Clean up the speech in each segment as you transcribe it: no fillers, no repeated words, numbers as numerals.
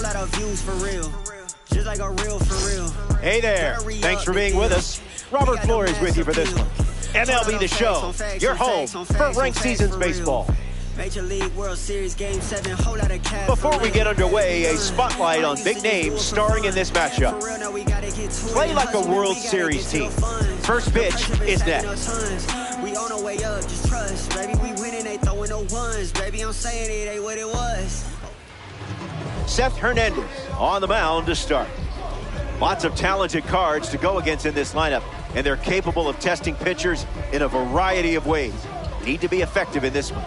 lot of views for real. Just like a real for real. Hey there. Thanks for being with us. Robert Flores with you for this one. MLB The Show, your home for ranked seasons baseball. Major League World Series Game 7, whole lot of cash. Before we get underway, a spotlight on big names starring in this matchup. Play like a World Series team. First pitch is next. We on our way up, just trust. Baby, we winning, they throwing no ones. Baby, I'm saying it ain't what it was. Seth Hernandez on the mound to start. Lots of talented cards to go against in this lineup, and they're capable of testing pitchers in a variety of ways. Need to be effective in this one.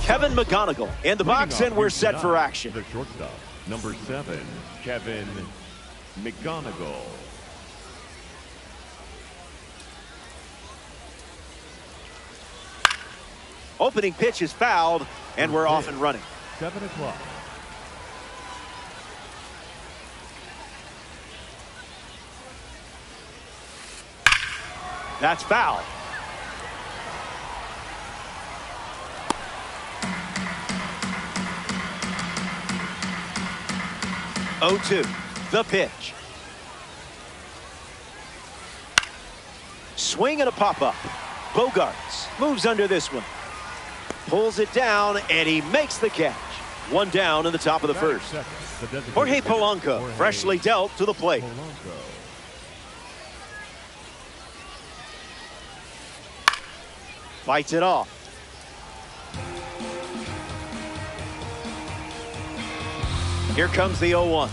Kevin McGonigal in the box, and we're set for action. The shortstop, number 7, Kevin McGonigal. Opening pitch is fouled, and we're off and running. 7 o'clock. That's foul. Oh-2, the pitch. Swing and a pop-up. Bogarts moves under this one. Pulls it down, and he makes the catch. One down in the top of the first. Jorge Polanco freshly dealt to the plate. Fights it off. Here comes the 0-1.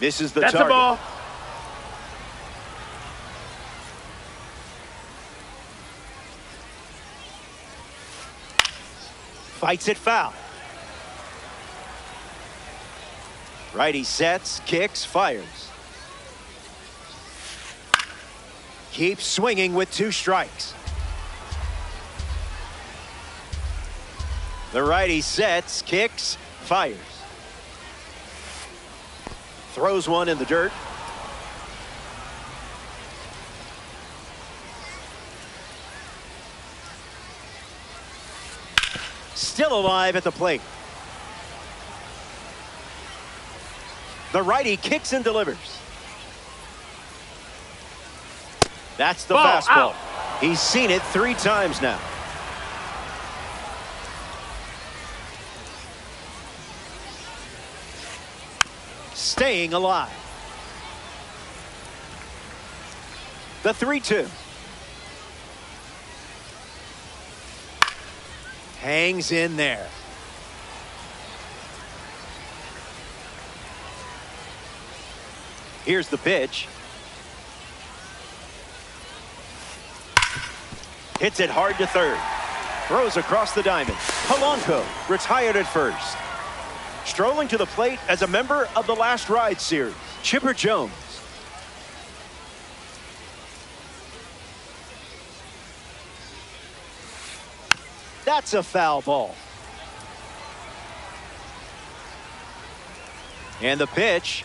This is the target. That's the ball. Fights it foul. Righty sets, kicks, fires. Keeps swinging with 2 strikes. The righty sets, kicks, fires. Throws one in the dirt. Still alive at the plate. The righty kicks and delivers. That's the Ball fastball. out. He's seen it 3 times now. Staying alive. The 3-2. Hangs in there. Here's the pitch. Hits it hard to third. Throws across the diamond. Polanco retired at first. Strolling to the plate as a member of the Last Ride series, Chipper Jones. That's a foul ball. And the pitch.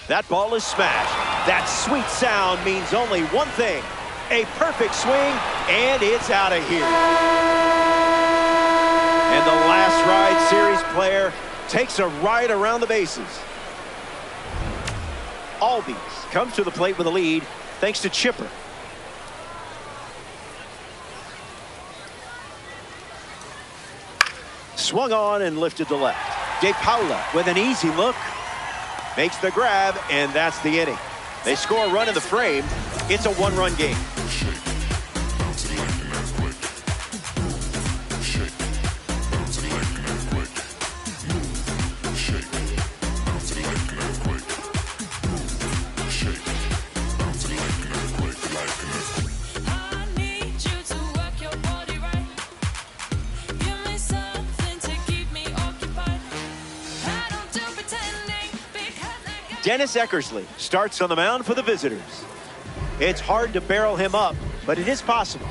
That ball is smashed. That sweet sound means only one thing. A perfect swing, and it's out of here. And the Last Ride series player takes a ride around the bases. Albies comes to the plate with a lead thanks to Chipper. Swung on and lifted to left. De Paula with an easy look. Makes the grab, and that's the inning. They score a run in the frame. It's a 1-run game. Dennis Eckersley starts on the mound for the visitors. It's hard to barrel him up, but it is possible.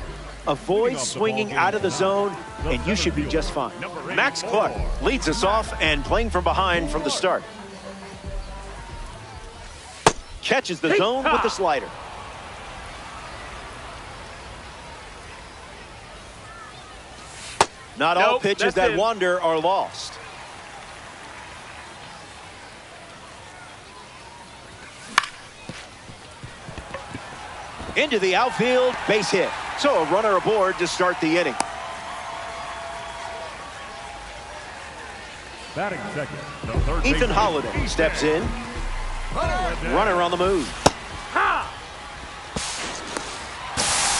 Avoid swinging out of the zone, and you should be just fine. Max Clark leads us off and playing from behind from the start. Catches the zone with the slider. Not all pitches that wander are lost. Into the outfield, base hit. So a runner aboard to start the inning. Batting second, the third Ethan baseman, Holliday steps in. Runner on the move.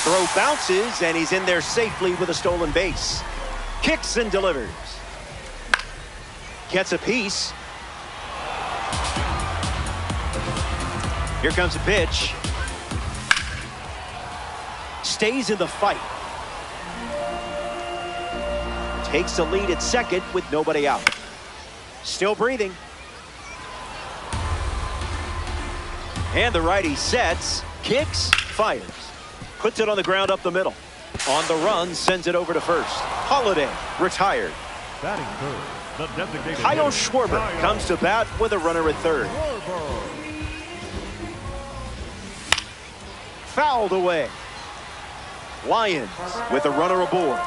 Throw bounces, and he's in there safely with a stolen base. Kicks and delivers. Gets a piece. Here comes a pitch. Stays in the fight. Takes the lead at second with nobody out. Still breathing. And the righty sets, kicks, fires. Puts it on the ground up the middle. On the run, sends it over to first. Holliday retired. Batting third, the designated Kyle hitter, Schwarber Kyle comes to bat with a runner at third. Schwarber. Fouled away. Lions with a runner aboard.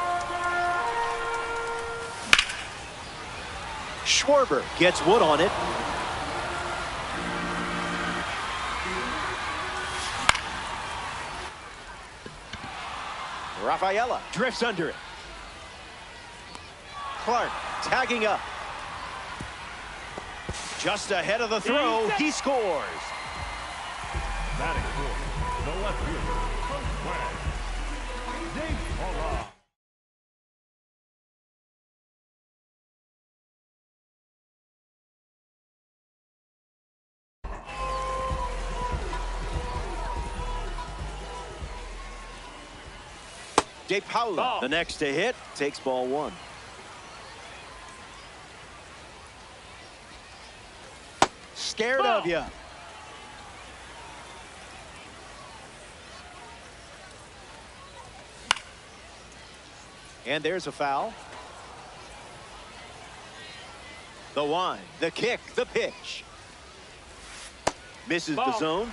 Schwarber gets wood on it. Rafaela drifts under it. Clark tagging up. Just ahead of the throw, he scores. Batting fourth, the left fielder, first base, Dave Paula. De Paula, the next to hit, takes ball one. Scared of you. And there's a foul. The one, the kick, the pitch. Misses the zone.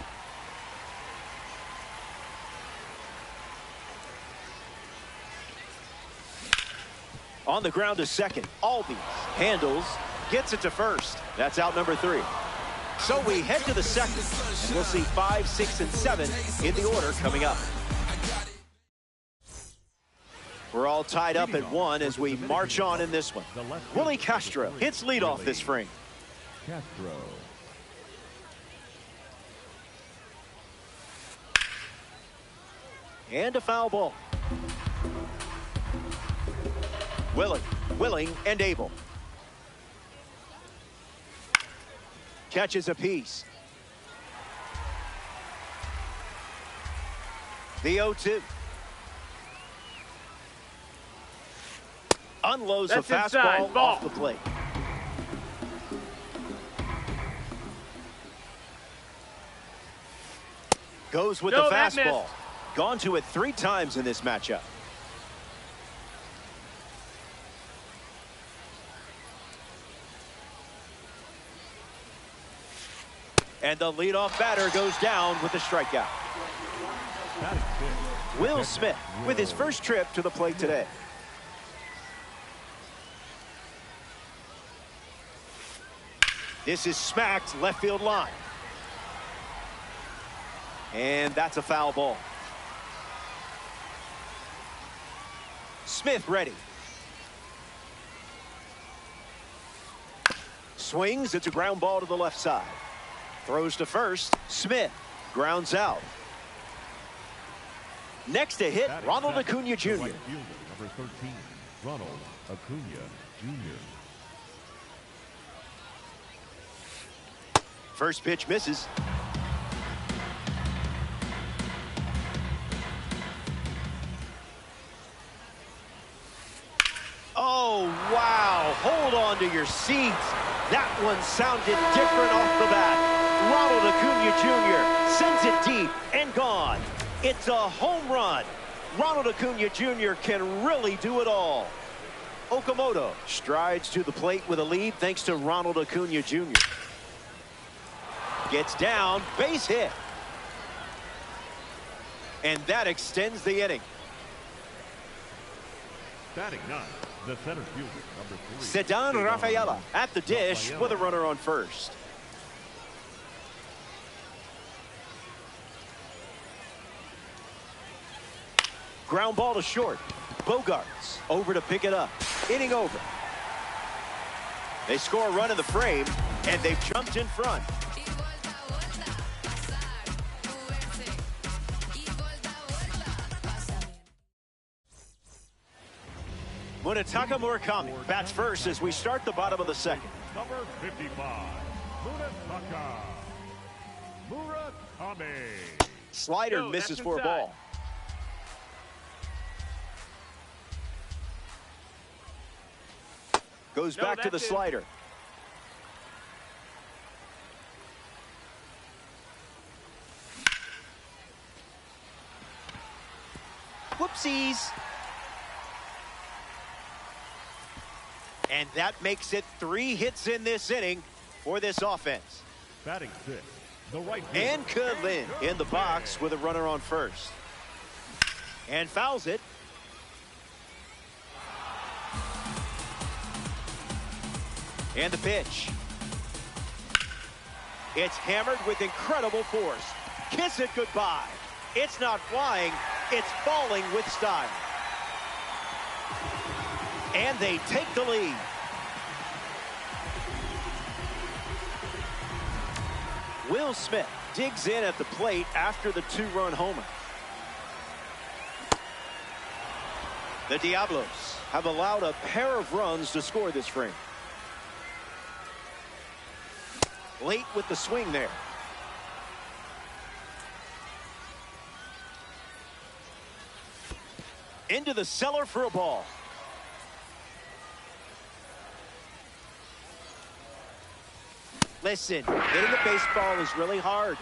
On the ground to second. Albies handles, gets it to first. That's out number 3. So we head to the second, and we'll see 5, 6, and 7 in the order coming up. We're all tied up at 1 as we march on in this one. Willie Castro hits leadoff this frame. Castro. And a foul ball. Willing, and able. Catches a piece. The 0-2. Unloads a fastball off the plate. Goes with the fastball. Gone to it 3 times in this matchup. And the leadoff batter goes down with a strikeout. Will Smith with his first trip to the plate today. This is smacked left field line. And that's a foul ball. Smith ready. Swings, it's a ground ball to the left side. Throws to first. Smith grounds out. Next to hit, Ronald Acuna Jr. Right fielder, number 13, Ronald Acuna Jr. First pitch misses. Oh, wow. Hold on to your seats. That one sounded different off the bat. Ronald Acuna Jr. sends it deep and gone. It's a home run. Ronald Acuna Jr. can really do it all. Okamoto strides to the plate with a lead thanks to Ronald Acuna Jr. Gets down, base hit. And that extends the inning. Batting 9, The center fielder, number 3. Cedar Rafaela at the dish with a runner on first. Ground ball to short. Bogarts over to pick it up. Inning over. They score a run in the frame, and they've jumped in front. Munetaka Murakami bats first as we start the bottom of the second. Number 55, Murakami. Slider misses for a ball. Goes back to the slider. Whoopsies. And that makes it 3 hits in this inning for this offense. Batting 6, the right And Kalin in the box with a runner on first. And fouls it. And the pitch. It's hammered with incredible force. Kiss it goodbye. It's not flying, it's falling with style. And they take the lead. Will Smith digs in at the plate after the 2-run homer. The Diablos have allowed a pair of runs to score this frame. Late with the swing there. Into the cellar for a ball. Listen, hitting the baseball is really hard.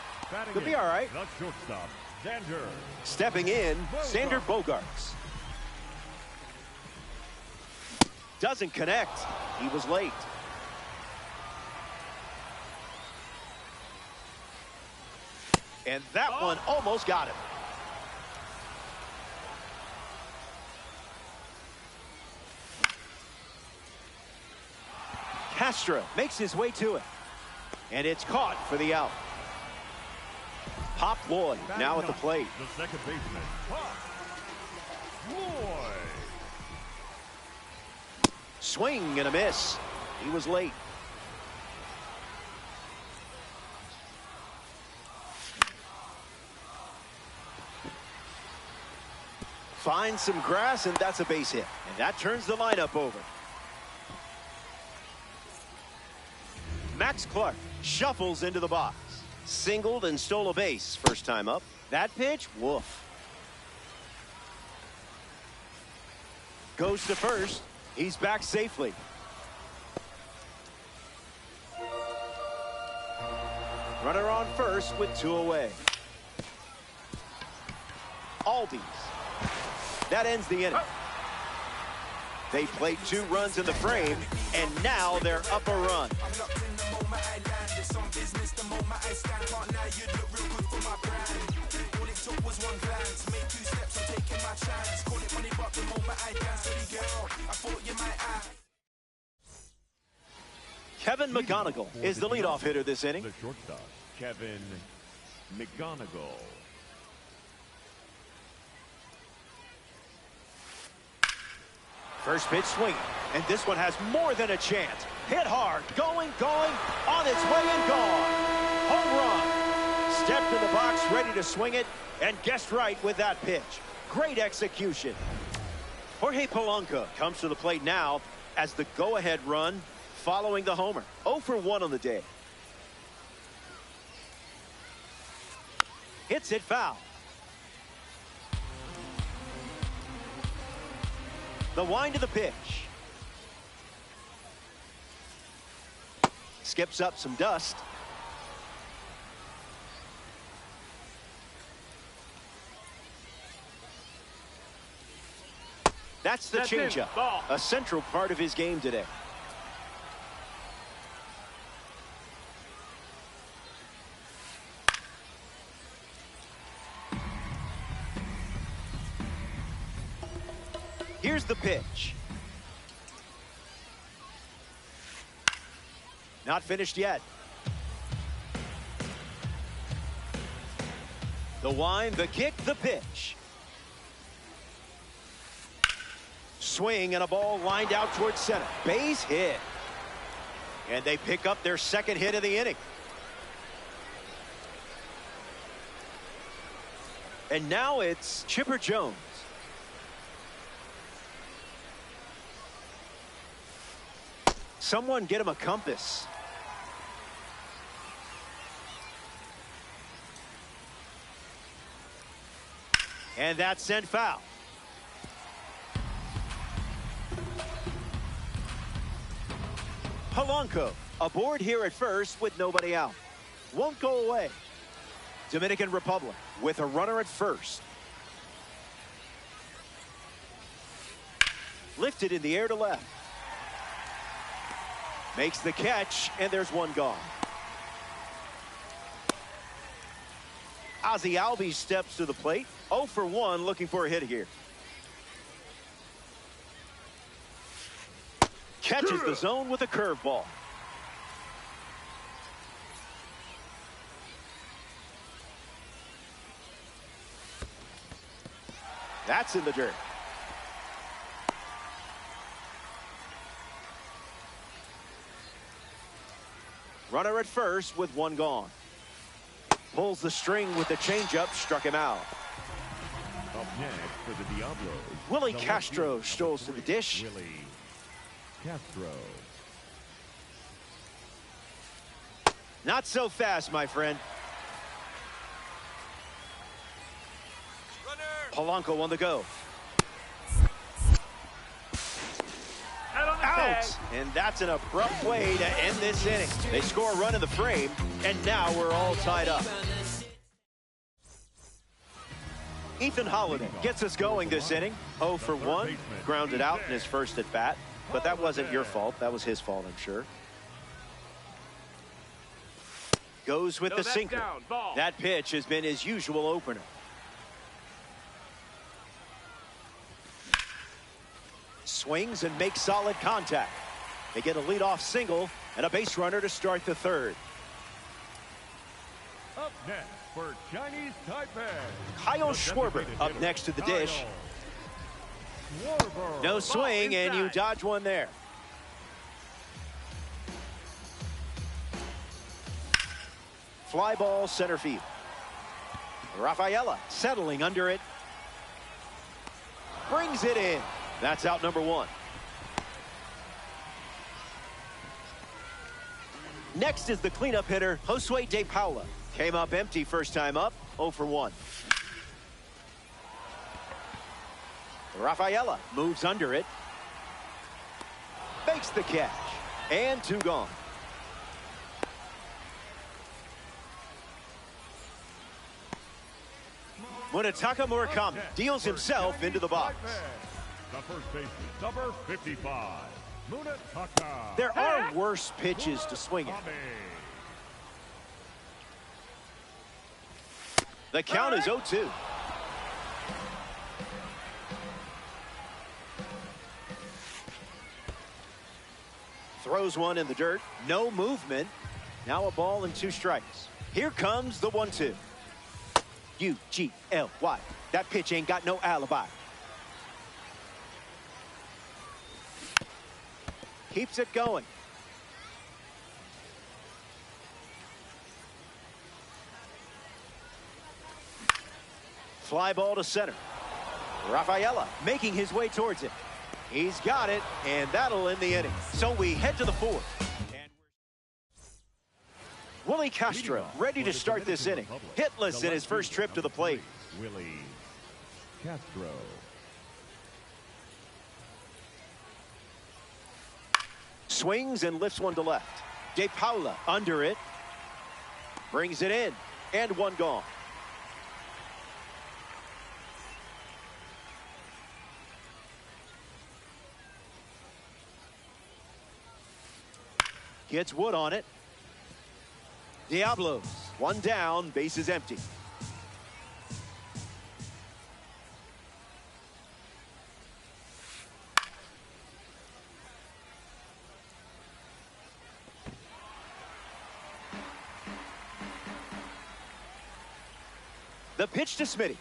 Could be all right. The shortstop, Xander. Stepping in, Xander Bogarts. Doesn't connect. He was late. And that one almost got him. Castro makes his way to it. And it's caught for the out. Pop Lloyd now at the plate. The second baseman, Pop Lloyd. Swing and a miss. He was late. Finds some grass, and that's a base hit. And that turns the lineup over. Max Clark shuffles into the box. Singled and stole a base first time up. That pitch, woof. Goes to first. He's back safely. Runner on first with 2 away. Albies. That ends the inning. They played 2 runs in the frame, and now they're up a run. Kevin McGonigal is the leadoff hitter this inning. The shortstop, Kevin McGonigal. First pitch swinging, and this one has more than a chance. Hit hard, going, on its way and gone. Home run. Stepped in the box, ready to swing it, and guessed right with that pitch. Great execution. Jorge Polanco comes to the plate now as the go-ahead run following the homer. 0 for 1 on the day. Hits it foul. The wind of the pitch. Skips up some dust. That's the changeup, a central part of his game today. Here's the pitch. Not finished yet. The wind, the kick, the pitch. Swing and a ball lined out towards center. Base hit. And they pick up their second hit of the inning. And now it's Chipper Jones. Someone get him a compass. And that's sent foul. Polanco aboard here at first with nobody out. Won't go away. Dominican Republic with a runner at first. Lifted in the air to left. Makes the catch, and there's one gone. Ozzie Albies steps to the plate. 0 for 1, looking for a hit here. Catches the zone with a curveball. That's in the dirt. Runner at first with one gone. Pulls the string with the changeup, struck him out. Up next for the Diablos, Willie Castro strolls to the dish. Willie Castro. Not so fast, my friend. Polanco on the go. Out! And that's an abrupt way to end this inning. They score a run in the frame, and now we're all tied up. Ethan Holiday gets us going this inning. 0 for 1, grounded out in his first at bat. But that wasn't your fault. That was his fault, I'm sure. Goes with the sinker. That pitch has been his usual opener. Swings and makes solid contact. They get a leadoff single and a base runner to start the third. Up next for Chinese Taipei, Kyle Schwarber up next to the dish. Schwarber. No swing, and you dodge one there. Fly ball center field. Rafaela settling under it. Brings it in. That's out number 1. Next is the cleanup hitter, Josue De Paula. Came up empty first time up, 0 for 1. Rafaela moves under it. Makes the catch. And 2 gone. Munetaka Murakami deals himself into the box. The first baseman, number 55, Munetaka. There are worse pitches to swing at. The count is 0-2. Throws one in the dirt. No movement. Now a ball and 2 strikes. Here comes the 1-2. U-G-L-Y. That pitch ain't got no alibi. Keeps it going. Fly ball to center. Rafaela making his way towards it. He's got it, and that'll end the inning. So we head to the 4th. Willie Castro ready to start this inning. Hitless in his first trip to the plate. Willie Castro. Swings and lifts one to left. De Paula under it. Brings it in. And 1 gone. Gets Wood on it. Diablos, 1 down, base is empty. The pitch to Smitty.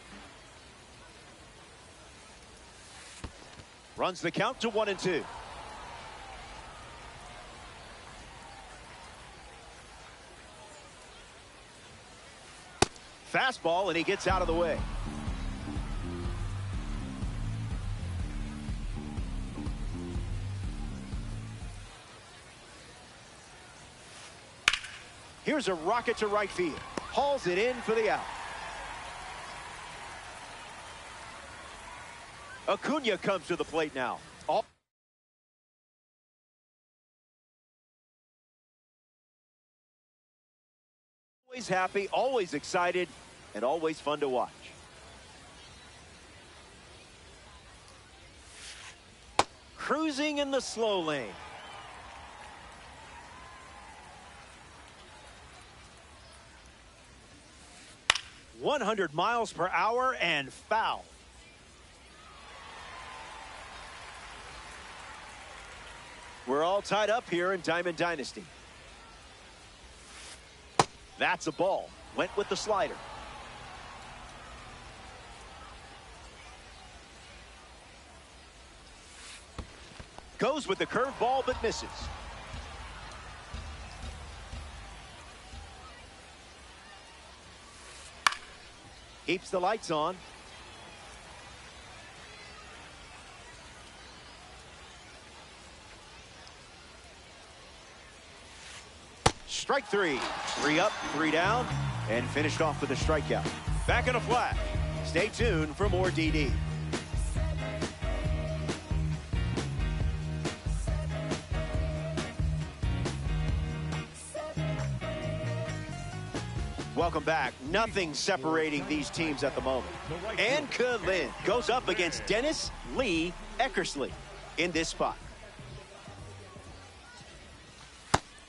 Runs the count to 1-2. Fastball, and he gets out of the way. Here's a rocket to right field. Hauls it in for the out. Acuna comes to the plate now. Always happy, always excited, and always fun to watch. Cruising in the slow lane. .100 miles per hour and foul. We're all tied up here in Diamond Dynasty. That's a ball. Went with the slider. Goes with the curveball but misses. Keeps the lights on. Strike three. 3 up, 3 down, and finished off with a strikeout. Back in a flash. Stay tuned for more DD. Welcome back. Nothing separating these teams at the moment. And Kalin goes up against Dennis Lee Eckersley in this spot.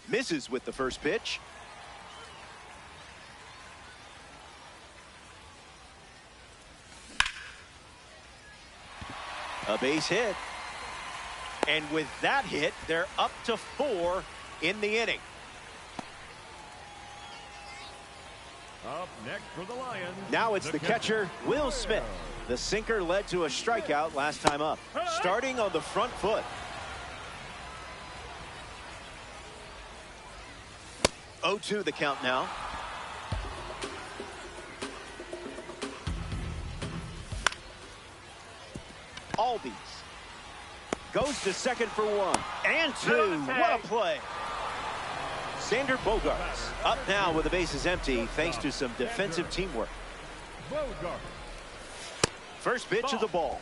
Misses with the first pitch. A base hit. And with that hit, they're up to 4 in the inning. Up next for the Lions. Now it's the catcher, Will Smith. The sinker led to a strikeout last time up. Starting on the front foot. 0-2 the count now. Albies goes to second for 1 and 2. What a play. Xander Bogaerts up now with the bases empty thanks to some defensive teamwork. First pitch of the ball.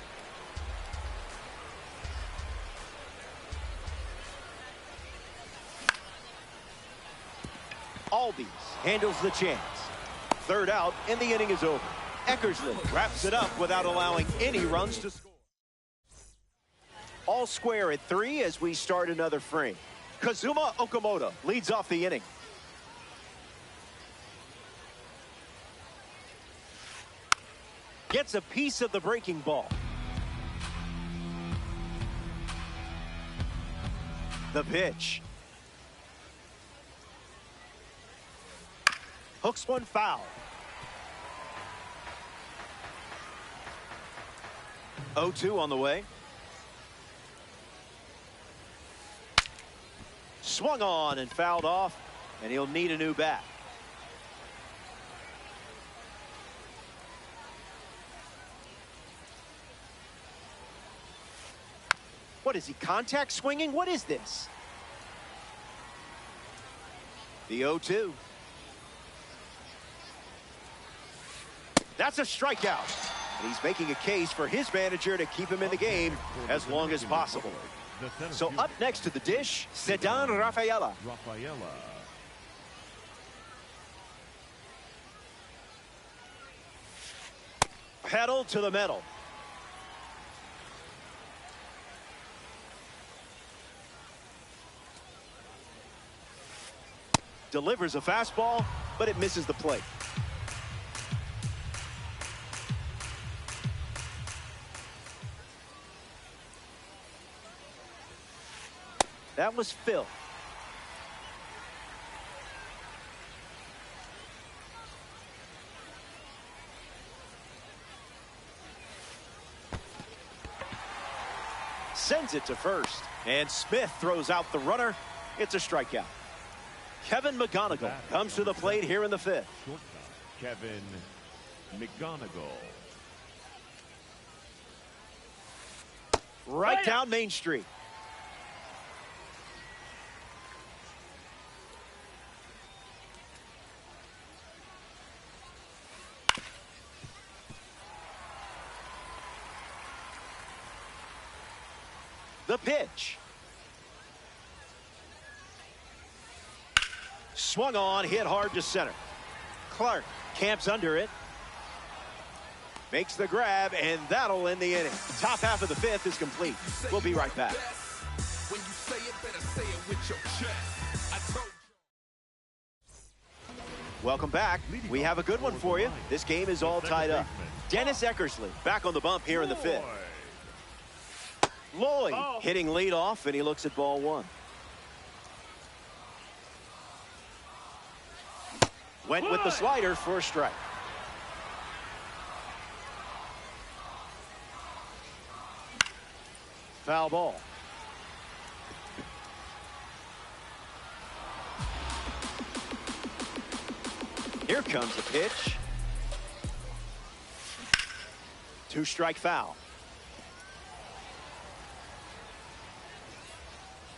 Albies handles the chance. Third out, and the inning is over. Eckersley wraps it up without allowing any runs to score. All square at 3 as we start another frame. Kazuma Okamoto leads off the inning. Gets a piece of the breaking ball. The pitch. Hooks one foul. 0-2 on the way. Swung on and fouled off, and he'll need a new bat. What is he, contact swinging? What is this? The 0-2. That's a strikeout. And he's making a case for his manager to keep him in the game as long as possible. So up next to the dish, Ceddanne Rafaela. Pedal to the metal. Delivers a fastball, but it misses the plate. That was Phil. sends it to first. And Smith throws out the runner. It's a strikeout. Kevin McGonigal comes to the plate here in the fifth. Kevin McGonigal. Right down Main Street. The pitch. Swung on, hit hard to center. Clark camps under it. Makes the grab, and that'll end the inning. Top half of the fifth is complete. We'll be right back. When you say it, better say it with your chest. I told you. Welcome back. We have a good one for you. This game is all tied up. Dennis Eckersley back on the bump here in the fifth. Lloyd hitting leadoff, and he looks at ball one. Went with the slider for a strike. Foul ball. Here comes the pitch. 2-strike foul.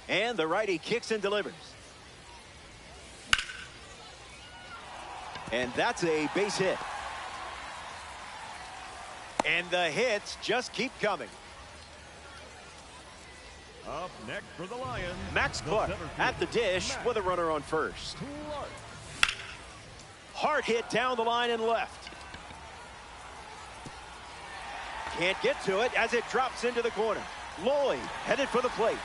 And the righty kicks and delivers. And that's a base hit. And the hits just keep coming. Up next for the Lions, Max Clark at the dish with a runner on first. Hard hit down the line and left. Can't get to it as it drops into the corner. Lloyd headed for the plate.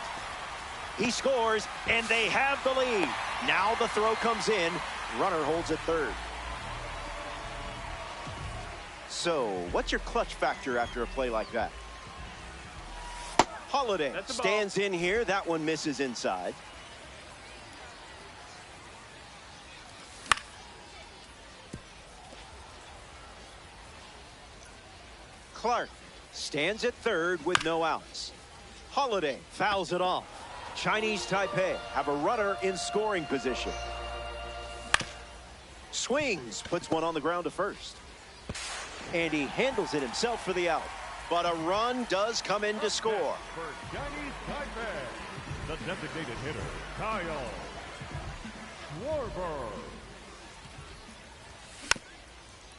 He scores, and they have the lead. Now the throw comes in. Runner holds at third. So, what's your clutch factor after a play like that? Holiday stands in here. That one misses inside. Clark stands at third with no outs. Holiday fouls it off. Chinese Taipei have a runner in scoring position. Swings, puts one on the ground to first. And he handles it himself for the out. But a run does come in to score. For Chinese Taipei, the designated hitter, Kyle Schwarber.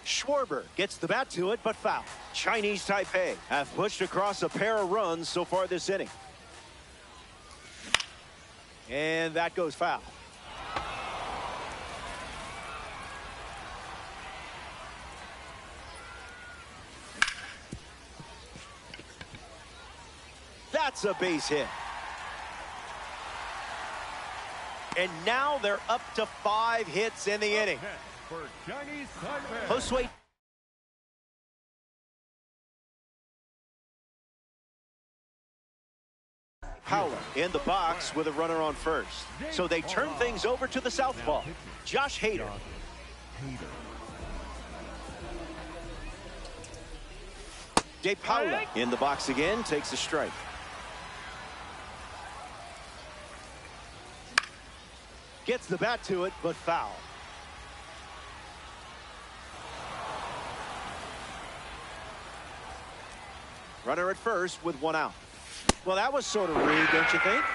Schwarber gets the bat to it, but foul. Chinese Taipei have pushed across a pair of runs so far this inning. And that goes foul. That's a base hit. And now they're up to 5 hits in the inning. For Chinese Taipei. Josue Howler in the box with a runner on first. So they turn things over to the southpaw, Josh Hader. De Paula in the box again, takes a strike. Gets the bat to it, but foul. Runner at first with 1 out. Well, that was sort of rude, don't you think?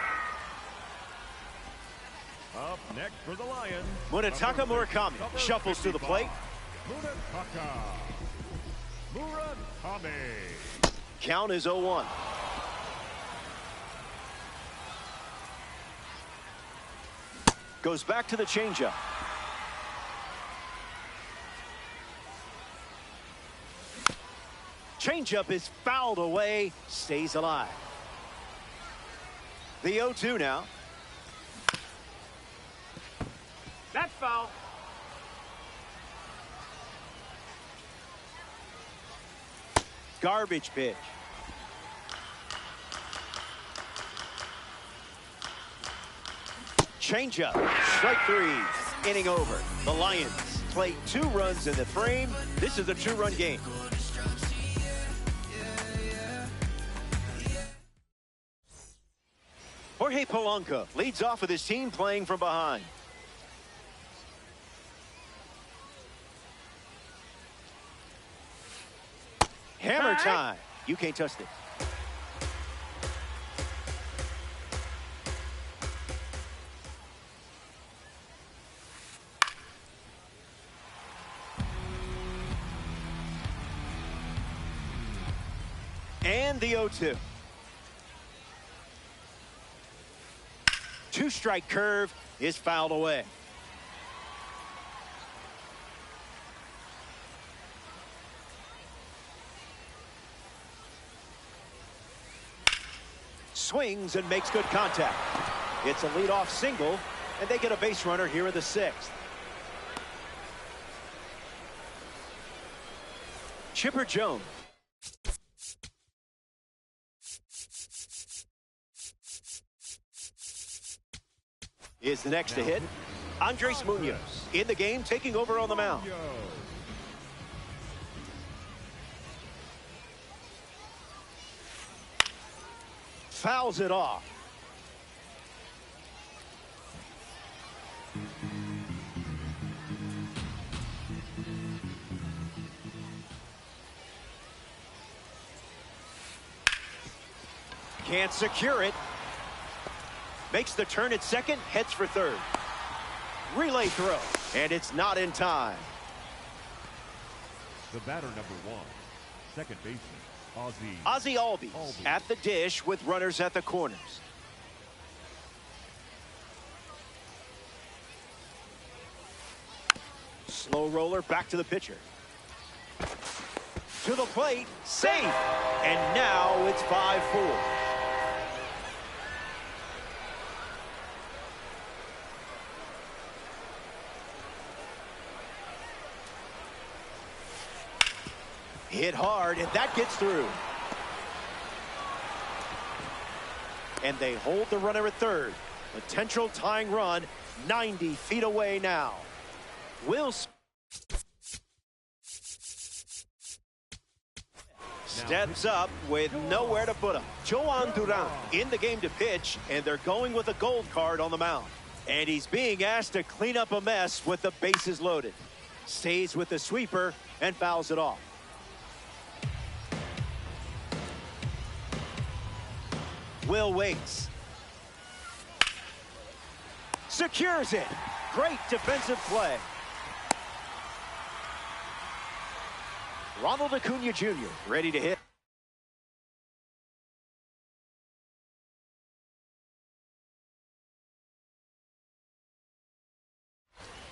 Up next for the Lions, Munetaka Murakami shuffles to the plate. Murakami. Count is 0-1. Goes back to the changeup. Changeup is fouled away, stays alive. The 0-2 now. That's foul. Garbage pitch. Changeup, strike 3, inning over. The Lions play 2 runs in the frame. This is a 2-run game. Polanco leads off with his team playing from behind. Hammer time. You can't touch this. And the 0-2. Two-strike curve is fouled away. Swings and makes good contact. It's a leadoff single, and they get a base runner here in the 6th. Chipper Jones. Is the next to hit. Andres Munoz in the game, taking over on the mound. Fouls it off. Can't secure it. Makes the turn at second, heads for third. Relay throw, and it's not in time. The batter, number 1, second baseman, Ozzie Albies at the dish with runners at the corners. Slow roller back to the pitcher. To the plate, safe. And now it's 5-4. Hit hard, and that gets through. And they hold the runner at third. Potential tying run 90 feet away now. Steps up with nowhere to put him. Joan Duran in the game to pitch, and they're going with a gold card on the mound. And he's being asked to clean up a mess with the bases loaded. Stays with the sweeper and fouls it off. Will waits. Secures it. Great defensive play. Ronald Acuna Jr. ready to hit.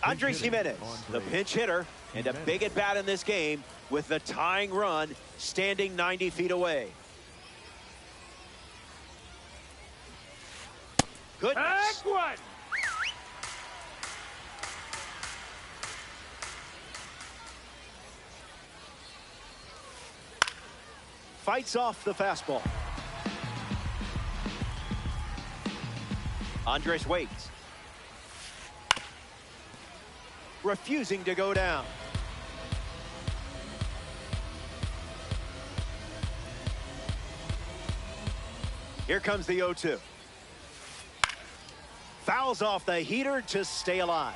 Andres Jimenez, the pinch hitter, and a big at bat in this game with the tying run standing 90 feet away. Goodness. Back one. Fights off the fastball. Andres waits. Refusing to go down. Here comes the 0-2. Fouls off the heater to stay alive.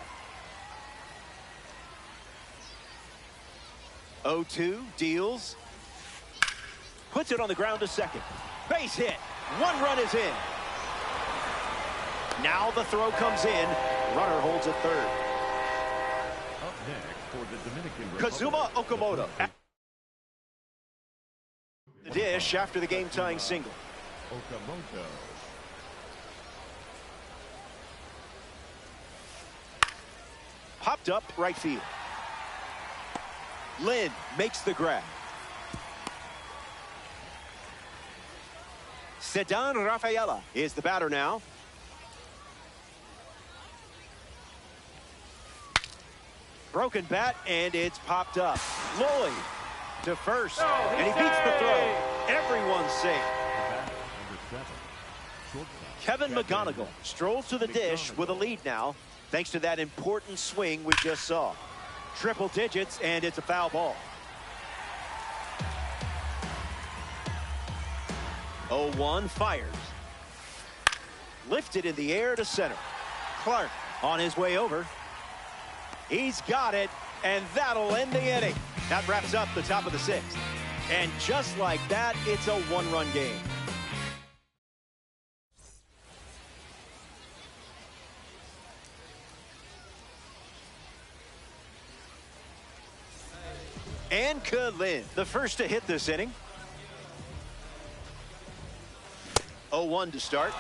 0-2 deals. Puts it on the ground to second. Base hit. One run is in. Now the throw comes in. Runner holds at third. Up next for the Dominican Republic, Kazuma Okamoto. The dish after the game-tying single. Okamoto. Popped up right field. Lynn makes the grab. Sedan Rafaela is the batter now. Broken bat, and it's popped up. Lloyd to first, and he beats the throw. Everyone's safe. Number 7, Kevin McGonigal strolls to the dish with a lead now, thanks to that important swing we just saw. Triple digits, and it's a foul ball. 0-1 fires. Lifted in the air to center. Clark on his way over. He's got it, and that'll end the inning. That wraps up the top of the sixth. And just like that, it's a one-run game. And Kalin, the first to hit this inning. 0-1 to start.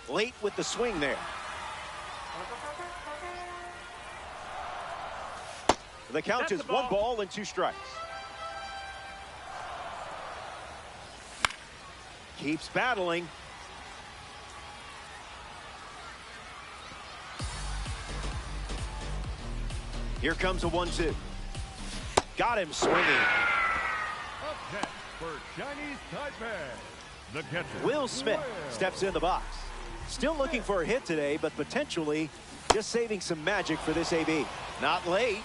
Late with the swing there. The count is 1 ball and 2 strikes. Keeps battling. Here comes a 1-2. Got him swinging. Up next for Chinese Taipei, the catcher, Will Smith steps in the box. Still looking for a hit today, but potentially just saving some magic for this AB. Not late.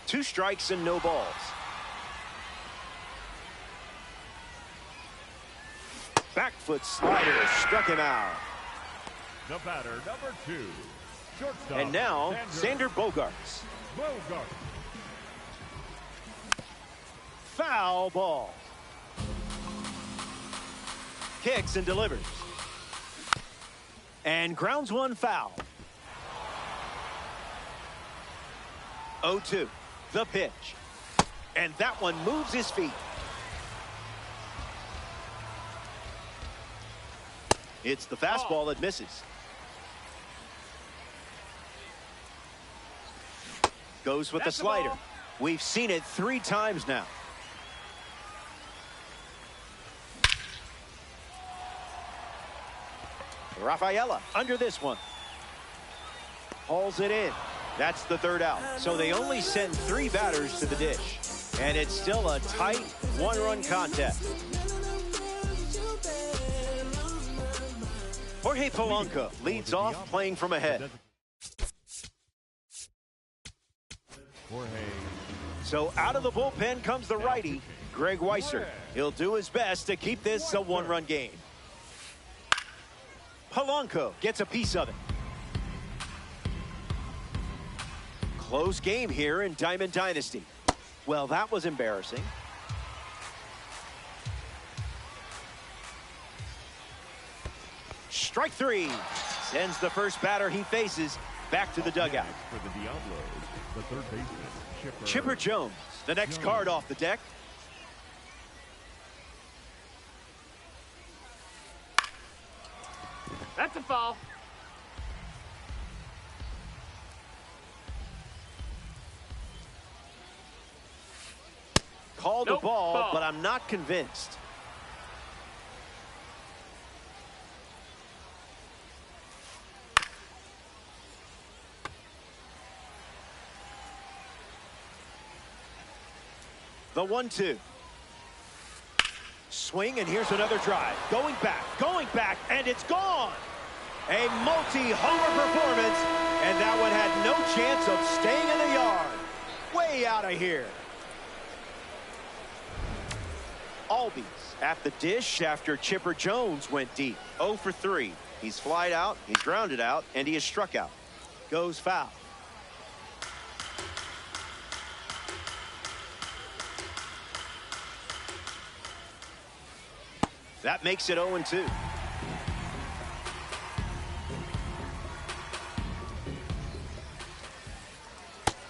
2 strikes and no balls. Back foot slider struck him out. The batter, number 2, shortstop. And now, Xander Bogaerts. Bogart. Foul ball. Kicks and delivers. And grounds one foul. 0-2. The pitch. And that one moves his feet. It's the fastball that misses. Goes with the slider. We've seen it 3 times now. Rafaela under this one. Hauls it in. That's the 3rd out. So they only send 3 batters to the dish. And it's still a tight 1-run contest. Jorge Polanco leads off playing from ahead. So out of the bullpen comes the righty, Greg Weisser. He'll do his best to keep this a 1-run game. Polanco gets a piece of it. Close game here in Diamond Dynasty. Well, that was embarrassing. Strike 3. Sends the first batter he faces back to the dugout. For the Diablos, the third baseman, Chipper Jones, the next card off the deck. That's a foul. Called a ball, but I'm not convinced. The 1-2. Swing, and here's another drive. Going back, and it's gone. A multi-homer performance, and that one had no chance of staying in the yard. Way out of here. Albies at the dish after Chipper Jones went deep. 0 for 3. He's flied out, he's grounded out, and he is struck out. Goes foul. That makes it 0-2.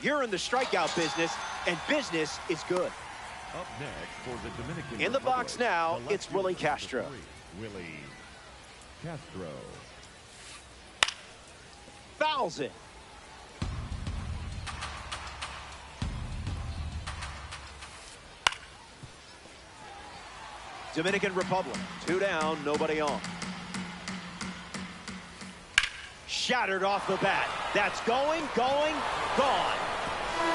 You're in the strikeout business, and business is good. Up next for the Dominican In the Republic, box now, it's Willie Castro. Willie Castro. Fouls it. Dominican Republic, 2 down, nobody on. Shattered off the bat. That's going, gone.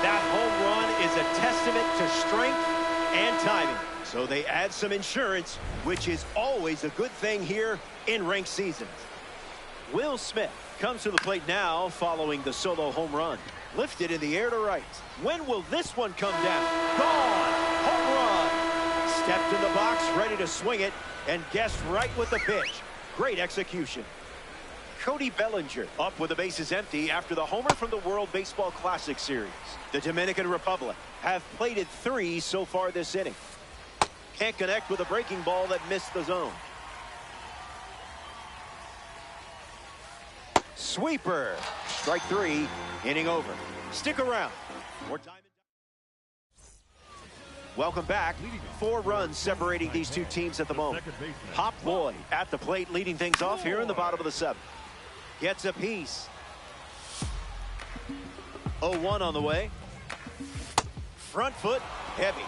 That home run is a testament to strength and timing. So they add some insurance, which is always a good thing here in ranked seasons. Will Smith comes to the plate now following the solo home run. Lifted in the air to right. When will this one come down? Gone! Home run! Stepped in the box, ready to swing it, and guessed right with the pitch. Great execution. Cody Bellinger up with the bases empty after the homer from the World Baseball Classic Series. The Dominican Republic have plated 3 so far this inning. Can't connect with a breaking ball that missed the zone. Sweeper. Strike 3. Inning over. Stick around. More time. Welcome back. 4 runs separating these two teams at the moment. Hop Boyd at the plate leading things off here in the bottom of the 7th. Gets a piece. 0-1 on the way. Front foot heavy.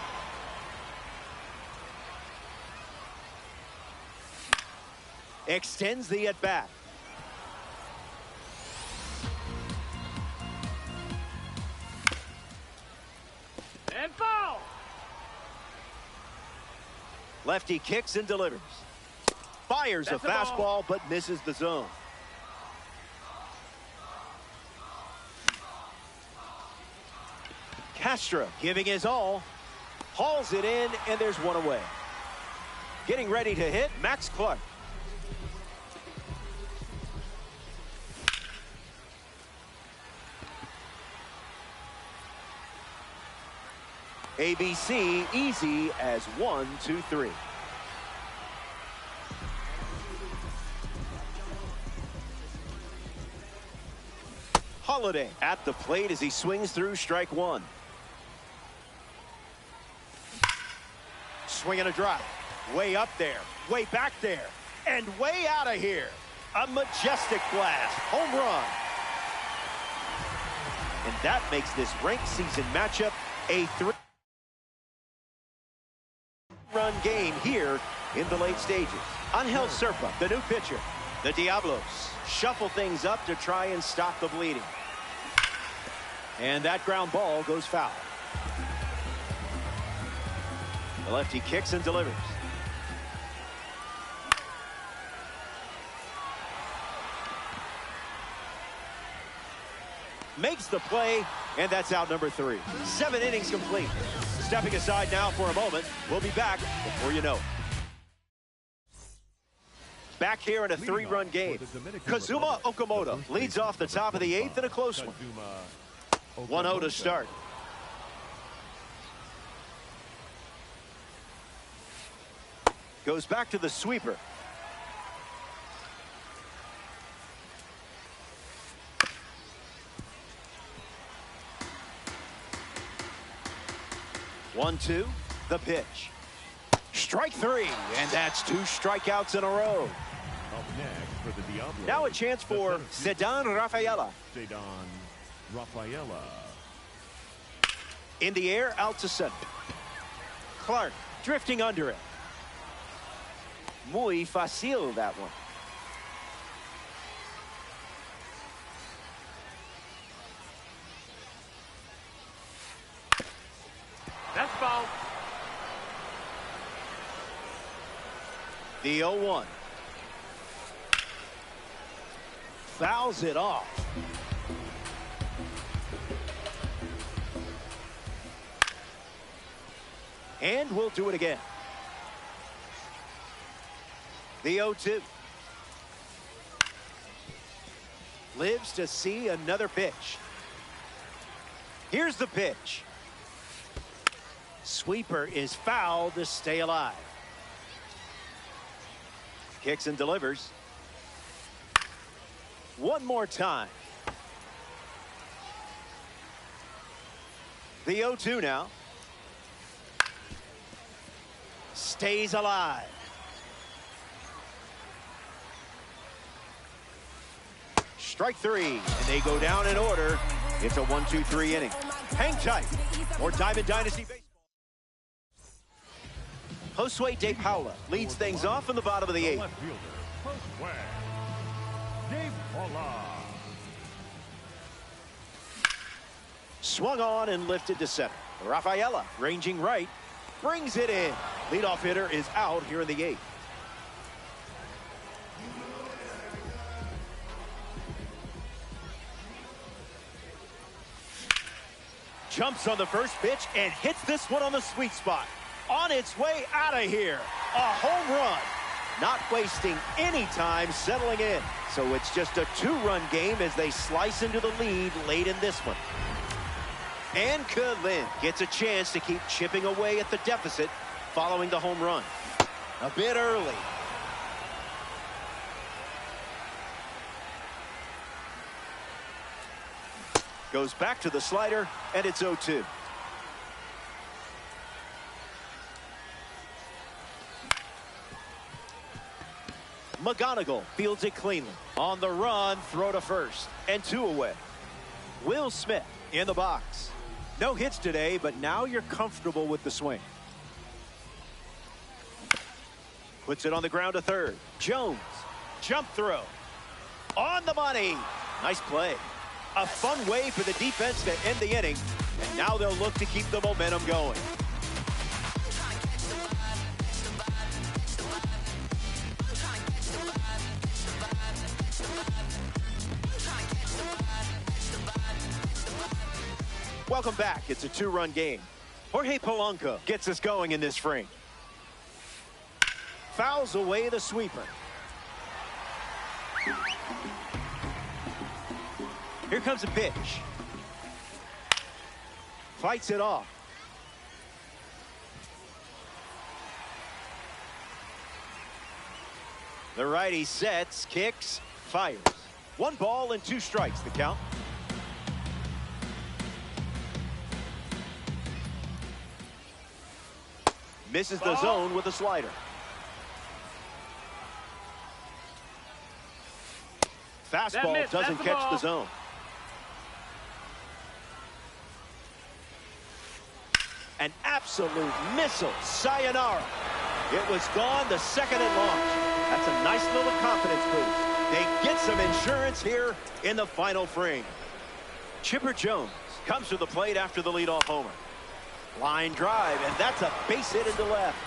Extends the at bat. And foul. Lefty kicks and delivers. Fires a fastball but misses the zone. Castro giving his all. Hauls it in, and there's one away. Getting ready to hit, Max Clark. ABC easy as 1, 2, 3. Holiday at the plate as he swings through strike 1. Swinging a drive. Way up there, way back there, and way out of here. A majestic blast. Home run. And that makes this ranked season matchup a 3-run game here in the late stages. Angel Serpa, the new pitcher. The Diablos shuffle things up to try and stop the bleeding. And that ground ball goes foul. The lefty kicks and delivers. Makes the play, and that's out number 3. 7 innings complete. Stepping aside now for a moment. We'll be back before you know it. Back here in a 3-run game. Kazuma Okamoto leads off the top of the 8th in a close one. 1-0 to start. Goes back to the sweeper. One, two, the pitch. Strike 3, and that's 2 strikeouts in a row. Up next for the Diablos. Now a chance for Ceddanne Rafaela. Ceddanne Rafaela. In the air, out to center. Clark drifting under it. Muy fácil, that one. That's foul. The 0-1. Fouls it off. And we'll do it again. The 0-2. Lives to see another pitch. Here's the pitch. Sweeper is fouled to stay alive. Kicks and delivers. One more time. The 0-2 now. Stays alive. Strike 3, and they go down in order. It's a 1-2-3 inning. Hang tight. More Diamond Dynasty Baseball. Josue De Paula leads things off in the bottom of the 8th. Left fielder, Josue De Paula. Swung on and lifted to center. Rafaela ranging right. Brings it in. Leadoff hitter is out here in the 8th. Jumps on the first pitch and hits this one on the sweet spot. On its way out of here. A home run. Not wasting any time settling in. So it's just a 2-run game as they slice into the lead late in this one. And Kalin gets a chance to keep chipping away at the deficit following the home run. A bit early. Goes back to the slider, and it's 0-2. McGonigal fields it cleanly. On the run, throw to first, and 2 away. Will Smith in the box. No hits today, but now you're comfortable with the swing. Puts it on the ground to third. Jones, jump throw. On the money. Nice play. A fun way for the defense to end the inning, and now they'll look to keep the momentum going. Welcome back. It's a 2-run game. Jorge Polanco gets us going in this frame. Fouls away the sweeper. Here comes a pitch. Fights it off. The righty sets, kicks, fires. 1 ball and 2 strikes, the count. Misses the zone with a slider. Fastball doesn't catch the zone. An absolute missile. Sayonara. It was gone the second it launched. That's a nice little confidence boost. They get some insurance here in the final frame. Chipper Jones comes to the plate after the leadoff homer. Line drive, and that's a base hit into left.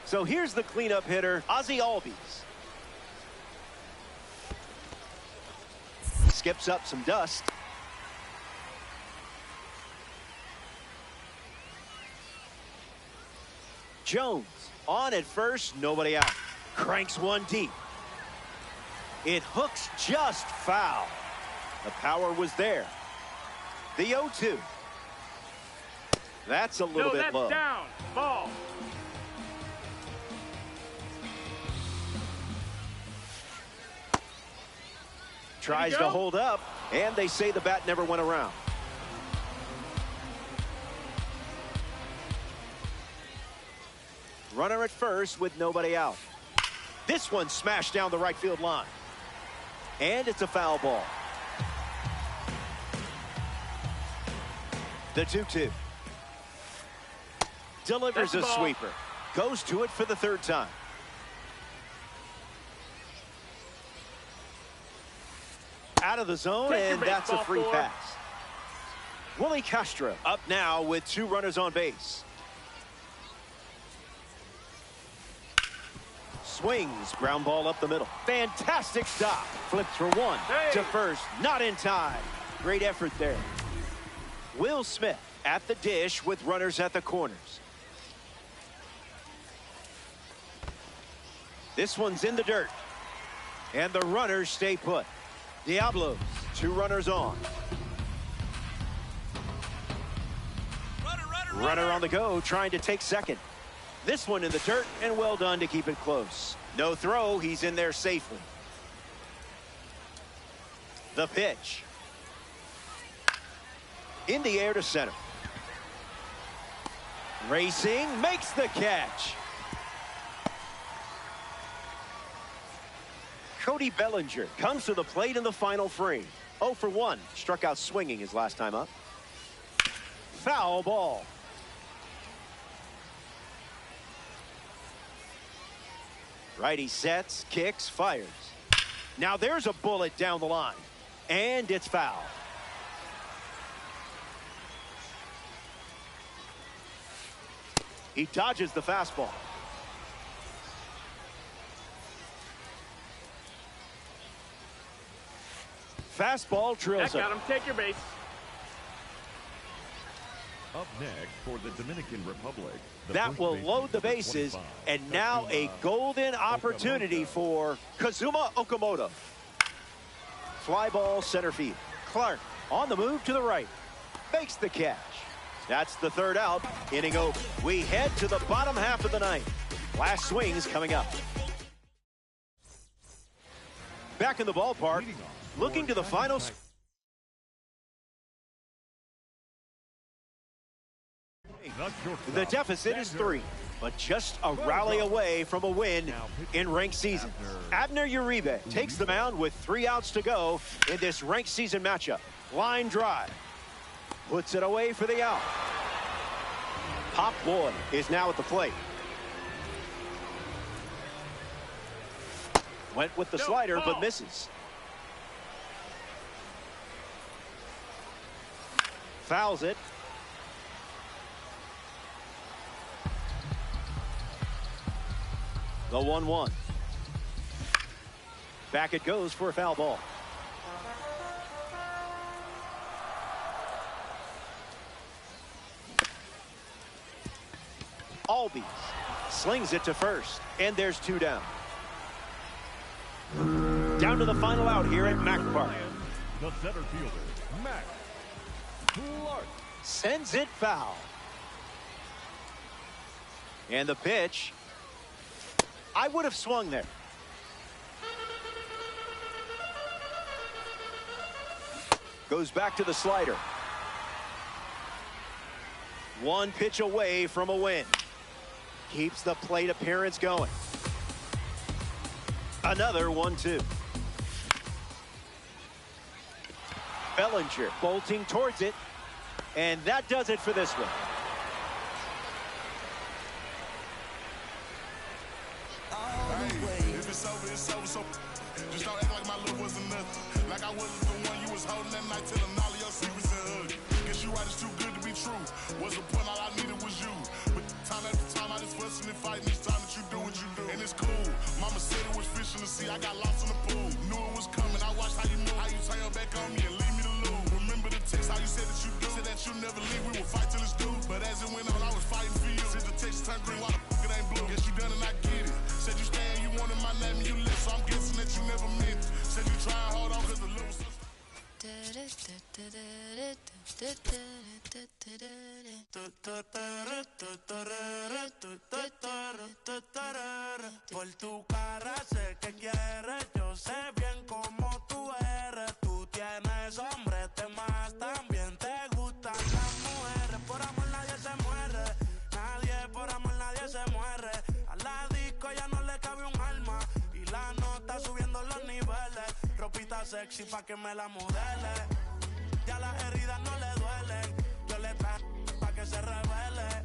So here's the cleanup hitter, Ozzie Albies. Skips up some dust. Jones on at first, nobody out. Cranks one deep. It hooks just foul. The power was there. The 0-2. That's a little bit low. Down. Ball. Tries to hold up, and they say the bat never went around. Runner at first with nobody out. This one smashed down the right field line. And it's a foul ball. The 2-2. Delivers a sweeper. Goes to it for the 3rd time. Out of the zone, and that's a free pass. Willie Castro up now with 2 runners on base. Swings, ground ball up the middle. Fantastic stop. Flips for 1 to first. Not in time. Great effort there. Will Smith at the dish with runners at the corners. This one's in the dirt. And the runners stay put. Diablos, 2 runners on. Runner on the go, trying to take second. This one in the dirt, and well done to keep it close. No throw, he's in there safely. The pitch. In the air to center. Racing, makes the catch. Cody Bellinger comes to the plate in the final frame. 0 for 1. Struck out swinging his last time up. Foul ball. Righty sets, kicks, fires. Now there's a bullet down the line. And it's foul. He dodges the fastball. Fastball drills That him. got him. Take your base. Up next for the Dominican Republic. That will load the bases, and now a golden opportunity for Kazuma Okamoto. Fly ball center field. Clark on the move to the right. Makes the catch. That's the third out. Inning over. We head to the bottom half of the ninth. Last swings coming up. Back in the ballpark, looking to the final. The deficit is 3, but just a rally away from a win in ranked season. Abner Uribe takes the mound with 3 outs to go in this ranked season matchup. Line drive. Puts it away for the out. Pop Boy is now at the plate. Went with the slider, but misses. Fouls it. The 1-1. Back it goes for a foul ball. Albies slings it to first, and there's 2 down. Down to the final out here at Mac Park. The center fielder, Mac Clark. Sends it foul. And the pitch. I would have swung there. Goes back to the slider. 1 pitch away from a win. Keeps the plate appearance going. Another 1-2. Bellinger bolting towards it. And that does it for this one. If it's over, it's over. So just don't act like my love wasn't nothing. Like I wasn't the one you was holding that night, telling all of your secrets and hugs. Guess you right, it's too good to be true. What's the point? All I needed was you. But time after time, I just fussing and fighting each time that you do what you do. And it's cool. Mama said it was fish in the sea. I got lost in the pool. Knew it was coming. I watched how you move. How you turn your back on me and leave me to lose. Remember the text, how you said that you do. Said that you never leave. We will fight till it's due. But as it went on, I was fighting for you. Since the text turned green, why the fuck it ain't blue? Guess you done and I get it. Said you stay and you wanted my name and you left. So I'm guessing that you never meant it. Said you try and hold on cause the love was so. Por tu cara sé que quieres, yo sé bien cómo tú eres. Tú tienes hombre, te más también te gustan las mujeres. Por amor nadie se muere, nadie por amor nadie se muere. A la disco ya no le cabe un alma y la nota subiendo los niveles. Ropita sexy pa' que me la modele. Ya las heridas no le duelen. Yo le traje pa' que se revele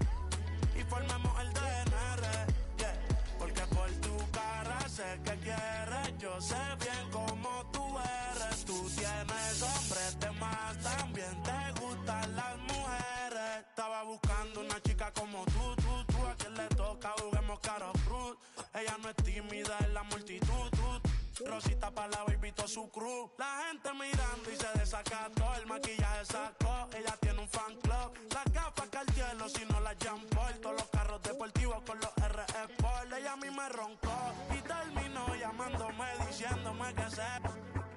y formemos el DNR. Yeah. Porque por tu cara sé que quieres. Yo sé bien cómo tú eres. Tú tienes hombre, te más también te gustan las mujeres. Estaba buscando una chica como tú. A quien le toca juguemos caro cruz. Ella no es tímida en la multitud. Rosita pa' la baby to su crew. La gente mirando y se desacató. El maquillaje sacó, ella tiene un fan club. Las gafas Cartier, si no las Jean Paul. Todos los carros deportivos con los RE Sport. Ella a mí me roncó y terminó llamándome diciéndome que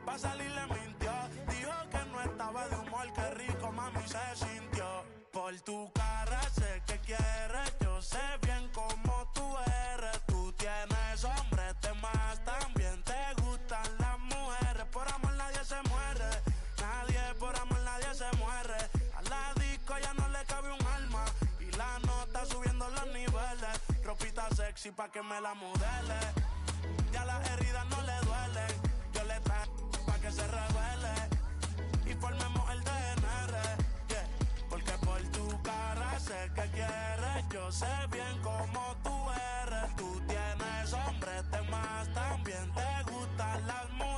pa' salir le mintió. Dijo que no estaba de humor, que rico mami se sintió. Por tu cara sé que quieres, yo sé bien cómo tú eres. Tú tienes hombre, te más también te gustan las mujeres. Por amor nadie se muere, nadie por amor nadie se muere. A la disco ya no le cabe un alma y la nota subiendo los niveles. Ropita sexy pa' que me la modele. Ya las heridas no le duelen. Yo le traje pa' que se revele y formemos el DNR. Yeah. Porque por tu cara sé que quieres. Yo sé bien cómo tú eres. Tú tienes hombre, te más también te gustan las mujeres.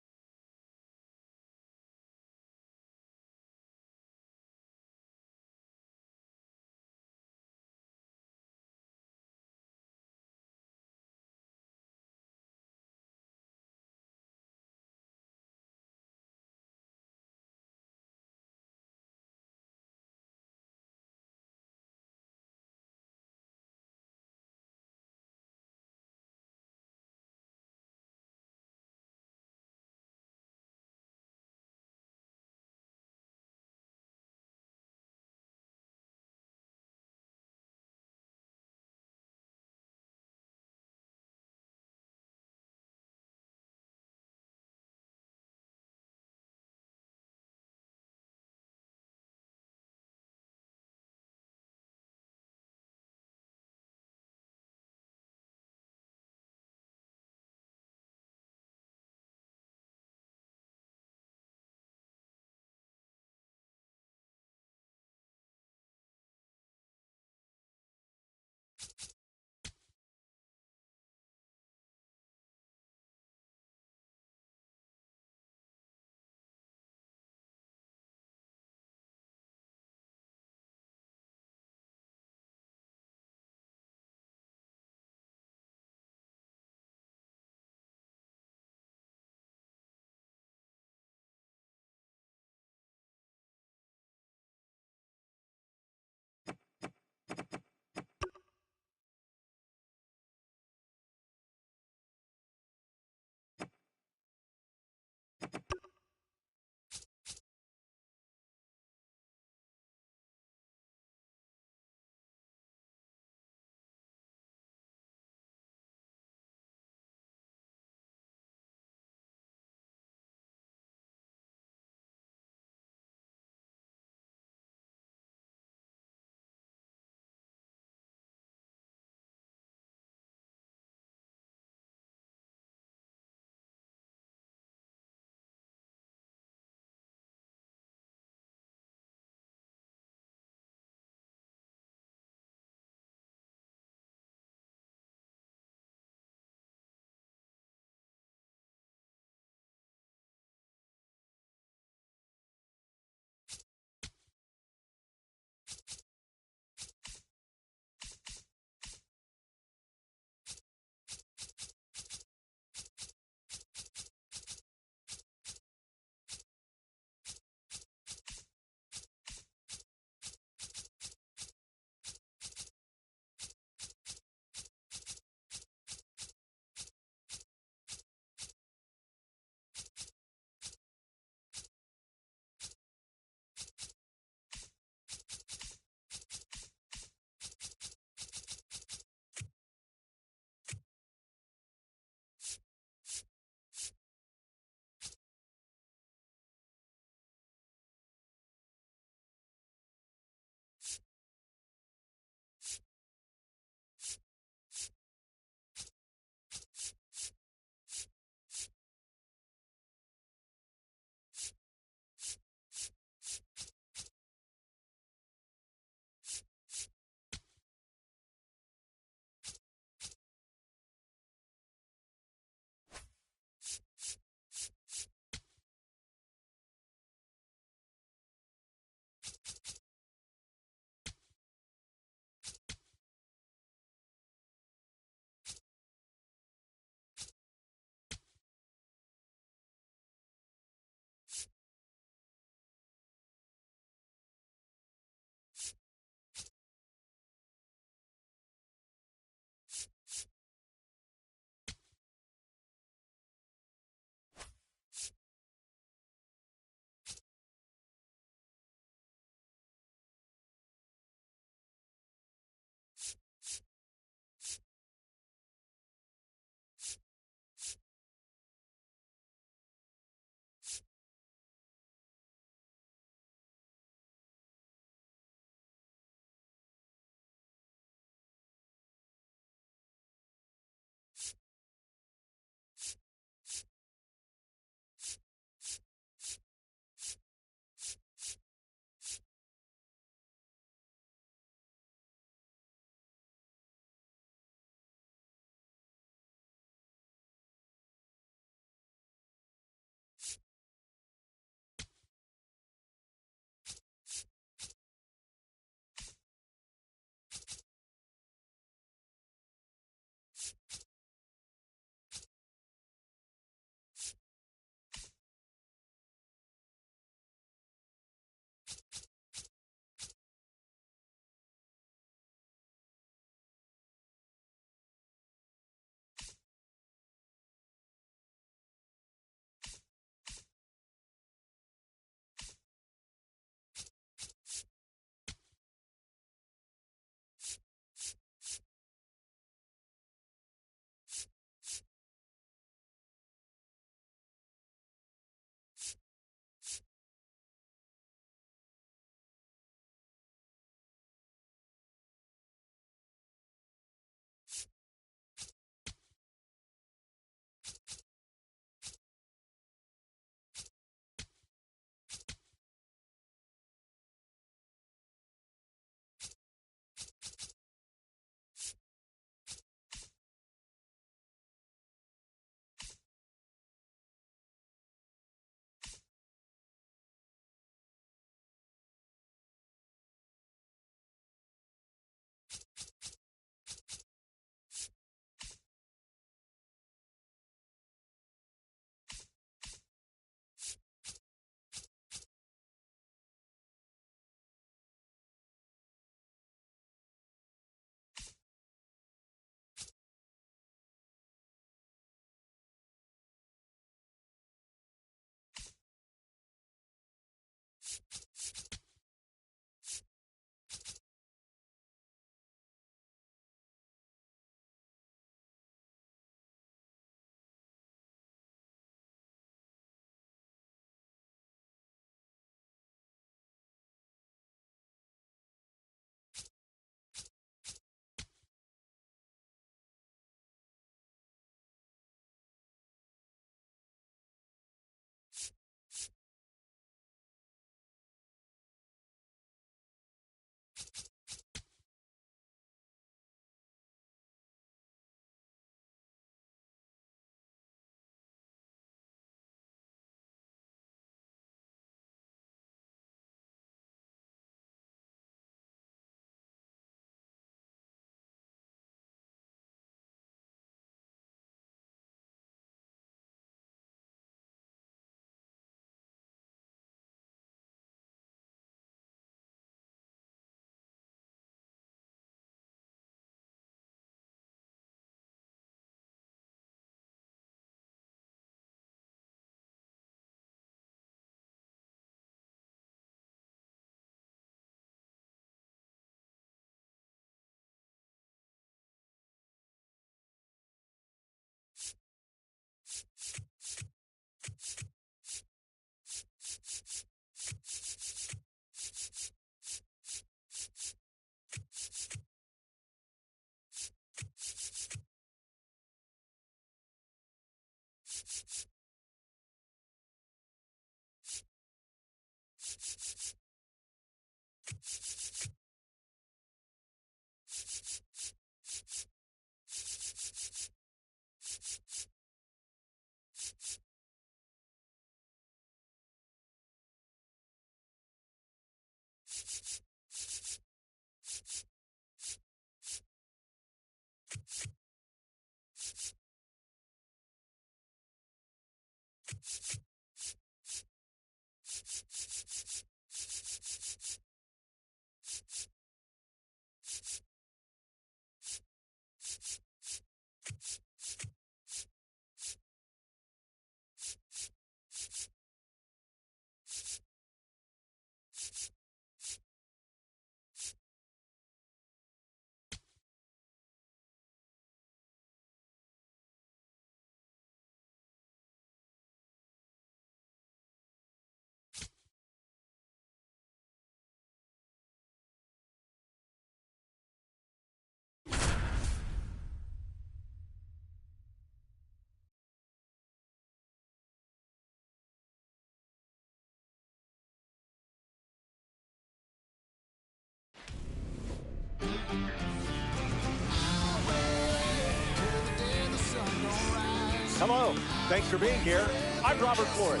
Hello, thanks for being here. I'm Robert Flores.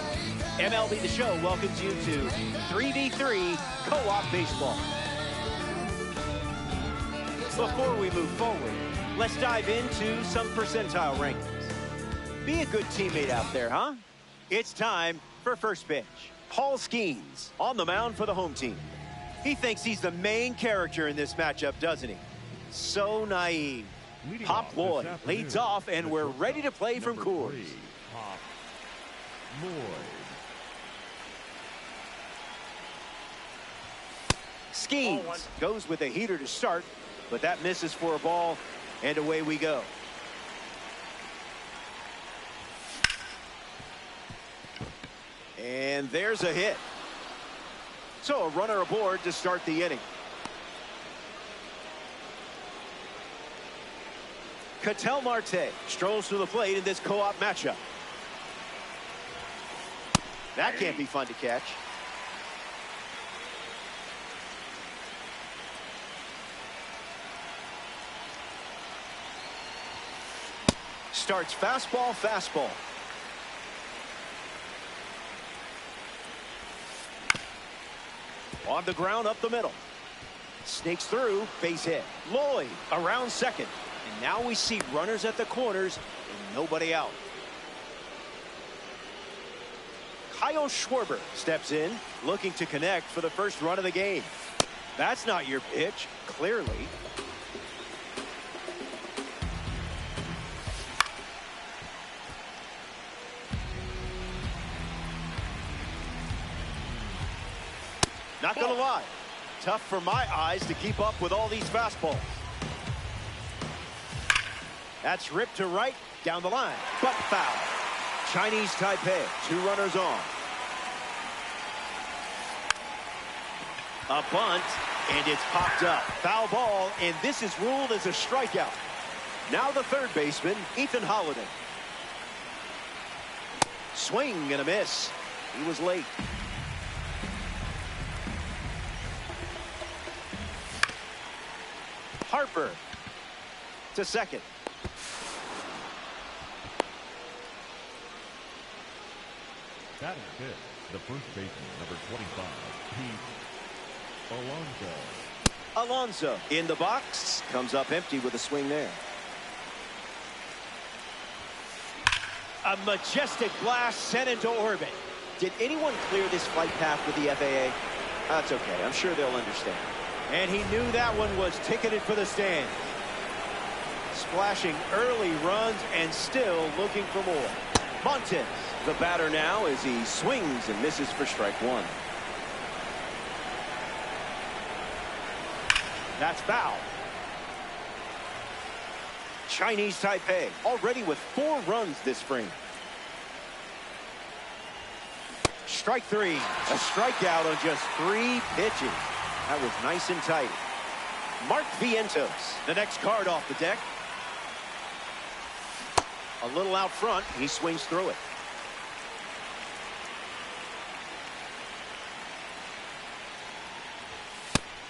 MLB The Show welcomes you to 3v3 co-op baseball. Before we move forward, let's dive into some percentile rankings. Be a good teammate out there, huh? It's time for first pitch. Paul Skeens on the mound for the home team. He thinks he's the main character in this matchup, doesn't he? So naive. Pop Lloyd leads off, and we're ready to play from Coors. Pop Lloyd. Skeens goes with a heater to start, but that misses for a ball, and away we go. And there's a hit. So a runner aboard to start the inning. Ketel Marte strolls to the plate in this co-op matchup. That can't be fun to catch. Starts fastball, fastball. On the ground, up the middle. Snakes through, base hit. Lloyd around second. And now we see runners at the corners and nobody out. Kyle Schwarber steps in, looking to connect for the first run of the game. That's not your pitch, clearly. Not gonna lie, tough for my eyes to keep up with all these fastballs. That's ripped to right, down the line, but foul. Chinese Taipei, 2 runners on. A bunt, and it's popped up. Foul ball, and this is ruled as a strikeout. Now the third baseman, Ethan Holliday. Swing and a miss. He was late. Harper to second. Batting fifth, the first baseman, number 25, Pete Alonso. Alonso in the box, comes up empty with a swing there. A majestic blast sent into orbit. Did anyone clear this flight path with the FAA? That's okay, I'm sure they'll understand. And he knew that one was ticketed for the stands. Splashing early runs and still looking for more. Montes, the batter now, as he swings and misses for strike 1. That's foul. Chinese Taipei already with 4 runs this frame. Strike 3. A strikeout on just 3 pitches. That was nice and tight. Mark Vientos, the next card off the deck. A little out front, he swings through it.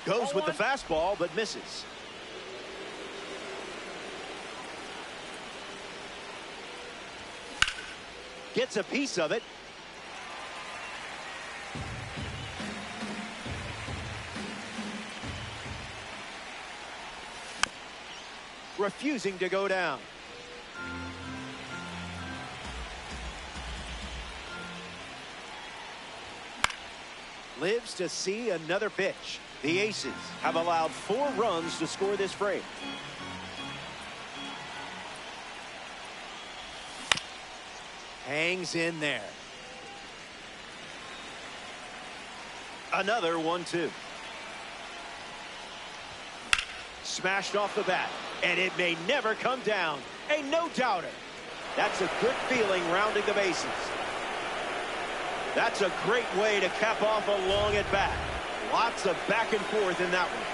Goes with the fastball, but misses. Gets a piece of it. Refusing to go down. Lives to see another pitch. The Aces have allowed 4 runs to score this frame. Hangs in there. Another 1-2. Smashed off the bat, and it may never come down. A no-doubter. That's a good feeling rounding the bases. That's a great way to cap off a long at bat. Lots of back and forth in that one.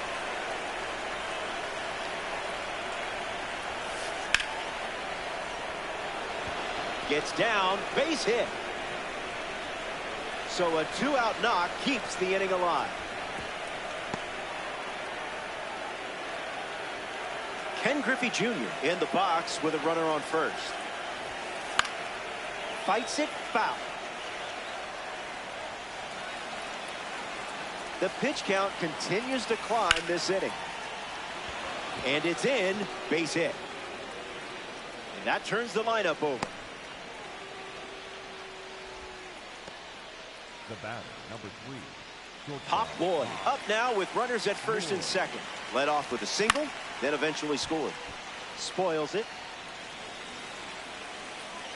Gets down, base hit. So a 2-out knock keeps the inning alive. Ken Griffey Jr. in the box with a runner on first. Fights it, foul. The pitch count continues to climb this inning. And it's in, base hit. And that turns the lineup over. The batter, number 3. Pop Boy up now with runners at first and second. Led off with a single, then eventually scored. Spoils it.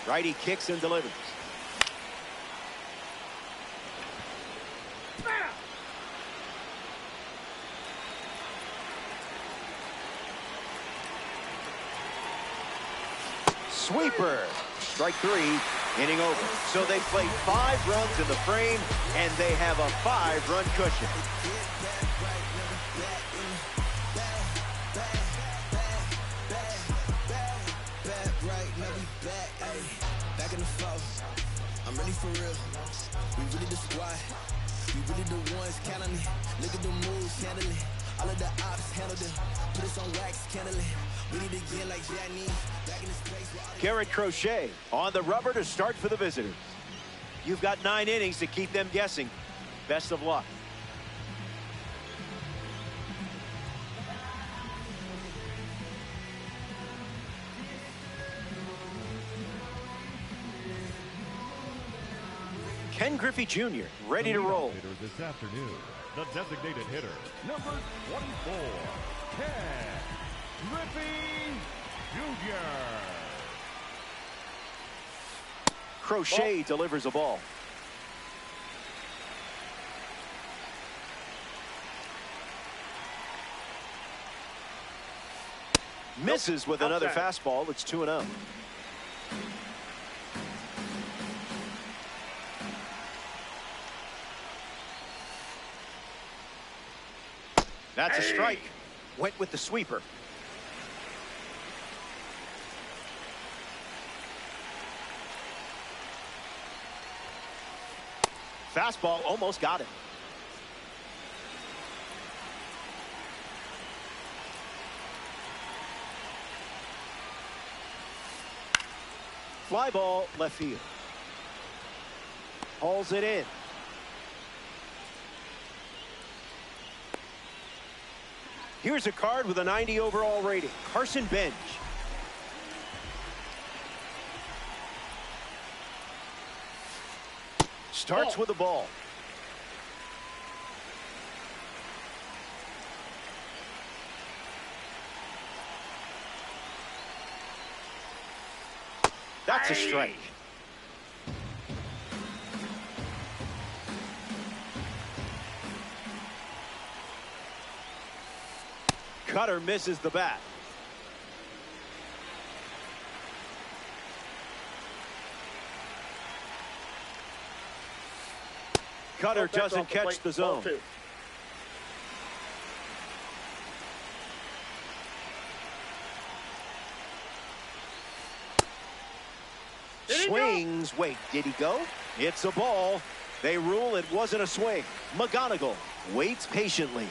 Righty kicks and delivers. Sweeper. Strike 3. Inning over. So they played 5 runs in the frame, and they have a 5-run cushion. Back in the fall. I'm ready for real. We really the squad. We really the ones counting me. Look at the moves, handle it. All of the ops handle them. Put us on wax, candle it. We need to get like Janice. Back in this place. Garrett Crochet on the rubber to start for the visitors. You've got 9 innings to keep them guessing. Best of luck. Ken Griffey Jr. ready to roll. This afternoon, the designated hitter, number 24, Ken Griffey Jr. Crochet delivers a ball. Misses with another fastball. It's 2-0. That's a strike. Went with the sweeper. Fastball almost got him. Fly ball left field. Hauls it in. Here's a card with a 90 overall rating. Carson Bench. Starts with the ball. That's a strike. Cutter misses the bat. Cutter doesn't catch the zone. Swings. Wait, did he go? It's a ball. They rule it wasn't a swing. McGonigal waits patiently.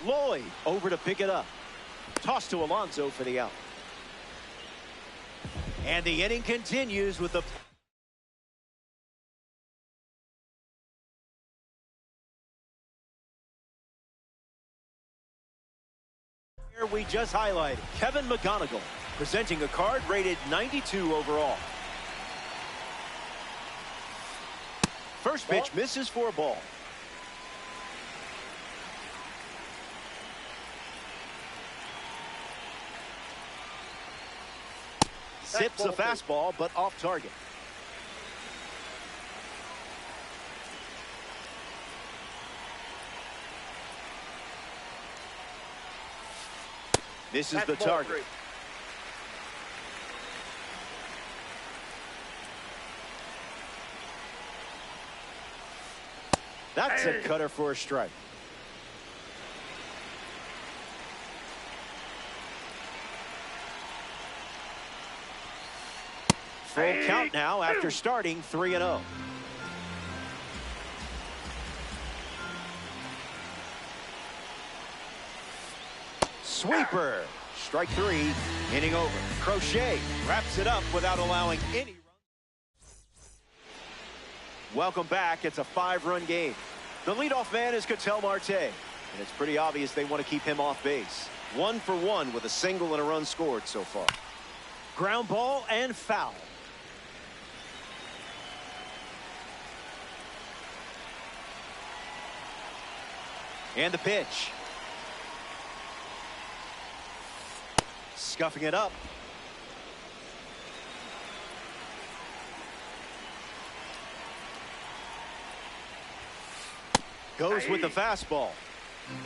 Lloyd over to pick it up. Toss to Alonso for the out. And the inning continues with the we just highlighted. Kevin McGonigal presenting a card rated 92 overall. First pitch misses for a ball. Zips a fastball, but off target. This is the target. That's a cutter for a strike. Full count now after starting 3-0. Sweeper. Strike three. Inning over. Crochet wraps it up without allowing any runs. Welcome back. It's a 5-run game. The leadoff man is Ketel Marte, and it's pretty obvious they want to keep him off base. 1 for 1 with a single and a run scored so far. Ground ball and foul. And the pitch. Scuffing it up. Goes with the fastball.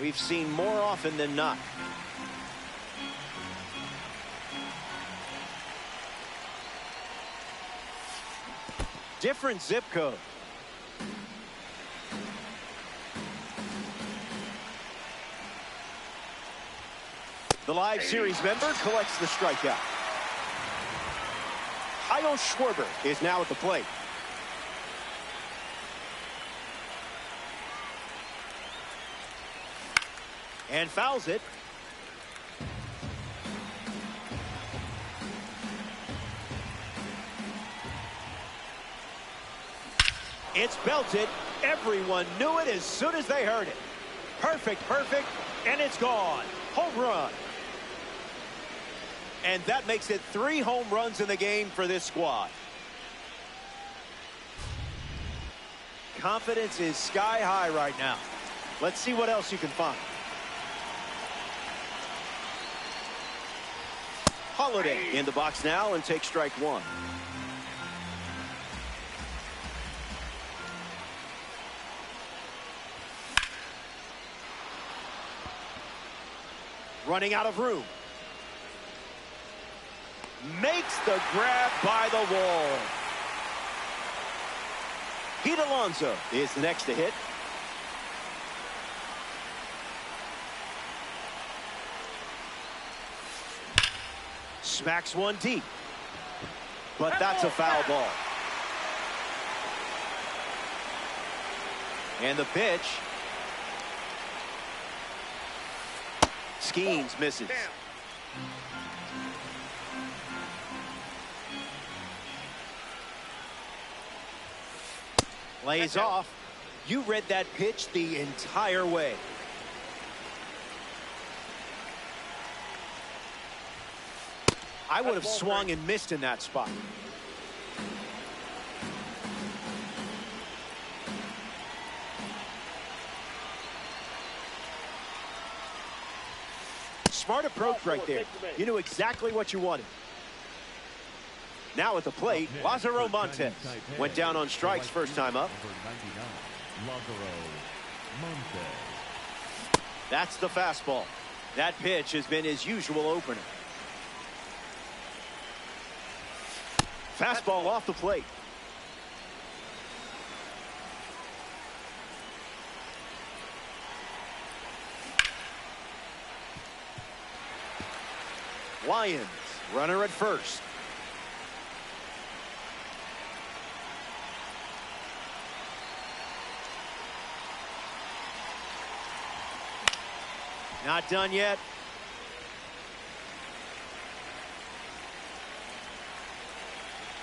We've seen more often than not. Different zip code. The live series member collects the strikeout. Kyle Schwarber is now at the plate. And fouls it. It's belted. Everyone knew it as soon as they heard it. Perfect, perfect, and it's gone. Home run. And that makes it 3 home runs in the game for this squad. Confidence is sky high right now. Let's see what else you can find. Holiday in the box now and takes strike one. Running out of room. Makes the grab by the wall. Pete Alonso is the next to hit. Smacks one deep. But that's a foul ball. And the pitch. Skeens misses. Lays off. You read that pitch the entire way. I would have swung and missed in that spot. Smart approach right there. You knew exactly what you wanted. Now at the plate, Lázaro Montes went down on strikes first time up. That's the fastball. That pitch has been his usual opener. Fastball off the plate. Lions, runner at first. Not done yet.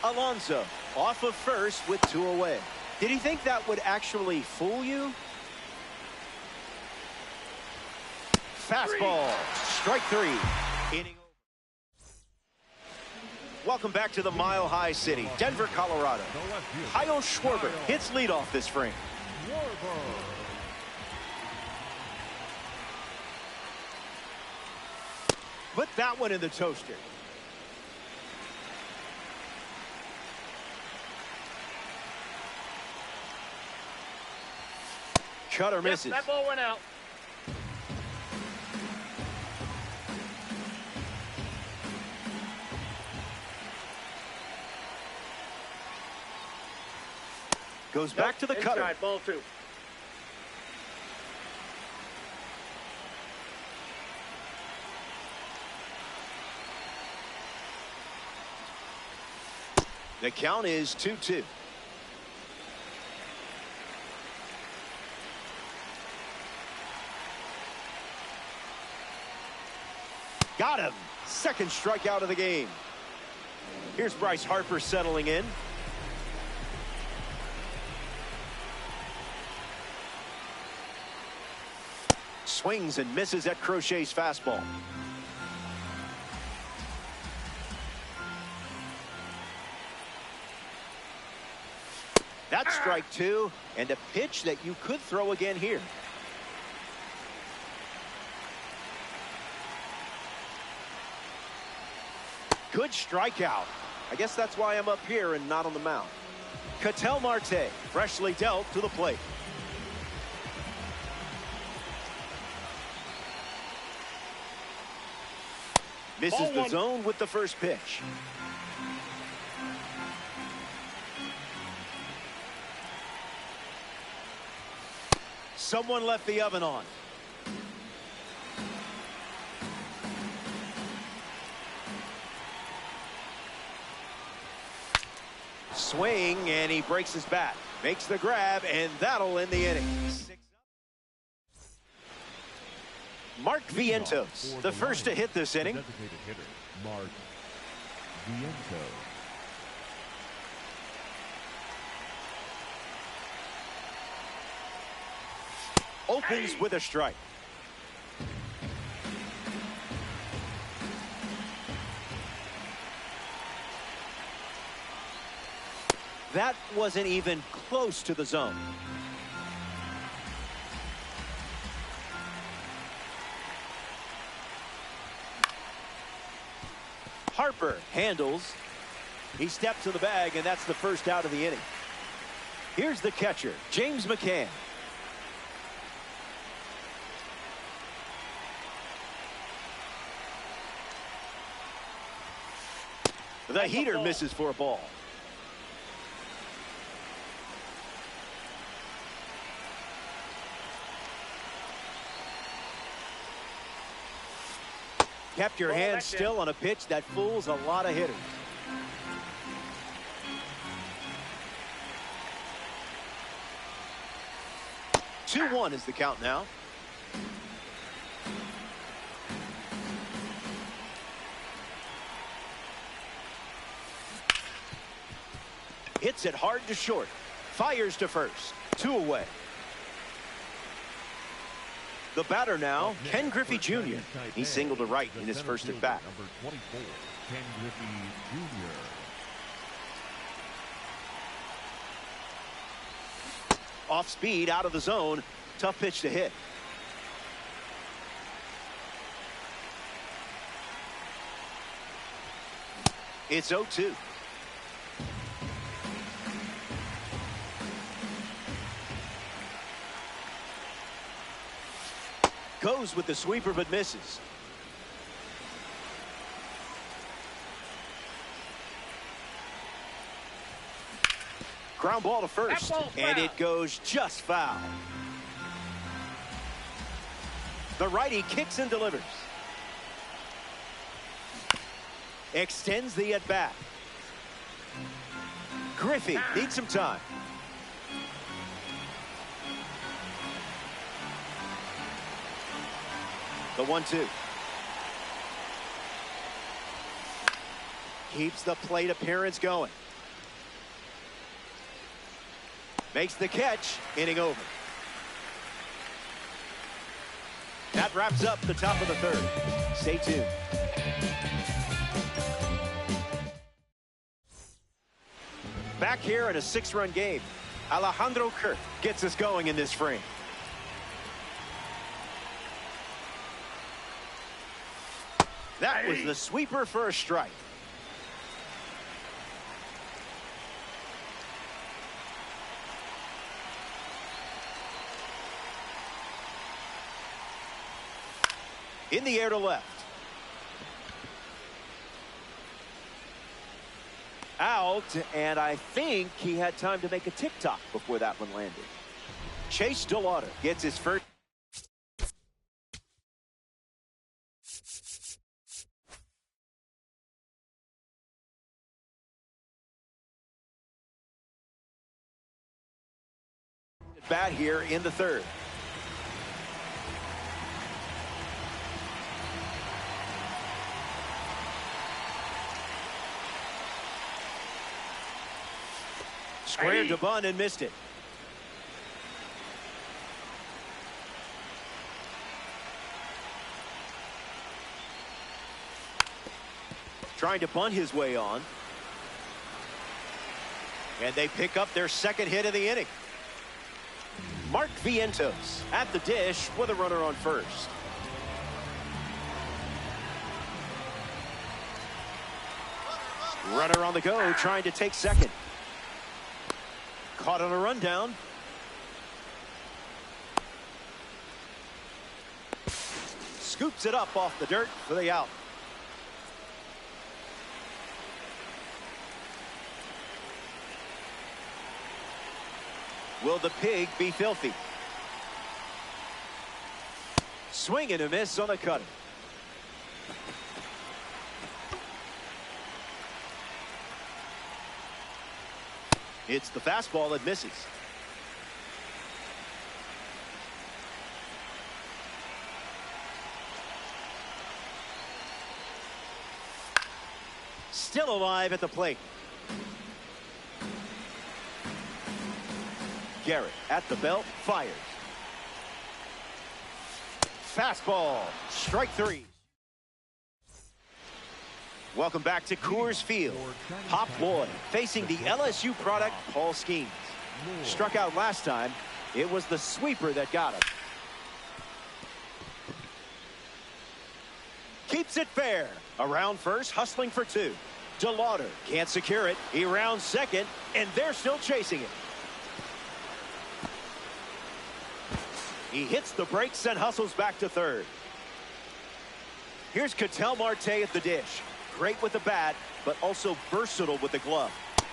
Alonso off of first with 2 away. Did he think that would actually fool you? Fastball, strike 3. Inning. Welcome back to the Mile High City, Denver, Colorado. Kyle Schwarber hits leadoff this frame. Put that one in the toaster. Cutter misses. That ball went out. Goes back to the cutter. Inside, ball 2. The count is 2-2. Got him. Second strikeout of the game. Here's Bryce Harper settling in. Swings and misses at Crochet's fastball. That's strike 2, and a pitch that you could throw again here. Good strikeout. I guess that's why I'm up here and not on the mound. Ketel Marte, freshly dealt to the plate. Misses the zone with the first pitch. Someone left the oven on. Swing, and he breaks his bat. Makes the grab, and that'll end the inning. Mark Vientos, the first to hit this inning. Designated hitter, Mark Vientos. Opens with a strike. That wasn't even close to the zone. Harper handles. He steps to the bag, and that's the first out of the inning. Here's the catcher, James McCann. The heater misses for a ball. Kept your hands still on a pitch that fools a lot of hitters. Two 2-1 is the count now. Hits it hard to short. Fires to first. 2 away. The batter now, Ken Griffey Jr. He singled to right in his first at bat. Number 24, Ken Griffey Jr. Off speed, out of the zone. Tough pitch to hit. It's 0-2. Goes with the sweeper but misses. Ground ball to first, and it goes just foul. The righty kicks and delivers. Extends the at-bat. Griffey needs some time. The 1-2. Keeps the plate appearance going. Makes the catch. Inning over. That wraps up the top of the third. Stay tuned. Back here in a 6-run game. Alejandro Kirk gets us going in this frame. That was the sweeper for a strike. In the air to left. Out, and I think he had time to make a tick-tock before that one landed. Chase DeLauder gets his first. Bat here in the third. Squared to bunt and missed it. Trying to bunt his way on. And they pick up their second hit of the inning. Mark Vientos at the dish with a runner on first. Runner on the go, trying to take second. Caught on a rundown. Scoops it up off the dirt for the out. Will the pig be filthy? Swing and a miss on the cutter. It's the fastball that misses. Still alive at the plate. Garrett at the belt, fires. Fastball, strike 3. Welcome back to Coors Field. Pop Lloyd facing the LSU product, Paul Skeens. Struck out last time. It was the sweeper that got him. Keeps it fair. Around first, hustling for 2. DeLauder can't secure it. He rounds second, and they're still chasing it. He hits the brakes and hustles back to third. Here's Ketel Marte at the dish. great with the bat, but also versatile with the glove.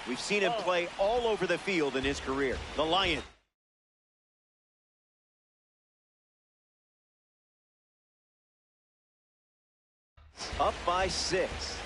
We've seen him play all over the field in his career. The Lion. Up by 6.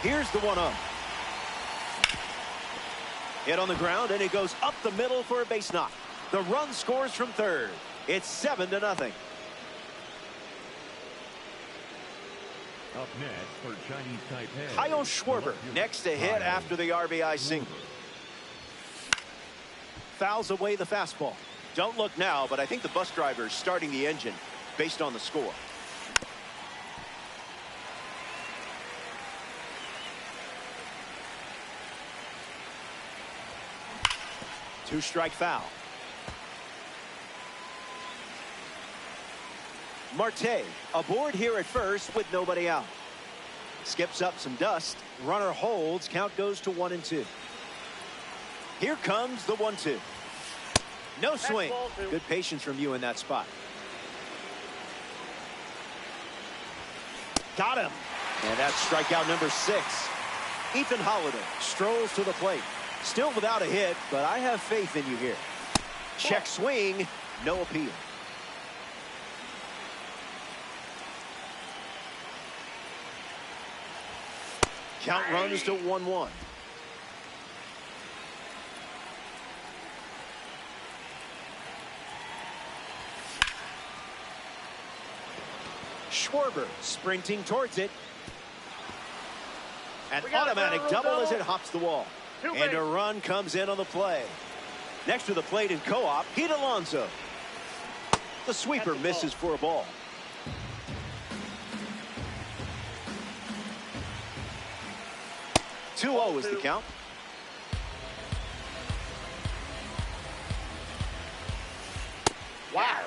Here's the 1-0. Hit on the ground, and it goes up the middle for a base knock. The run scores from third. It's 7-0. Up next for Chinese Taipei, Kyle Schwarber next to hit after the RBI single. Fouls away the fastball. Don't look now, but I think the bus driver is starting the engine based on the score. Two-strike foul. Marte aboard here at first with nobody out. Skips up some dust. Runner holds. Count goes to 1-2. Here comes the 1-2. No swing. Good patience from you in that spot. Got him. And that's strikeout number 6. Ethan Holiday strolls to the plate. Still without a hit, but I have faith in you here. Check swing. No appeal. Count runs to 1-1. Schwarber sprinting towards it. An automatic double as it hops the wall. And a run comes in on the play. Next to the plate in co-op, Pete Alonso. The sweeper misses for a ball. Two-0 is the count. Wow.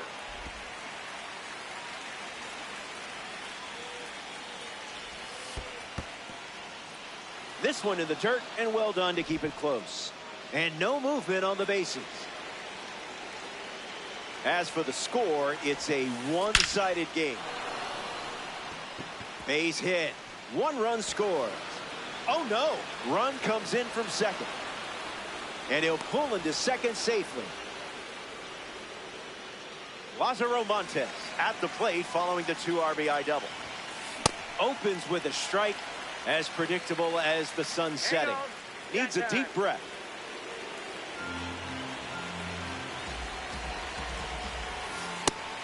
This one in the dirt, and well done to keep it close. And no movement on the bases. As for the score, it's a one-sided game. Base hit. 1 run scores. Oh no! Run comes in from second. And he'll pull into second safely. Lázaro Montes at the plate following the 2 RBI double. Opens with a strike. As predictable as the sun setting. Needs a deep breath.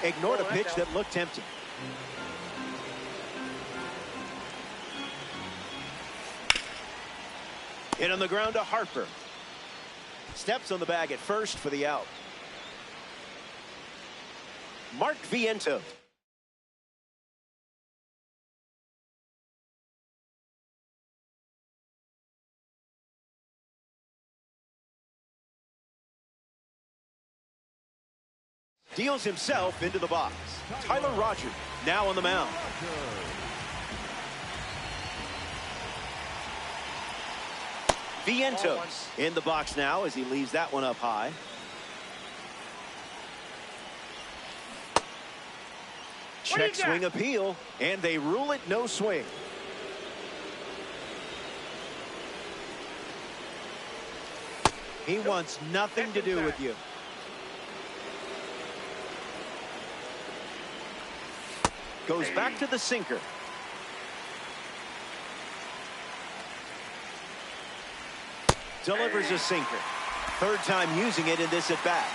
Ignored a pitch that looked tempting. Hit on the ground to Harper. Steps on the bag at first for the out. Mark Vientos. Deals himself into the box. Tyler Rogers now on the mound. Vientos in the box now as he leaves that one up high. Check swing appeal, and they rule it no swing. He wants nothing to do with you. Goes back to the sinker. Delivers a sinker. Third time using it in this at bat.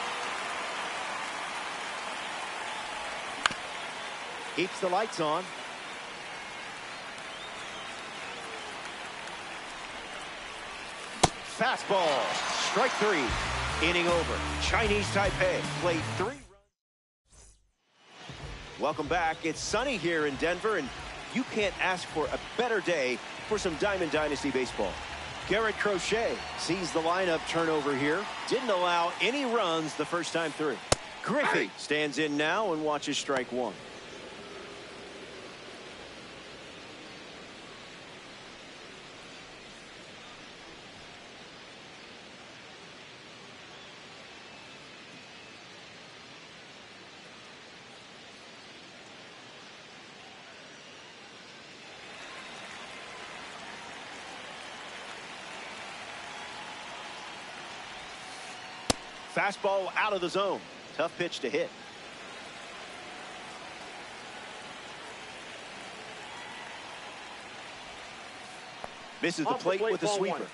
Keeps the lights on. Fastball. Strike 3. Inning over. Chinese Taipei played 3 runs. Welcome back. It's sunny here in Denver, and you can't ask for a better day for some Diamond Dynasty baseball. Garrett Crochet sees the lineup turnover here. Didn't allow any runs the first time through. Griffey stands in now and watches strike one. Fastball out of the zone. Tough pitch to hit. Misses the plate with the sweeper.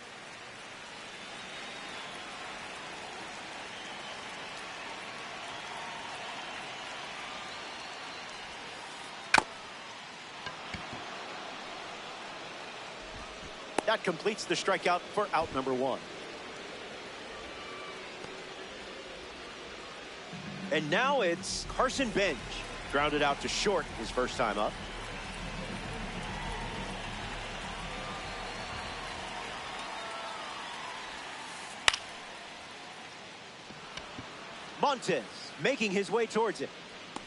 That completes the strikeout for out number one. And now it's Carson Bench. Grounded out to short his first time up. Montes making his way towards it.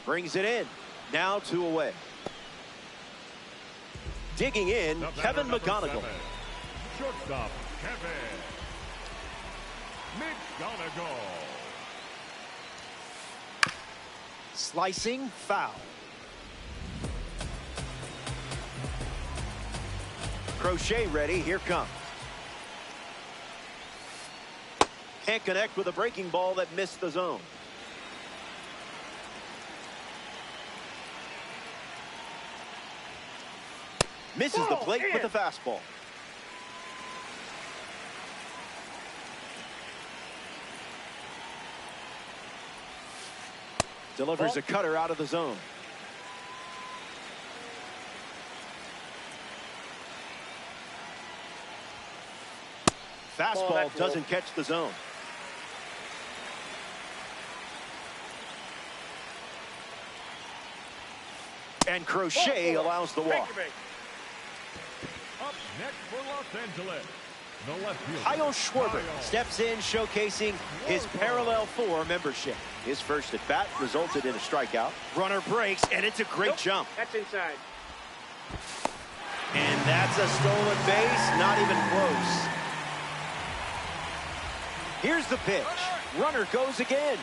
Brings it in. Now 2 away. Digging in, Kevin McGonigal. Shortstop, Kevin McGonigal. Slicing foul. Crochet ready. Here comes. Can't connect with a breaking ball that missed the zone. Misses the plate with the fastball. Delivers a cutter out of the zone. Fastball doesn't catch the zone. And Crochet allows the walk. Up next for Los Angeles, the left fielder, Kyle Schwarber steps in, showcasing his parallel 4 membership. His first at bat resulted in a strikeout. Runner breaks, and it's a great jump. That's inside. And that's a stolen base, not even close. Here's the pitch. Runner goes again.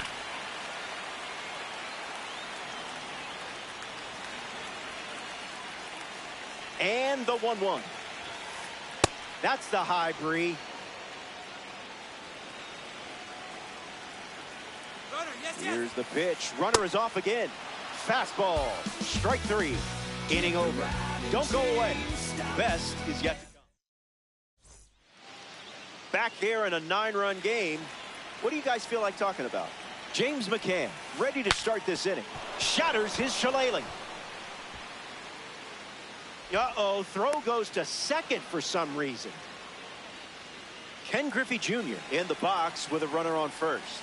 And the 1-1. That's the high, Bree. Here's the pitch. Runner is off again. Fastball. Strike 3. Inning over. Don't go away. Best is yet to come. Back here in a 9-run game. What do you guys feel like talking about? James McCann ready to start this inning. Shatters his shillelagh. Uh-oh, throw goes to second for some reason. Ken Griffey Jr. in the box with a runner on first.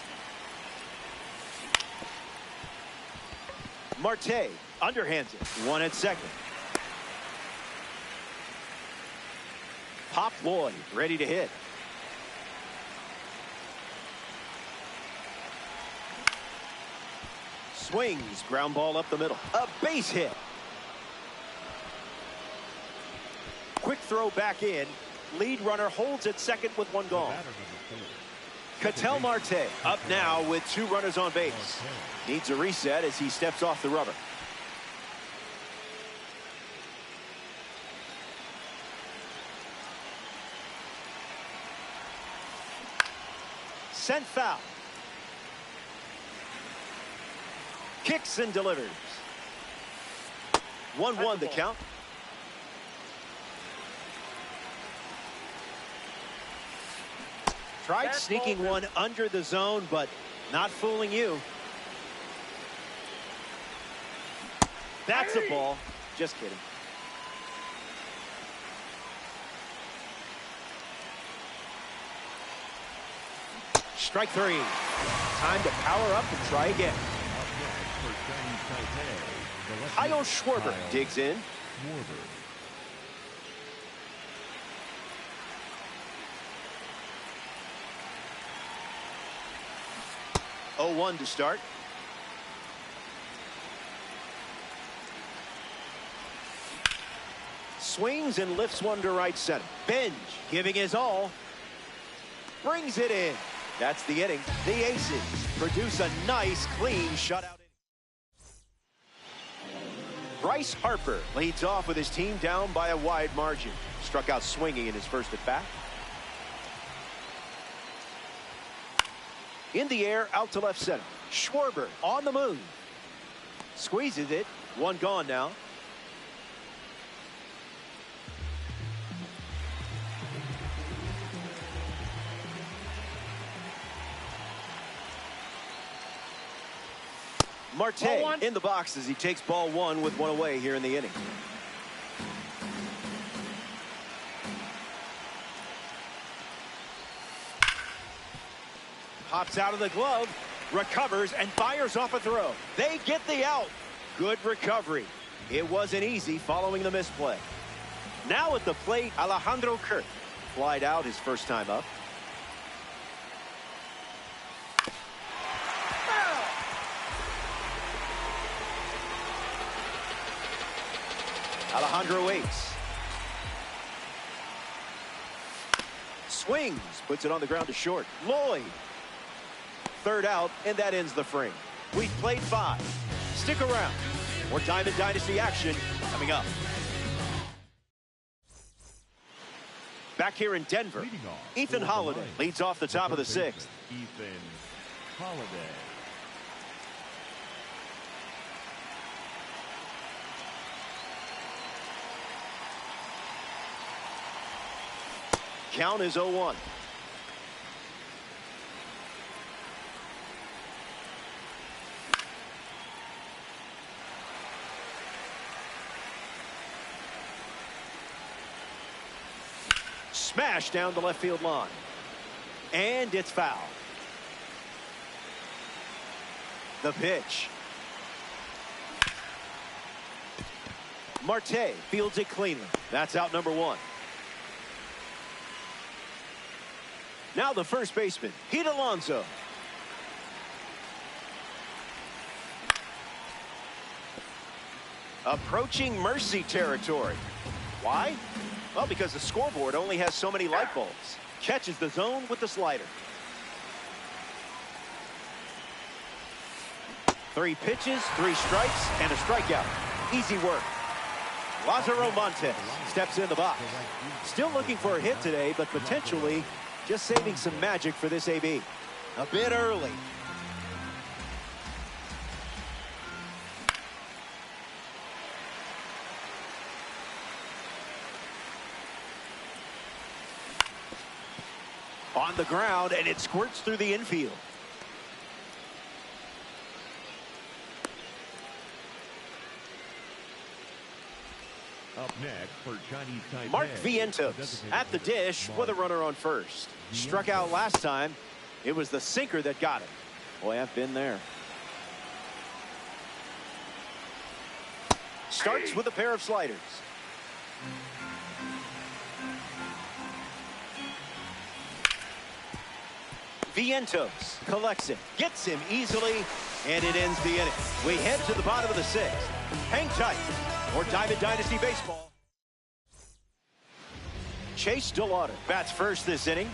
Marte underhands it. 1 at second. Pop Lloyd ready to hit. Swings, ground ball up the middle. A base hit. Quick throw back in. Lead runner holds at second with 1 gone. Ketel Marte up now with 2 runners on base. Needs a reset as he steps off the rubber. Sent foul. Kicks and delivers. 1-1 the count. Tried sneaking one under the zone, but not fooling you. That's a ball. Just kidding. Strike 3. Time to power up and try again. Kyle Schwarber digs in. 0-1 to start. Swings and lifts one to right center. Benj giving his all. Brings it in. That's the inning. The Aces produce a nice, clean shutout. Bryce Harper leads off with his team down by a wide margin. Struck out swinging in his first at bat. In the air, out to left center. Schwarber on the move. Squeezes it. One gone now. Marte in the box as he takes ball one with one away here in the inning. Pops out of the glove, recovers, and fires off a throw. They get the out. Good recovery. It wasn't easy following the misplay. Now at the plate, Alejandro Kirk. Flied out his first time up. Alejandro waits. Swings, puts it on the ground to short. Lloyd. Third out, and that ends the frame. We've played 5. Stick around. More Diamond Dynasty action coming up. Back here in Denver, Ethan Holiday leads off the top of the 6th. Ethan Holiday. Count is 0-1. Smash down the left field line. And it's foul. The pitch. Marte fields it cleanly. That's out number 1. Now the first baseman, Pete Alonso. Approaching mercy territory. Why? Well, because the scoreboard only has so many light bulbs. Catches the zone with the slider. 3 pitches, 3 strikes, and a strikeout. Easy work. Lázaro Montes steps in the box. Still looking for a hit today, but potentially just saving some magic for this AB. A bit early. On the ground, and it squirts through the infield. Up next for Chinese Taipei, Mark Vientos at the dish with a runner on first. Struck out last time. It was the sinker that got him. Boy, I've been there. Starts with a pair of sliders. Vientos collects it, gets him easily, and it ends the inning. We head to the bottom of the 6th. Hang tight. More Diamond Dynasty baseball. Chase DeLauder bats first this inning.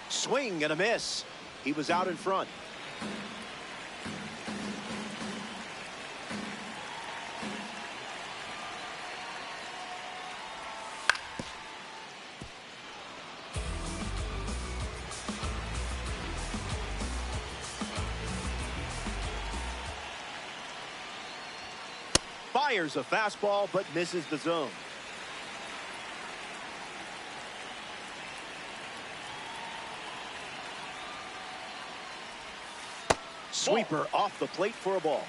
Swing and a miss. He was out in front. Fires a fastball, but misses the zone. Sweeper off the plate for a ball.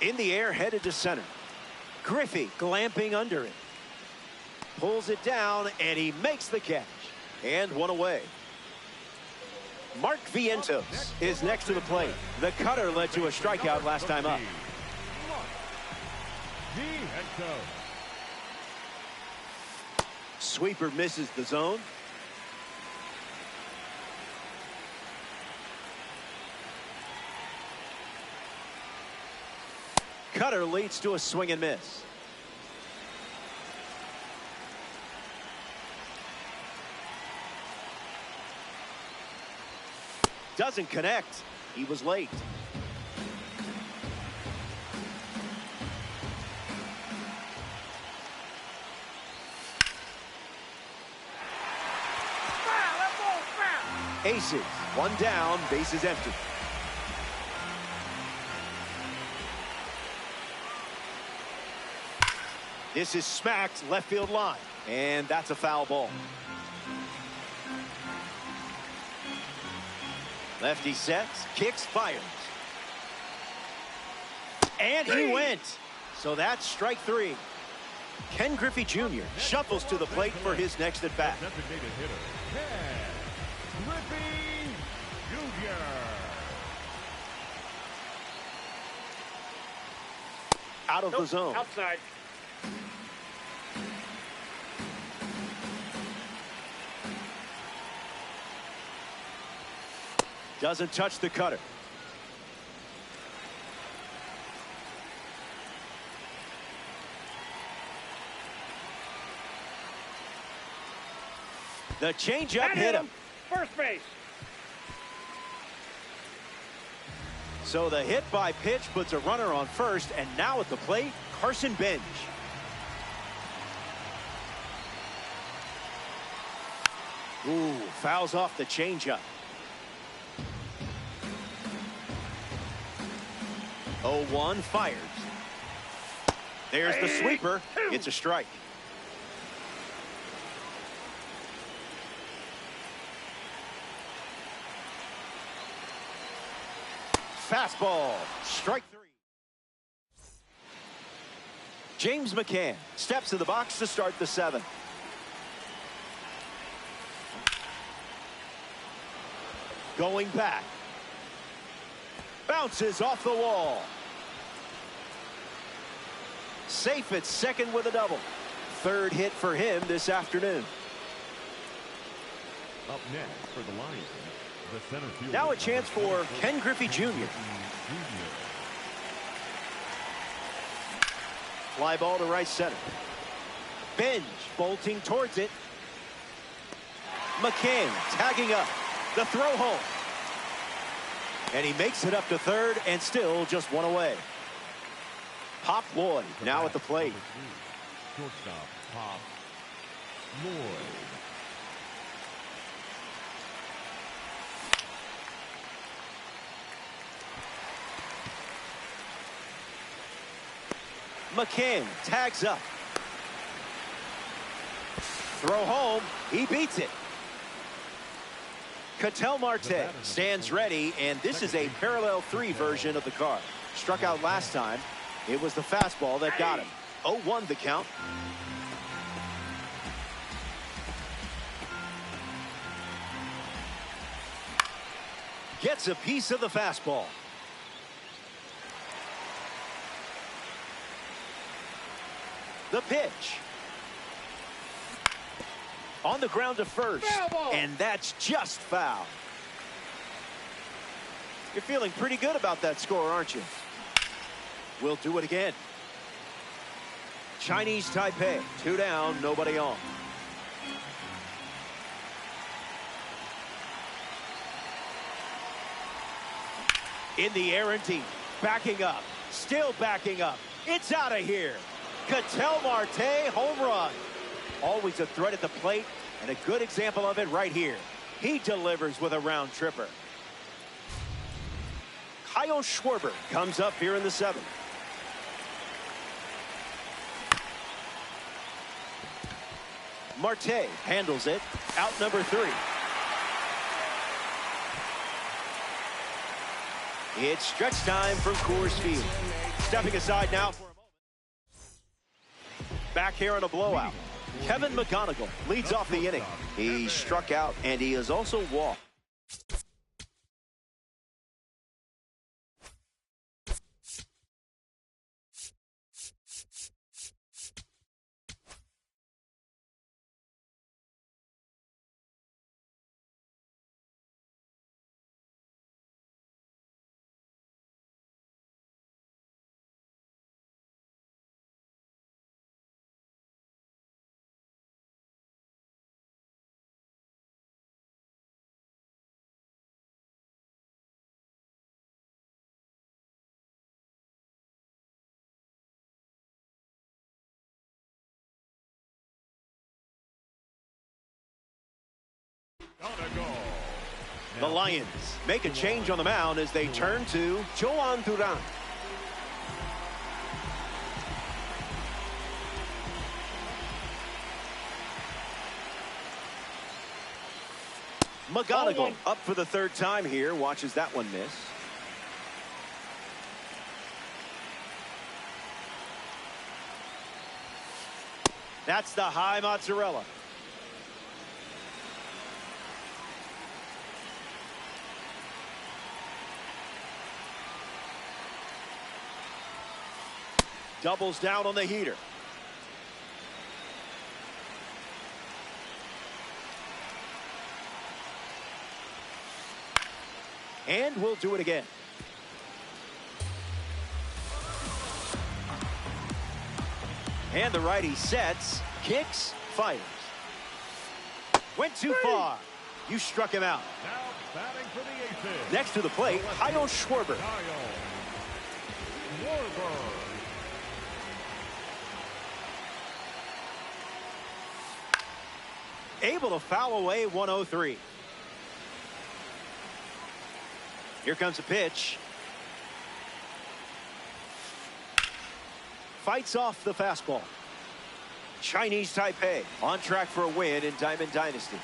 In the air, headed to center. Griffey glamping under it. Pulls it down, and he makes the catch. And one away. Mark Vientos is next to the plate. The cutter led to a strikeout last time up. Sweeper misses the zone. Cutter leads to a swing and miss. Doesn't connect. He was late. Aces. One down. Bases empty. This is smacked left field line. And that's a foul ball. Lefty sets, kicks, fires. And he went. So that's strike three. Ken Griffey Jr. shuffles to the plate for his next at bat. Designated hitter, Ken Griffey Jr. Out of the zone. Outside. Doesn't touch the cutter. The changeup hit him. First base. So the hit by pitch puts a runner on first, and now at the plate, Carson Bench. Ooh, fouls off the changeup. 0-1 fires. There's the sweeper. It's a strike. Fastball. Strike three. James McCann steps to the box to start the seventh. Going back. Bounces off the wall. Safe at second with a double. Third hit for him this afternoon. Up next for the Lions, the center fielder. Now a chance for Ken Griffey Jr. Fly ball to right center. Bench bolting towards it. McCann tagging up. The throw home. And he makes it up to third and still just one away. Pop Lloyd now at the plate. Shortstop Pop Lloyd. McCann tags up. Throw home. He beats it. Ketel Marte stands ready, and this is a parallel 3 version of the card. Struck out last time. It was the fastball that got him. 0-1 the count. Gets a piece of the fastball. The pitch. On the ground to first. And that's just foul. You're feeling pretty good about that score, aren't you? We'll do it again. Chinese Taipei. 2 down, nobody on. In the air and deep. Backing up. Still backing up. It's out of here. Ketel Marte, home run. Always a threat at the plate, and a good example of it right here. He delivers with a round tripper. Kyle Schwarber comes up here in the 7th. Marte handles it. Out number 3. It's stretch time from Coors Field. Stepping aside now for a moment. Back here in a blowout. Kevin McGonigal leads off the inning. He struck out, and he has also walked. The Lions make a change on the mound as they turn to Joan Duran. McGonigal up for the third time here. Watches that one miss. That's the high mozzarella. Doubles down on the heater. And we'll do it again. And the righty sets, kicks, fires. Went too far. You struck him out. Now batting for the aces. Next to the plate, Kyle Schwarber. Able to foul away 103. Here comes a pitch. Fights off the fastball. Chinese Taipei on track for a win in Diamond Dynasty.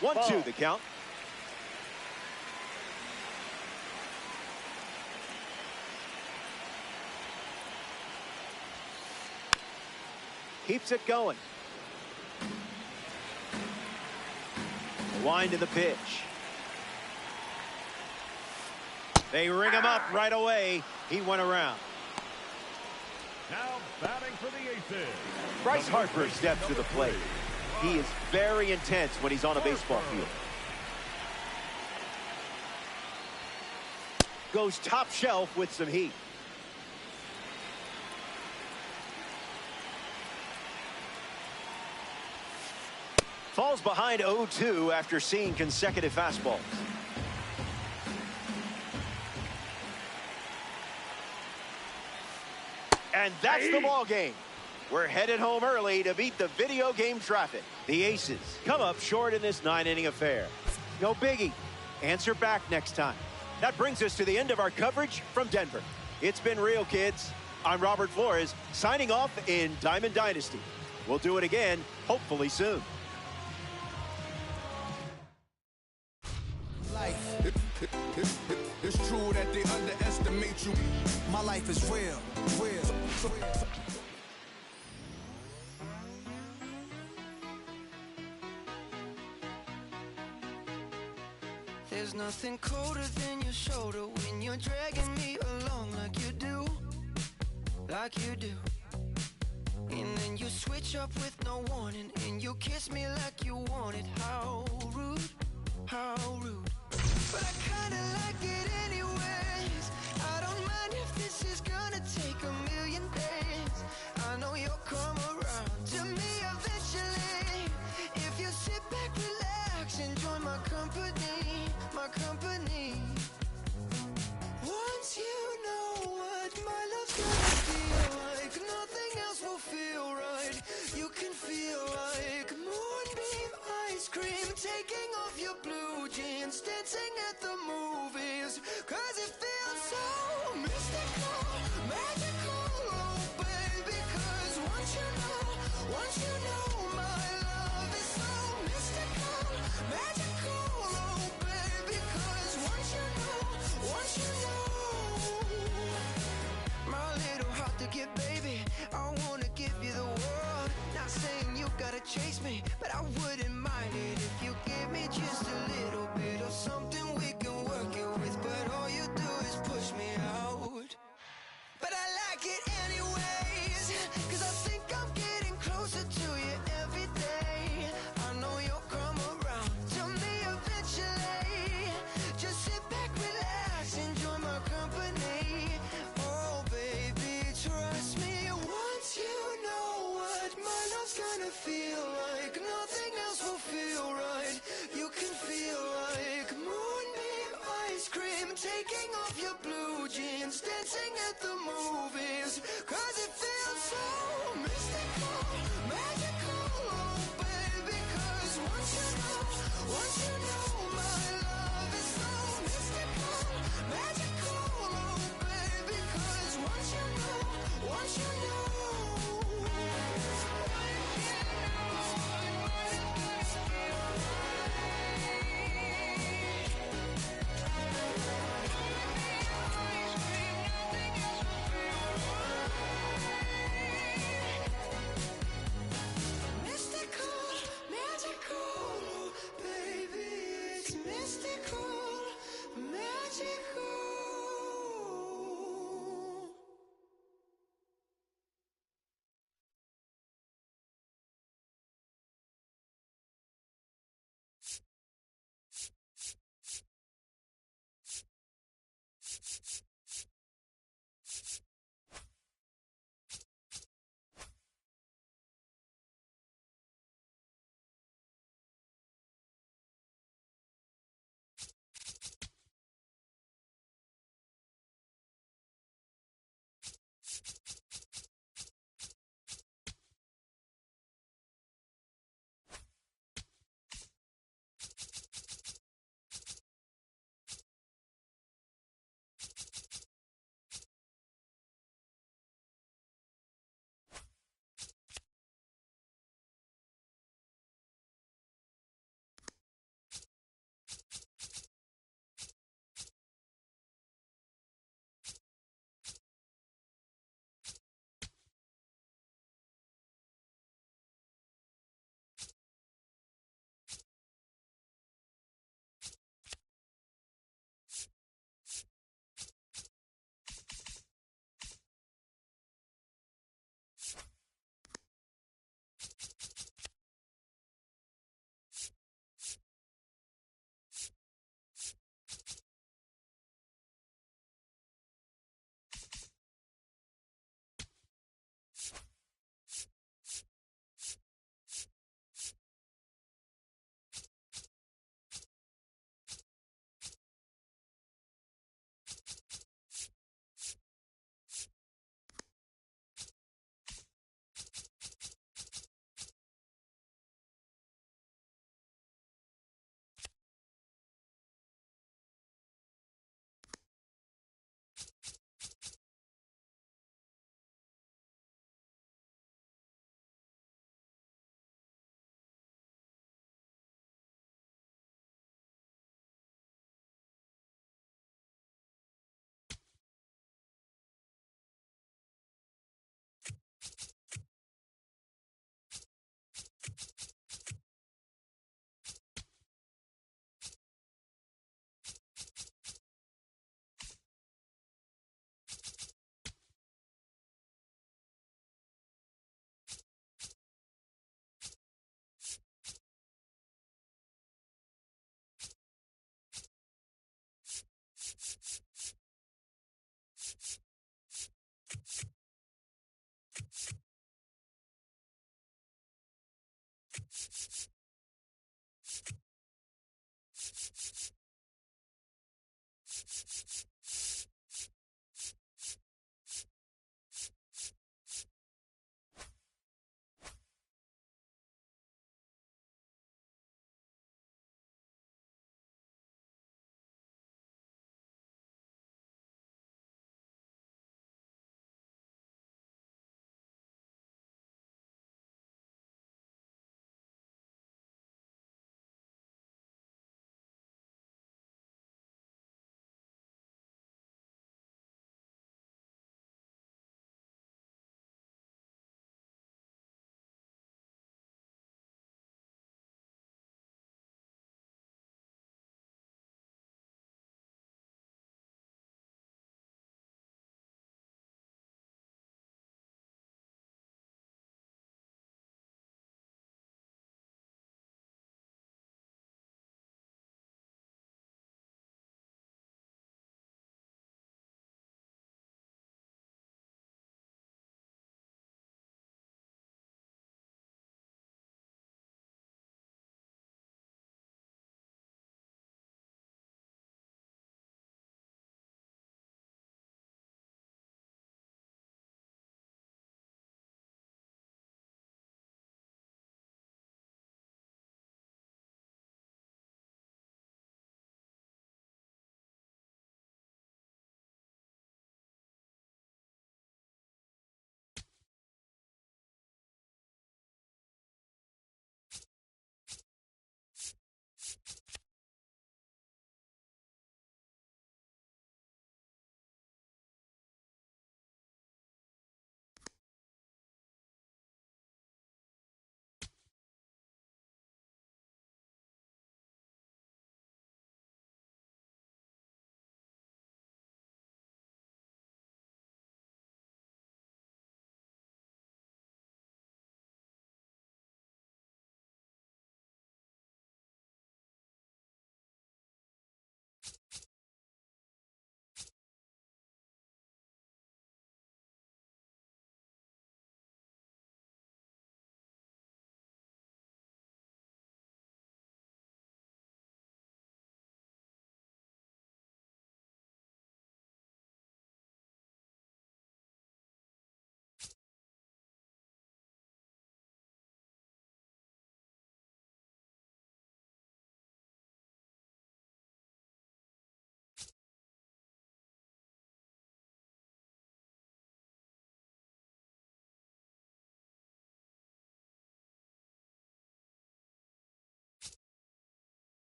1-2 the count. Keeps it going. Wind to the pitch. They ring him up right away. He went around. Now batting for the aces. Bryce Harper steps to the plate. He is very intense when he's on a baseball field. Goes top shelf with some heat. Falls behind 0-2 after seeing consecutive fastballs. And that's the ball game. We're headed home early to beat the video game traffic. The Aces come up short in this 9-inning affair. No biggie. Answer back next time. That brings us to the end of our coverage from Denver. It's been real, kids. I'm Robert Flores, signing off in Diamond Dynasty. We'll do it again, hopefully soon. It's true that they underestimate you. My life is real, real. There's nothing colder than your shoulder when you're dragging me along like you do, like you do. And then you switch up with no warning, and you kiss me like you want it. How rude, how rude. But I kinda like it anyways. I don't mind if this is gonna take a million days. I know you'll come around to me eventually. If you sit back, relax, enjoy my company, my company. Once you know what my love's gonna feel like, nothing else will feel right. You can feel like moonbeam ice cream, taking off your blue jeans, dancing at the movies, 'cause it feels get, baby. I wanna give you the world. Not saying you gotta chase me, but I wouldn't mind it if you gave me just a little bit of something we can work it with. But all you do is push me out. But I like it anyways, 'cause I think I'm getting closer to you every day. I know you'll come around to me eventually. Just sit back, relax, enjoy my company. Oh baby, trust me, once you know what my love's gonna feel like, nothing else will feel right. You can feel like moonbeam ice cream, taking off your blue jeans, dancing at the movies, 'cause it feels so mystical, magical, oh baby. 'Cause once you know my love is so mystical, magical, oh baby. 'Cause once you know, once you know. Mystical, magical, baby, it's mystical, magical.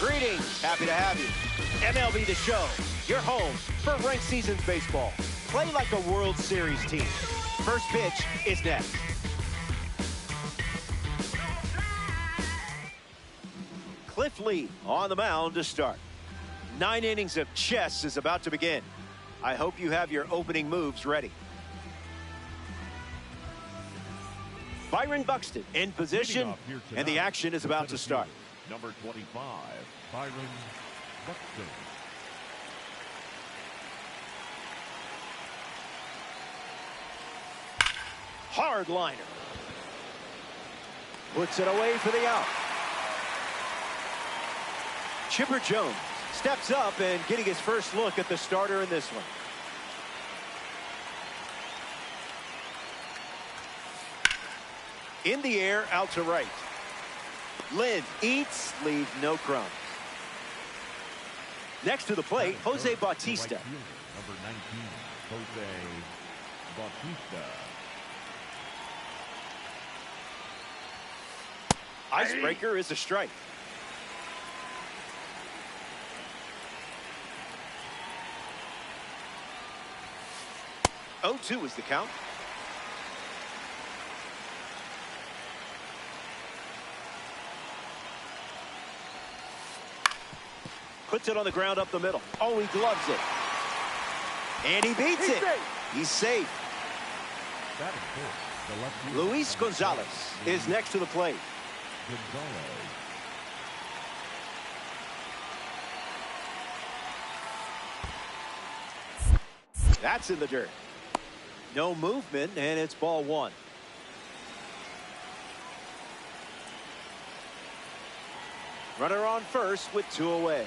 Greetings, happy to have you. MLB The Show, your home for ranked seasons baseball. Play like a World Series team. First pitch is next. Cliff Lee on the mound to start. 9 innings of chess is about to begin. I hope you have your opening moves ready. Byron Buxton in position, and the action is about to start. Number 25, Byron Buxton. Hard liner. Puts it away for the out. Chipper Jones steps up and getting his first look at the starter in this one. In the air, out to right. Lynn eats, leave no crumbs. Next to the plate, Jose Bautista. Right fielder, number 19, Jose Bautista. Icebreaker is a strike. Oh, 2 is the count. Puts it on the ground up the middle. Oh, he gloves it. And he beats it. He's safe. That is fourth. The left fielder, Luis Gonzalez is next to the plate. Gonzalez. That's in the dirt. No movement, and it's ball 1. Runner on first with 2 away.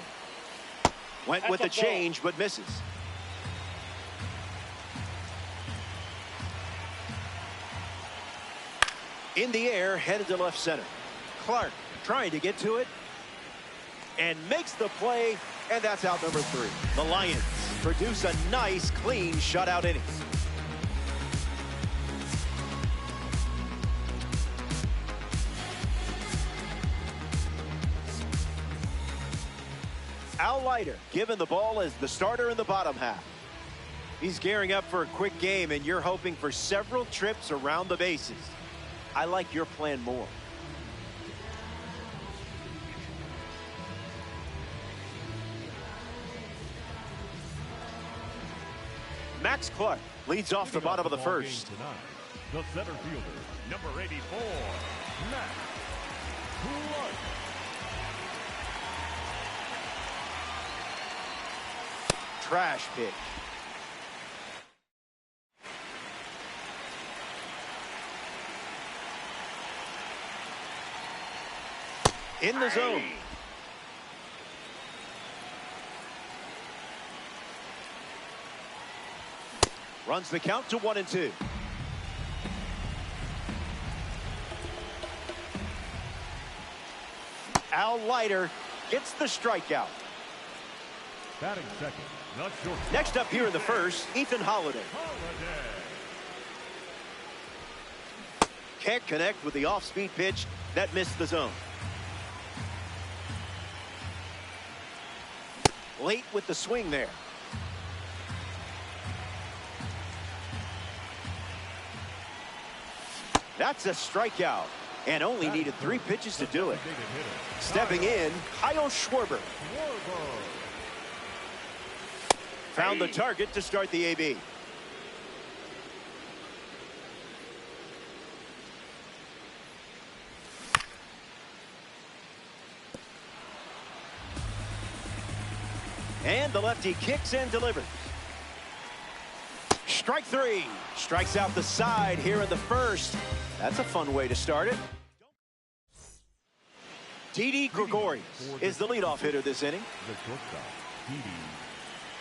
Went with the change, but misses. In the air, headed to left center. Clark trying to get to it and makes the play, and that's out number 3. The Lions produce a nice, clean shutout inning. Al Leiter given the ball as the starter in the bottom half. He's gearing up for a quick game, and you're hoping for several trips around the bases. I like your plan more. Max Clark leads off the bottom of the first. The center fielder, number 84, Max Clark. Trash pitch. In the zone. Runs the count to 1-2. Al Leiter gets the strikeout. Batting second, not short. Next up here in the first, Ethan Holiday. Can't connect with the off-speed pitch that missed the zone. Late with the swing there. That's a strikeout, and only needed 3 pitches to do it. Stepping in, Kyle Schwarber. Found the target to start the AB. And the lefty kicks and delivers. Strike 3. Strikes out the side here in the first. That's a fun way to start it. Didi Gregorius is the leadoff hitter this inning. The shortstop, Didi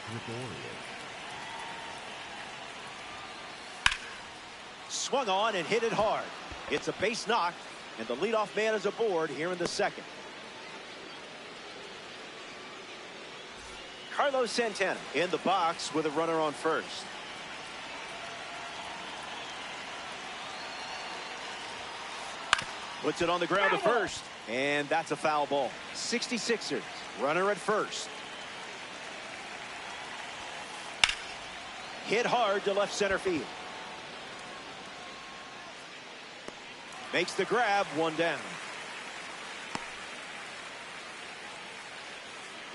Gregorius. Swung on and hit it hard. It's a base knock, and the leadoff man is aboard here in the second. Carlos Santana in the box with a runner on first. Puts it on the ground to first, and that's a foul ball. 66ers, runner at first. Hit hard to left center field. Makes the grab, 1 down.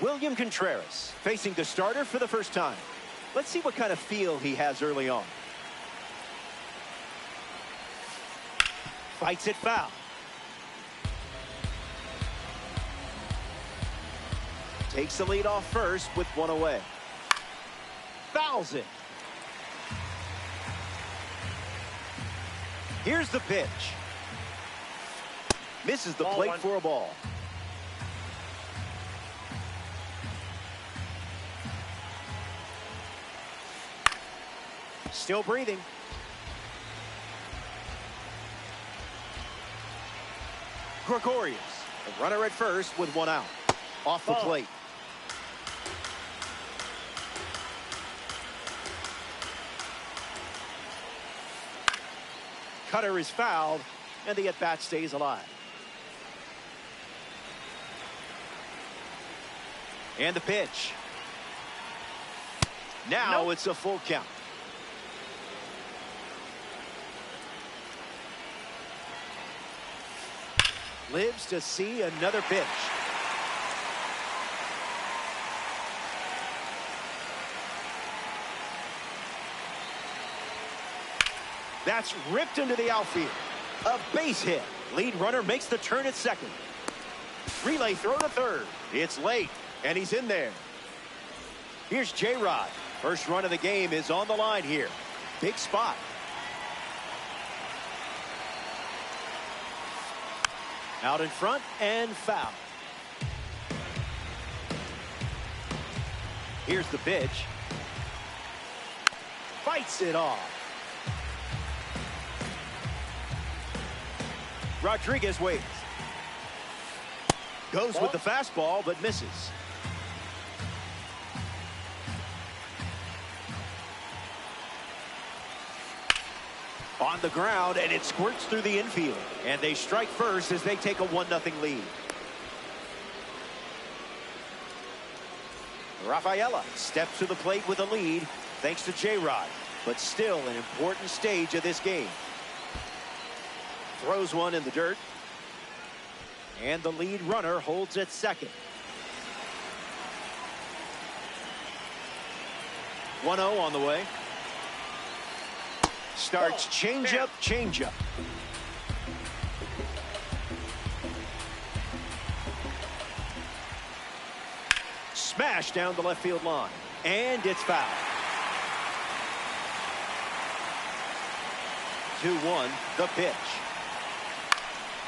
William Contreras facing the starter for the first time. Let's see what kind of feel he has early on. Fights it foul. Takes the lead off first with 1 away. Fouls it. Here's the pitch. Misses the plate for a ball. Still breathing. Gregorius, a runner at first with 1 out. Off the plate. Cutter is fouled, and the at-bat stays alive. And the pitch. Now it's a full count. Lives to see another pitch. That's ripped into the outfield. A base hit. Lead runner makes the turn at second. Relay throw to third. It's late, and he's in there. Here's J-Rod. First run of the game is on the line here. Big spot. Out in front and foul. Here's the pitch. Fights it off. Rodriguez waits. Goes with the fastball, but misses. On the ground, and it squirts through the infield. And they strike first as they take a 1-0 lead. Rafaela steps to the plate with a lead thanks to J-Rod, but still an important stage of this game. Throws one in the dirt. And the lead runner holds at second. 1-0 on the way. Starts changeup, changeup. Smash down the left field line. And it's foul. 2-1, the pitch.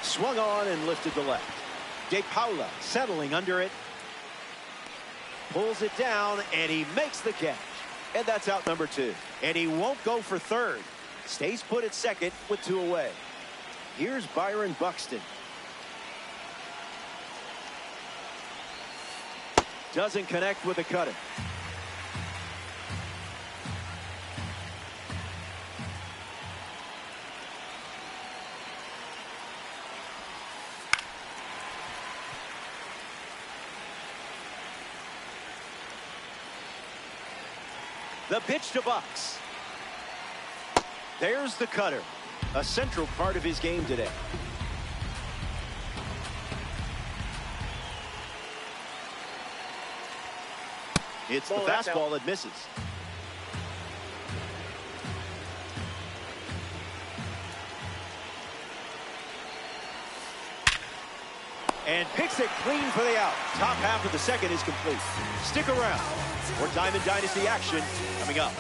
Swung on and lifted to left. De Paula settling under it. Pulls it down, and he makes the catch. And that's out number 2. And he won't go for third. Stays put at second with 2 away. Here's Byron Buxton. Doesn't connect with the cutter. The pitch to Bucks. There's the cutter, a central part of his game today. It's the fastball that misses. And picks it clean for the out. Top half of the second is complete. Stick around. More Diamond Dynasty action coming up.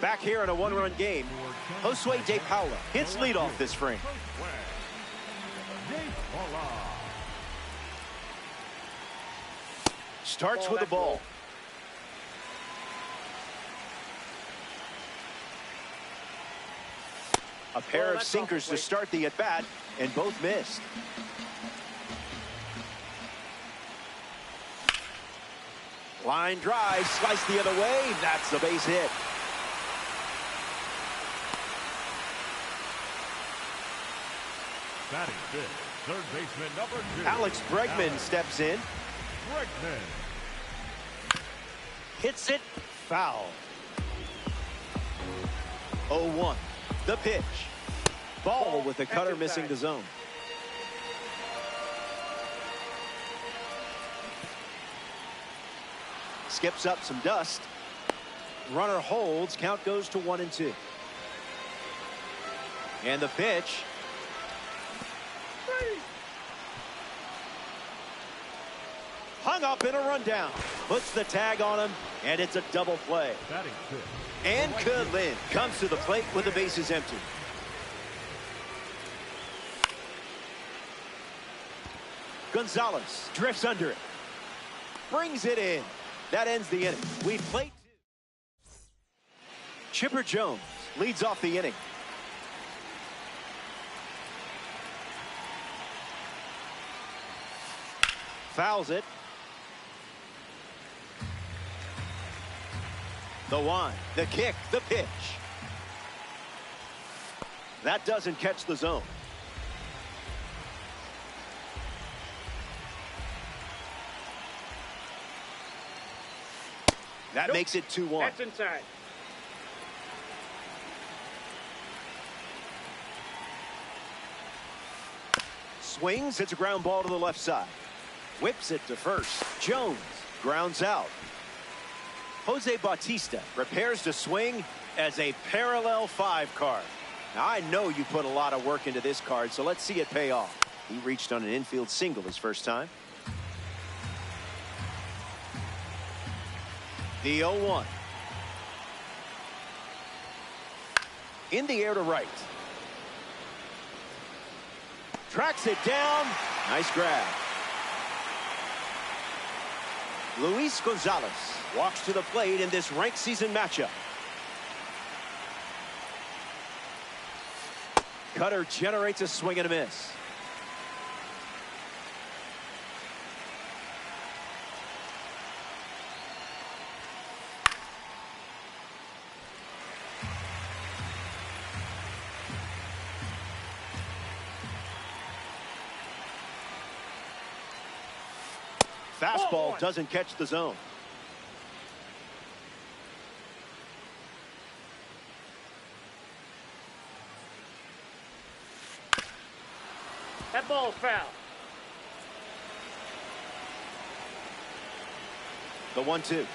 Back here in a 1-run game, Josue De Paula hits leadoff this frame. Starts with the ball. A pair of sinkers to start the at-bat, and both missed. Line drive, sliced the other way. That's a base hit. Batting fifth, third baseman number 2. Alex Bregman steps in. Bregman. Hits it, foul. 0-1, the pitch. Ball with the cutter missing the zone. Skips up some dust. Runner holds, count goes to 1-2. And the pitch. Hung up in a rundown. Puts the tag on him, and it's a double play. And Kalin comes to the plate with the bases empty. Gonzalez drifts under it. Brings it in. That ends the inning. We played 2. Chipper Jones leads off the inning. Fouls it. The one, the kick, the pitch. That doesn't catch the zone. That makes it 2-1. That's inside. Swings, it's a ground ball to the left side. Whips it to first. Jones grounds out. Jose Bautista prepares to swing as a parallel 5 card. Now, I know you put a lot of work into this card, so let's see it pay off. He reached on an infield single his first time. The 0-1. In the air to right. Tracks it down. Nice grab. Luis Gonzalez walks to the plate in this ranked season matchup. Cutter generates a swing and a miss. Fastball doesn't catch the zone. That ball's foul. The 1-2.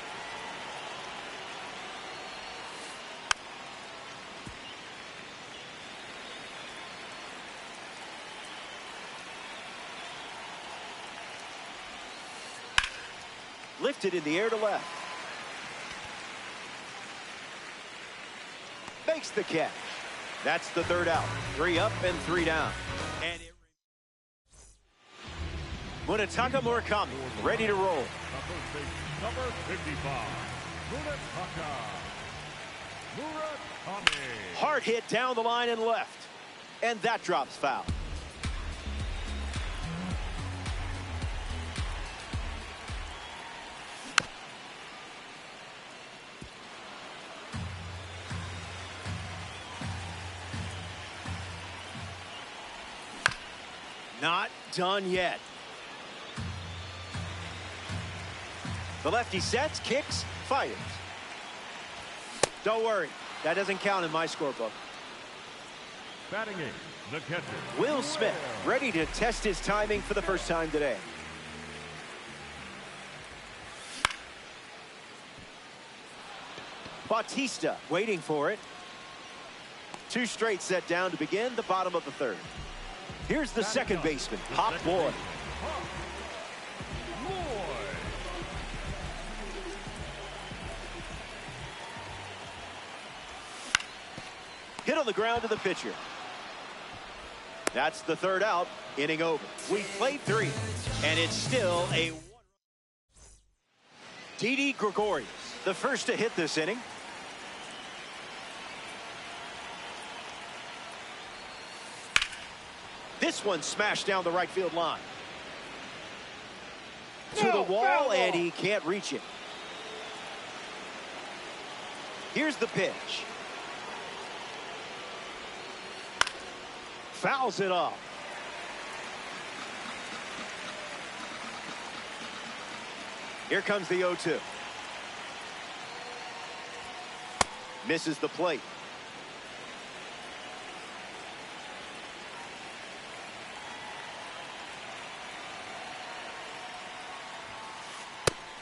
Lifted in the air to left. Makes the catch. That's the third out. 3 up and 3 down. And Munetaka Murakami ready to roll. Number 55, Murakami. Hard hit down the line and left. And that drops foul. Not done yet. The lefty sets, kicks, fires. Don't worry, that doesn't count in my scorebook. Batting in, the catcher, Will Smith, ready to test his timing for the first time today. Bautista waiting for it. 2 straight set down to begin the bottom of the third. Here's the second baseman, Pop Boyd. Hit on the ground to the pitcher. That's the third out, inning over. We played 3, and it's still a Didi Gregorius, the first to hit this inning. This one smashed down the right field line. To the wall, and he can't reach it. Here's the pitch. Fouls it off. Here comes the 0-2. Misses the plate.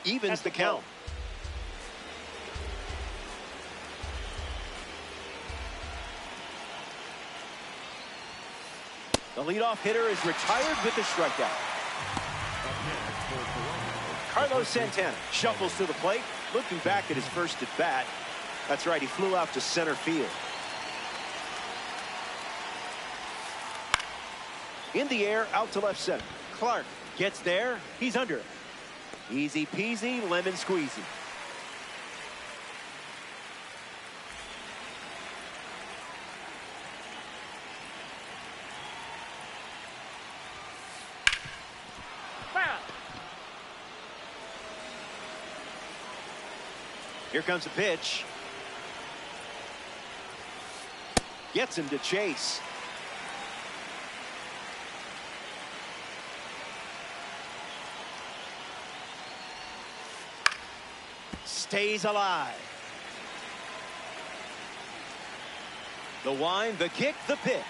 Evens the count. The leadoff hitter is retired with the strikeout. Carlos Santana shuffles to the plate, looking back at his first at bat. That's right, he flew out to center field. In the air, out to left center. Clark gets there. He's under it. Easy peasy, lemon squeezy. Here comes a pitch. Gets him to chase. Stays alive. The wind, the kick, the pitch.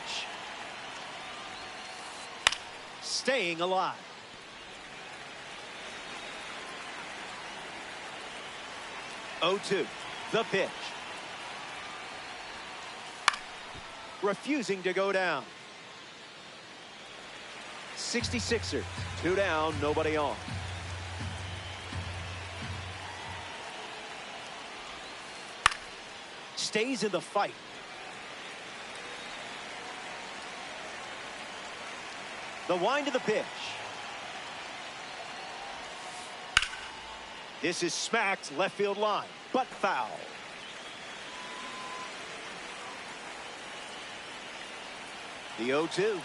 Staying alive. Oh-2, the pitch. Refusing to go down. 66ers, 2 down, nobody on. Stays in the fight. The wind of the pitch. This is smacked left field line, but foul. The 0-2.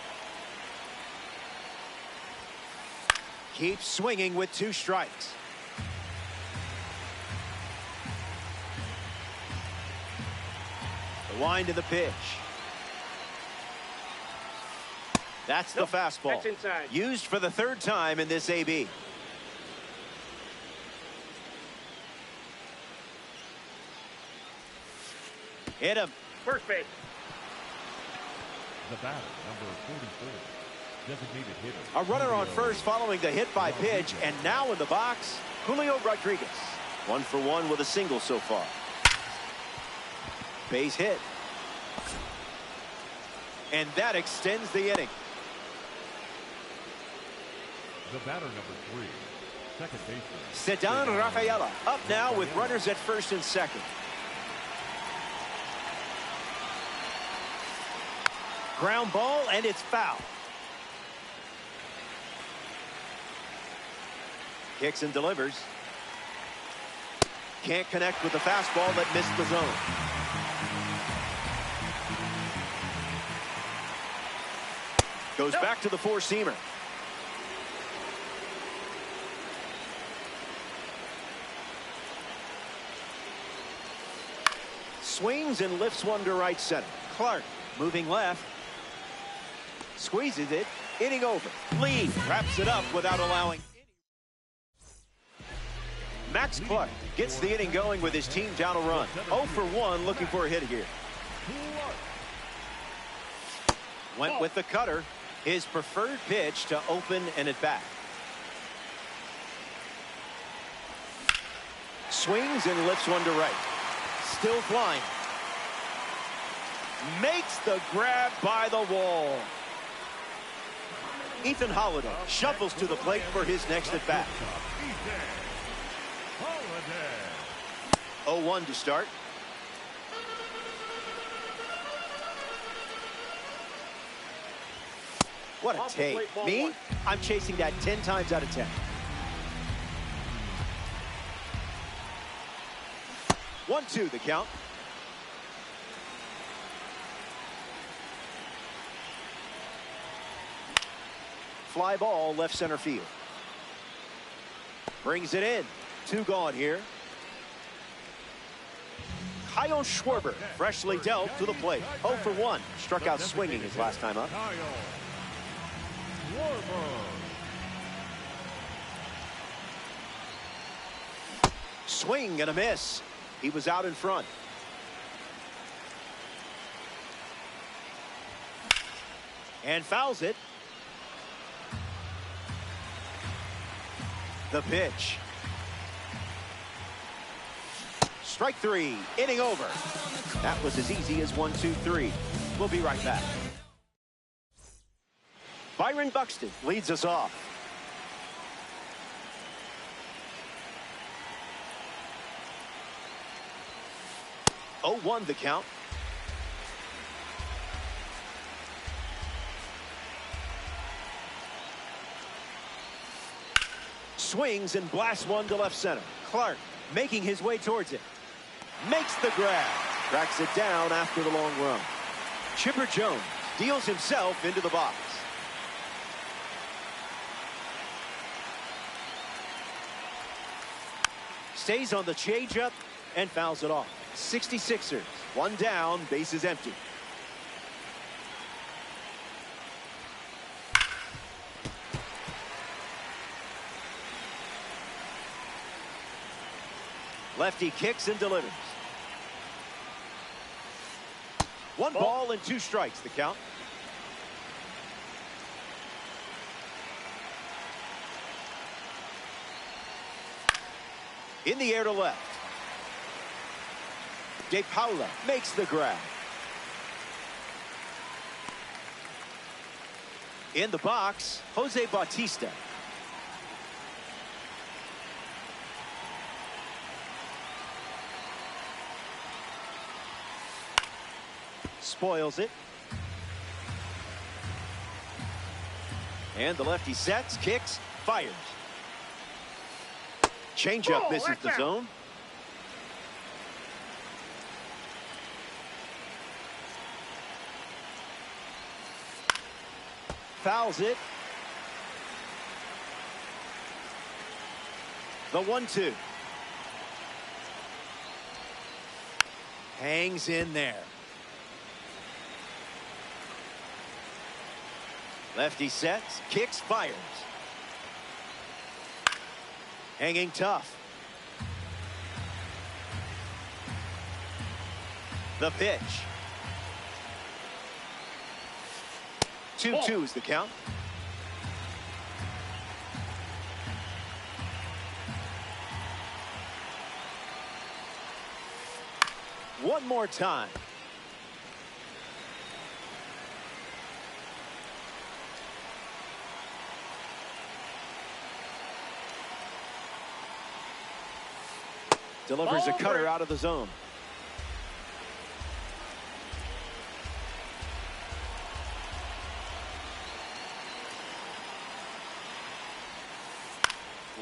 Keeps swinging with 2 strikes. The wind of the pitch. That's the fastball. That's inside. Used for the 3rd time in this AB. Hit him. First base. The batter, number 44, designated hitter. A runner on first following the hit by pitch, and now in the box, Julio Rodriguez. 1 for 1 with a single so far. Base hit. And that extends the inning. The batter, number 3, second baseman. Ceddanne Rafaela up now with runners at first and second. Ground ball, and it's foul. Kicks and delivers. Can't connect with the fastball that missed the zone. Goes back to the 4-seamer. Swings and lifts one to right center. Clark moving left. Squeezes it. Inning over. Lee wraps it up without allowing. Max Clark gets the inning going with his team down a run. 0 for 1, looking for a hit here. Went with the cutter. His preferred pitch to open an at-bat. Swings and lifts one to right. Still flying. Makes the grab by the wall. Ethan Holiday shuffles to the plate for his next at-bat. 0-1 to start. What a take. Me? I'm chasing that 10 times out of 10. 1-2 the count. Fly ball left center field. Brings it in. 2 gone here. Kyle Schwarber freshly dealt to the plate. 0 for 1. Struck out swinging his last time up. Swing and a miss. He was out in front. And fouls it. The pitch. Strike 3. Inning over. That was as easy as 1, 2, 3. We'll be right back. Byron Buxton leads us off. Oh, 1 the count. Swings and blasts one to left center. Clark making his way towards it. Makes the grab. Tracks it down after the long run. Chipper Jones deals himself into the box. Stays on the changeup and fouls it off. 66ers. 1 down, bases empty. Lefty kicks and delivers. 1 ball and 2 strikes, the count. In the air to left. De Paula makes the grab. In the box, Jose Bautista. Spoils it. And the lefty sets, kicks, fires. Changeup misses the zone. fouls it. The 1-2. Hangs in there. Lefty sets, kicks, fires. Hanging tough. The pitch. 2-2 is the count. One more time. Delivers a cutter out of the zone.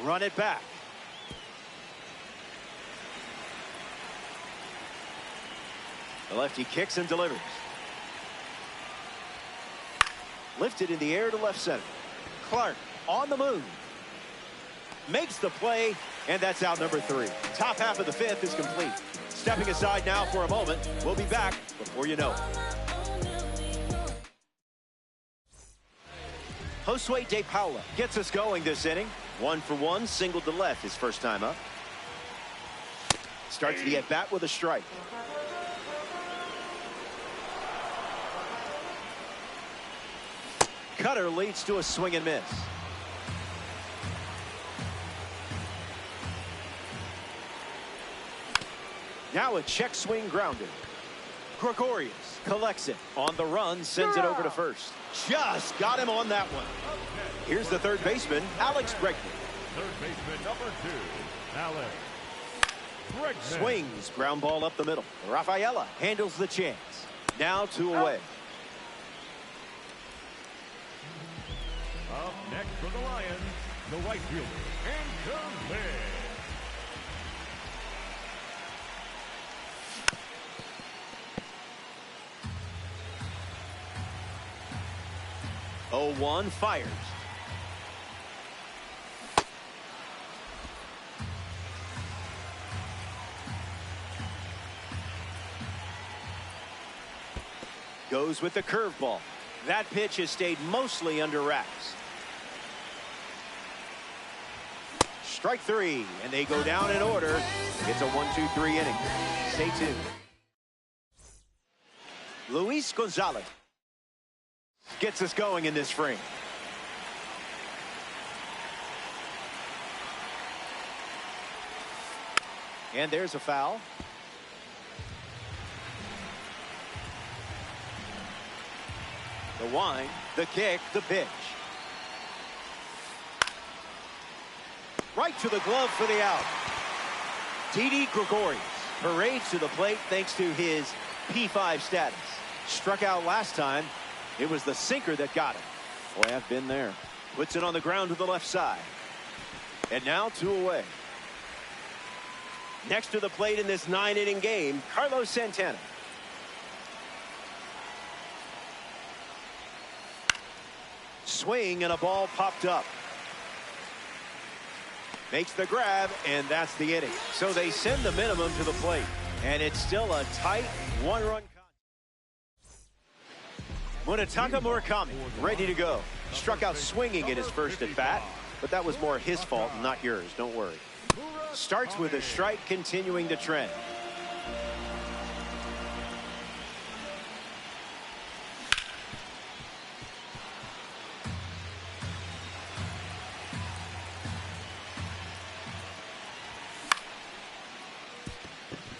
Run it back. The lefty kicks and delivers. Lifted in the air to left center. Clark on the move. Makes the play, and that's out number 3. Top half of the 5th is complete. Stepping aside now for a moment. We'll be back before you know it. Josue De Paula gets us going this inning. 1 for 1, single to left his first time up. Starts the at-bat with a strike. Cutter leads to a swing and miss. Now a check swing grounder. Gregorius collects it on the run, sends it over to first. Just got him on that one. Here's the third baseman, Alex Bregman. Third baseman number 2, Alex Bregman. Swings, ground ball up the middle. Rafaela handles the chance. Now 2 away. Up next for the Lions, the right fielder, Anchor. 0-1 fires. Goes with the curveball. That pitch has stayed mostly under wraps. Strike 3, and they go down in order. It's a 1-2-3 inning. Stay tuned. Luis Gonzalez gets us going in this frame. And there's a foul. The wind, the kick, the pitch. Right to the glove for the out. Didi Gregorius parades to the plate thanks to his P5 status. Struck out last time. It was the sinker that got him. Boy, I've been there. Puts it on the ground to the left side. And now 2 away. Next to the plate in this 9-inning game, Carlos Santana. Swing and a ball popped up. Makes the grab, and that's the inning. So they send the minimum to the plate. And it's still a tight 1-run. Munetaka Murakami ready to go. Struck out swinging in his first at bat, but that was more his fault, not yours. Don't worry. Starts with a strike, continuing the trend.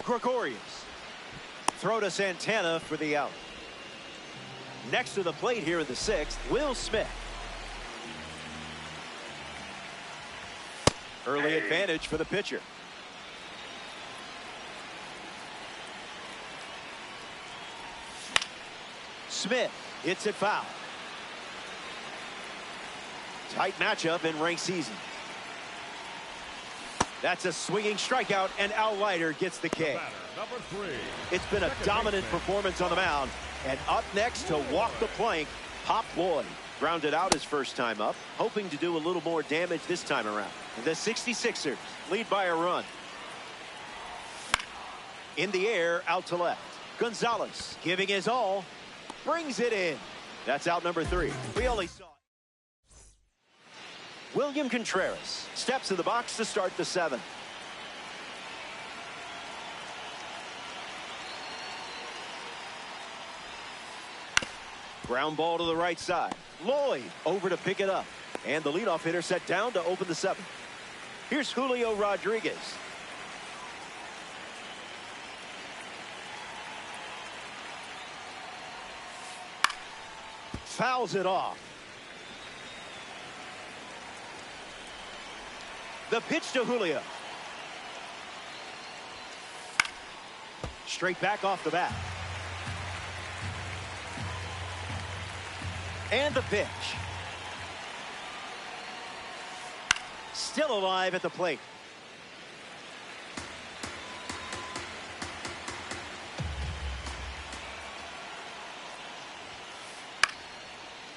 Gregorius. Throw to Santana for the out. Next to the plate here in the 6th, Will Smith. Early advantage for the pitcher. Smith hits it foul. Tight matchup in ranked season. That's a swinging strikeout, and Al Leiter gets the K. Number 3. It's been a dominant performance on the mound. And up next to walk the plank, Pop Boyd. Grounded out his first time up, hoping to do a little more damage this time around. The 66ers lead by a run. In the air, out to left. Gonzalez giving his all, brings it in. That's out number 3. We only saw it. William Contreras steps in the box to start the 7th. Ground ball to the right side. Lloyd over to pick it up. And the leadoff hitter set down to open the 7th. Here's Julio Rodriguez. Fouls it off. The pitch to Julio. Straight back off the bat. And the pitch. Still alive at the plate.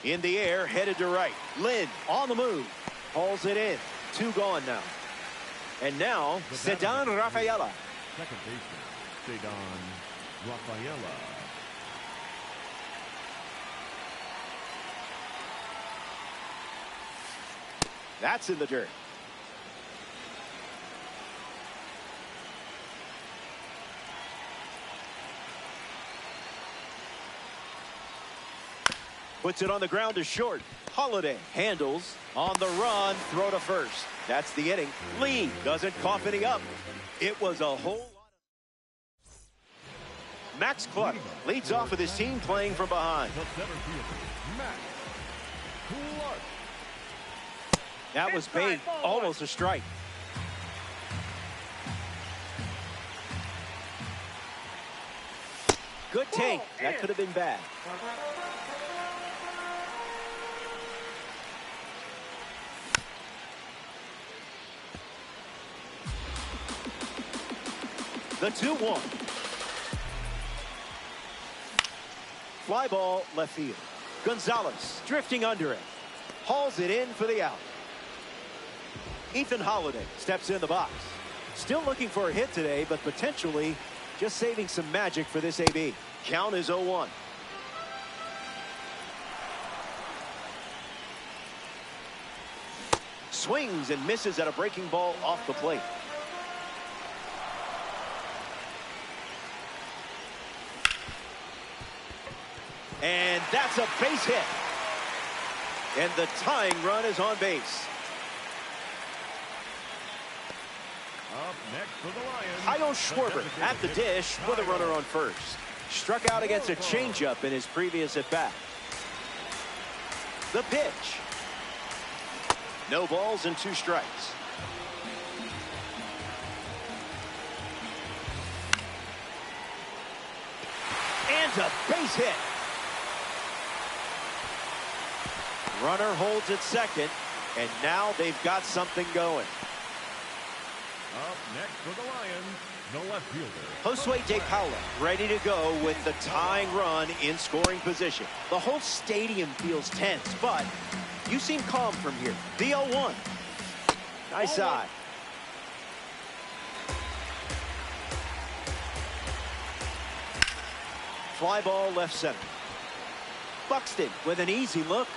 In the air, headed to right. Lynn on the move. Hauls it in. 2 gone now. And now, Ceddanne Rafaela. Second baseman, Ceddanne Rafaela. That's in the dirt. Puts it on the ground to short. Holiday handles on the run. Throw to first. That's the inning. Lee doesn't cough any up. It was a whole lot. Max Clark leads off with his team playing from behind. The center fielder, Max Clark. That was big. Almost a strike. Good take. That could have been bad. The 2-1. Fly ball left field. Gonzalez drifting under it. Hauls it in for the out. Ethan Holiday steps in the box. Still looking for a hit today, but potentially just saving some magic for this AB. Count is 0-1. Swings and misses at a breaking ball off the plate. And that's a base hit. And the tying run is on base. Up next for the Lions. Kyle Schwarber at the dish with a runner on first. Struck out against a changeup in his previous at-bat. The pitch. No balls and 2 strikes. And a base hit. Runner holds at second, and now they've got something going. Up next for the Lions, the left fielder, Josue De Paula ready to go with the tying run in scoring position. The whole stadium feels tense, but you seem calm from here. The 0-1. Nice eye. Fly ball left center. Buxton with an easy look.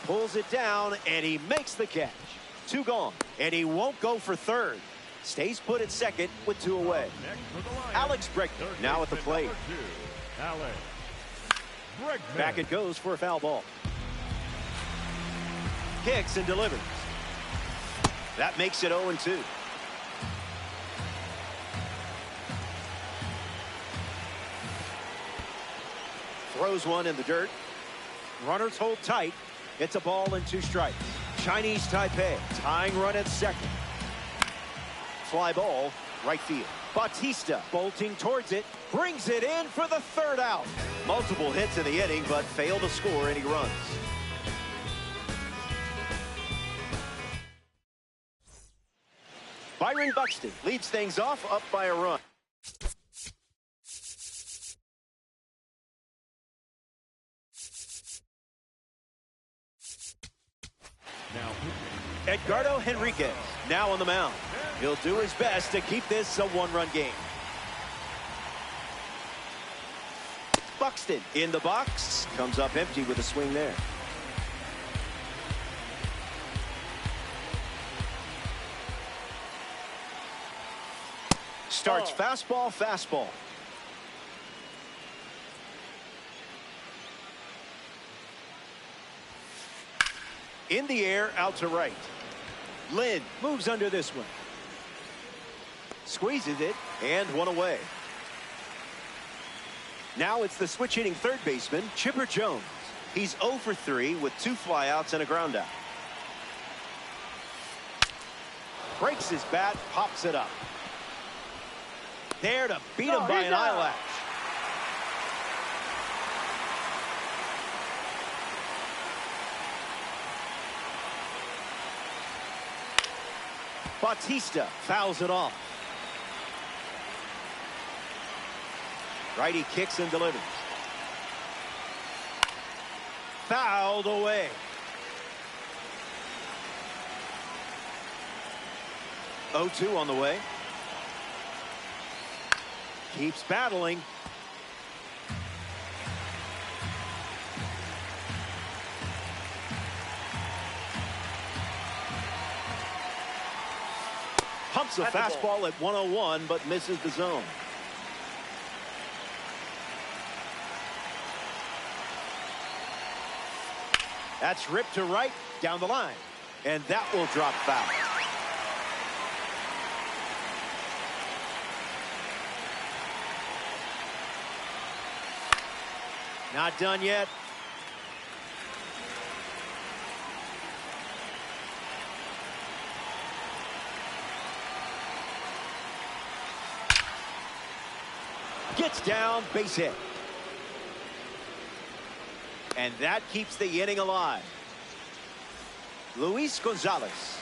Pulls it down, and he makes the catch. 2 gone, and he won't go for third. Stays put at second with 2 away. Alex Bregman now at the plate. Alex Bregman. Back it goes for a foul ball. Kicks and delivers. That makes it 0-2. Throws one in the dirt. Runners hold tight. It's a ball and 2 strikes. Chinese Taipei tying run at second. Fly ball right field. Bautista bolting towards it. Brings it in for the 3rd out. Multiple hits in the inning, but failed to score any runs. Byron Buxton leads things off up by a run. Now, Edgardo Henriquez now on the mound. He'll do his best to keep this a one-run game. Buxton in the box. Comes up empty with a swing there. Starts fastball, fastball. In the air, out to right. Lynn moves under this one. Squeezes it, and one away. Now it's the switch-hitting third baseman, Chipper Jones. He's 0 for 3 with 2 flyouts and a groundout. Breaks his bat, pops it up. There to beat him by an eyelash. Bautista fouls it off. Righty kicks and delivers. Fouled away. Oh-2 on the way. Keeps battling. Pumps a fastball at 101, but misses the zone. That's ripped to right, down the line. And that will drop foul. Not done yet. Gets down, base hit. And that keeps the inning alive. Luis Gonzalez.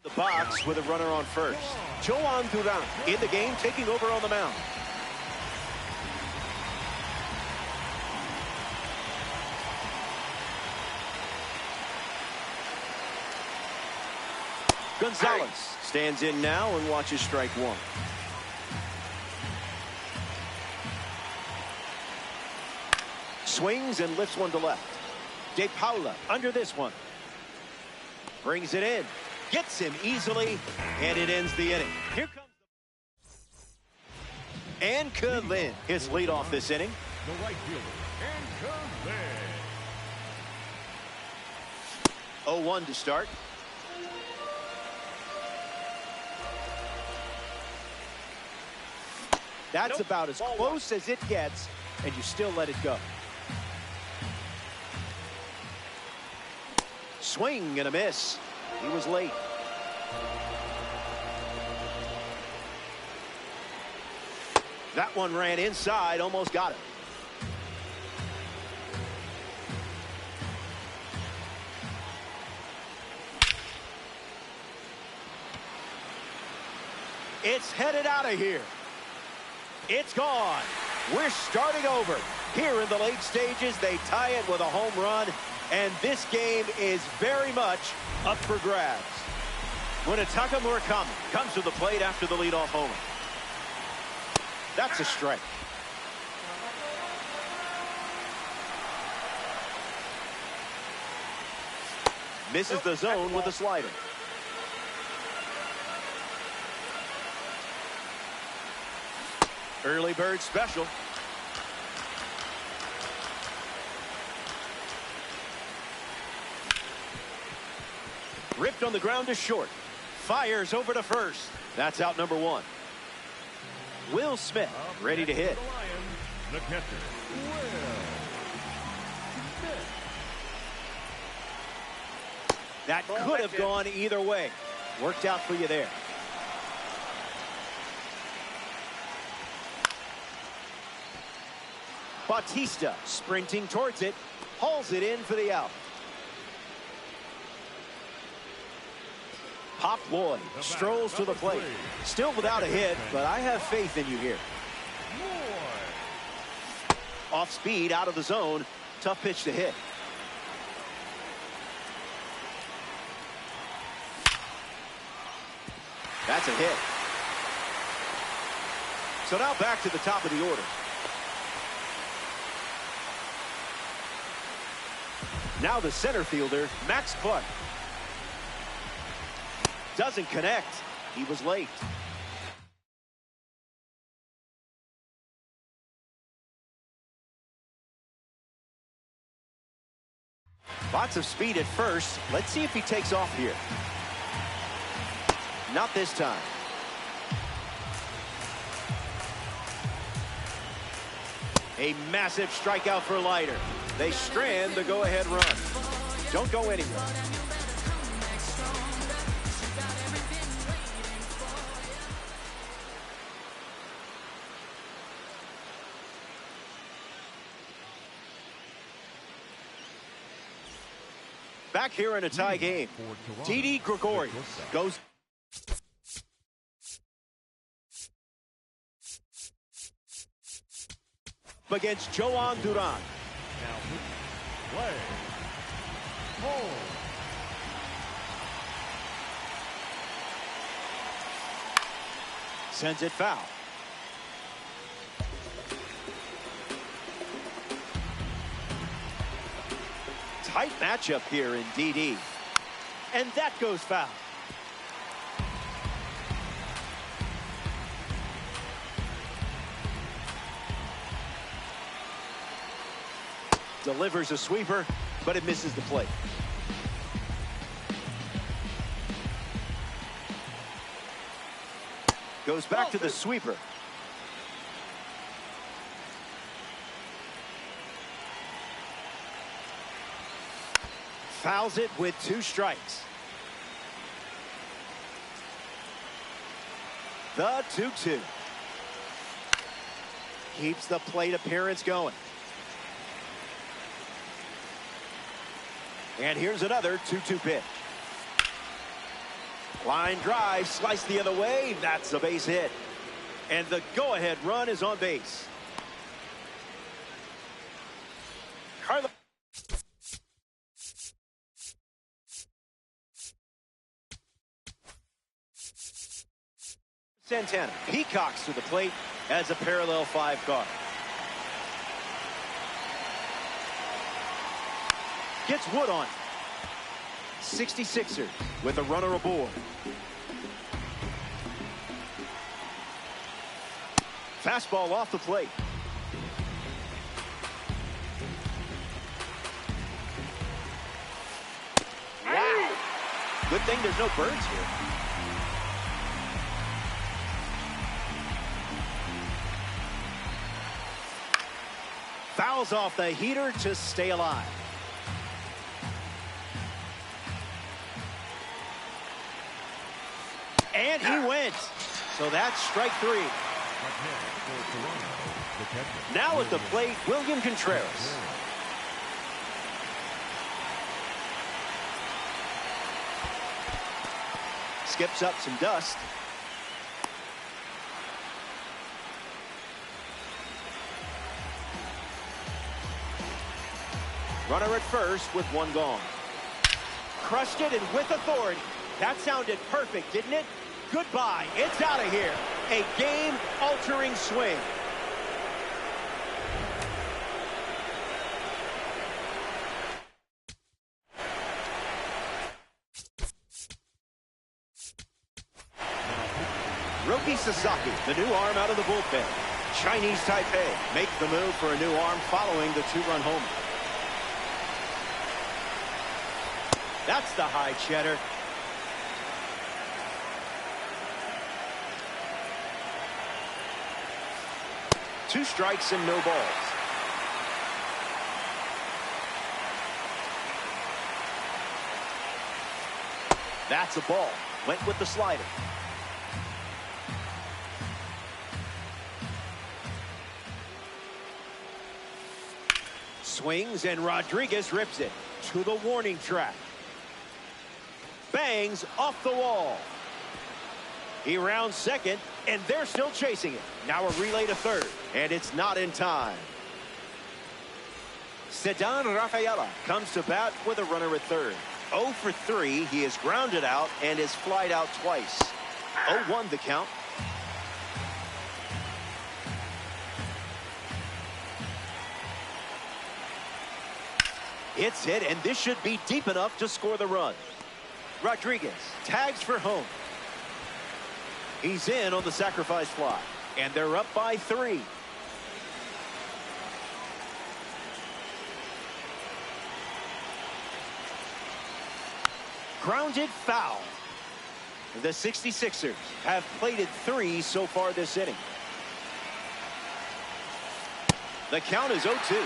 The box with a runner on first. Joan Duran in the game, taking over on the mound. Gonzalez stands in now and watches strike one. Swings and lifts one to left. De Paula under this one. Brings it in. Gets him easily, and it ends the inning. Here comes Anka his lead off this inning. the right fielder, Anka Lynn. 0-1 to start. That's about as close as it gets, and you still let it go. Swing and a miss. He was late. That one ran inside, almost got it. It's headed out of here. It's gone. We're starting over. Here in the late stages, they tie it with a home run, and this game is very much up for grabs. Munetaka Murakami comes to the plate after the leadoff homer. That's a strike. Misses the zone with a slider. Early bird special. Ripped on the ground to short. Fires over to first. That's out number one. Will Smith ready to hit. The catcher, Will Smith. That could have gone either way. Worked out for you there. Bautista sprinting towards it. Hauls it in for the out. Pop Lloyd strolls to the plate. Still without a hit, but I have faith in you here. Off speed, out of the zone. tough pitch to hit. That's a hit. So now back to the top of the order. Now the center fielder, Max Clark. Doesn't connect. He was late. Lots of speed at first. Let's see if he takes off here. Not this time. A massive strikeout for Leiter. They strand the go-ahead run. Don't go anywhere. Back here in a tie game. Didi Gregorius goes. Against Joan Duran. Now, play. Hold. Sends it foul. Tight matchup here in DD. And that goes foul. Delivers a sweeper, but it misses the plate. Goes back to the sweeper. Fouls it with 2 strikes. The 2-2. Keeps the plate appearance going. And here's another 2-2 pitch. Line drive, sliced the other way. That's a base hit. And the go-ahead run is on base. Carlos Santana peacocks to the plate as a parallel 5 card. Gets Wood on. 66ers with a runner aboard. Fastball off the plate. Wow. Good thing there's no birds here. Fouls off the heater to stay alive. And he went. So that's strike 3. Now at the plate, William Contreras. Skips up some dust. Runner at first with 1 gone. Crushed it and with authority. That sounded perfect, didn't it? Goodbye. It's out of here. A game-altering swing. Roki Sasaki, the new arm out of the bullpen. Chinese Taipei make the move for a new arm following the 2-run homer. That's the high cheddar. Two strikes and no balls. That's a ball. Went with the slider. Swings and Rodriguez rips it to the warning track. Bangs off the wall. He rounds second, and they're still chasing it. Now a relay to third, and it's not in time. Ceddanne Rafaela comes to bat with a runner at third. 0 for 3. He is grounded out and is flied out twice. 0-1 the count. It's hit, and this should be deep enough to score the run. Rodriguez tags for home. He's in on the sacrifice fly, and they're up by 3. Grounded foul. The 66ers have plated 3 so far this inning. The count is 0-2.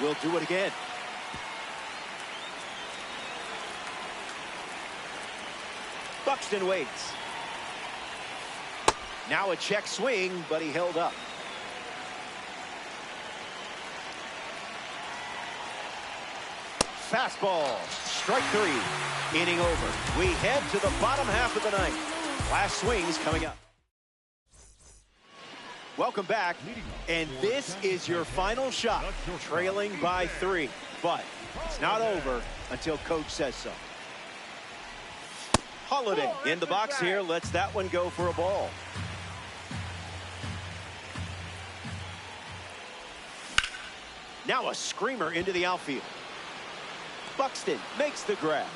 We'll do it again. Buxton waits. Now a check swing, but he held up. Fastball. Strike 3. Inning over. We head to the bottom half of the ninth. Last swings coming up. Welcome back, and this is your final shot, trailing by 3, but it's not over until coach says so. Holiday in the box here, lets that one go for a ball. Now a screamer into the outfield. Buxton makes the grab.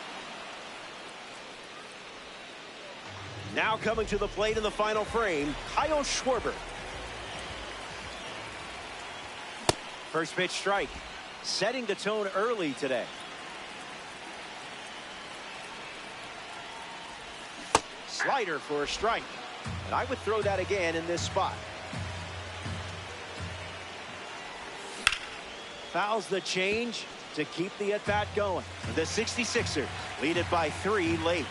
Now coming to the plate in the final frame, Kyle Schwarber. First pitch strike, setting the tone early today. Slider for a strike, and I would throw that again in this spot. Fouls the change to keep the at-bat going. The 66ers lead it by 3 late.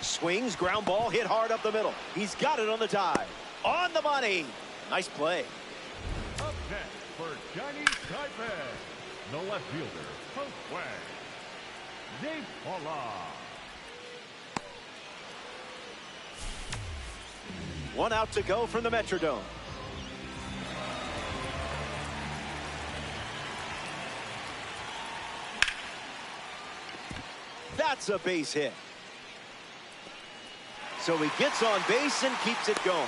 Swings, ground ball, hit hard up the middle. He's got it on the dive. On the money. Nice play. Up next for Chinese Taipei, the left fielder, Post Way, Dave Paula. 1 out to go from the Metrodome. That's a base hit. So he gets on base and keeps it going.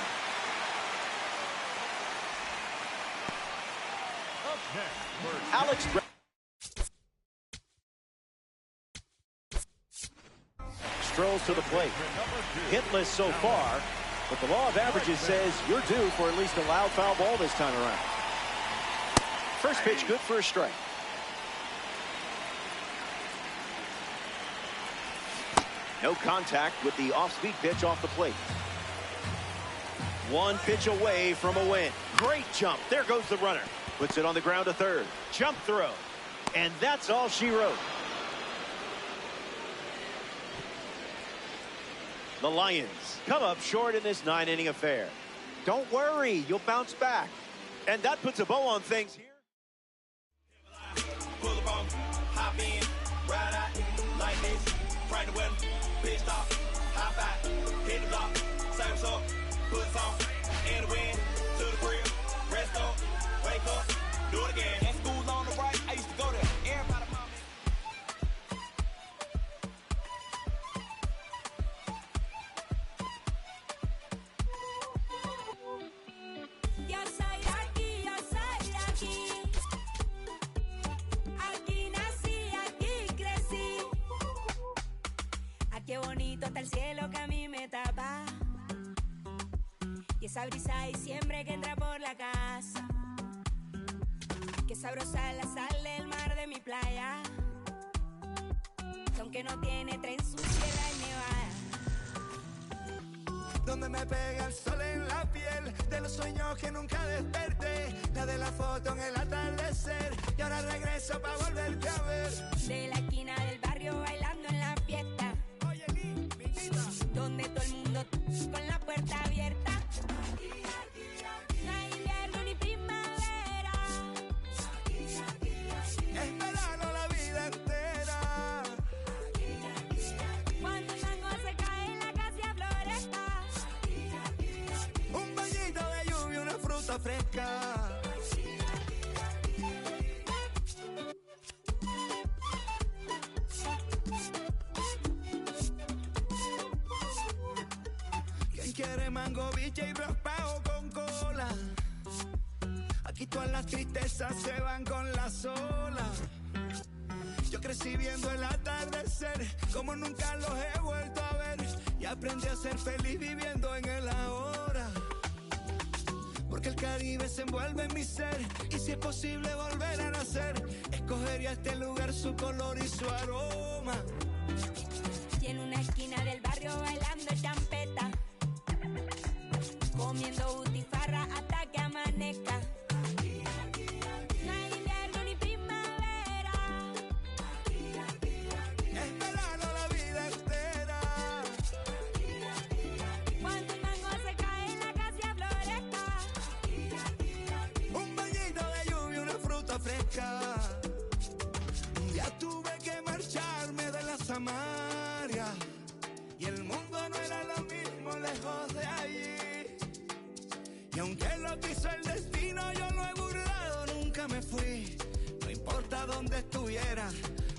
Alex strolls to the plate. Hitless so far, but the law of averages says you're due for at least a loud foul ball this time around. First pitch good for a strike. No contact with the off-speed pitch off the plate. 1 pitch away from a win. Great jump. There goes the runner. Puts it on the ground to third. Jump throw. And that's all she wrote. The Lions come up short in this 9-inning affair. Don't worry, you'll bounce back. And that puts a bow on things here. Pull up on, hop in, ride out, like this, right the weather, pitch stop, hop out, hit the block, same up, put some, in the wind, to the grill, rest up, wake up, do it again. At school on the right, I used to go there, everybody mama. Qué bonito está el cielo que a mí me tapa. Y esa brisa de diciembre que entra por la casa. Qué sabrosa la sal del mar de mi playa. Que aunque no tiene tren su sierra y nevada. Donde me pega el sol en la piel, de los sueños que nunca desperté, la de la foto en el atardecer, y ahora regreso para volverte a ver. De la esquina del barrio bailando en la fiesta. Donde todo el mundo con la puerta abierta. No hay invierno ni primavera. Es verano la vida entera. Cuando el mango se cae fruta fresca. ¿Quién quiere mango, biche y prospeo con cola? Aquí todas las tristezas se van con las olas. Yo crecí viendo el atardecer, como nunca los he vuelto a ver. Y aprendí a ser feliz viviendo en el ahora. Porque el Caribe se envuelve en mi ser. Y si es posible volver a nacer, escogería este lugar, su color y su aroma. Y en una esquina del barrio bailando champeta, comiendo butifarra hasta que amanezca. No hay invierno ni primavera, Es verano la vida entera. cuando el mango se cae en la casa florezca. Un bañito de lluvia, una fruta fresca. Ya tuve que marcharme de la Samaria, y el mundo no era lo mismo lejos de allí. Y aunque lo quiso el destino, yo lo he burlado, nunca me fui. No importa dónde estuviera,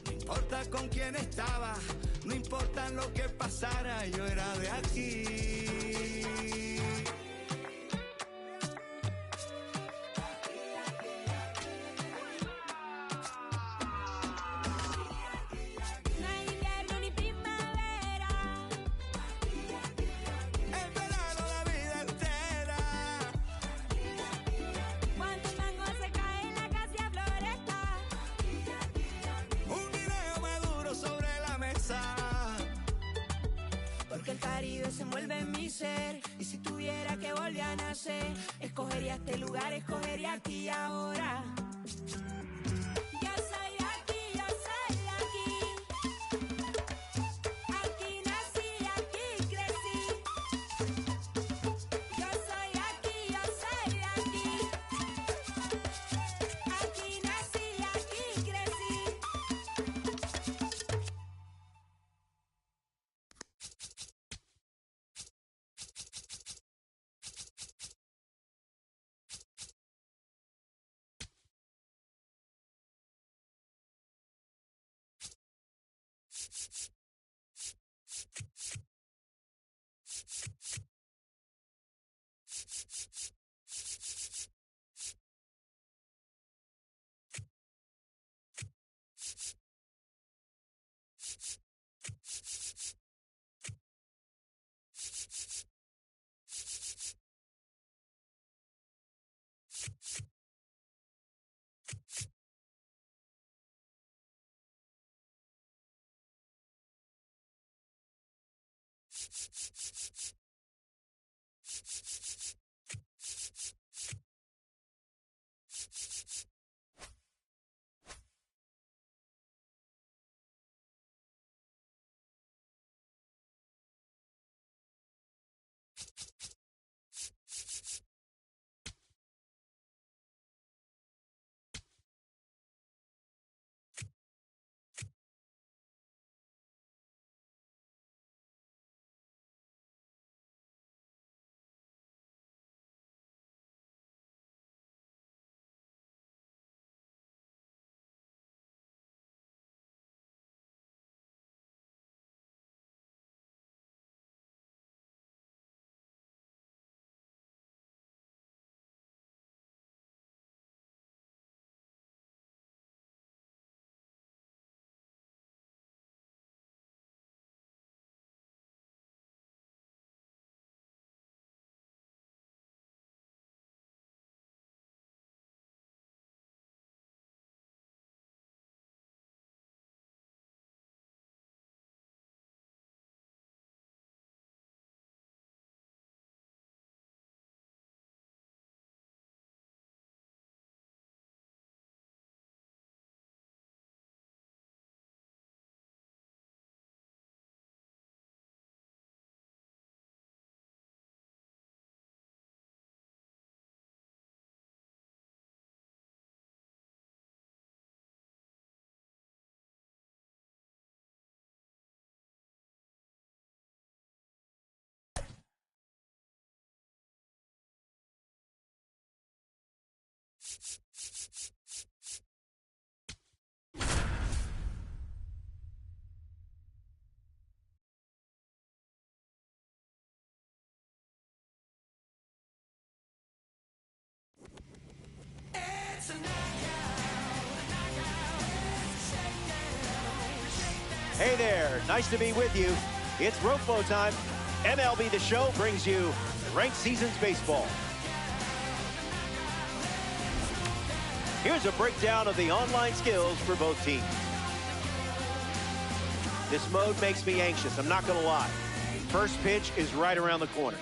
no importa con quién estaba, no importa lo que pasara, yo era de aquí. No hay invierno ni primavera, Es verano la vida entera. cuando el mango se cae en la casa florezca. Un guineo maduro sobre la mesa. Porque el Caribe se envuelve en mi ser. Y si tuviera que volver a nacer, escogería este lugar, escogería aquí y ahora. Hey there, nice to be with you. It's Rofo time. MLB The Show brings you Ranked Seasons Baseball. Here's a breakdown of the online skills for both teams. This mode makes me anxious, I'm not going to lie. First pitch is right around the corner.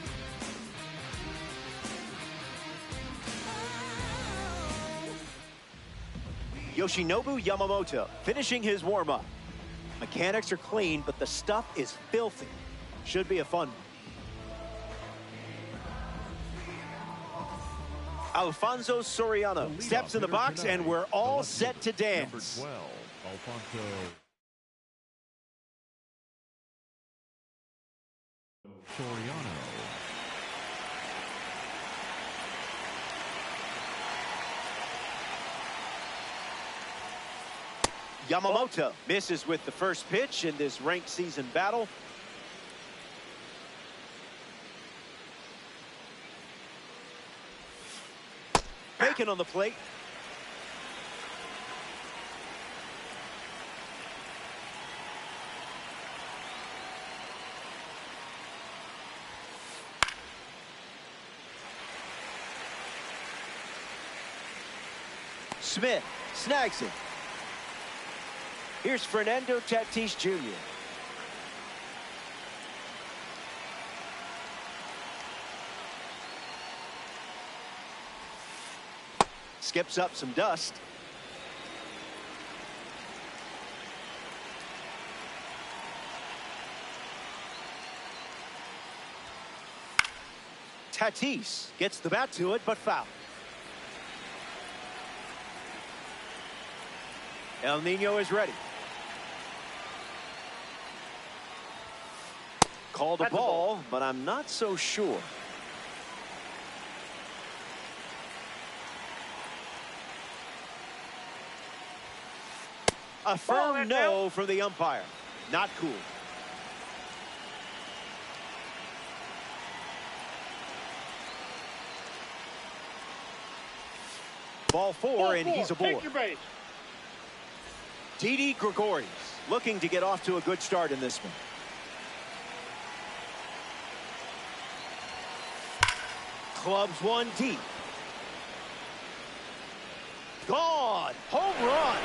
Yoshinobu Yamamoto finishing his warm-up. Mechanics are clean, but the stuff is filthy. Should be a fun one. Alfonso Soriano steps in the box, and we're all set to dance. Number 12, Alfonso Soriano. Yamamoto misses with the first pitch in this ranked season battle. Bacon on the plate. Smith snags it. Here's Fernando Tatis Jr. Skips up some dust. Tatis gets the bat to it, but foul. El Nino is ready. Called a ball, but I'm not so sure. A firm no from the umpire. Not cool. Ball four, and he's aboard. Take your base. Didi Gregorius looking to get off to a good start in this one. Clubs one deep. Gone. Home run.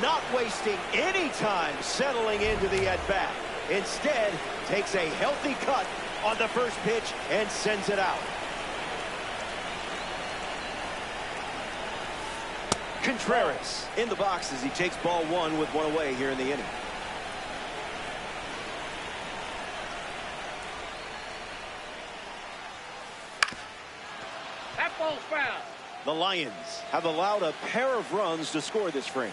Not wasting any time settling into the at-bat. Instead, takes a healthy cut on the first pitch and sends it out. Contreras in the box as he takes ball one with one away here in the inning. That ball's foul. The Lions have allowed a pair of runs to score this frame.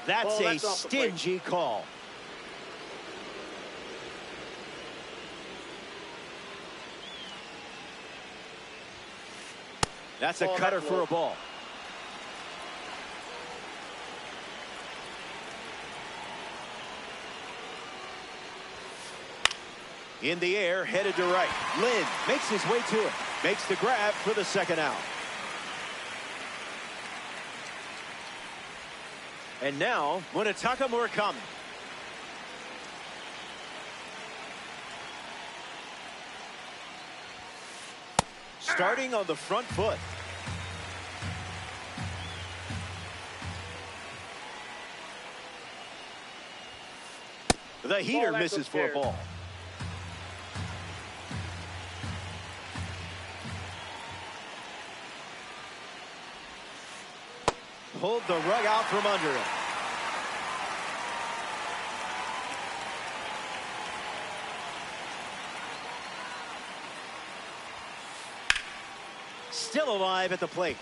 That's a stingy call. That's a cutter for a ball. In the air, headed to right. Lynn makes his way to it. Makes the grab for the second out. And now, Munetaka Murakami. Starting on the front foot. The heater misses for a ball. Pulled the rug out from under him. Still alive at the plate.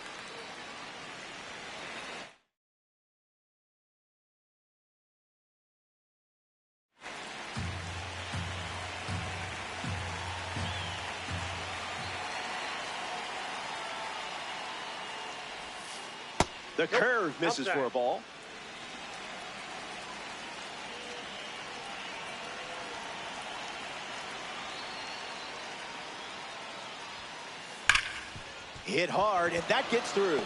The curve misses Outside. for a ball. Hit hard, and that gets through.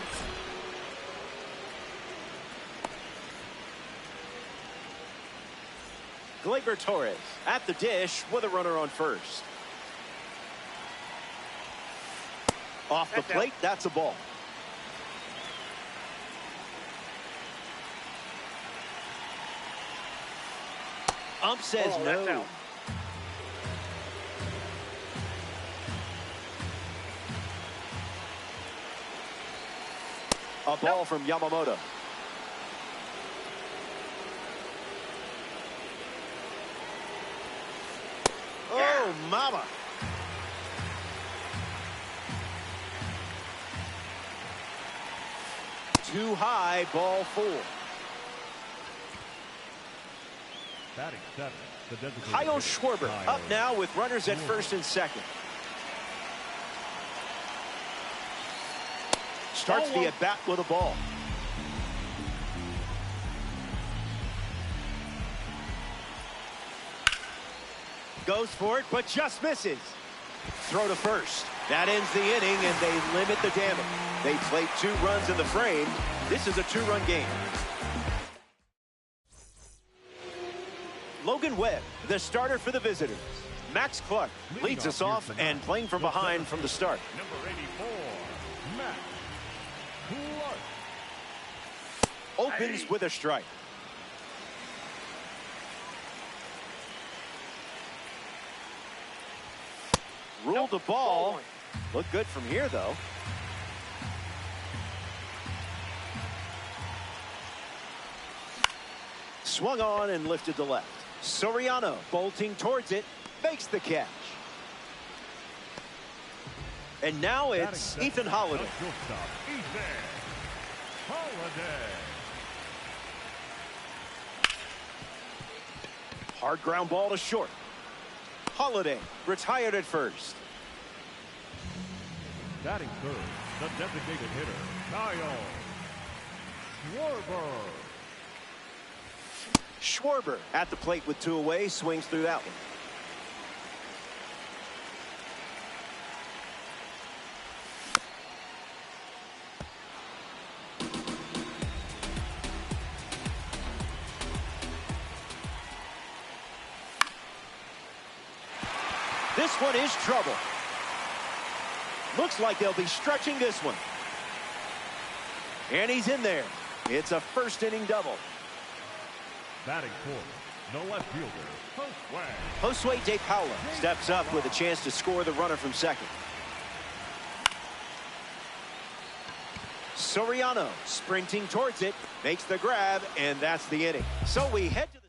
Gleyber Torres at the dish with a runner on first. Off the plate, that's a ball. Ump says no. A ball from Yamamoto. Oh, mama. Too high, ball 4. Batting 7, the designated Kyle hitter, Schwarber Kyle up now with runners at first and second. Starts the at-bat with a ball. Goes for it, but just misses. Throw to first. That ends the inning, and they limit the damage. They played 2 runs in the frame. This is a 2-run game. Logan Webb, the starter for the visitors. Max Clark leads us off and playing from behind from the start. Number 84, Max Clark. Opens with a strike. Ruled the ball. Look good from here, though. Swung on and lifted to left. Soriano bolting towards it, makes the catch. And now it's Ethan Holiday. Hard ground ball to short. Holiday retired at first. Batting third, the designated hitter, Kyle Schwarber. Schwarber at the plate with 2 away, swings through that one. This one is trouble. Looks like they'll be stretching this one. And he's in there. It's a first inning double. Batting fourth, the left fielder, Josue De Paula steps up with a chance to score the runner from second. Soriano sprinting towards it, makes the grab, and that's the inning. So we head to the...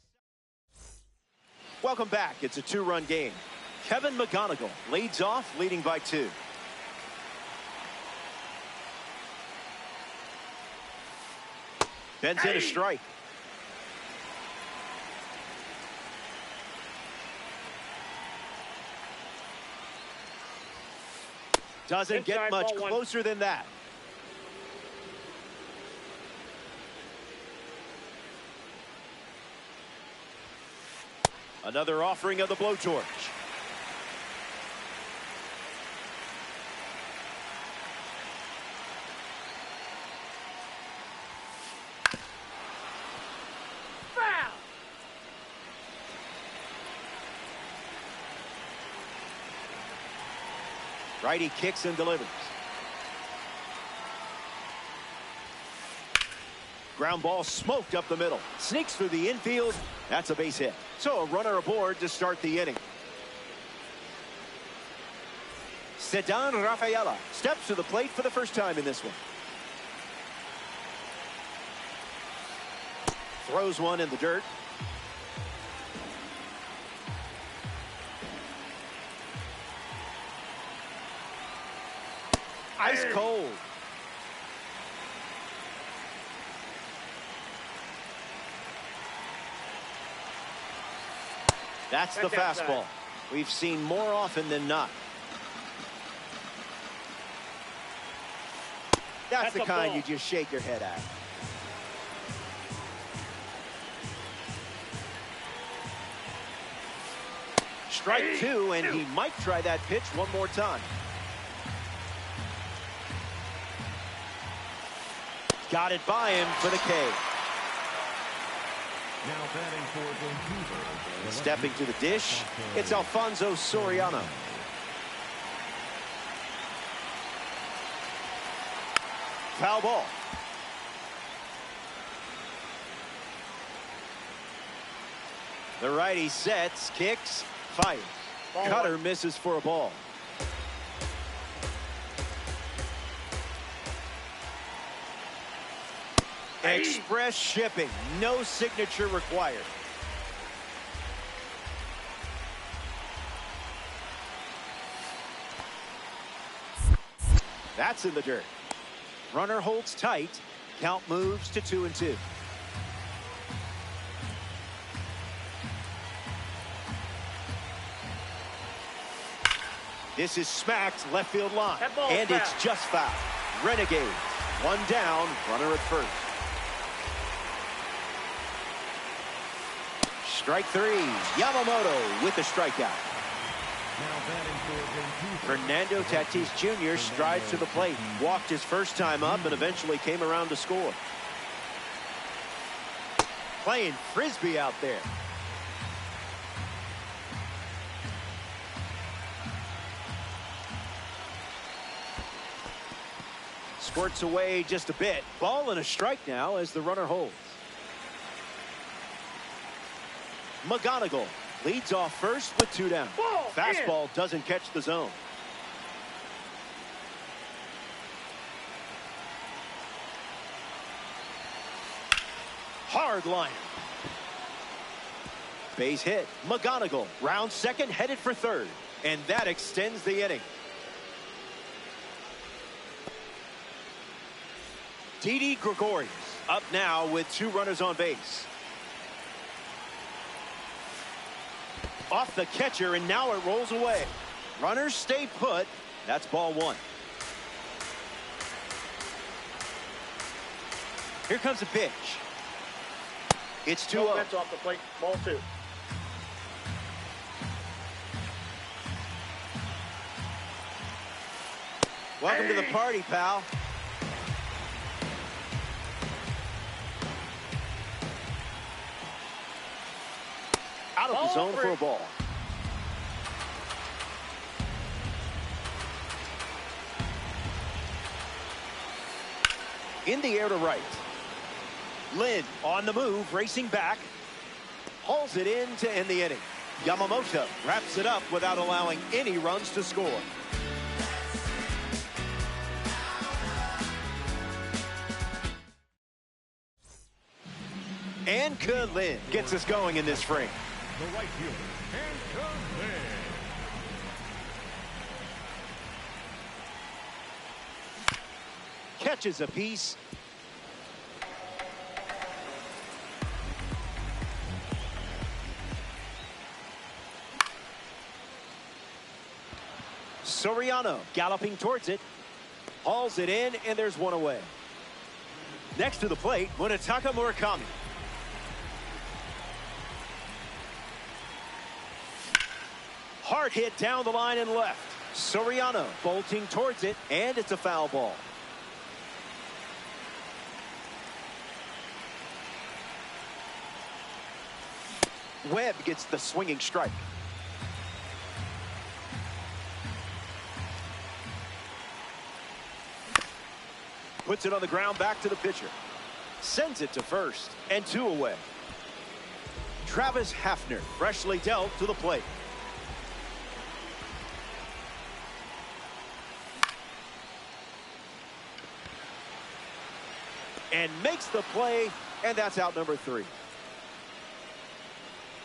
Welcome back. It's a 2-run game. Kevin McGonigal leads off, leading by 2. Bends in a strike. Doesn't get much closer than that. Another offering of the blowtorch. Foul. Righty kicks and delivers. Ground ball smoked up the middle. Sneaks through the infield. That's a base hit. So a runner aboard to start the inning. Ceddanne Rafaela steps to the plate for the first time in this one. Throws one in the dirt. Ice cold. That's the fastball. We've seen more often than not. That's the kind you just shake your head at. Strike two, and he might try that pitch one more time. Got it by him for the K. Now batting for Vancouver. Stepping to the dish, it's Alfonso Soriano. Foul ball. The righty sets, kicks, fires. Cutter misses for a ball. Express shipping, no signature required. That's in the dirt. Runner holds tight. Count moves to 2-2. This is smacked left field line. And it's just foul. Renegades. One down, runner at first. Strike three. Yamamoto with the strikeout. Now batting for Vancouver. Fernando Tatis Jr. strides to the plate. Walked his first time up and eventually came around to score. Playing frisbee out there. Squirts away just a bit. Ball and a strike now as the runner holds. McGonigal leads off first with two down. Fastball doesn't catch the zone. Hard line. Base hit. McGonigal round second, headed for third. And that extends the inning. Didi Gregorius up now with two runners on base. Off the catcher, and now it rolls away. Runners stay put. That's ball one. Here comes a pitch. It's 2-0. That's off the plate. Ball two. Welcome to the party, pal. Out of the zone for a ball. In the air to right. Lynn on the move, racing back. Hauls it in to end the inning. Yamamoto wraps it up without allowing any runs to score. And Lynn gets us going in this frame. The right fielder, and Lynn. Catches a piece. Soriano galloping towards it. Hauls it in, and there's one away. Next to the plate, Munetaka Murakami. Hard hit down the line and left. Soriano bolting towards it, and it's a foul ball. Webb gets the swinging strike. Puts it on the ground, back to the pitcher. Sends it to first, and two away. Travis Hafner freshly dealt to the plate. And makes the play, and that's out number 3.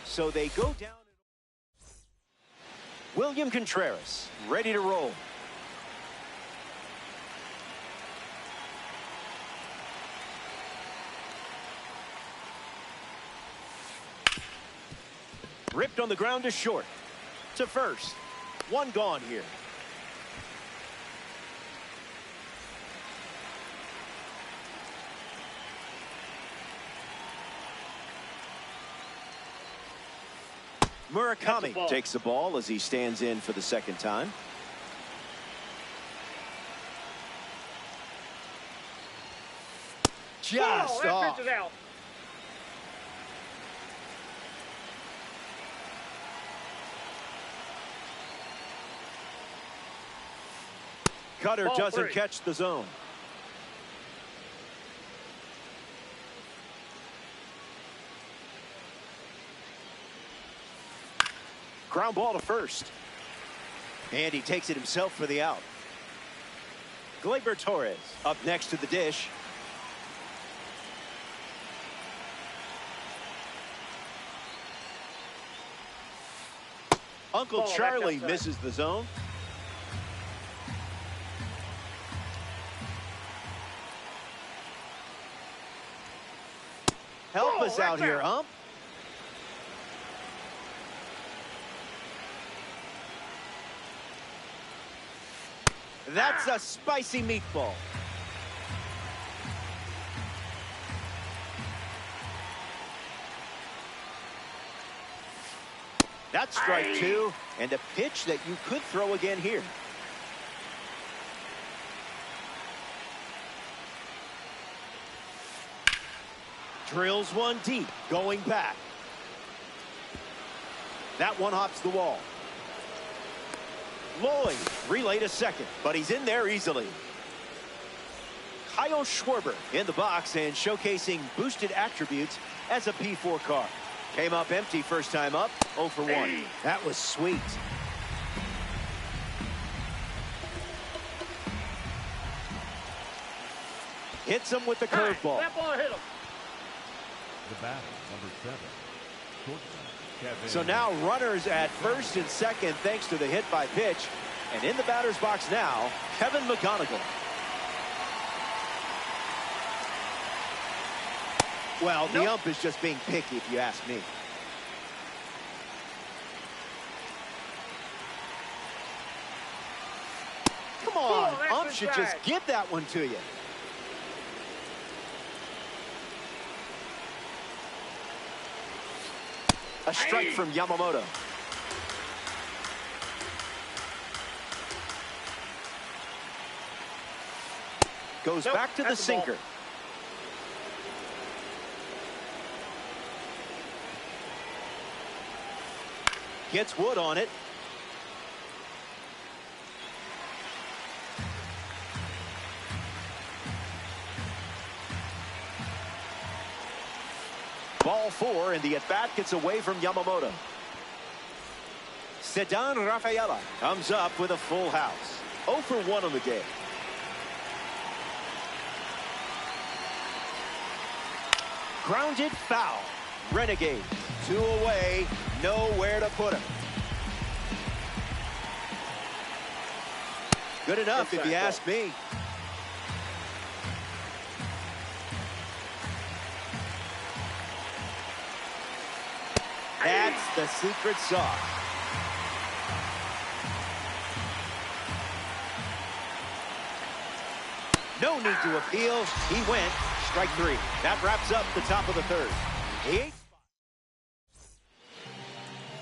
So they go down. William Contreras ready to roll. Ripped on the ground to short. To first. One gone here. Murakami takes the ball as he stands in for the second time. Just off. Pitch is out. Cutter Ball doesn't 3. catch the zone. Ground ball to first. And he takes it himself for the out. Gleyber Torres up next to the dish. Uncle Ball Charlie back outside. misses the zone. Help us out here, Ump. That's a spicy meatball. That's strike 2, and a pitch that you could throw again here. Drills one deep, going back. That one hops the wall. Lloyd relay to second, but he's in there easily. Kyle Schwarber in the box and showcasing boosted attributes as a P4 car. Came up empty first time up, 0 for 1. That was sweet. Hits him with the curveball. That ball hit him. The batter, number 7, shortstop, Kevin. So now runners at first and second thanks to the hit by pitch. And in the batter's box now, Kevin McGonigal. Well, the ump is just being picky if you ask me. Come on, ump should just give that one to you. A strike from Yamamoto. Goes back to the sinker. Gets wood on it. Ball 4, and the at-bat gets away from Yamamoto. Sedan Rafaela comes up with a full house. 0 for 1 on the day. Grounded foul. Renegade. 2 away. Nowhere to put him. Good enough if you ask me. That's the secret sauce. No need to appeal. He went. Strike 3. That wraps up the top of the third. The 8th.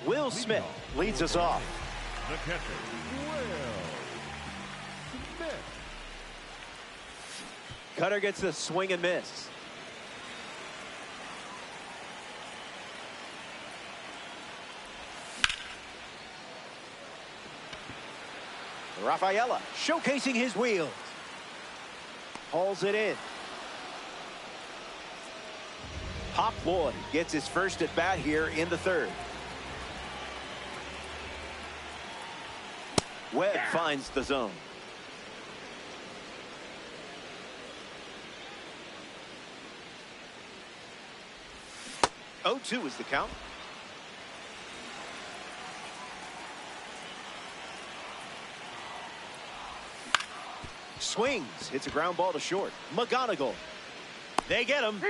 Will Smith leads us off. The catcher, Will Smith. Cutter gets the swing and miss. Rafaela showcasing his wheels. Hauls it in. Pop Lloyd gets his first at bat here in the third. Webb finds the zone. Oh, 2 is the count. Swings, hits a ground ball to short. McGonigal. They get him,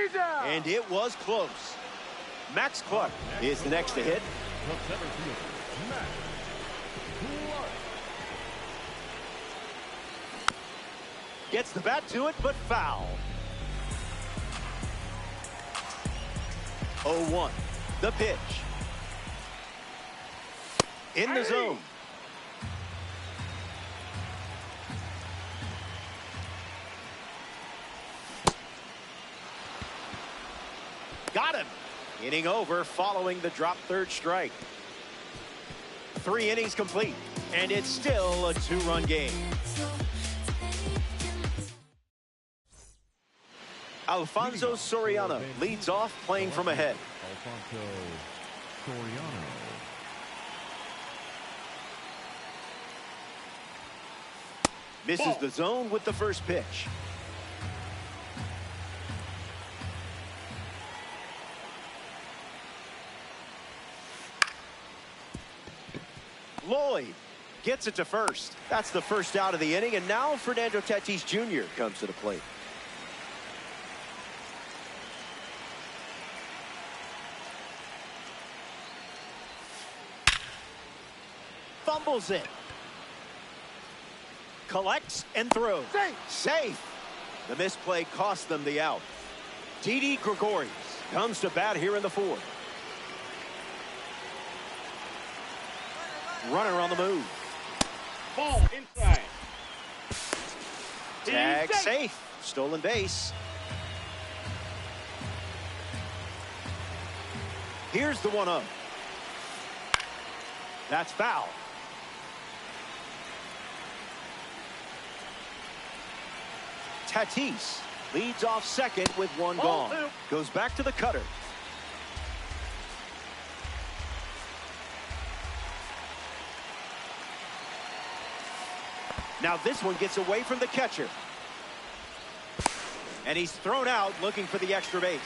and it was close. Max Clark is the next to hit. The center fielder, Max Clark. Gets the bat to it, but foul. 0-1. The pitch. in the zone. Got him. Inning over following the drop third strike. 3 innings complete, and it's still a 2-run game. Alfonso Soriano leads off, playing from ahead. Alfonso Soriano. Misses the zone with the first pitch. Lloyd gets it to first. That's the first out of the inning, and now Fernando Tatis Jr. comes to the plate. Fumbles it. Collects and throws. Safe. The misplay cost them the out. Didi Gregorius comes to bat here in the 4th. Runner on the move. Ball inside. Tag safe. Stolen base. Here's the 1-0. That's foul. Tatis leads off second with 1 gone. Goes back to the cutter. Now this one gets away from the catcher. And he's thrown out looking for the extra base.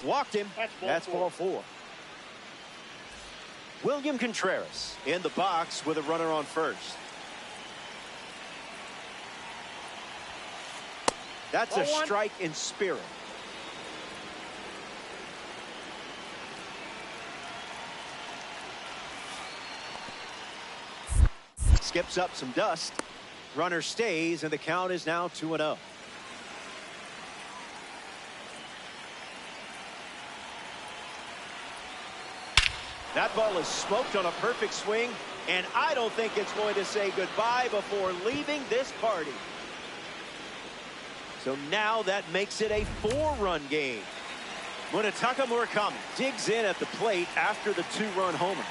Walked him. That's ball 4. William Contreras in the box with a runner on first. That's a strike in spirit. Skips up some dust. Runner stays, and the count is now 2-0. That ball is smoked on a perfect swing, and I don't think it's going to say goodbye before leaving this party. So now that makes it a 4-run game. Munetaka Murakami digs in at the plate after the 2-run homer.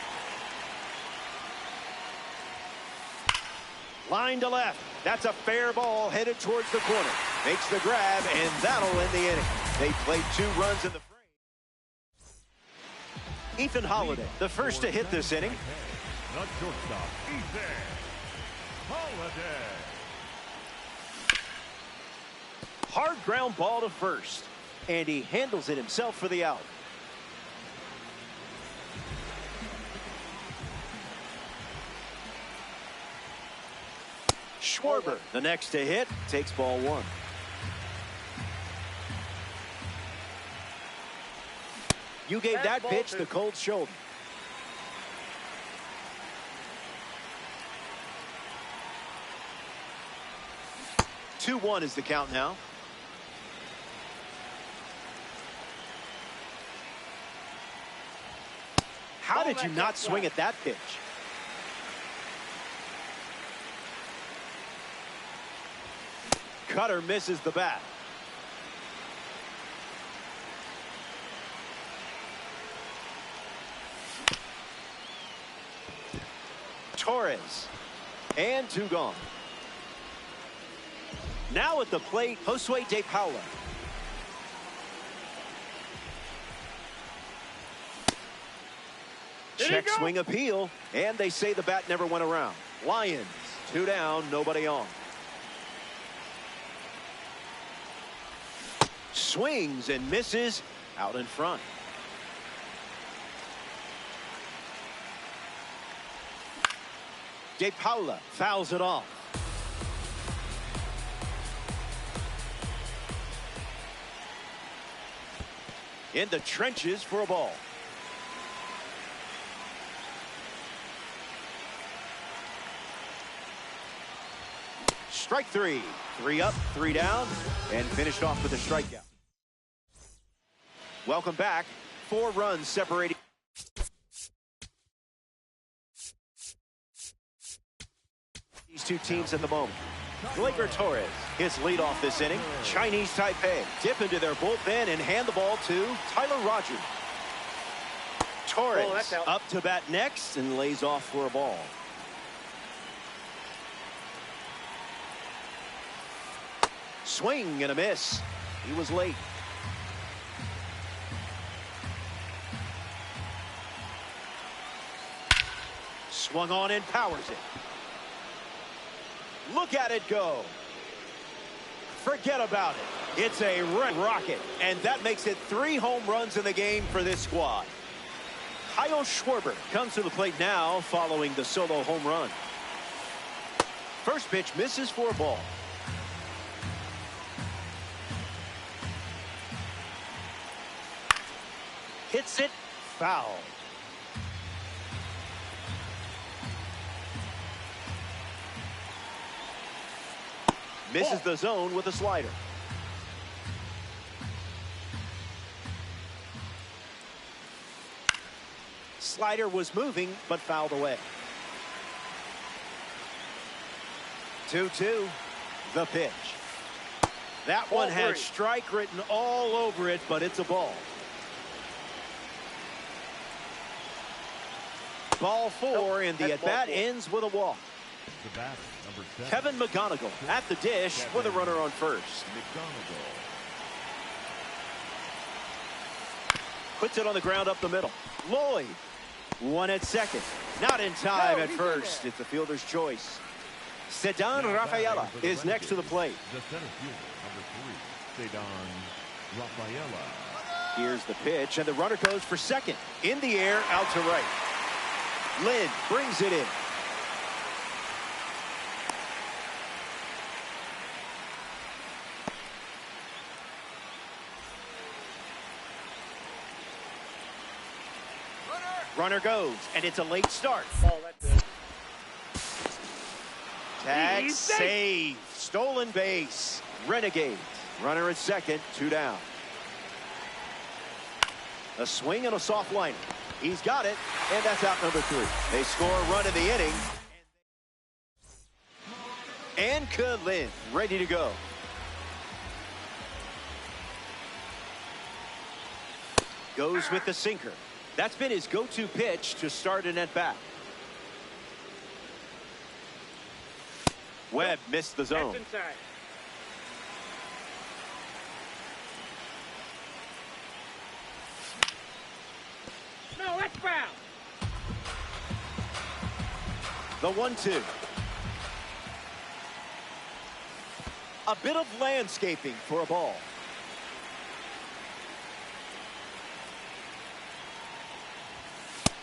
Line to left. That's a fair ball headed towards the corner. Makes the grab, and that'll end the inning. They played 2 runs in the frame. Ethan Holiday, the first to hit this inning. The shortstop, Ethan Holiday. Hard ground ball to first, and he handles it himself for the out. Schwarber, the next to hit, takes ball 1. You gave that pitch the cold shoulder. Two 2-1 is the count now. How did you not swing at that pitch? Cutter misses the bat. Torres. And 2 gone. Now at the plate, Josue De Paula. Check swing appeal, and they say the bat never went around. Lions, 2 down, nobody on. Swings and misses out in front. De Paula fouls it off. In the trenches for a ball. Strike three. 3 up, 3 down, and finished off with a strikeout. Welcome back. 4 runs separating these two teams at the moment. Gleyber Torres, his leadoff this inning. Chinese Taipei dip into their bullpen and hand the ball to Tyler Rogers. Torres up to bat next and lays off for a ball. Swing and a miss. He was late. Swung on and powers it. Look at it go. Forget about it. It's a rocket, and that makes it 3 home runs in the game for this squad. Kyle Schwarber comes to the plate now following the solo home run. First pitch misses for a ball. Hits it foul. Misses the zone with a slider. Slider was moving but fouled away. 2-2. The pitch. That one had strike written all over it, but it's a ball. Ball 4, and the at-bat ends with a walk. Kevin McGonigal at the dish with a runner on first. Puts it on the ground up the middle. Lloyd, 1 at second. Not in time at first. It's a fielder's choice. Ceddanne Rafaela is next to the plate. The center fielder, number 3, Ceddanne Rafaela. Here's the pitch, and the runner goes for second. In the air, out to right. Lynn brings it in. Runner goes, and it's a late start. Tag save. Stolen base. Renegade. Runner at second, 2 down. A swing and a soft liner. He's got it, and that's out number 3. They score a run in the inning. And Lynn ready to go. Goes with the sinker. That's been his go-to pitch to start an at-bat. Webb missed the zone. No, that's foul. The 1-2. A bit of landscaping for a ball.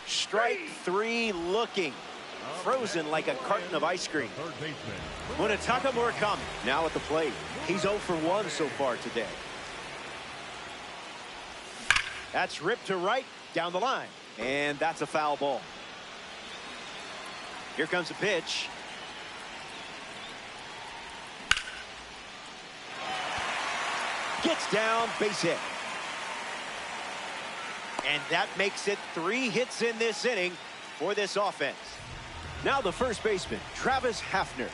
Strike 3 looking. Frozen like a carton of ice cream. Munetaka Murakami now at the plate. He's 0 for 1 so far today. That's ripped to right down the line. And that's a foul ball. Here comes a pitch. Gets down, base hit. And that makes it 3 hits in this inning for this offense. Now the first baseman, Travis Hafner.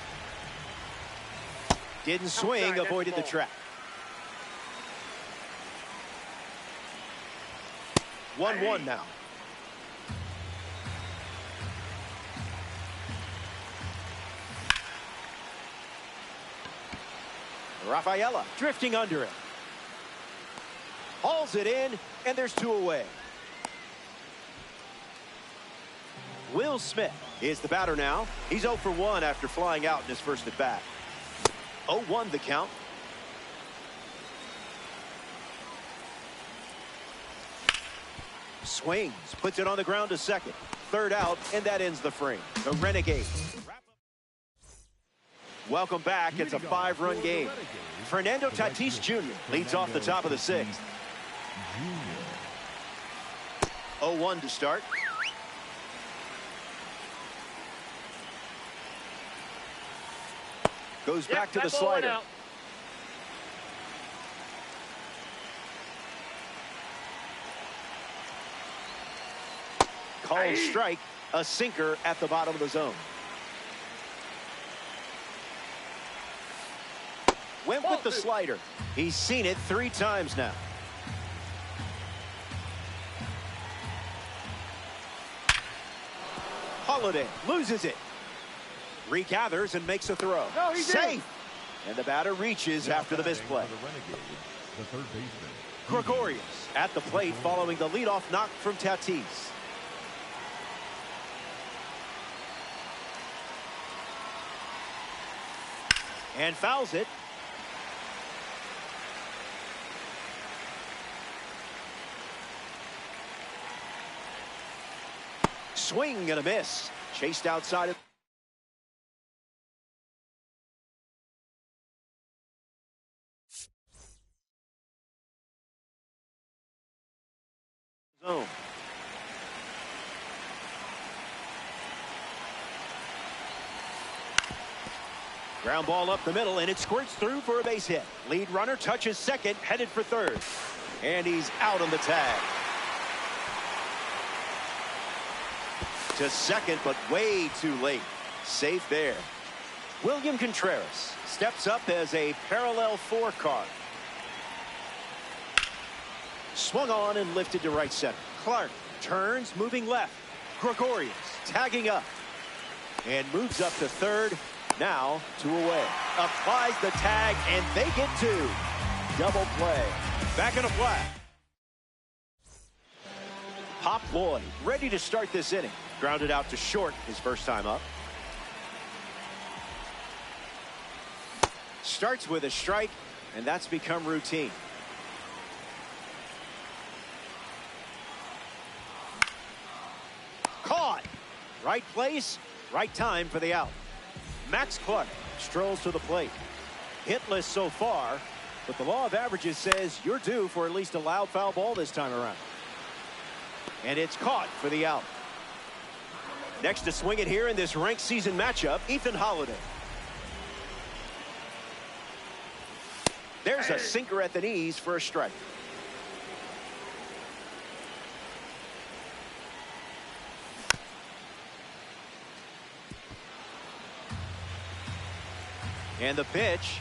Didn't swing, avoided the trap. 1-1 now. Rafaela drifting under it. Hauls it in, and there's 2 away. Will Smith is the batter now. He's 0 for 1 after flying out in his first at bat. 0-1 the count. Swings, puts it on the ground to second. 3rd out, and that ends the frame. The Renegade. Welcome back. It's a 5-run game. Fernando Tatis Jr. leads off the top of the 6th. 0-1 to start. Goes back to the slider. Called strike, a sinker at the bottom of the zone. Went with the slider. He's seen it 3 times now. Holiday loses it. Regathers and makes a throw. No, safe. And the batter reaches after the misplay. The third baseman. Gregorius at the plate following the leadoff knock from Tatis. And fouls it. Swing and a miss. Chased outside of zone. Ground ball up the middle, and it squirts through for a base hit. Lead runner touches second, headed for third. And he's out on the tag. To second, but way too late. Safe there. William Contreras steps up as a parallel 4 card. Swung on and lifted to right center. Clark turns, moving left. Gregorius tagging up. And moves up to third. Now 2 away. Applies the tag, and they get 2. Double play. Back in the flat. Pop Lloyd ready to start this inning. Grounded out to short his first time up. Starts with a strike, and that's become routine. Caught. Right place, right time for the out. Max Clark strolls to the plate. Hitless so far, but the law of averages says you're due for at least a loud foul ball this time around. And it's caught for the out. Next to swing it here in this ranked season matchup, Ethan Holiday. There's a sinker at the knees for a strike. And the pitch.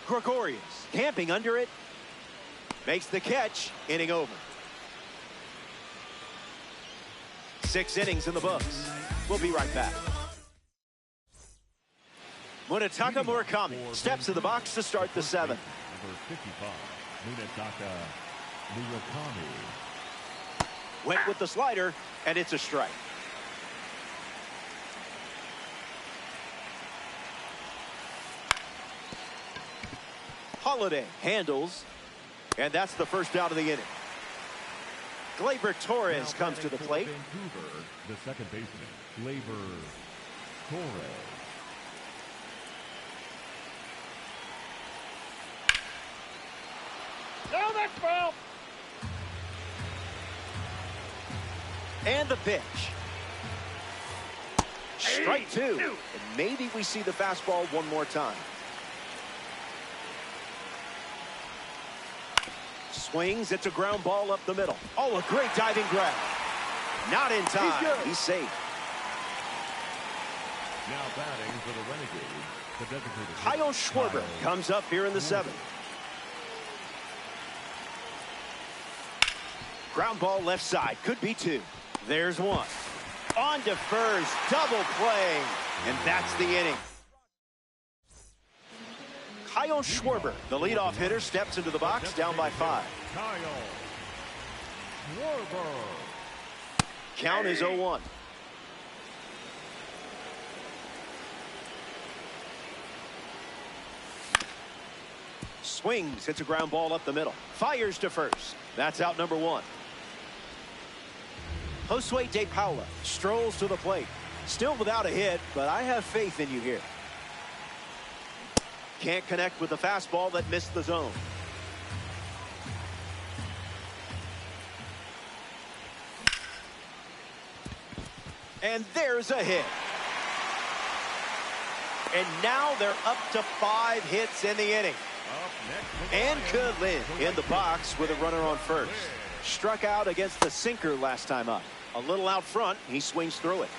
Gregorius camping under it. Makes the catch. Inning over. 6 innings in the books. We'll be right back. Munetaka Murakami steps to the box to start the 7th. Number 55, Munetaka Murakami. Went with the slider, and it's a strike. Holiday handles, and that's the first out of the inning. Gleyber Torres comes to the plate. Vancouver, the second baseman, Gleyber Torres. No, that's foul. And the pitch. Strike 2. And maybe we see the fastball one more time. Swings. It's a ground ball up the middle. Oh, a great diving grab. Not in time. He's safe. Now batting for the Renegades, the designated Kyle Schwarber comes up here in the 7th. Ground ball left side. Could be 2. There's 1. On to first. Double play. And that's the inning. Kyle Schwarber, the leadoff hitter, steps into the box down by 5. Kyle Schwarber. Count is 0-1. Swings. Hits a ground ball up the middle. Fires to first. That's out number 1. Josue De Paula strolls to the plate. Still without a hit, but I have faith in you here. Can't connect with the fastball that missed the zone. And there's a hit. And now they're up to 5 hits in the inning. And Lynn in the box with a runner on first. Struck out against the sinker last time up. A little out front, he swings through it.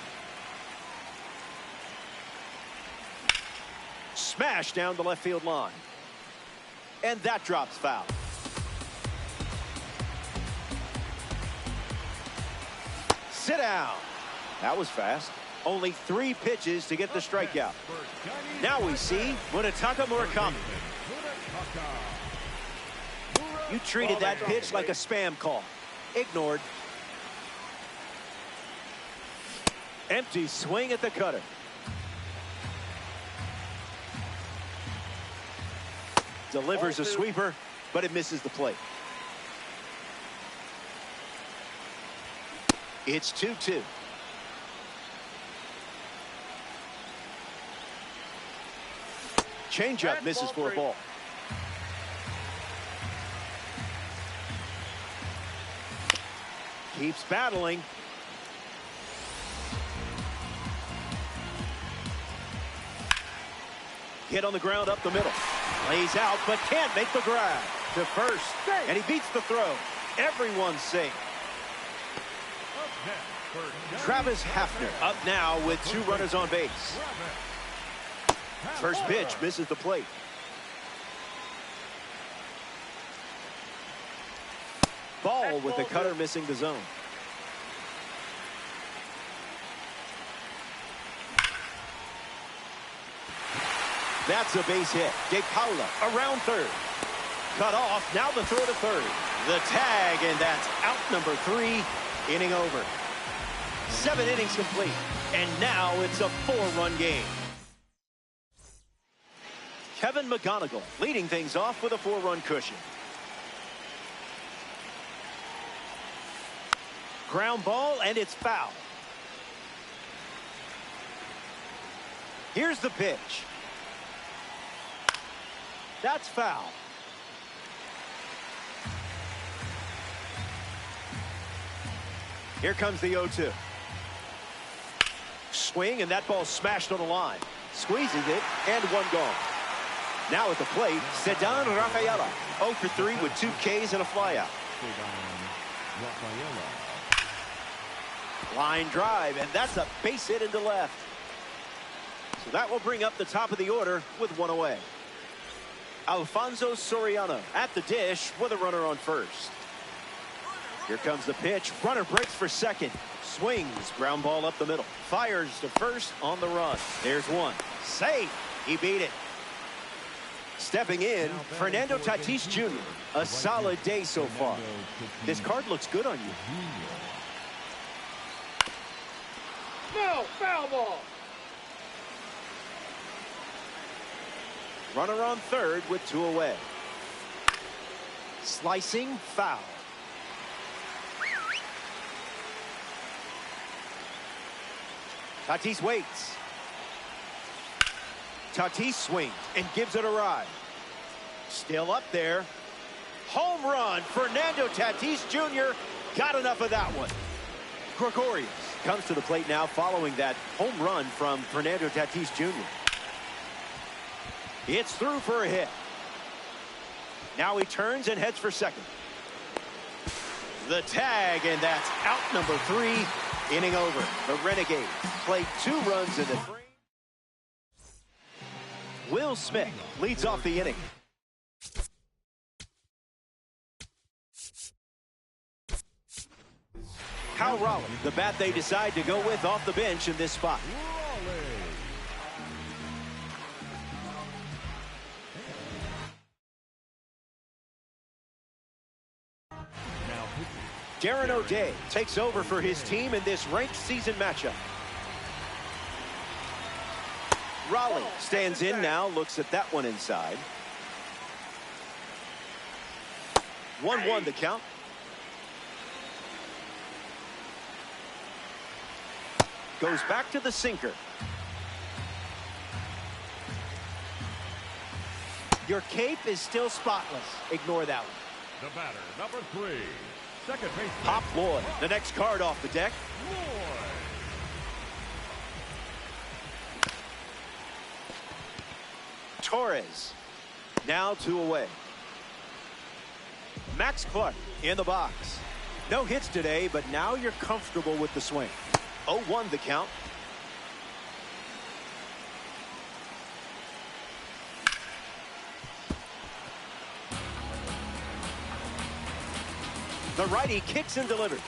Smash down the left field line. And that drops foul. Sit down. That was fast. Only 3 pitches to get the strikeout. Now we see Munetaka Murakami. You treated that pitch like a spam call. Ignored. Empty swing at the cutter. Delivers a sweeper, but it misses the plate. It's 2-2. Changeup misses for a ball. Keeps battling. Hit on the ground up the middle. Lays out, but can't make the grab. To first, and he beats the throw. Everyone's safe. Travis Hafner up now with 2 runners on base. First pitch misses the plate. Ball with the cutter missing the zone. That's a base hit. De Paula around third. Cut off. Now the throw to third. The tag, and that's out number 3. Inning over. 7 innings complete. And now it's a 4-run game. Kevin McGonigal leading things off with a 4-run cushion. Ground ball, and it's foul. Here's the pitch. That's foul. Here comes the 0-2. Swing, and that ball smashed on the line. Squeezes it, and 1 gone. Now at the plate, Sedan Rafaela. 0 for 3 with 2 Ks and a flyout. Line drive, and that's a base hit into left. So that will bring up the top of the order with 1 away. Alfonso Soriano at the dish with a runner on first. Here comes the pitch. Runner breaks for second. Swings. Ground ball up the middle. Fires to first on the run. There's 1. Safe. He beat it. Stepping in, Fernando Tatis Jr. A solid day so far. This card looks good on you. No, foul ball. Runner on third with 2 away. Slicing, foul. Tatis waits. Tatis swings and gives it a ride. Still up there. Home run. Fernando Tatis Jr. got enough of that one. Gregorius comes to the plate now following that home run from Fernando Tatis Jr. It's through for a hit. Now he turns and heads for second. The tag, and that's out number 3. Inning over. The Renegades played 2 runs in the frame. Will Smith leads off the inning. Kyle Raleigh, the bat they decide to go with off the bench in this spot. Darren O'Day takes over for his team in this ranked season matchup. Raleigh stands in now, looks at that one inside. 1-1 the count. Goes back to the sinker. Your cape is still spotless. Ignore that one. The batter, number 3. Second base. Pop Lloyd, the next card off the deck. Torres. Now 2 away. Max Clark in the box. No hits today, but now you're comfortable with the swing. 0-1 the count. The righty kicks and delivers.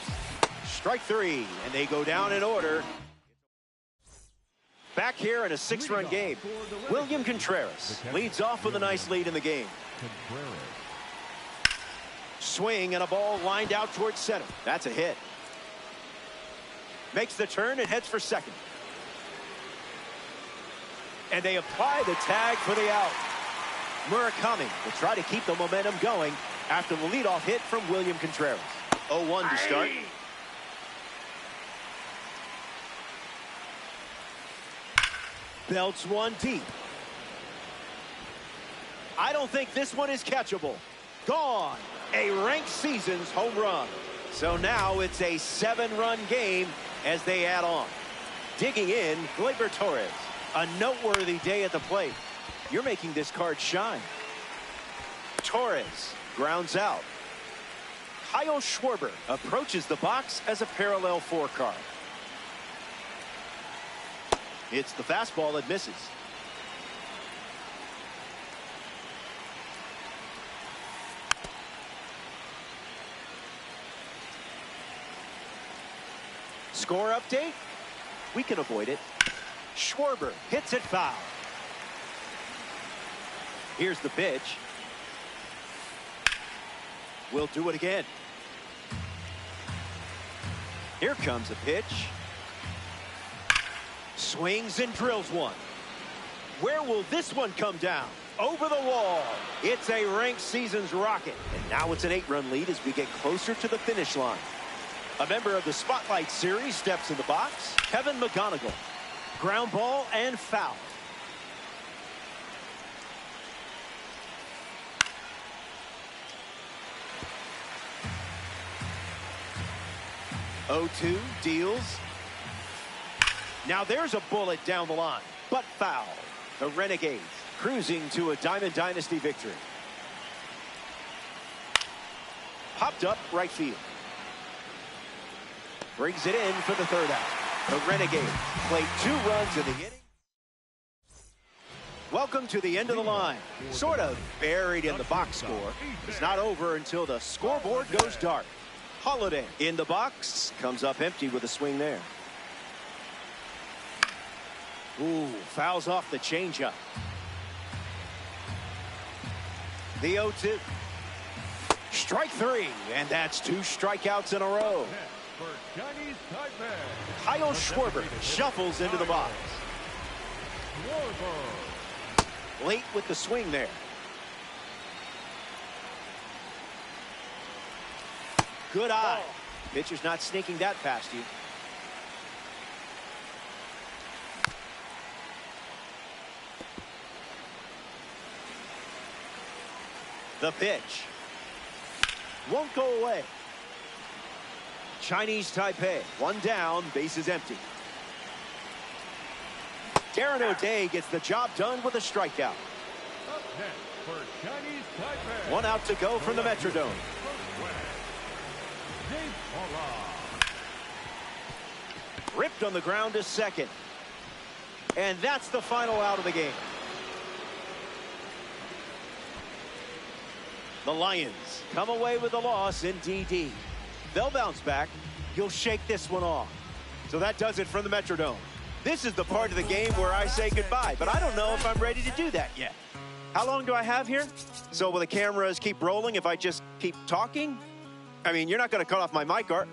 Strike 3, and they go down in order. Back here in a 6-run game, William Contreras leads off with a nice lead in the game. Swing and a ball lined out towards center. That's a hit. Makes the turn and heads for second. And they apply the tag for the out. Murakami will try to keep the momentum going after the leadoff hit from William Contreras. 0-1 to start. Belts one deep. I don't think this one is catchable. Gone. A ranked season's home run. So now it's a 7-run game as they add on. Digging in, Gleyber Torres. A noteworthy day at the plate. You're making this card shine. Torres grounds out. Kyle Schwarber approaches the box as a parallel 4 card. It's the fastball that misses. Score update? We can avoid it. Schwarber hits it foul. Here's the pitch. We'll do it again. Here comes a pitch. Swings and drills one. Where will this one come down? Over the wall. It's a ranked season's rocket. And now it's an 8-run lead as we get closer to the finish line. A member of the Spotlight Series steps in the box. Kevin McGonigal. Ground ball and foul. Oh-2 deals. Now there's a bullet down the line, but foul. The Renegades cruising to a Diamond Dynasty victory. Popped up right field. Brings it in for the 3rd out. The Renegades played 2 runs in the inning. Welcome to the end of the line. Sort of buried in the box score. It's not over until the scoreboard goes dark. Holiday in the box. Comes up empty with a swing there. Ooh, fouls off the changeup. The 0-2. Strike 3, and that's 2 strikeouts in a row. Kyle Schwarber shuffles into the box. Late with the swing there. Good eye. Pitcher's not sneaking that past you. The pitch. Won't go away. Chinese Taipei, 1 down, bases empty. Darren O'Day gets the job done with a strikeout. Up next for Chinese Taipei. 1 out to go from the Metrodome. Ripped on the ground to second. And that's the final out of the game. The Lions come away with a loss in DD. They'll bounce back. You'll shake this one off. So that does it from the Metrodome. This is the part of the game where I say goodbye, but I don't know if I'm ready to do that yet. How long do I have here? So will the cameras keep rolling if I just keep talking? I mean, you're not going to cut off my mic, are?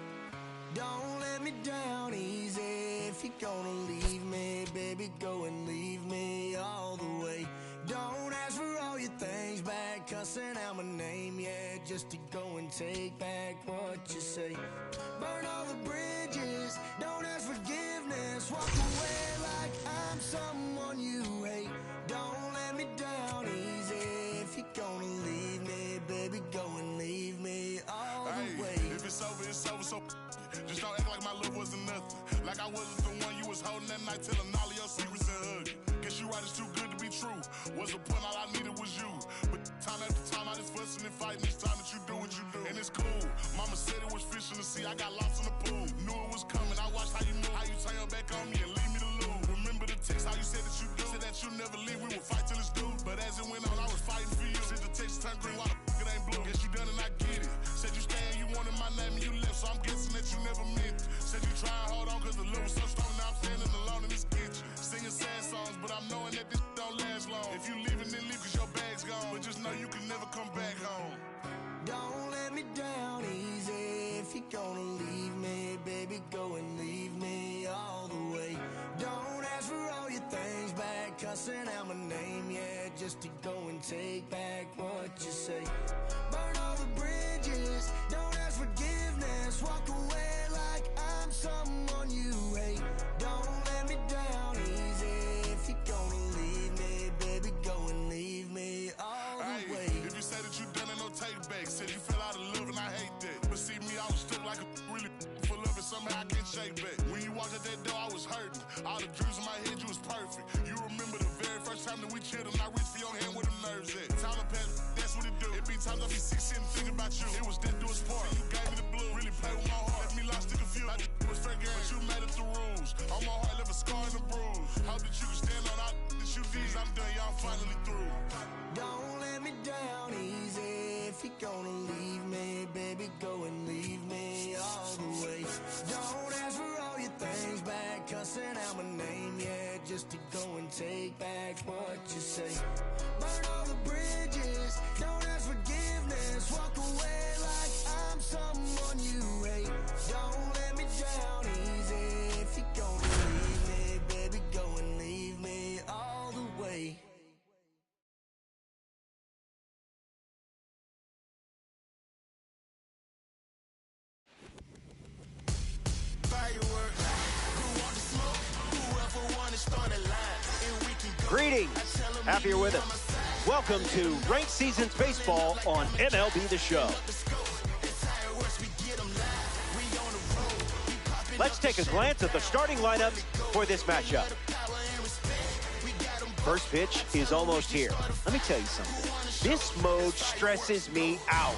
Don't let me down easy. If you're gonna leave me, baby, go and leave me all the way. Don't ask for all your things back, cussing out my name, yeah, just to go and take back what you say. Burn all the bridges, don't ask forgiveness, walk away like I'm someone you hate. Don't let me down easy. If you're gonna leave me, baby, go and leave me all the way. If it's over, it's over, so just don't act like my love wasn't nothing. Like I wasn't the one you was holding that night, telling all of your secrets and hugging. Guess you right, it's too good to be be true. Was a point, all I needed was you. But time after time, I just fussing and fighting. It's time that you do what you do. And it's cool. Mama said it was fish in the sea. I got lost in the pool. Knew it was coming. I watched how you move. How you turn your back on me and leave me to lose. Remember the text, how you said that you do. Said that you never leave. We would fight till it's due. But as it went on, I was fighting for you. Since the text turned green, why the f it ain't blue? Guess you done and I get it. Said you stay and you wanted my name and you left. So I'm guessing that you never meant it. Said you try and hold on cause the love was so strong. Now I'm standing alone in this kitchen. Singing sad songs, but I'm knowing that this don't last long. If you leaving, then leave cause your bag's gone. But just know you can never come back home. Don't let me down easy. If you're gonna leave me, baby, go and leave me all the way. Don't ask for all your things back, cussing out my name, yeah, just to go and take back what you say. Burn all the bridges, don't ask forgiveness, walk away like I'm someone you hate. Don't let me down easy. If you're gonna leave me, baby, go and leave me all the way. If you say that you done it, no take back. Said you fell out of love and I hate that. But see me, I was stuck like a really full of it. Somehow I can't shake back. When you walked out that door, I was hurting. All the dreams in my head, you was perfect. You remember the very first time that we chilled and I reached for your hand where the nerves at. Time to pass, that's what it do. It be times I be sick sitting thinking about you. It was that do us part. You gave me the blue, really play with my heart. Left me lost and confused. Like it was fair game, but you made it the rules. On my heart, left a scar and a bruise. Hope that you can stand on all that you did. I'm done, y'all finally through. Don't let me down easy. If you're gonna leave me, baby, go and leave me all the way. Don't ask for all your things back, cussing out my name, yeah, just to go and take back what you say. Burn all the bridges, don't ask forgiveness, walk away like I'm someone you hate. Don't let me down easy. If you're gonna leave me, baby, go and leave me all the way. Greetings. Happy you're with us. Welcome to Ranked Seasons Baseball on MLB The Show. Let's take a glance at the starting lineup for this matchup. First pitch is almost here. Let me tell you something. This mode stresses me out.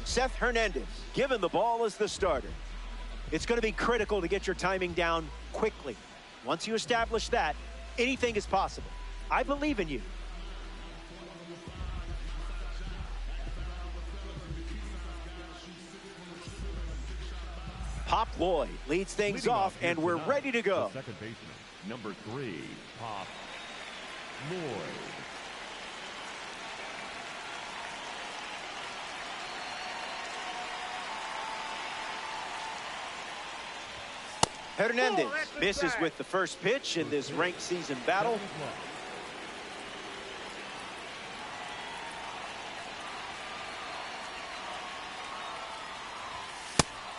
Seth Hernandez given the ball as the starter. It's going to be critical to get your timing down quickly. Once you establish that, anything is possible. I believe in you. Pop Lloyd leads things off, and we're ready to go. Second baseman, number 3, Pop Lloyd. Hernandez misses with the first pitch in this ranked season battle.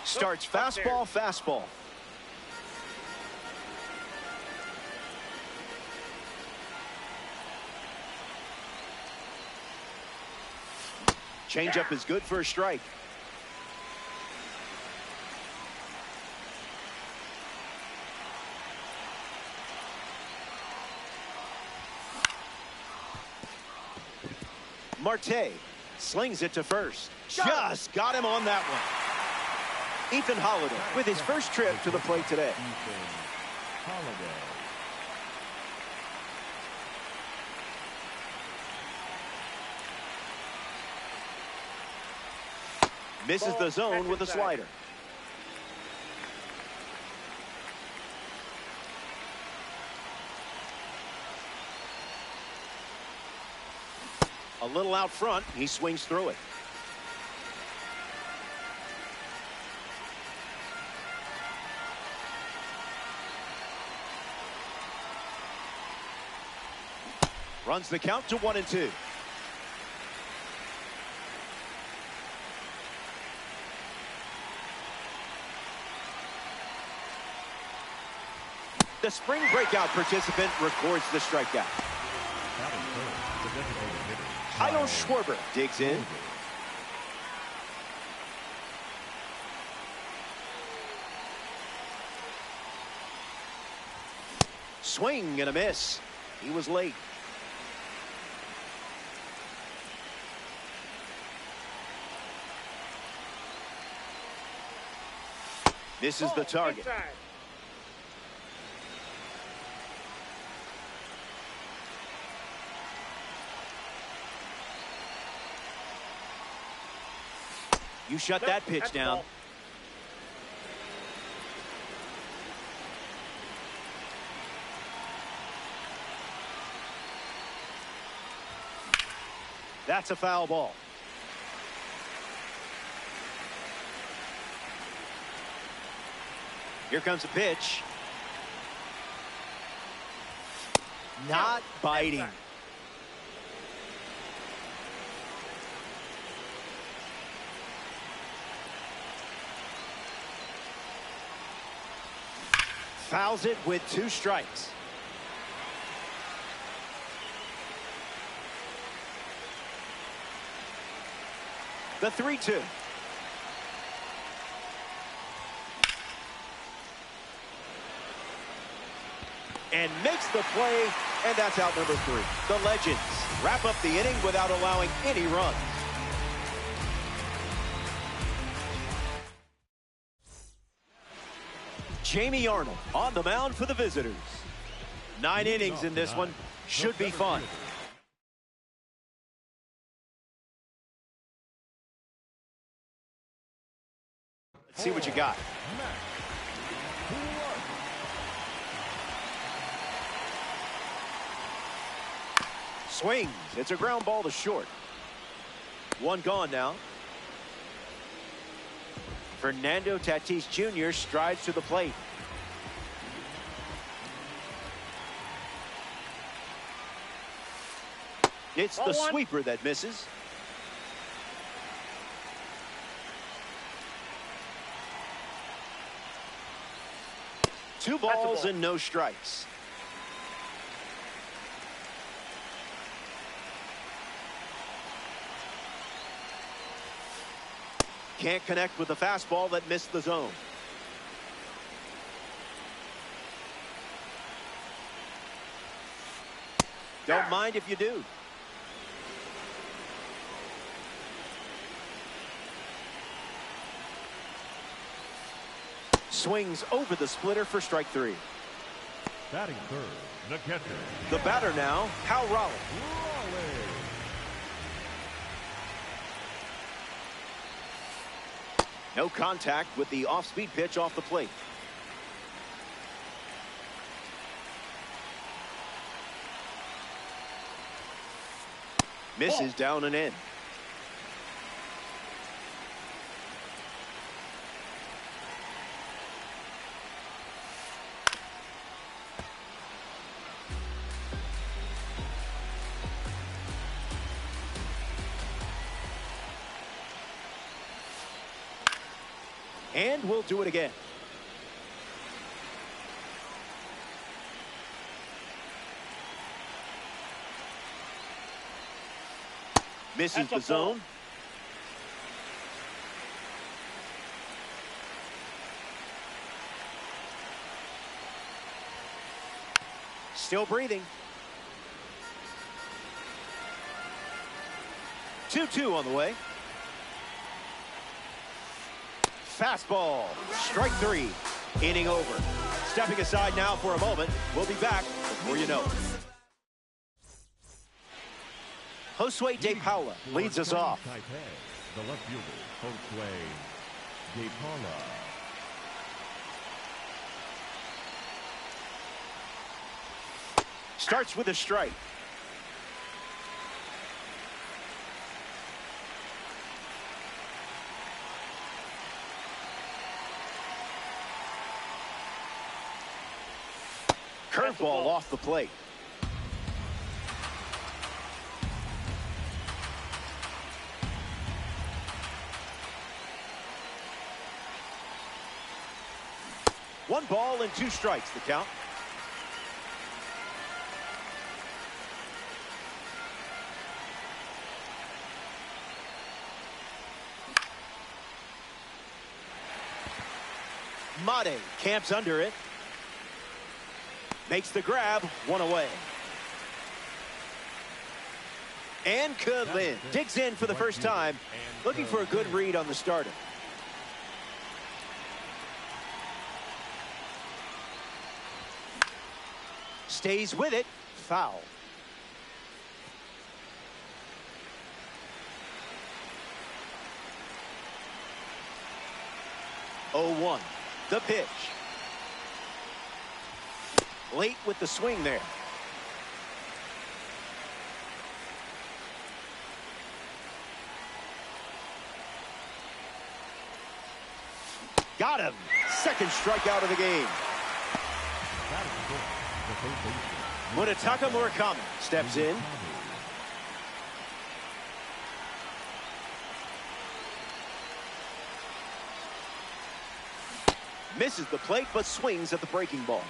Starts fastball, fastball. Changeup is good for a strike. Marte slings it to first. Just got him on that one. Ethan Holiday with his first trip to the plate today. Misses the zone with a slider. A little out front, he swings through it. Runs the count to 1-2. The spring breakout participant records the strikeout. Kyle Schwarber digs in. Swing and a miss. He was late. This is the target. Inside. You shut that pitch That's down. ball. That's a foul ball. Here comes a pitch. Not biting. Fouls it with 2 strikes. The 3-2. And makes the play, and that's out number 3. The Legends wrap up the inning without allowing any runs. Jamie Arnold on the mound for the visitors. 9 innings in this one. Should be fun. Let's see what you got. Swings. It's a ground ball to short. 1 gone now. Fernando Tatis Jr. strides to the plate. It's the sweeper that misses. Two balls and no strikes. Can't connect with the fastball that missed the zone. Don't mind if you do. Swings over the splitter for strike 3. Batting third, the catcher. The batter now, Hal Raleigh. No contact with the off-speed pitch off the plate. Misses down and in. And we'll do it again. Misses the zone. Still breathing. 2-2 on the way. Fastball, strike 3, inning over. Stepping aside now for a moment. We'll be back before you know it. Josue De Paula leads us off. The left fielder, Josue De Paula. Starts with a strike. Curveball off the plate. One ball and 2 strikes, the count. Mate camps under it. Makes the grab, one away. And Kudlin digs in for the first time, looking for a good read on the starter. Stays with it, foul. Oh, 1, the pitch. Late with the swing there. Got him. Second strikeout of the game. Munetaka Murakami steps in. Misses the plate, but swings at the breaking ball.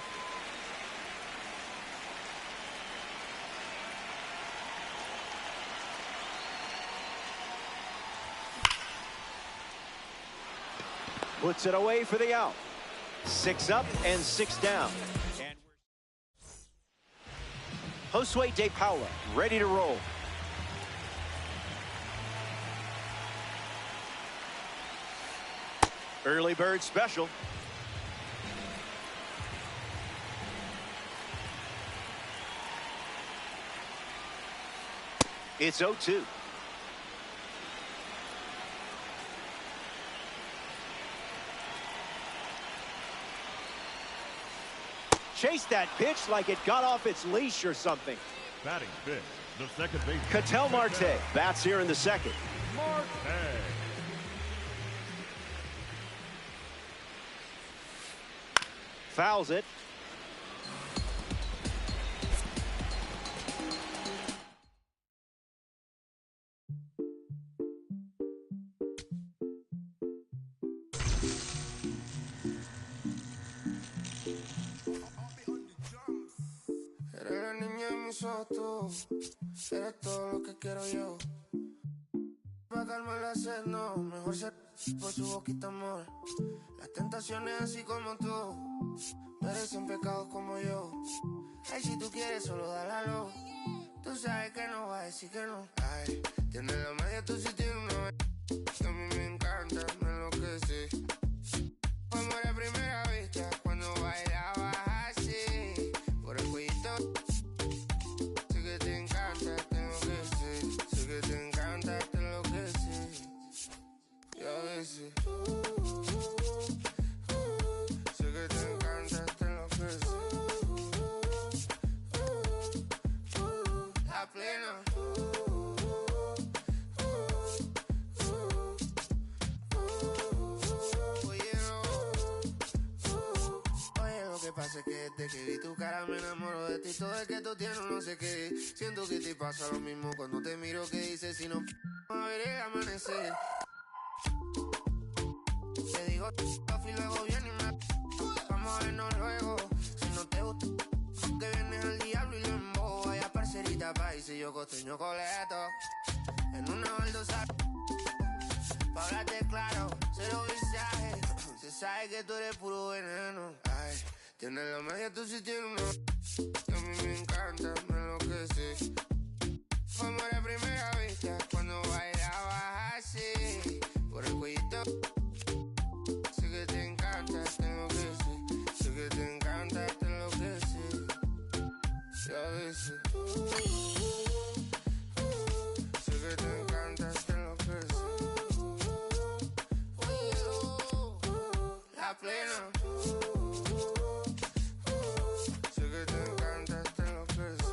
Puts it away for the out. 6 up and 6 down. And Josue De Paula ready to roll. Early bird special. It's 0-2. Chase that pitch like it got off its leash or something. Batting fifth, the second baseman. Ketel Marte bats here in the second. Marte. Fouls it. Eres la niña de mis ojos, eres todo lo que quiero yo. Pa' calmar la sed, no, mejor ser por su boquita, amor. Las tentaciones así como tú merecen pecados como yo. Ay, si tú quieres, solo dale a lo. Tú sabes que no va a decir que no. Ay, tienes la magia, tú sí tienes una que a mí me encanta, me enloquece. Fue amor a primera vista cuando bailabas así. Por el cuellito, sé que te encanta, te enloquece. Sé que te encanta, te enloquece. Y a veces sé que te encanta, te enloquece. La plena. Pasa que desde que vi tu cara me enamoro de ti. Todo el que tú tienes no sé qué. Siento que te pasa lo mismo cuando te miro. Que dices si no a ver el amanecer. Te digo y luego viene y me vamos a vernos luego. Si no te gusta que vienes al diablo y lo embobo. Vaya parcerita país y yo costeño coleto. En una baldosa pa' hablarte claro, cero visaje. Se sabe que tú eres puro veneno. Ay, tienes la magia, tú sí tienes una que a mí me encanta, me enloquece. Fue amor a primera vista cuando bailabas así. Por el cuellito, sé que te encanta, te enloquece. Sé que te encanta, te enloquece. Y a veces sé que te encanta, te enloquece. La plena. Sé que te encanta, te enloquece.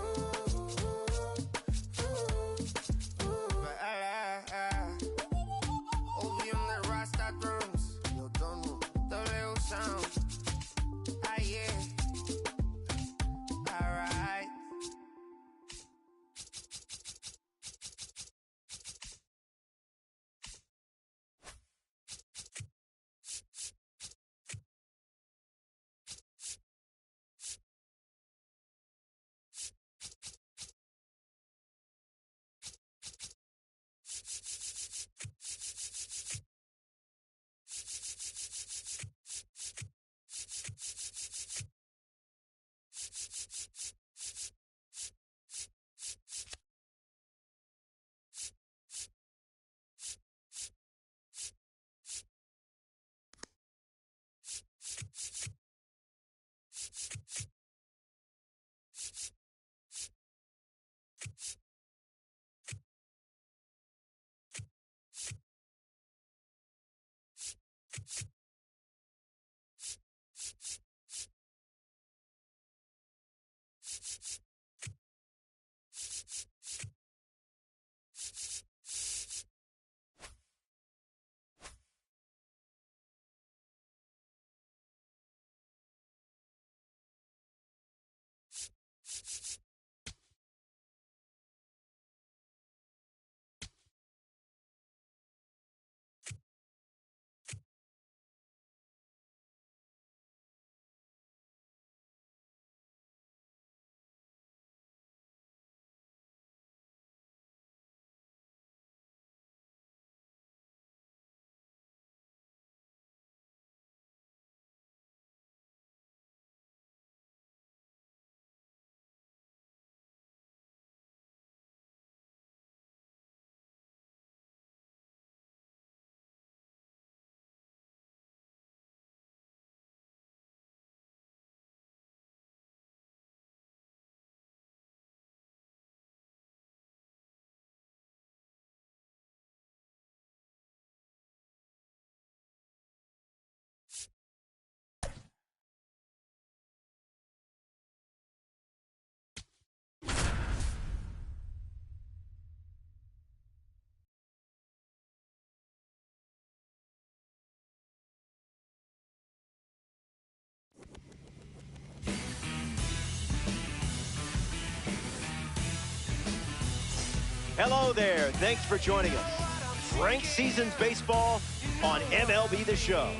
Hello there. Thanks for joining us. Ranked Seasons Baseball on MLB The Show.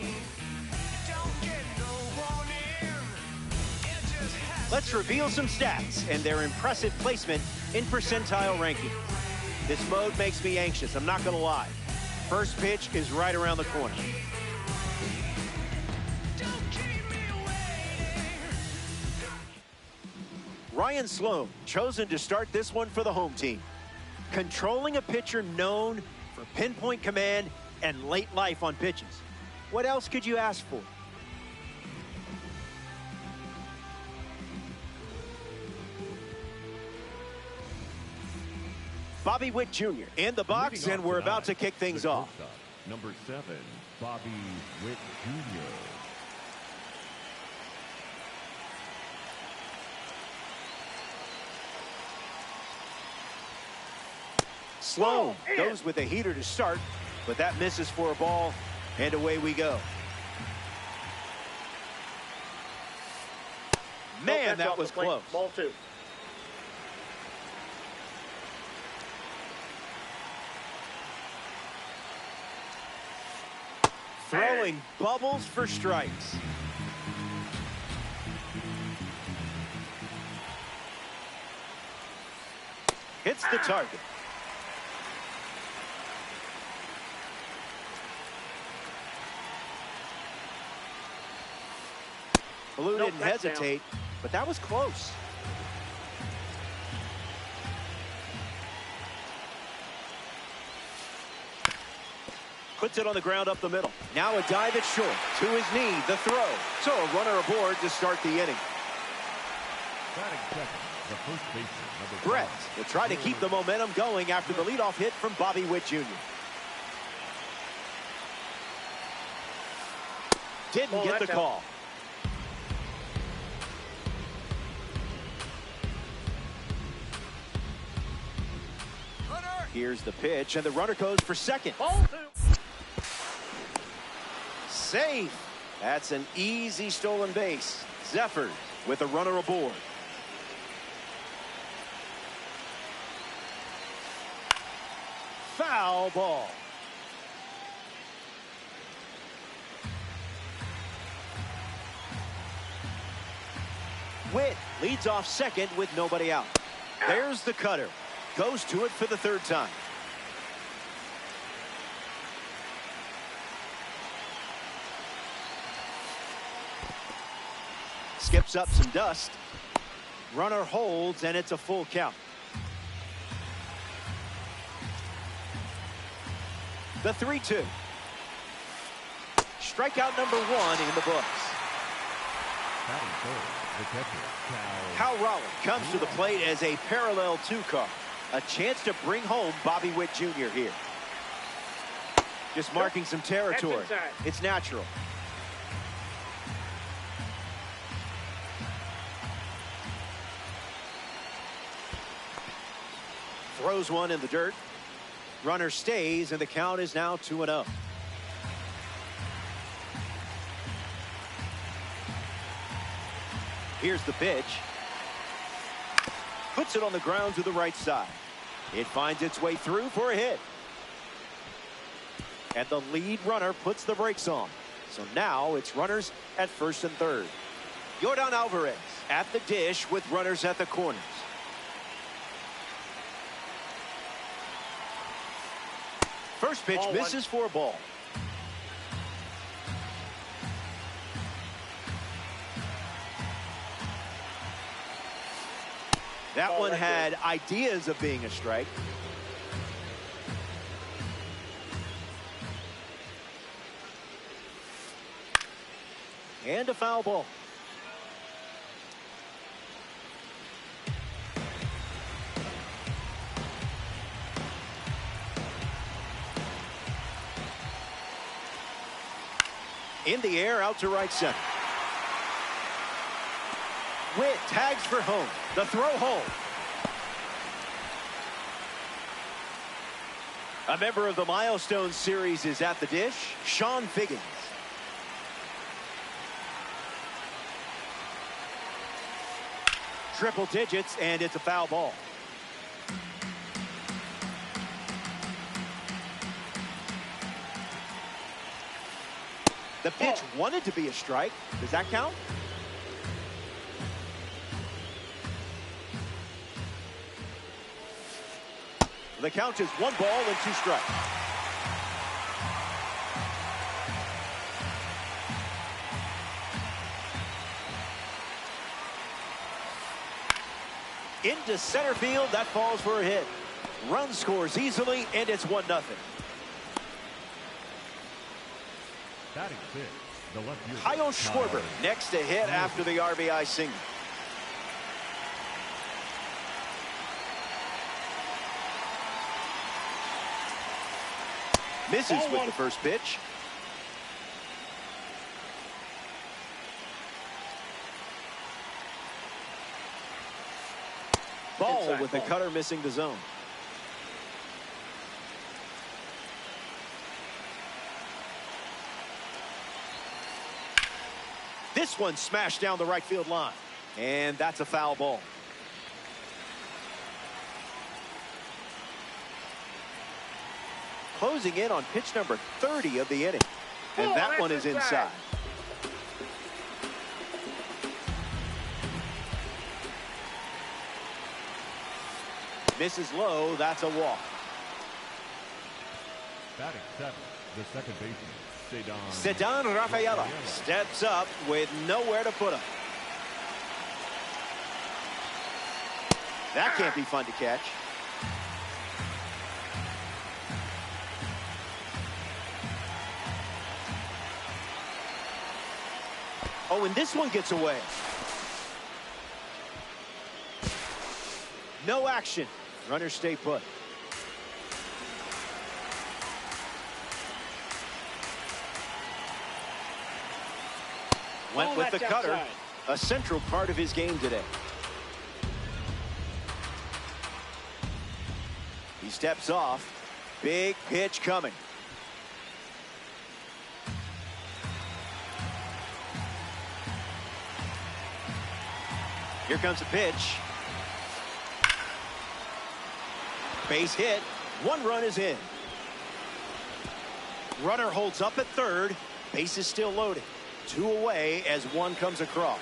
Let's reveal some stats and their impressive placement in percentile ranking. This mode makes me anxious, I'm not going to lie. First pitch is right around the corner. Ryan Sloan, chosen to start this one for the home team. Controlling a pitcher known for pinpoint command and late life on pitches. What else could you ask for? Bobby Witt Jr. in the box, and we're about to kick things off. Number 7, Bobby Witt Jr. Sloan goes with a heater to start, but that misses for a ball, and away we go. Man, that was close. Ball 2. Throwing bubbles for strikes. Hits the target. Blue didn't hesitate, but that was close. Puts it on the ground up the middle. Now a dive at short. To his knee, the throw. So a runner aboard to start the inning. Batting second, the first baseman, number Brett 5. will try to keep the momentum going after the leadoff hit from Bobby Witt Jr. Didn't get the call. Here's the pitch, and the runner goes for second. Ball 2. Safe. That's an easy stolen base. Zephyr with a runner aboard. Foul ball. Witt leads off second with nobody out. There's the cutter. Goes to it for the third time. Skips up some dust. Runner holds, and it's a full count. The 3-2. Strikeout number 1 in the books. Batting third, the catcher, Cal Raleigh comes to the plate as a parallel 2-car. A chance to bring home Bobby Witt Jr. here. Just marking some territory. It's natural. Throws one in the dirt. Runner stays, and the count is now 2-0. Here's the pitch. Puts it on the ground to the right side. It finds its way through for a hit. And the lead runner puts the brakes on. So now it's runners at first and third. Yordan Alvarez at the dish with runners at the corners. First pitch misses for a ball. That one had ideas of being a strike. And a foul ball. In the air, out to right center. Witt tags for home. The throw home. A member of the Milestone Series is at the dish, Sean Figgins. Triple digits, and it's a foul ball. The pitch wanted to be a strike. Does that count? The count is 1 ball and 2 strikes. Into center field, that falls for a hit. Run scores easily, and it's 1-0. Batting 6, the left fielder, Kyle Schwarber next to hit after the RBI single. Misses with the first pitch. Ball with the cutter missing the zone. This one smashed down the right field line. And that's a foul ball. Closing in on pitch number 30 of the inning. And that one is inside. Misses low. That's a walk. Batting 7, the second baseman, Ceddanne Rafaela steps up with nowhere to put him. That can't be fun to catch. Oh, and this one gets away. No action. Runners stay put. Went with the cutter. A central part of his game today. He steps off. Big pitch coming. Here comes a pitch. Base hit. 1 run is in. Runner holds up at third. Base is still loaded. 2 away as 1 comes across.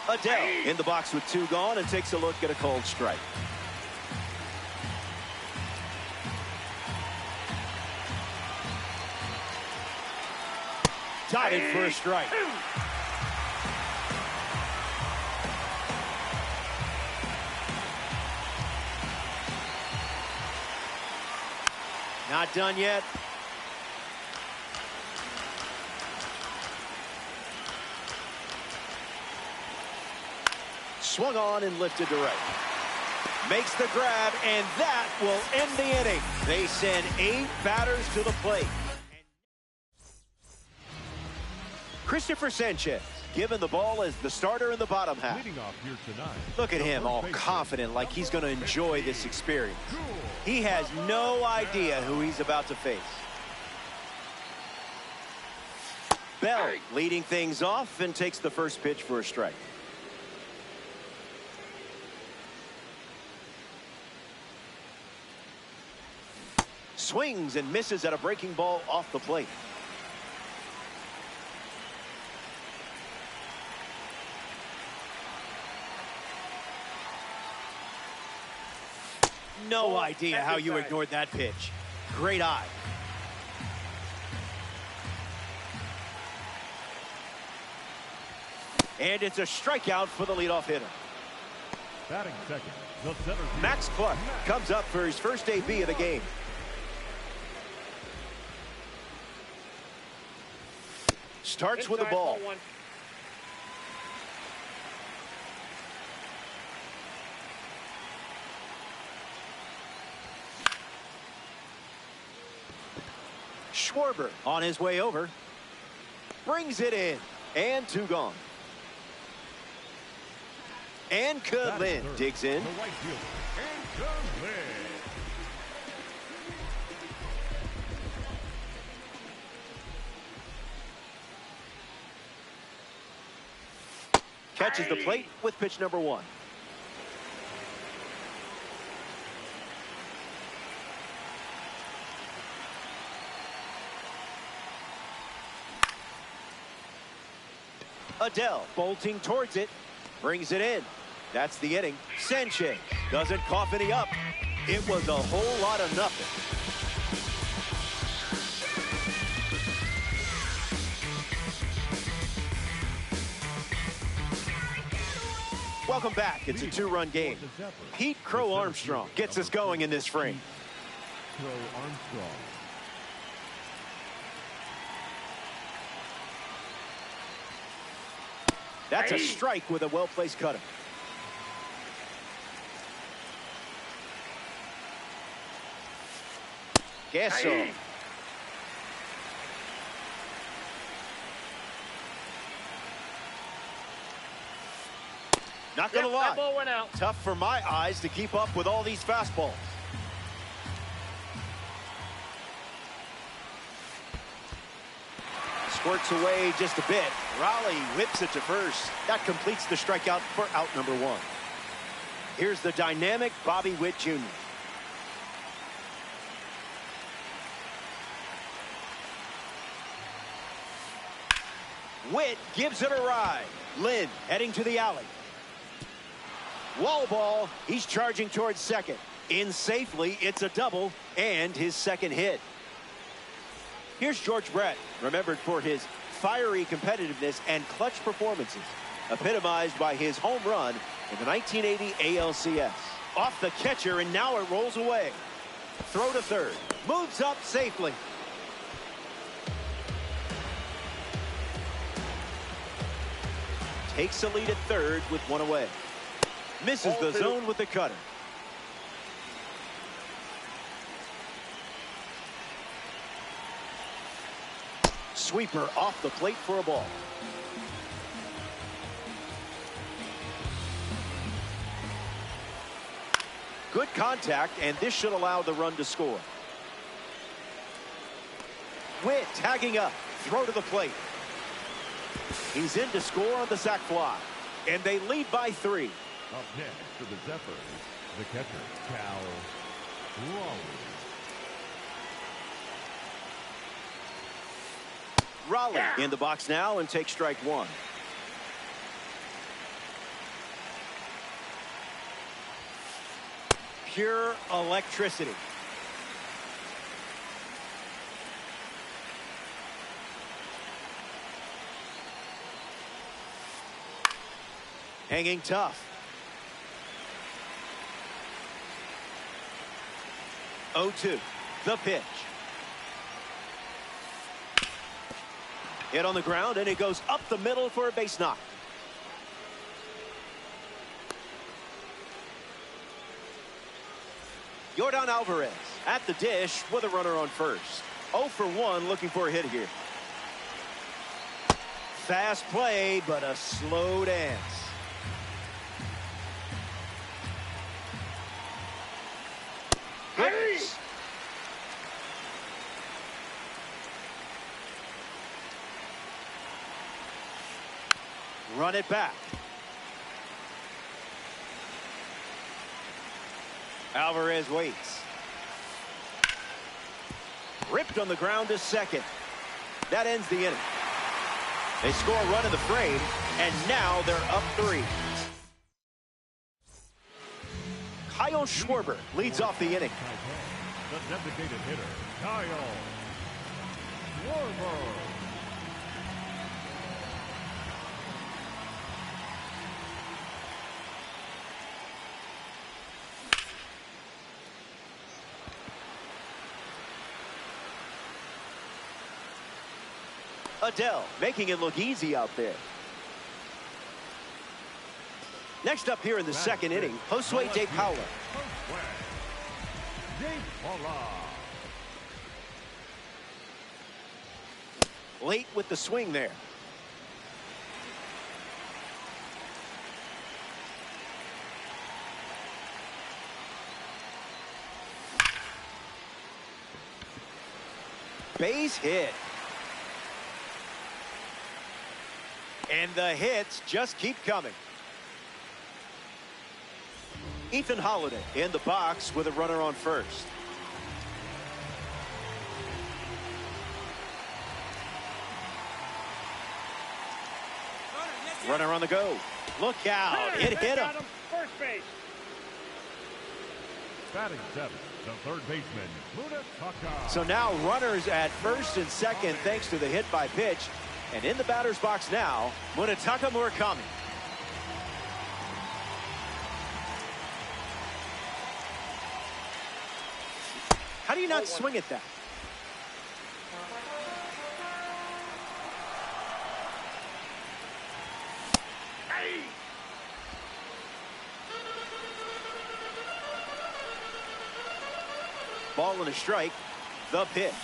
Adele in the box with 2 gone and takes a look at a cold strike. Dotted for a strike. Not done yet. Swung on and lifted to right. Makes the grab, and that will end the inning. They send 8 batters to the plate. Christopher Sanchez given the ball as the starter in the bottom half. Leading off here tonight, look at him all confident, like he's going to enjoy this experience. He has no idea who he's about to face. Bell leading things off and takes the first pitch for a strike. Swings and misses at a breaking ball off the plate. No idea how you ignored that pitch. Great eye. And it's a strikeout for the leadoff hitter. Batting second, the center field, Max Clark comes up for his first AB of the game. Starts with a ball. Schwarber on his way over. Brings it in. And 2 gone. And Kudlin digs in. the right fielder, and Kudlin. Catches the plate with pitch number 1. Adele bolting towards it, brings it in. That's the inning. Sanchez doesn't cough any up. It was a whole lot of nothing. Welcome back. It's a two-run game. Pete Crow Armstrong gets us going in this frame. Crow Armstrong. That's a strike with a well-placed cutter. Guess so. Not gonna lie, that ball went out. Tough for my eyes to keep up with all these fastballs. Squirts away just a bit. Raleigh whips it to first. That completes the strikeout for out number one. Here's the dynamic Bobby Witt Jr. Witt gives it a ride. Lynn heading to the alley. Wall ball. He's charging towards second. In safely. It's a double and his second hit. Here's George Brett, remembered for his fiery competitiveness and clutch performances, epitomized by his home run in the 1980 ALCS. Off the catcher, and now it rolls away. Throw to third. Moves up safely. Takes a lead at third with one away. Misses the zone with the cutter. Sweeper off the plate for a ball. Good contact, and this should allow the run to score. Witt tagging up. Throw to the plate. He's in to score on the sac fly. And they lead by 3. Up next for the Zephyrs, the catcher, Cal Raleigh. Raleigh in the box now and takes strike one. Pure electricity. Hanging tough. 0-2. The pitch. Hit on the ground, and it goes up the middle for a base knock. Yordan Alvarez at the dish with a runner on first. 0 for 1, looking for a hit here. Fast play, but a slow dance. Hits. Run it back. Alvarez waits. Ripped on the ground to second. That ends the inning. They score a run in the frame, and now they're up 3. Kyle Schwarber leads off the inning. The designated hitter, Kyle Schwarber. Adele making it look easy out there. Next up here in the second inning, Josue De Paula. Late with the swing there. Base hit. And the hits just keep coming. Ethan Holiday in the box with a runner on first. Runner on the go. Look out. It hit him. First base. Batting seventh, the third baseman, Munetaka. So now runners at first and second thanks to the hit by pitch. And in the batter's box now, Munetaka Murakami. How do you not swing at that? Ball and a strike. The pitch.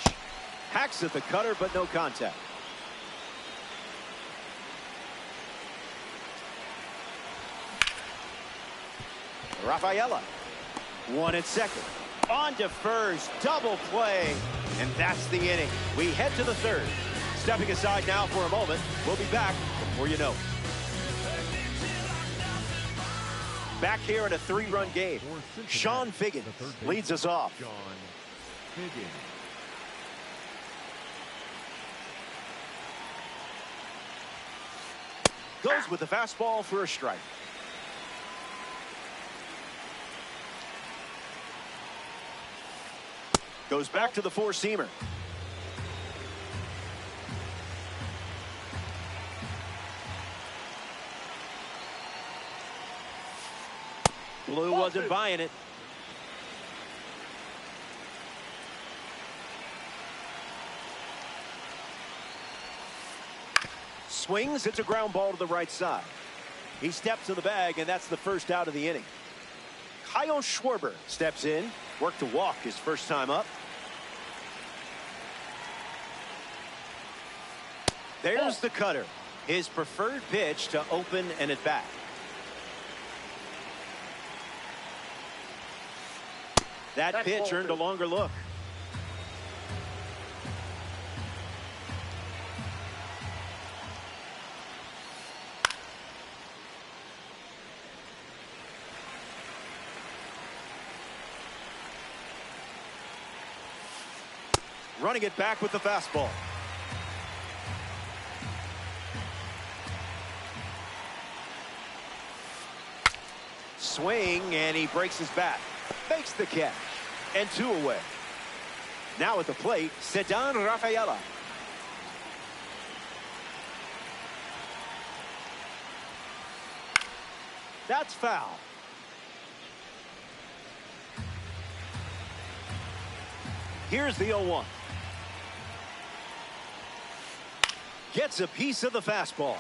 Hacks at the cutter, but no contact. Rafaela. One at second. On to first. Double play. And that's the inning. We head to the third. Stepping aside now for a moment. We'll be back before you know it. Back here in a 3-run game. Sean Figgins leads us off. Sean Figgins. Goes with the fastball for a strike. Goes back to the four-seamer. Blue wasn't buying it. Swings. It's a ground ball to the right side. He steps to the bag, and that's the first out of the inning. Kyle Schwarber steps in. Worked to walk his first time up. There's the cutter. His preferred pitch to open an at-bat. That pitch earned a longer look. Running it back with the fastball. Swing, and he breaks his bat. Makes the catch. And 2 away. Now at the plate, Ceddanne Rafaela. That's foul. Here's the 0-1. Gets a piece of the fastball.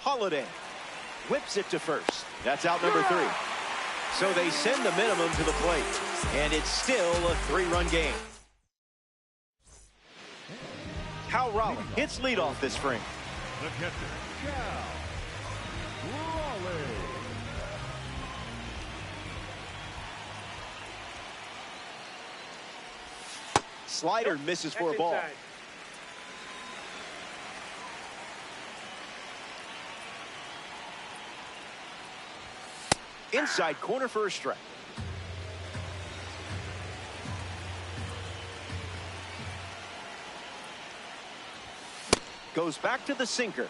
Holiday whips it to first. That's out number 3. So they send the minimum to the plate. And it's still a 3-run game. Cal Raleigh hits leadoff this frame. The catcher, Cal Raleigh. Slider misses for a ball. Inside corner for a strike. Goes back to the sinker.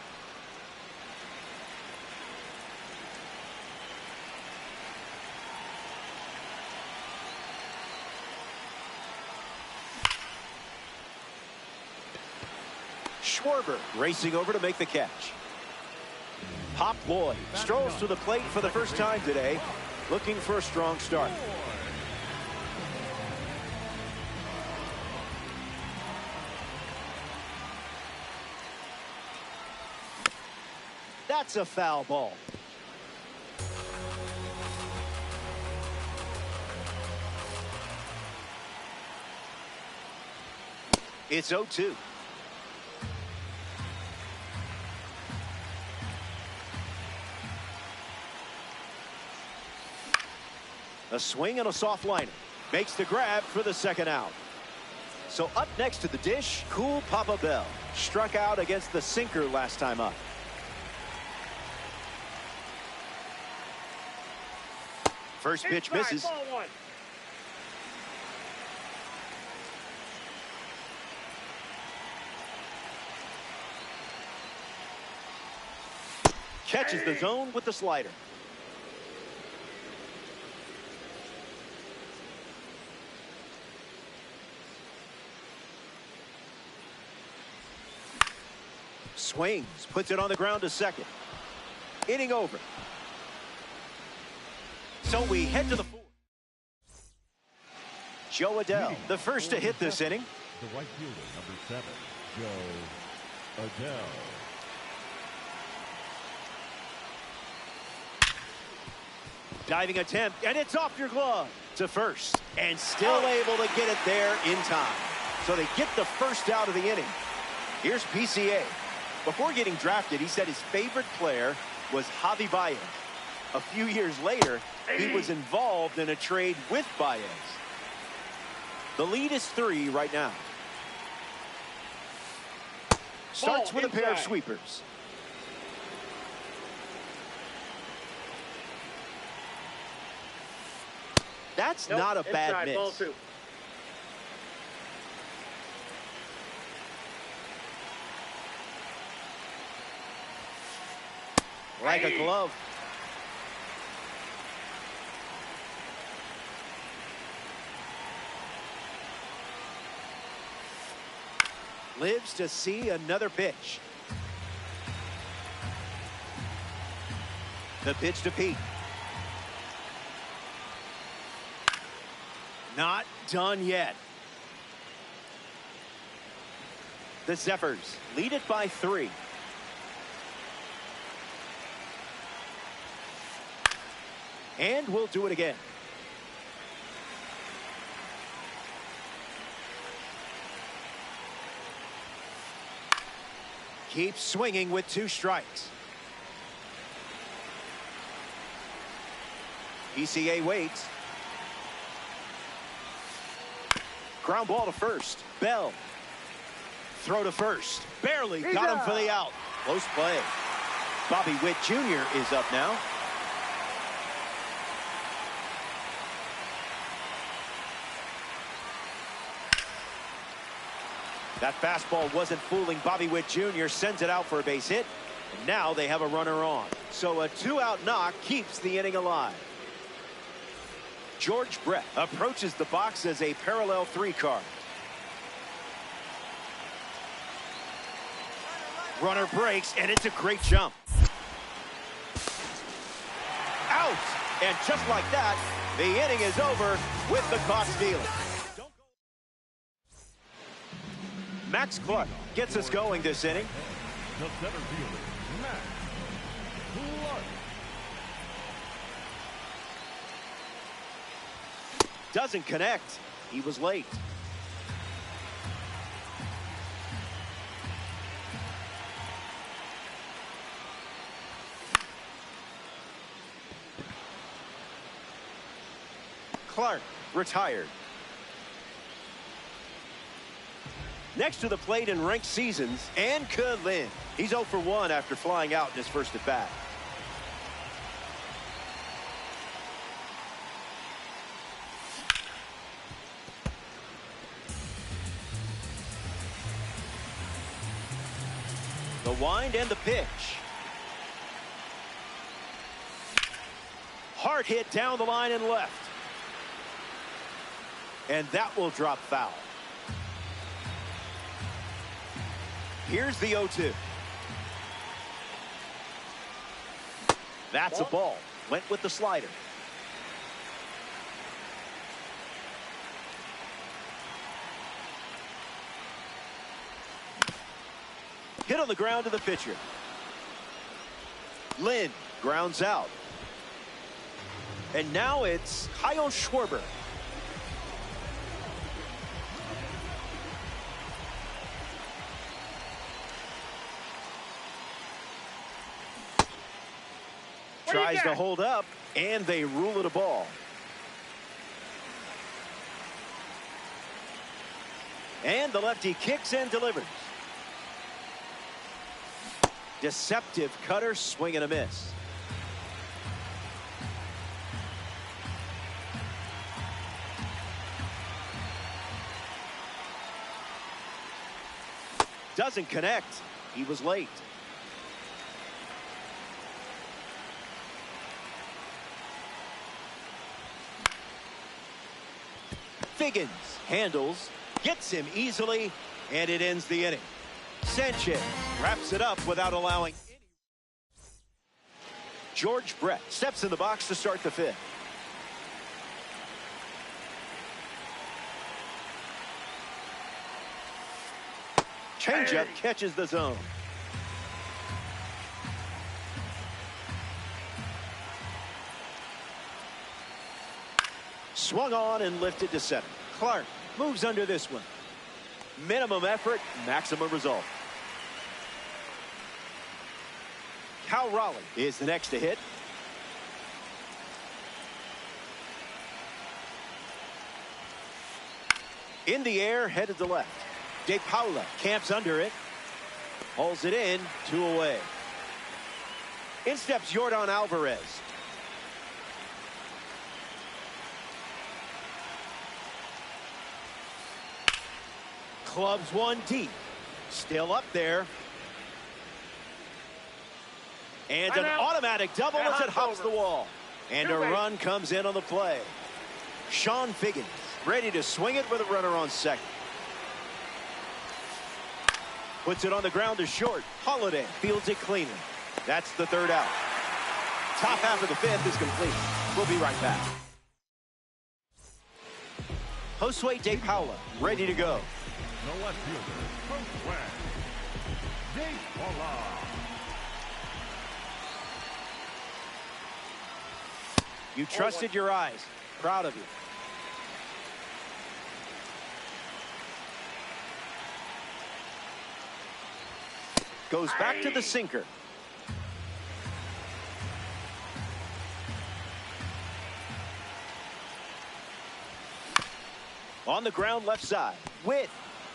Schwarber racing over to make the catch. Pop Lloyd strolls to the plate for the first time today, looking for a strong start. That's a foul ball. It's 0-2. A swing and a soft liner. Makes the grab for the second out. So up next to the dish, Cool Papa Bell. Struck out against the sinker last time up. First pitch misses. catches the zone with the slider. Swings, puts it on the ground to second. Inning over. So we head to the fourth. Joe Adell, the first to hit this inning. The right fielder, number 7, Joe Adell. Diving attempt, and it's off your glove to first. And still able to get it there in time. So they get the first out of the inning. Here's PCA. Before getting drafted, he said his favorite player was Javi Baez. A few years later, he was involved in a trade with Baez. The lead is 3 right now. Starts with a pair of sweepers. That's not a bad miss. Ball 2. Like a glove. Lives to see another pitch. The pitch to Pete. Not done yet. The Zephyrs lead it by 3. And we'll do it again. Keeps swinging with 2 strikes. PCA waits. Ground ball to first. Bell. Throw to first. Barely got him for the out. Close play. Bobby Witt Jr. is up now. That fastball wasn't fooling Bobby Witt Jr. Sends it out for a base hit. And now they have a runner on. So a 2-out knock keeps the inning alive. George Brett approaches the box as a parallel 3 card. Runner breaks, and it's a great jump. Out! And just like that, the inning is over with the caught stealing. Max Clark gets us going this inning. The center fielder, Max Clark. Doesn't connect. He was late. Clark retired. Next to the plate in ranked seasons, and Lynn. He's 0 for 1 after flying out in his first at bat. The wind and the pitch. Hard hit down the line and left. And that will drop foul. Here's the 0-2. That's a ball. Went with the slider. Hit on the ground to the pitcher. Lynn grounds out. And now it's Kyle Schwarber. Tries to hold up, and they rule it a ball. And the lefty kicks and delivers. Deceptive cutter, swing and a miss. Doesn't connect. He was late. Figgins handles, gets him easily, and it ends the inning. Sanchez wraps it up without allowing any. George Brett steps in the box to start the fifth. Changeup catches the zone. Swung on and lifted to center. Clark moves under this one. Minimum effort, maximum result. Cal Raleigh is the next to hit. In the air, headed to left. De Paula camps under it. Pulls it in, 2 away. In steps Yordan Alvarez. Clubs one deep. Still up there. And an automatic double as it hops the wall. And a run comes in on the play. Sean Figgins ready to swing it with a runner on second. Puts it on the ground to short. Holiday fields it cleanly. That's the third out. Top half of the fifth is complete. We'll be right back. Josue De Paula ready to go. The left fielder, Josue De Paula. You trusted your eyes. Proud of you. Goes back to the sinker. On the ground left side. Witt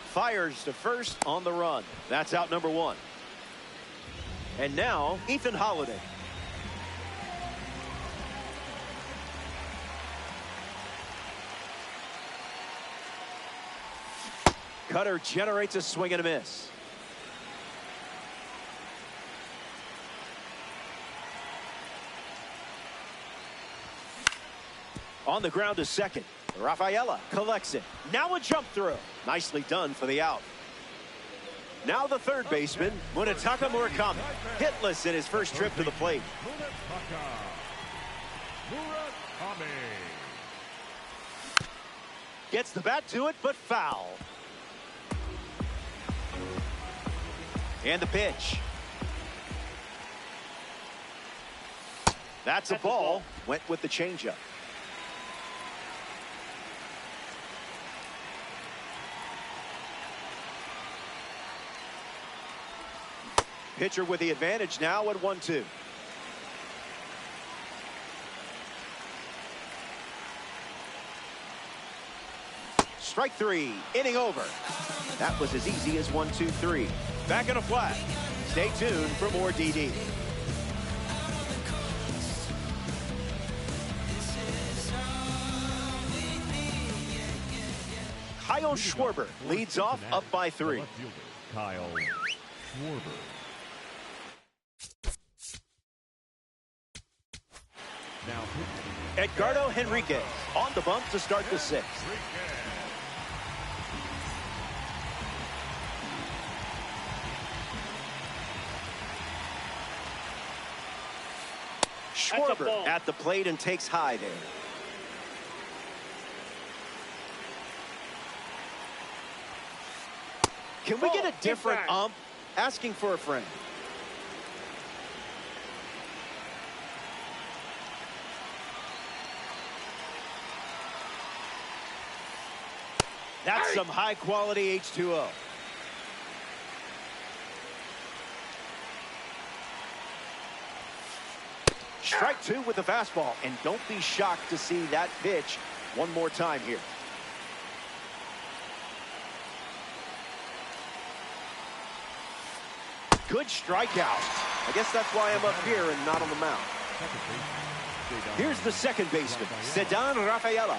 fires to first on the run. That's out number 1. And now Ethan Holiday. Cutter generates a swing and a miss. On the ground to second. Rafaela collects it. Now a jump throw. Nicely done for the out. Now the third baseman, Munetaka Murakami, hitless in his first trip to the plate. Gets the bat to it, but foul. And the pitch. That's a ball. Went with the changeup. Pitcher with the advantage now at 1-2. Strike 3, inning over. That was as easy as 1-2-3. Back in a flat. Stay tuned for more DD. Kyle Schwarber leads off up by 3. Kyle Schwarber. Now Edgardo Henriquez on the bump to start the 6th. Schwarber at the plate and takes high there. Can we get a different ump? Asking for a friend. That's some high-quality H2O. Strike 2 with the fastball, and don't be shocked to see that pitch one more time here. Good strikeout. I guess that's why I'm up here and not on the mound. Here's the second baseman, Ceddanne Rafaela.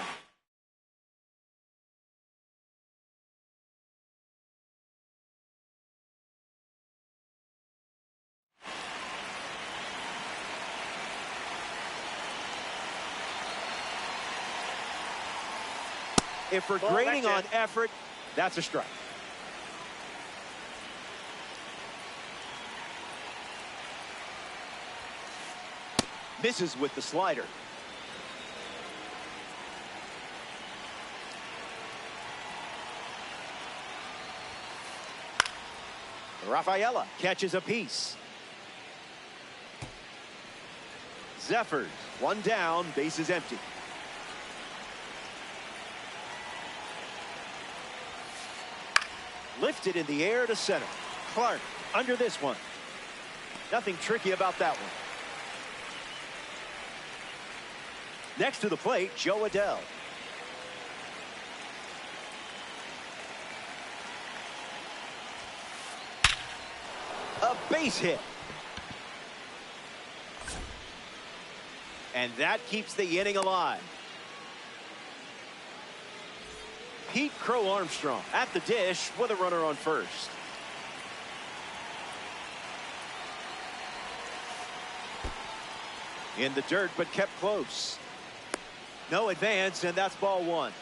If we're grading on effort, that's a strike. Misses with the slider. Rafaela catches a piece. Zephyrs, one down, base is empty. Lifted in the air to center. Clark under this one. Nothing tricky about that one. Next to the plate, Joe Adell. A base hit. And that keeps the inning alive. Pete Crow Armstrong at the dish with a runner on first. In the dirt, but kept close. No advance, and that's ball one.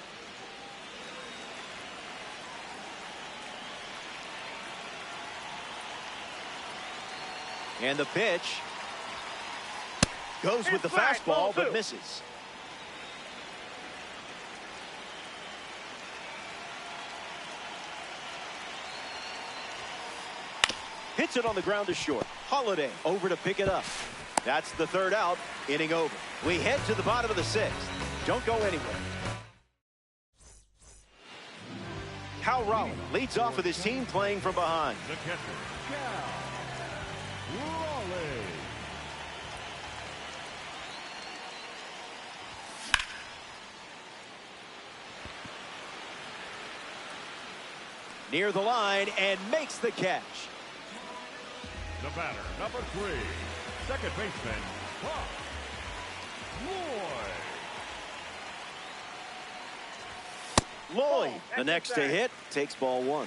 And the pitch goes with the fastball, but misses. Hits it on the ground to short. Holiday over to pick it up. That's the third out. Inning over. We head to the bottom of the sixth. Don't go anywhere. Cal Raleigh leads off with his team playing from behind. The catcher, Cal Raleigh. Near the line and makes the catch. The batter, number 3, second baseman, Pop Lloyd. Lloyd, the next to hit, takes ball one.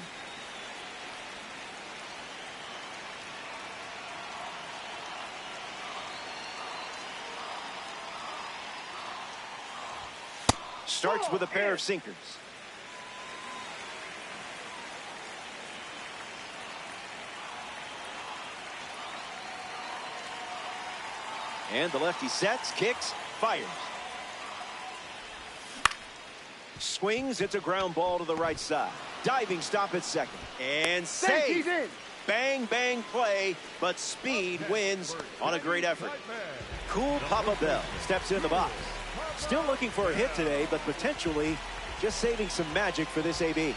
Starts with a pair of sinkers. And the lefty sets, kicks, fires. Swings, it's a ground ball to the right side. Diving stop at second. And save. Bang, bang play, but speed wins on a great effort. Cool Papa Bell steps in the box. Still looking for a hit today, but potentially just saving some magic for this AB.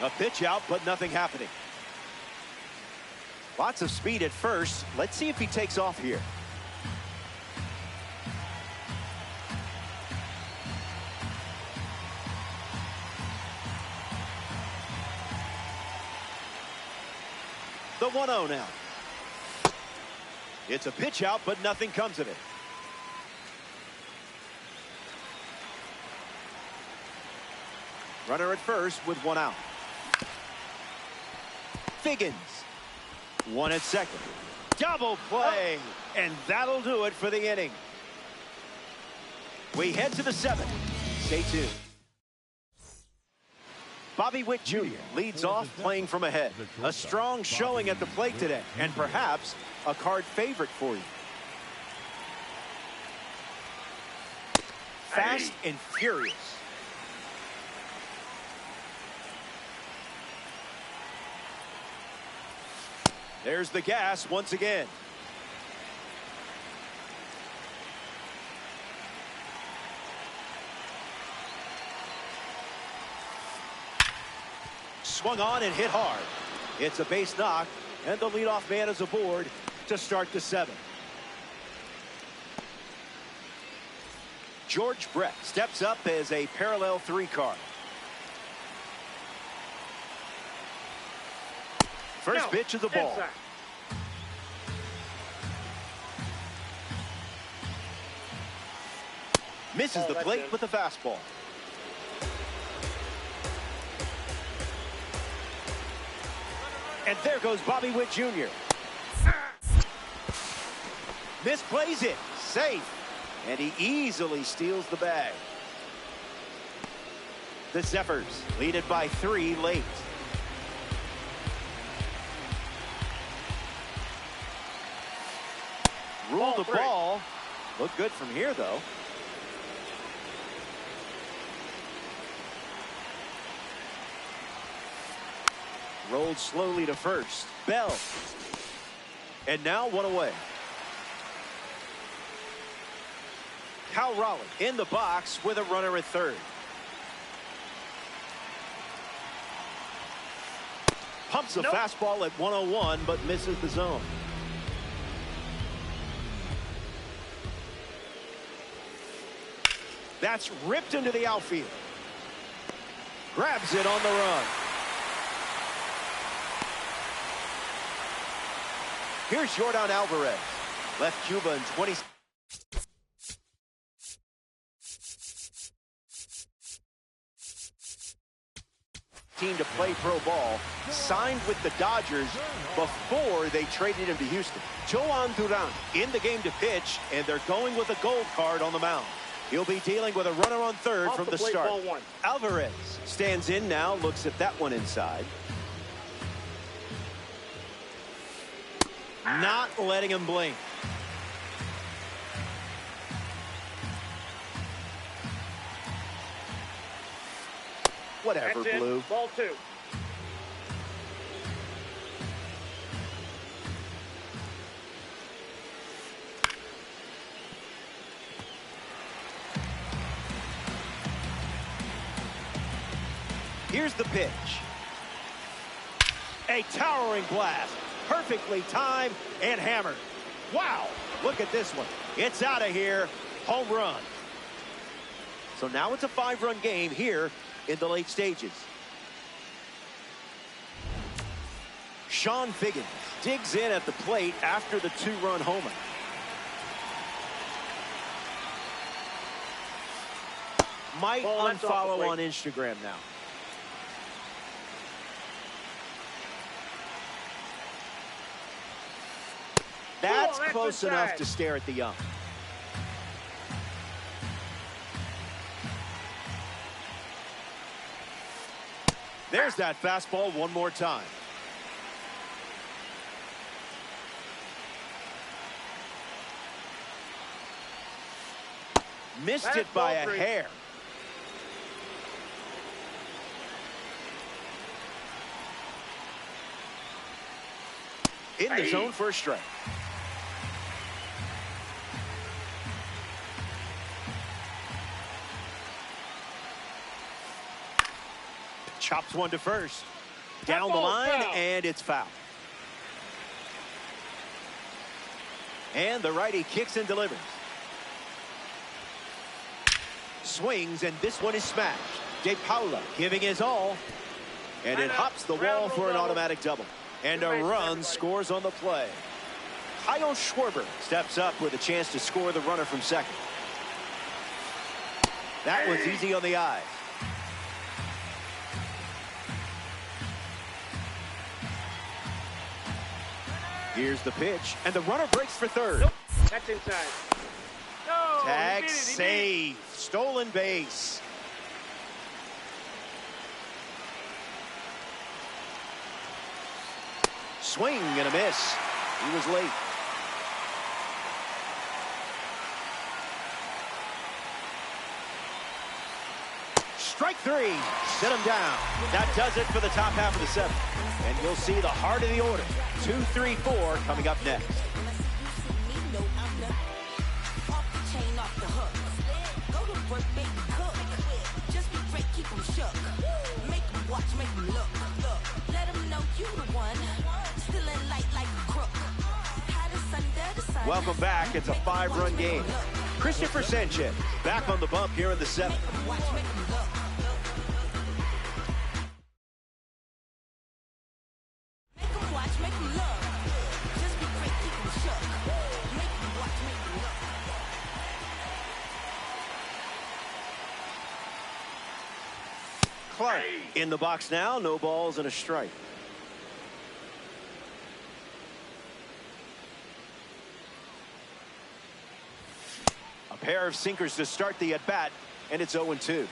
A pitch out, but nothing happening. Lots of speed at first. Let's see if he takes off here. The 1-0 now. It's a pitch out, but nothing comes of it. Runner at first with one out. Figgins. One at second. Double play. And that'll do it for the inning. We head to the seventh. Stay tuned. Bobby Witt Jr. leads off playing from ahead. A strong showing at the plate today. And perhaps a card favorite for you. Fast and furious. There's the gas once again. Swung on and hit hard. It's a base knock, and the leadoff man is aboard to start the seventh. George Brett steps up as a parallel 3 card. First pitch of the ball. Misses the plate with the fastball. And there goes Bobby Witt Jr. Misplays it. Safe. And he easily steals the bag. The Zephyrs lead it by 3 late. Rule the ball. Look good from here, though. Rolled slowly to first. Bell. And now 1 away. Cal Raleigh in the box with a runner at third. Pumps a fastball at 101, but misses the zone. That's ripped into the outfield. Grabs it on the run. Here's Yordan Alvarez. Left Cuba in 20. Team to play pro ball, signed with the Dodgers before they traded him to Houston. Joan Duran in the game to pitch, and they're going with a gold card on the mound. He'll be dealing with a runner on third from the start. Alvarez stands in now, looks at that one inside. Not letting him blink. Whatever, Blue. Ball 2. Here's the pitch. A towering blast. Perfectly timed and hammered. Wow, look at this one. It's out of here. Home run. So now it's a 5-run game here in the late stages. Sean Figgins digs in at the plate after the 2-run homer. Might unfollow on Instagram now. That's close enough to stare at the young. There's that fastball one more time. Missed it by a hair. In the zone for a strike. Chops one to first. Down the line, and it's foul. And the righty kicks and delivers. Swings, and this one is smashed. De Paula giving his all. And it hops the wall for an automatic double. And a run scores on the play. Kyle Schwarber steps up with a chance to score the runner from second. That was easy on the eye. Here's the pitch, and the runner breaks for third. Nope. That's inside. No, tag save. Stolen base. Swing and a miss. He was late. Strike 3. Set him down. That does it for the top half of the 7th. And you'll see the heart of the order. 2, 3, 4 coming up next. Welcome back. It's a 5-run game. Christopher Sanchez back on the bump here in the 7th. Clark in the box now. No balls and a strike. Pair of sinkers to start the at-bat, and it's 0-2.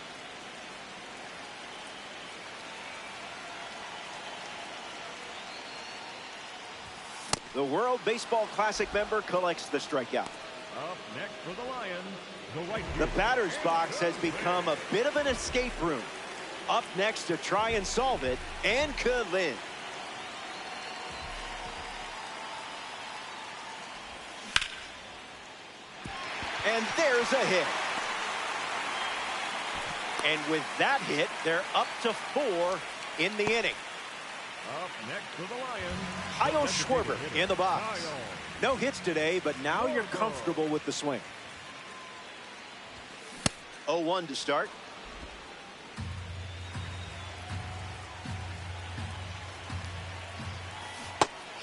The World Baseball Classic member collects the strikeout. Up next for the Lions, the right The fielder. batter's box has become a bit of an escape room. Up next to try and solve it, and Kalin. And there's a hit. And with that hit, they're up to 4 in the inning. Up next for the Lions, Kyle Schwarber in the box. Kyle. No hits today, but now you're comfortable with the swing. 0-1 to start.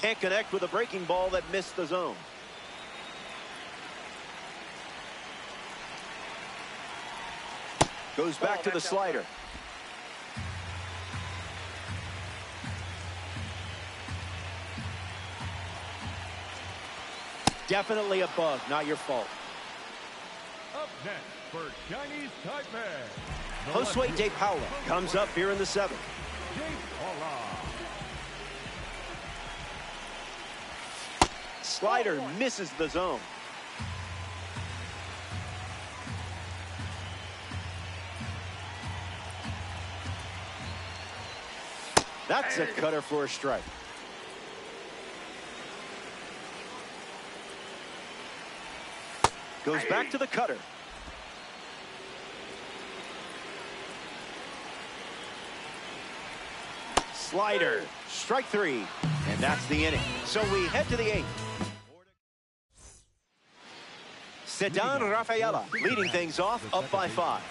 Can't connect with a breaking ball that missed the zone. Goes back to the slider. Definitely a bug, not your fault. Up next for Chinese Taipei. Josue De Paula comes up here in the 7th. Slider misses the zone. That's a cutter for a strike. Goes back to the cutter. Slider, strike 3, and that's the inning. So we head to the 8th. Sedan Rafaela leading things off, up by 5.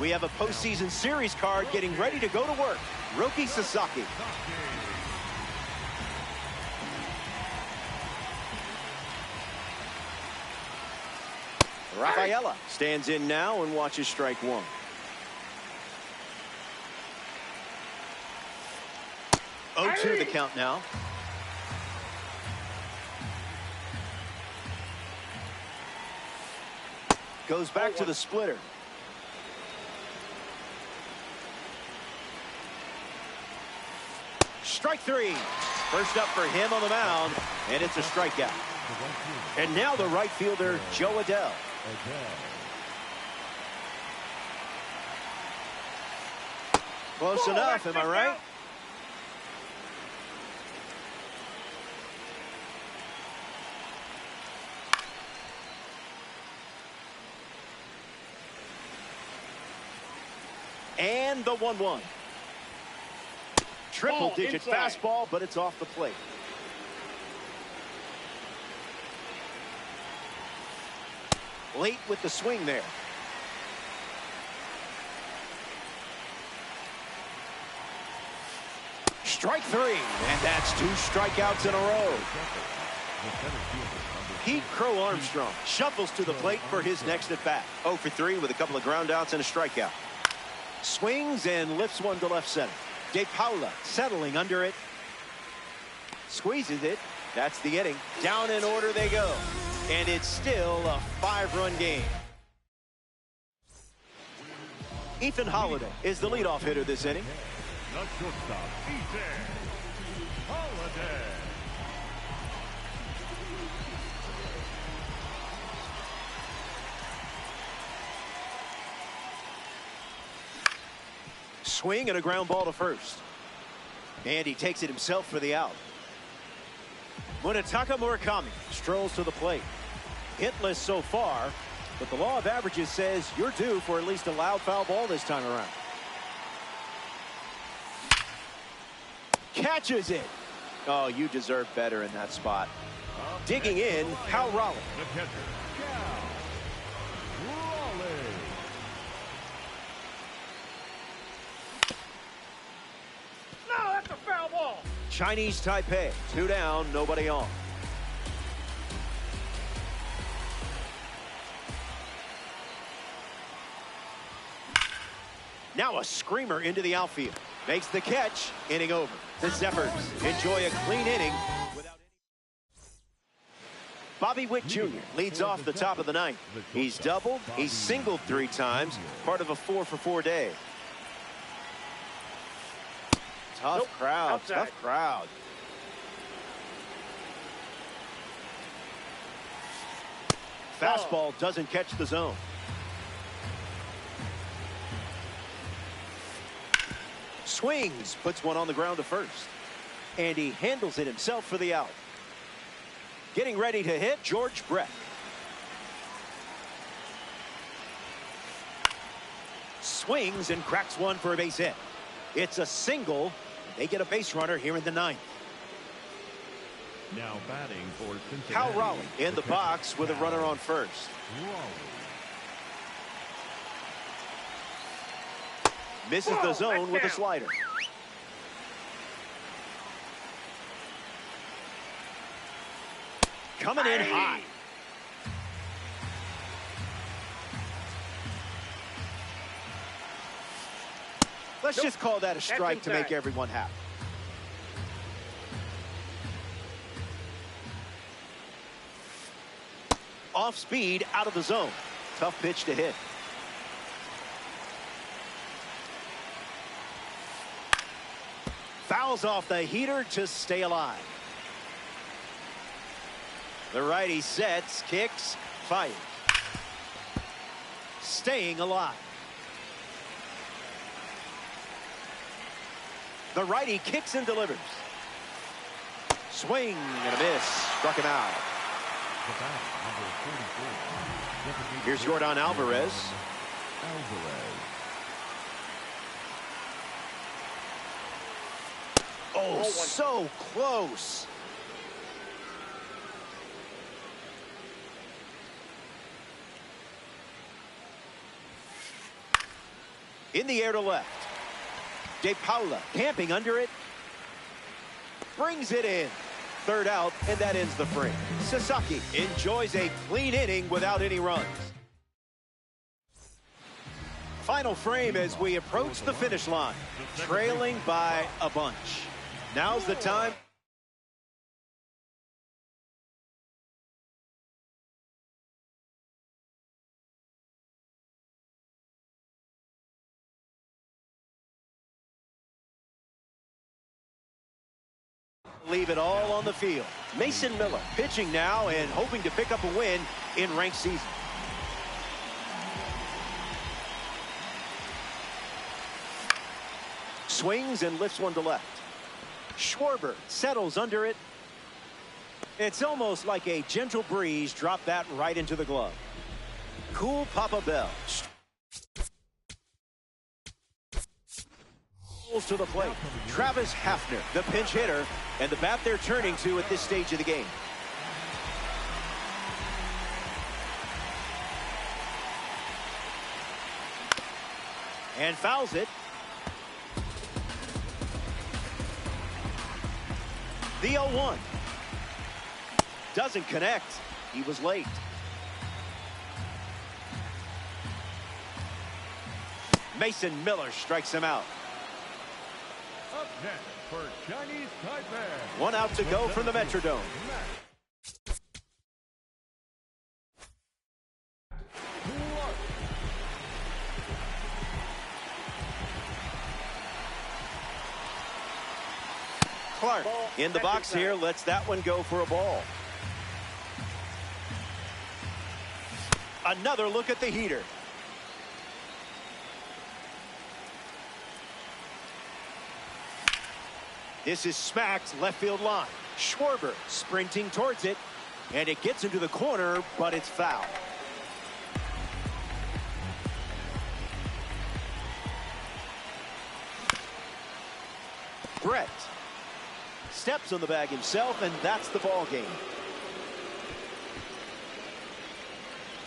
We have a postseason series card getting ready to go to work. Roki Sasaki. Rafaela stands in now and watches strike 1. Oh, 2 the count now. Goes back to the splitter. Strike 3. First up for him on the mound, and it's a strikeout. And now the right fielder, Joe Adell. Close enough, am I right? And the 1-1. Triple-digit fastball, but it's off the plate. Late with the swing there. Strike 3, and that's 2 strikeouts in a row. Pete Crow Armstrong shuffles to the plate for his next at-bat. 0 for 3 with a couple of groundouts and a strikeout. Swings and lifts one to left center. De Paula settling under it. Squeezes it. That's the inning. Down in order they go. And it's still a 5-run game. Ethan Holiday is the leadoff hitter this inning. The shortstop, Ethan Holiday. Swing and a ground ball to first. And he takes it himself for the out. Munetaka Murakami strolls to the plate. Hitless so far, but the law of averages says you're due for at least a loud foul ball this time around. Catches it. Oh, you deserve better in that spot. Digging in, Cal Raleigh. The catcher, Cal Raleigh. No, that's a foul ball. Chinese Taipei, 2 down, nobody on. Now a screamer into the outfield. Makes the catch. Inning over. The Zephyrs enjoy a clean inning. Bobby Witt Jr. leads off the top of the ninth. He's doubled. He's singled 3 times. Part of a 4-for-4 day. Tough crowd. Outside. Tough crowd. Fastball doesn't catch the zone. Swings, puts one on the ground to first. And he handles it himself for the out. Getting ready to hit, George Brett. Swings and cracks one for a base hit. It's a single. They get a base runner here in the 9th. Now batting for Cincinnati. Cal Raleigh in the box with a runner on first. Misses the zone with a slider. Coming in high. Let's just call that a strike to make everyone happy. Off speed, out of the zone. Tough pitch to hit. Fouls off the heater to stay alive. The righty sets, kicks, fires. Staying alive. The righty kicks and delivers. Swing and a miss. Struck him out. Here's Jordan Alvarez. Oh, so close. In the air to left. De Paula camping under it. Brings it in. Third out, and that ends the frame. Sasaki enjoys a clean inning without any runs. Final frame as we approach the finish line. Trailing by a bunch. Now's the time. Leave it all on the field. Mason Miller pitching now and hoping to pick up a win in ranked season. Swings and lifts one to left. Schwarber settles under it. It's almost like a gentle breeze dropped that right into the glove. Cool Papa Bell. To the plate. Travis Hafner, the pinch hitter, and the bat they're turning to at this stage of the game. And fouls it. The 0-1. Doesn't connect. He was late. Mason Miller strikes him out. Up next for Chinese Taipei. One out to go from the Metrodome. Clark in the box here, lets that one go for a ball. Another look at the heater. This is smacked left field line. Schwarber sprinting towards it, and it gets into the corner, but it's foul. Brett steps on the bag himself, and that's the ball game.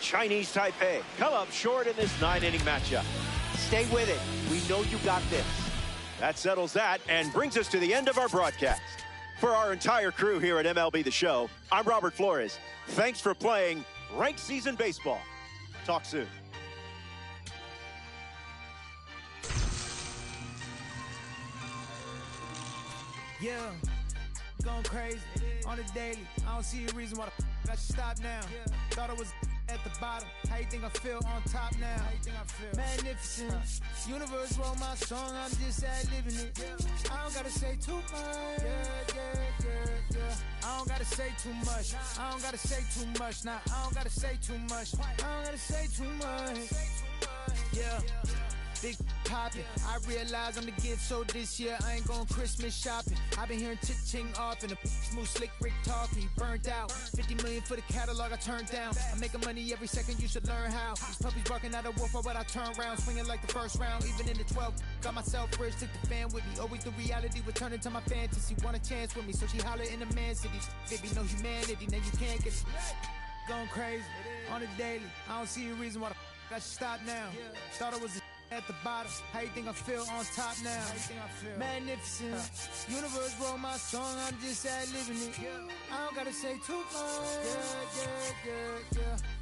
Chinese Taipei come up short in this 9-inning matchup. Stay with it. We know you got this. That settles that and brings us to the end of our broadcast. For our entire crew here at MLB The Show, I'm Robert Flores. Thanks for playing Ranked Season Baseball. Talk soon. Yeah, going crazy on the daily. I don't see a reason why I should stop now. Thought I was at the bottom. How you think I feel on top now? How you think I feel? Magnificent. Universe wrote my song, I'm just ad-libbing it. I don't gotta say too much. I don't gotta say too much. I don't gotta say too much. Nah, I don't gotta say too much. I don't gotta say too much. Yeah. Big poppin', I realize I'm the gift, so this year I ain't going Christmas shopping. I've been hearing ching off and a smooth slick Rick talking. He burnt out, 50 million for the catalog I turned down. I'm making money every second, you should learn how. These puppies barking out a wolf, but I turn round, swinging like the first round. Even in the 12th, got myself rich, took the fan with me. Always the reality would turn into my fantasy. Want a chance with me, so she holler in the man city. Baby, no humanity, now you can't get it. Going crazy on the daily. I don't see a reason why I should stop now. Thought I was at the bottom. How you think I feel on top now? How you think I feel? Magnificent. Universe wrote my song, I'm just ad-libbing it. I don't gotta say too much.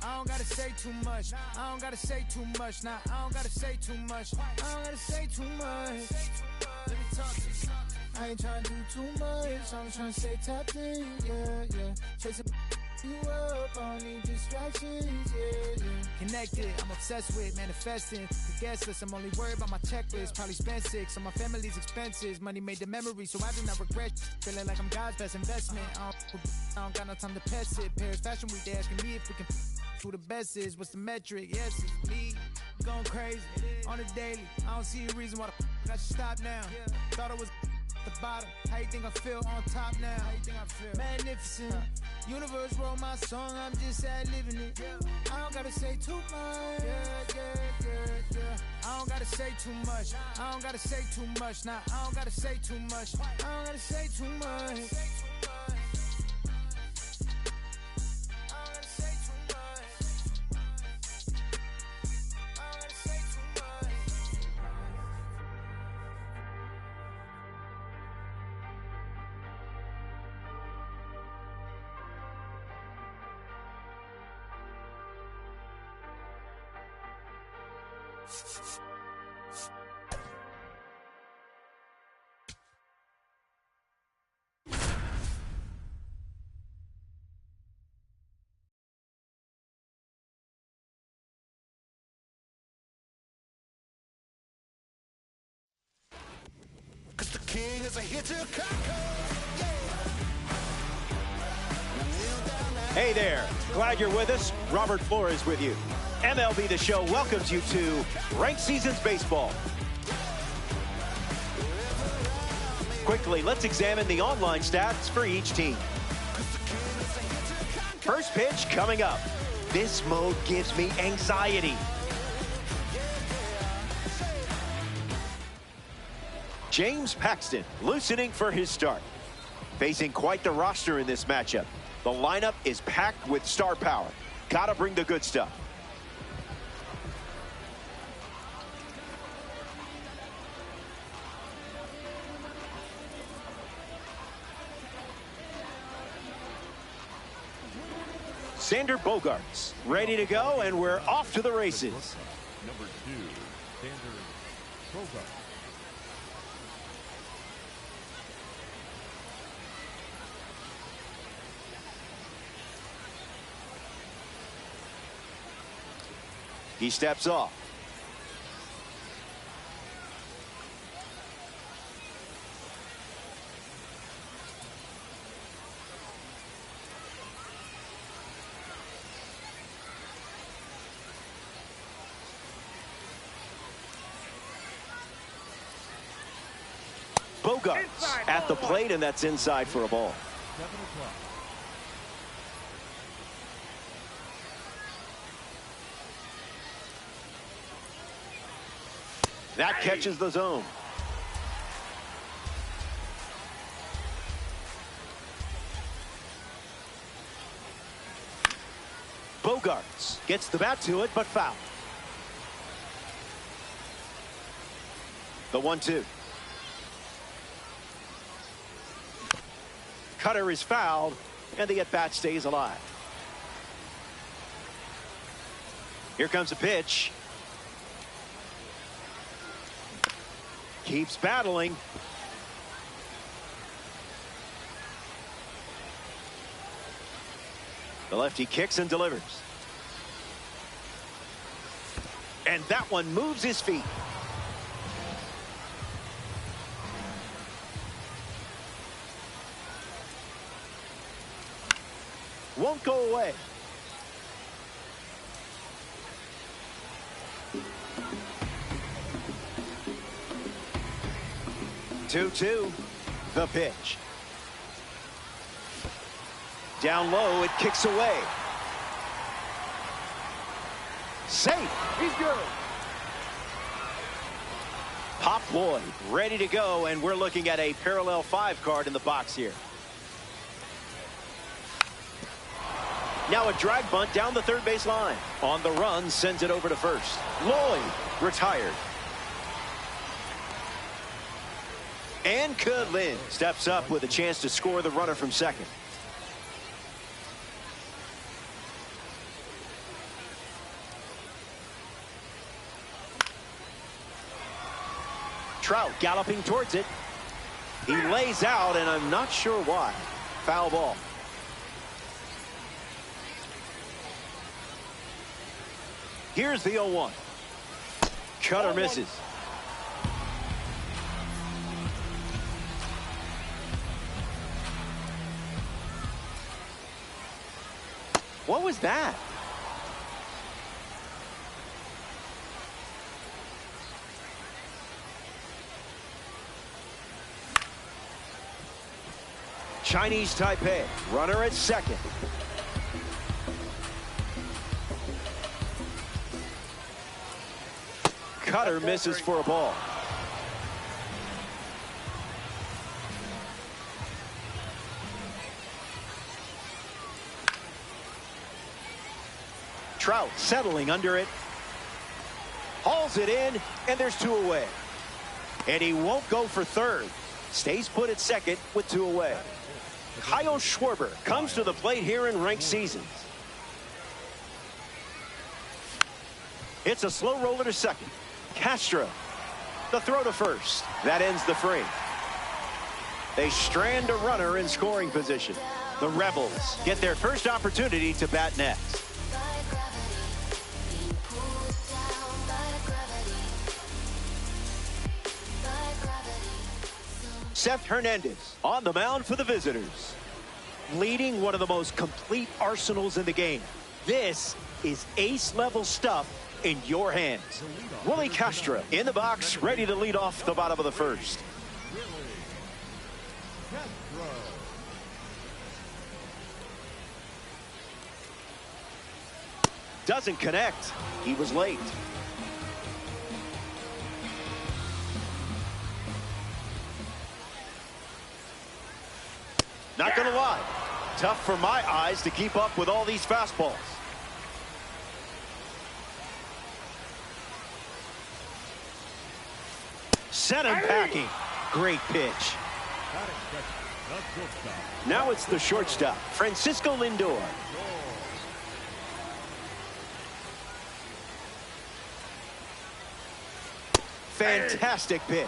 I don't gotta say too much. I don't gotta say too much. Nah, I don't gotta say too much. I don't gotta say too much. Let me talk to you. I ain't trying to do too much. I'm trying to stay tapped in. Yeah. Chasing you up, I don't need distractions, yeah. Connected, I'm obsessed with manifesting. The guest list, I'm only worried about my checklist. Probably spent 6 on my family's expenses. Money made the memory, so I do not regret. Feeling like I'm God's best investment. I don't got no time to pass it. Paris Fashion Week, they asking me if we can who the best is. What's the metric? Yes, it's me. Going crazy on the daily. I don't see a reason why I should stop now. Thought I was the bottom. How you think I feel on top now? How you think I feel? Magnificent. Universe wrote my song, I'm just ad-libbing it. I don't gotta say too much. I don't gotta say too much. I don't gotta say too much. Nah, I don't gotta say too much. I don't gotta say too much. Cause the king is a hit to conquer. Hey there, glad you're with us. Robert Flores with you. MLB The Show welcomes you to Ranked Seasons Baseball. Quickly, let's examine the online stats for each team. First pitch coming up. This mode gives me anxiety. James Paxton loosening for his start. Facing quite the roster in this matchup. The lineup is packed with star power. Gotta bring the good stuff. Xander Bogaerts ready to go, and we're off to the races. Number 2, Xander Bogaerts. He steps off. Bogaerts at the plate, and that's inside for a ball. 7 o'clock. That catches the zone. Bogaerts gets the bat to it, but foul. The 1-2. Cutter is fouled, and the at-bat stays alive. Here comes a pitch. Keeps battling. The lefty kicks and delivers. And that one moves his feet. Won't go away. Two-two. The pitch. Down low, it kicks away. Safe. He's good. Pop Lloyd ready to go, and we're looking at a parallel 5 card in the box here. Now a drag bunt down the third base line. On the run, sends it over to first. Lloyd retired. And Kudlin steps up with a chance to score the runner from second. Trout galloping towards it. He lays out, and I'm not sure why. Foul ball. Here's the 0-1. Cutter misses. What was that? Chinese Taipei, runner at second. Cutter misses for a ball. Trout settling under it. Hauls it in, and there's 2 away. And he won't go for third. Stays put at second with 2 away. Kyle Schwarber comes to the plate here in ranked seasons. It's a slow roller to second. Castro, the throw to first. That ends the frame. They strand a runner in scoring position. The Rebels get their first opportunity to bat next. Seth Hernandez on the mound for the visitors. Leading one of the most complete arsenals in the game. This is ace-level stuff in your hands. Willie Castro in the box, ready to lead off the bottom of the first. Doesn't connect. He was late. Not gonna lie, tough for my eyes to keep up with all these fastballs. Sent him packing. Great pitch. Now it's the shortstop, Francisco Lindor. Fantastic pitch.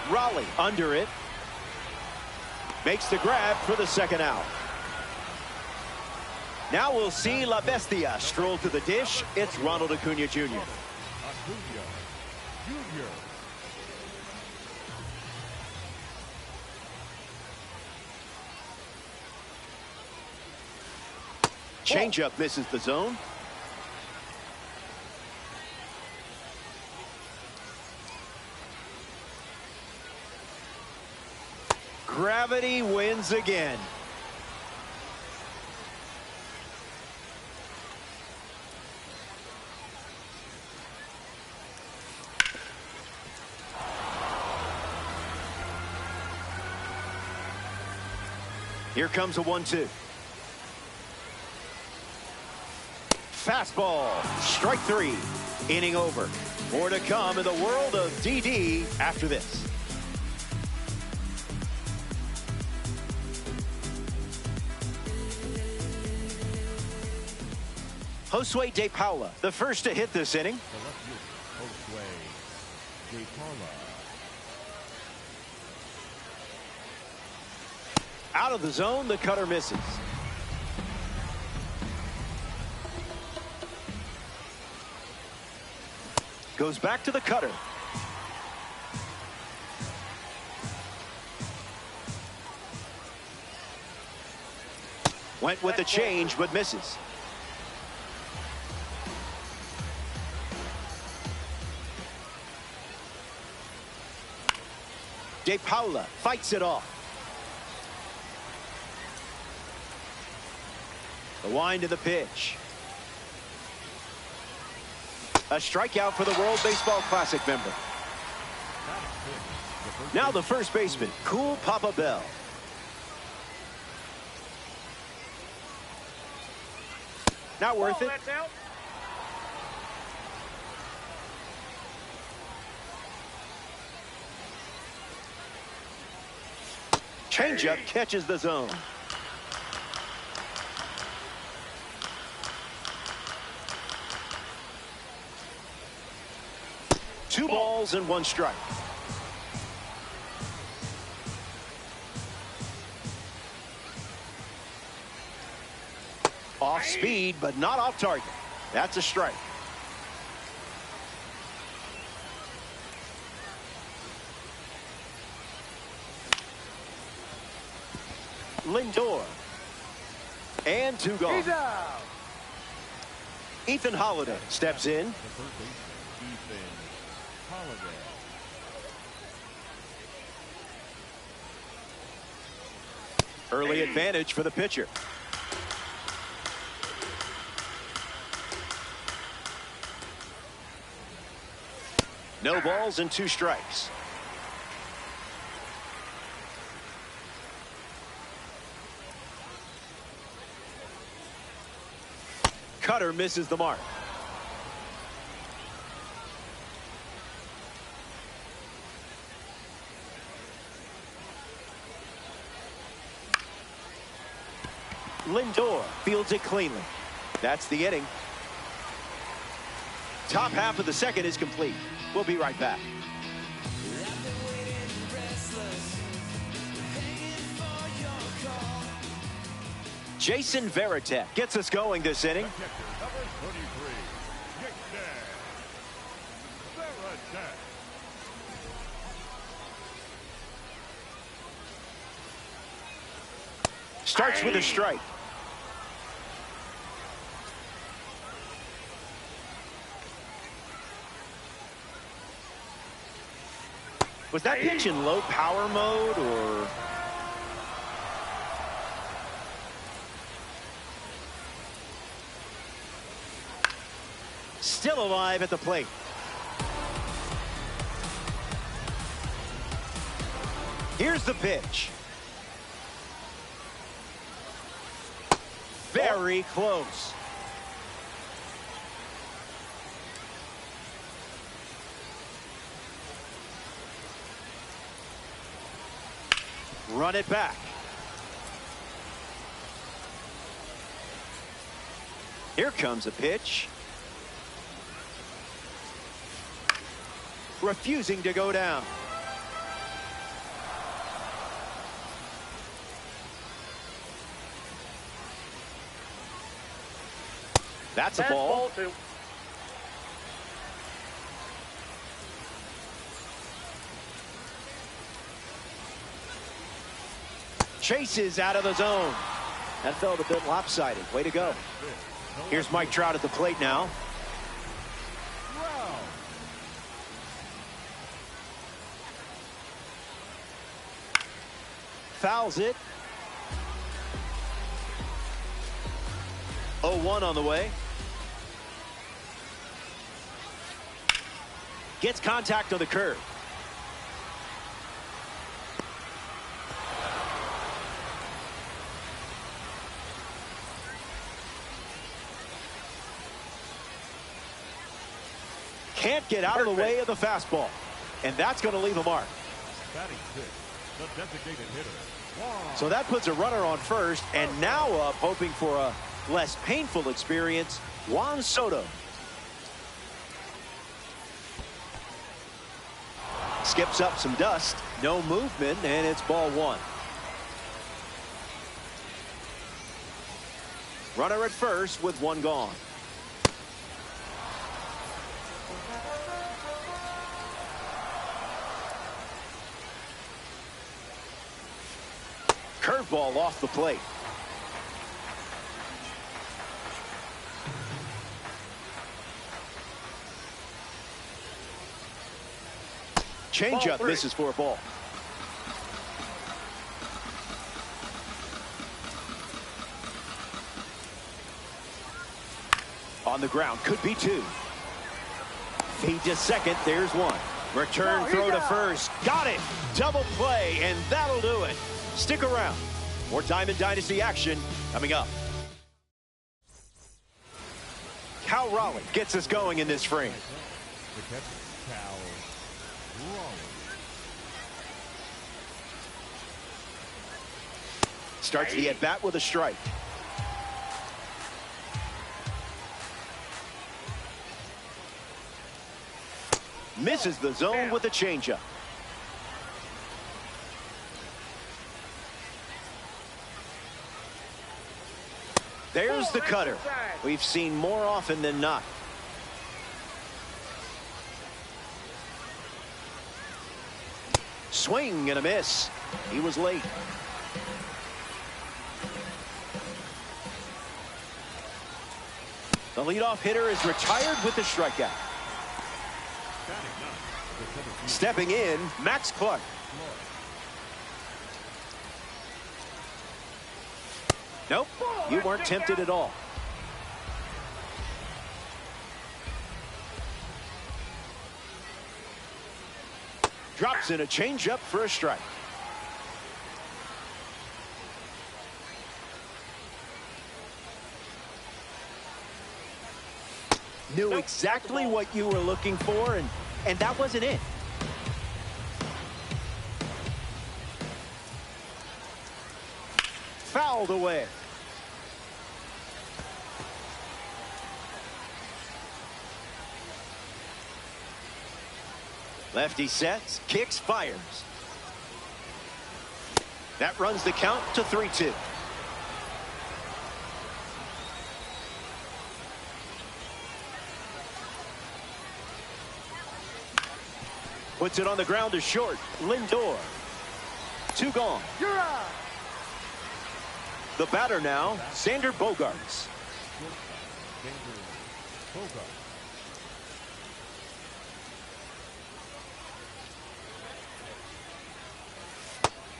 Raleigh under it. Makes the grab for the second out. Now we'll see La Bestia stroll to the dish. It's Ronald Acuna Jr. Changeup misses the zone. Gravity wins again. Here comes a 1-2. Fastball, strike 3, inning over. More to come in the world of DD after this. Josue De Paula, the first to hit this inning. Out of the zone, the cutter misses. Goes back to the cutter. Went with the change, but misses. De Paula fights it off. The wind of the pitch. A strikeout for the World Baseball Classic member. Now the first baseman, Cool Papa Bell. Not worth it. Changeup catches the zone. Two balls and one strike. Off speed, but not off target. That's a strike. Lindor. And two gone. He's out. Ethan Holiday steps in. Early advantage for the pitcher. No balls and two strikes. Cutter misses the mark. Lindor fields it cleanly. That's the inning. Top half of the second is complete. We'll be right back. Jason Varitek gets us going this inning. Starts with a strike. Was that pitch in low power mode or? Still alive at the plate. Here's the pitch. Very close. Run it back. Here comes a pitch. Refusing to go down. That's a ball. Chases out of the zone. That felt a bit lopsided. Way to go. Here's Mike Trout at the plate now. Fouls it. 0-1 on the way. Gets contact on the curve. Can't get out of the way of the fastball. And that's going to leave a mark. So that puts a runner on first, and now up hoping for a less painful experience, Juan Soto. skips up some dust. No movement, and it's ball one. Runner at first with one gone. Curveball off the plate. Changeup misses for a ball. On the ground, could be two. Feed to second, there's one. Return throw to first, got it. Double play, and that'll do it. Stick around. More Diamond Dynasty action coming up. Cal Raleigh gets us going in this frame. Starts the at-bat with a strike. Misses the zone with a changeup. There's the cutter. We've seen more often than not. Swing and a miss. He was late. The leadoff hitter is retired with the strikeout. Stepping in, Max Clark. Nope, you weren't tempted at all. Drops in a changeup for a strike. Knew exactly what you were looking for, and that wasn't it. Fouled away. Lefty sets, kicks, fires. That runs the count to 3-2. Puts it on the ground to short. Lindor. Two gone. You're out. The batter now, Xander Bogaerts.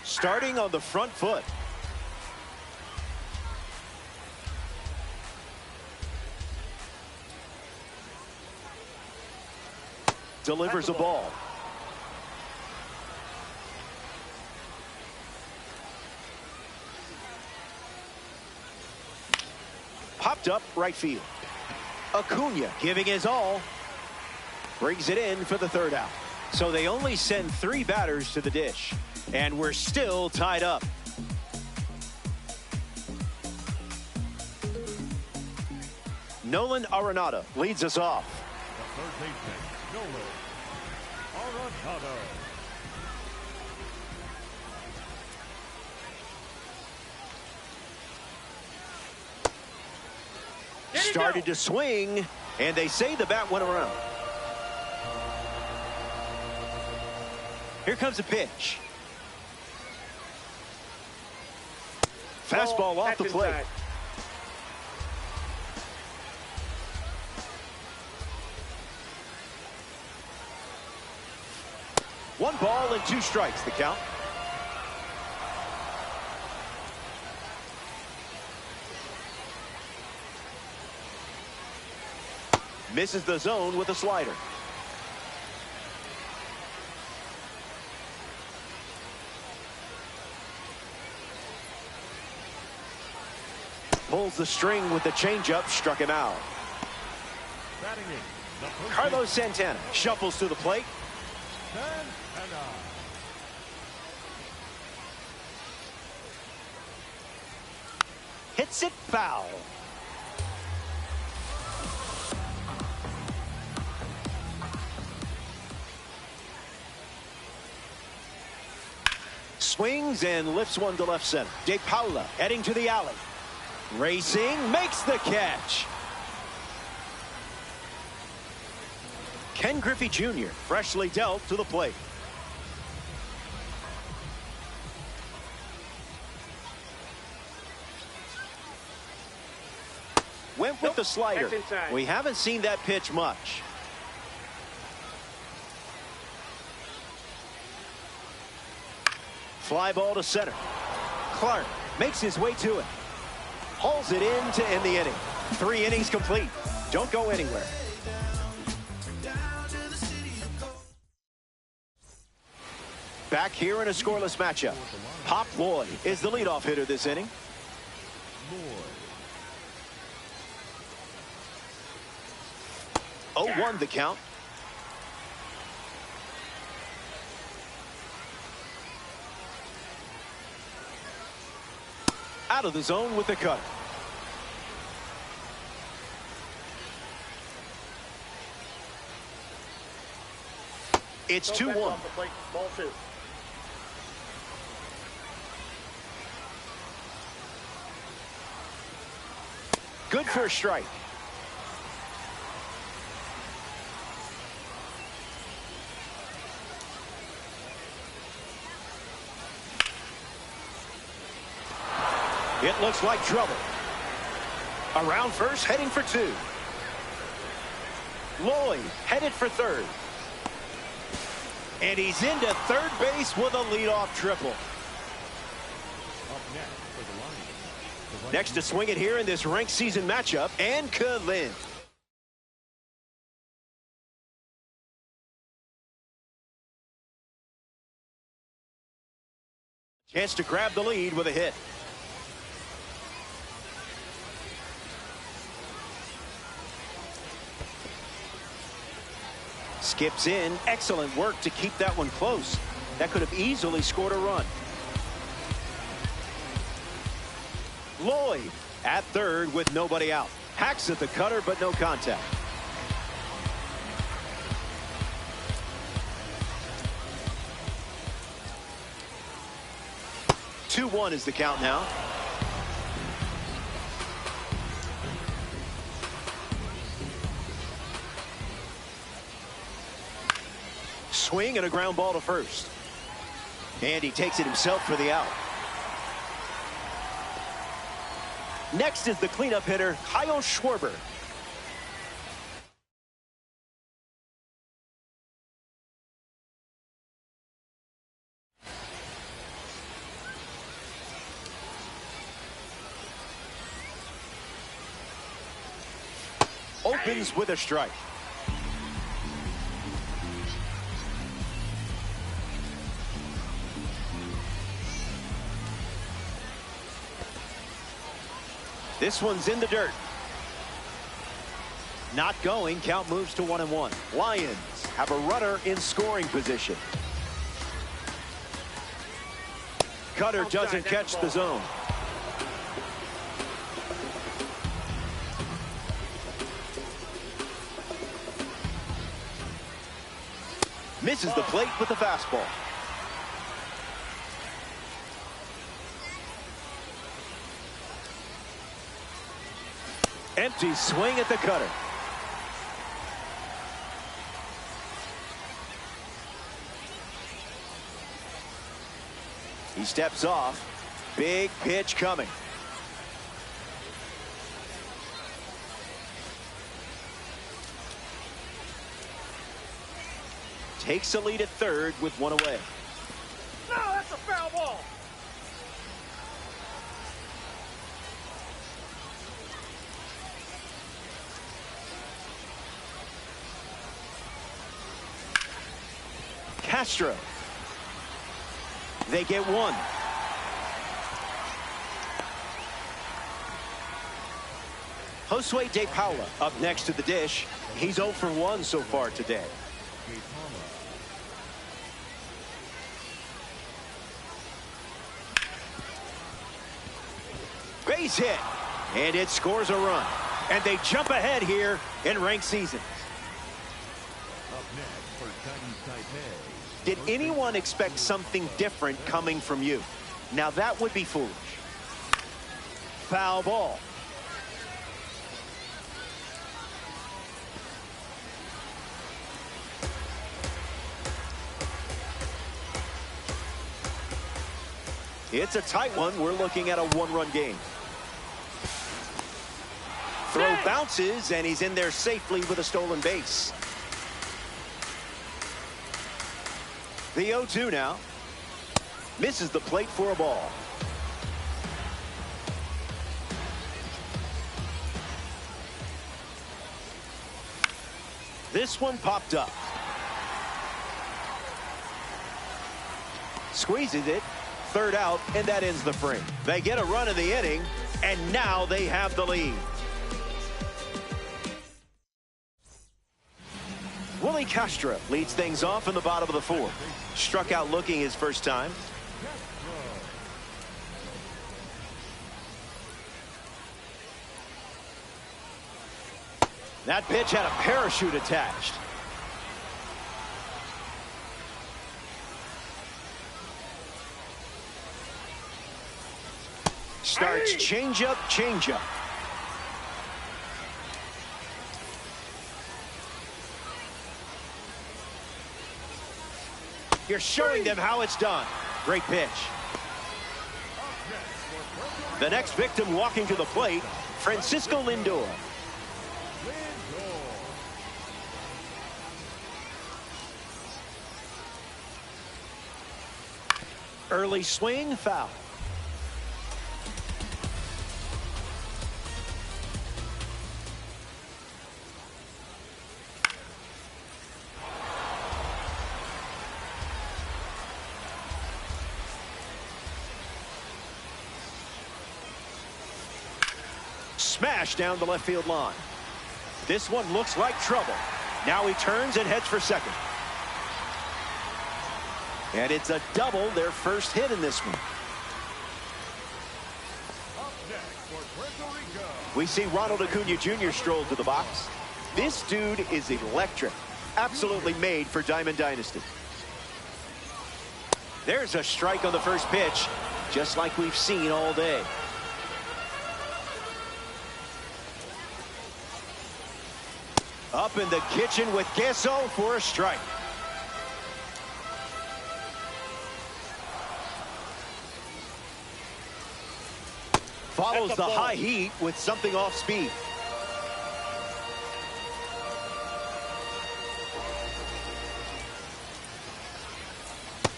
Starting on the front foot. Delivers a ball. Popped up right field. Acuna giving his all. Brings it in for the third out. So they only send 3 batters to the dish. And we're still tied up. Nolan Arenado leads us off. The third baseman, Nolan Arenado. Started to swing, and they say the bat went around. Here comes a pitch. Fastball off the plate. One ball and 2 strikes, the count. Misses the zone with a slider. Pulls the string with the changeup, struck him out. Carlos Santana shuffles to the plate. Hits it foul. Swings and lifts one to left center. De Paula heading to the alley. Racing, makes the catch. Ken Griffey Jr. freshly dealt to the plate. Went with the slider. We haven't seen that pitch much. Fly ball to center. Clark makes his way to it. Hauls it in to end the inning. 3 innings complete. Don't go anywhere. Back here in a scoreless matchup. Pop Lloyd is the leadoff hitter this inning. 0-1 the count. Out of the zone with the cutter. It's 2-1. Good for a strike. It looks like trouble. Around first, heading for 2. Lloyd headed for third. And he's into third base with a leadoff triple. Next to swing it here in this ranked season matchup, and Kalin. Chance to grab the lead with a hit. Skips in. Excellent work to keep that one close. That could have easily scored a run. Lloyd at third with nobody out. Hacks at the cutter, but no contact. Two-1 is the count now. Swing and a ground ball to first. And he takes it himself for the out. Next is the cleanup hitter, Kyle Schwarber. Opens with a strike. This one's in the dirt. Not going. Count moves to 1-1. Lions have a runner in scoring position. Cutter doesn't catch the zone. Misses the plate with the fastball. Empty swing at the cutter. He steps off. Big pitch coming. Takes a lead at third with one away. No, that's a foul ball. Castro. They get one. Josue De Paula up next to the dish. He's 0 for 1 so far today. Base hit. And it scores a run. And they jump ahead here in ranked seasons. Up next for Chinese Taipei. Did anyone expect something different coming from you? Now that would be foolish. Foul ball. It's a tight one. We're looking at a one-run game. Throw bounces, and he's in there safely with a stolen base. The 0-2 now. Misses the plate for a ball. This one popped up. Squeezes it. Third out, and that ends the frame. They get a run in the inning, and now they have the lead. Willie Castro leads things off in the bottom of the fourth. Struck out looking his first time. That pitch had a parachute attached. Starts changeup, changeup. You're showing them how it's done. Great pitch. The next victim walking to the plate, Francisco Lindor. Early swing, foul. Smash down the left field line. This one looks like trouble. Now he turns and heads for second. And it's a double, their first hit in this one. We see Ronald Acuna Jr. stroll to the box. This dude is electric. Absolutely made for Diamond Dynasty. There's a strike on the first pitch, just like we've seen all day. Up in the kitchen with Queso for a strike. Follows the high heat with something off speed.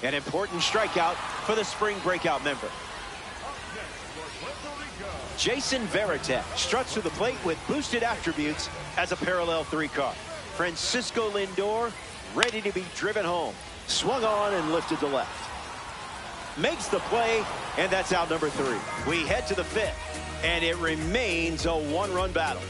An important strikeout for the spring breakout member. Jason Varitek struts to the plate with boosted attributes as a parallel 3 car. Francisco Lindor ready to be driven home. Swung on and lifted to left. Makes the play, and that's out number 3. We head to the 5th, and it remains a one-run battle.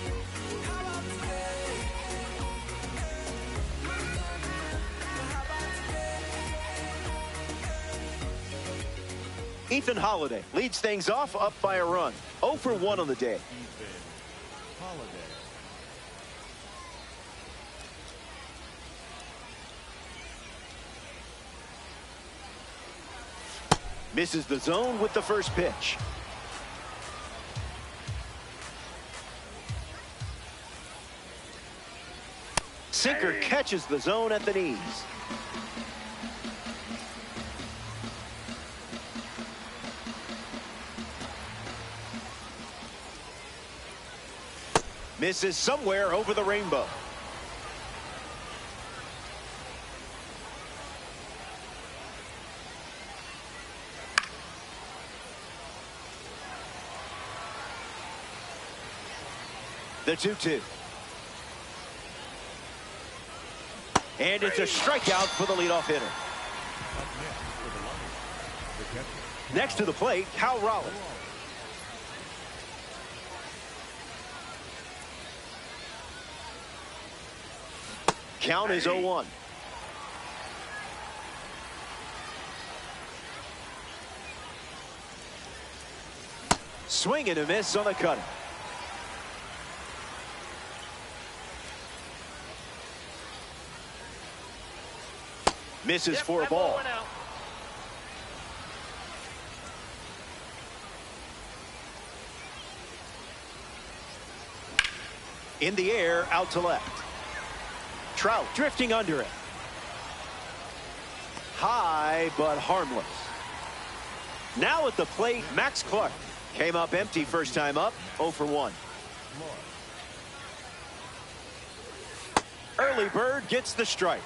Ethan Holiday leads things off up by a run. 0 for 1 on the day. Misses the zone with the first pitch. Sinker catches the zone at the knees. Misses somewhere over the rainbow. The 2-2. And it's a strikeout for the leadoff hitter. Next to the plate, Cal Raleigh. Count is 0-1. Swing and a miss on the cutter. Misses for a ball. In the air, out to left. Trout drifting under it. High, but harmless. Now at the plate, Max Clark. Came up empty first time up, 0 for 1. Early bird gets the strike.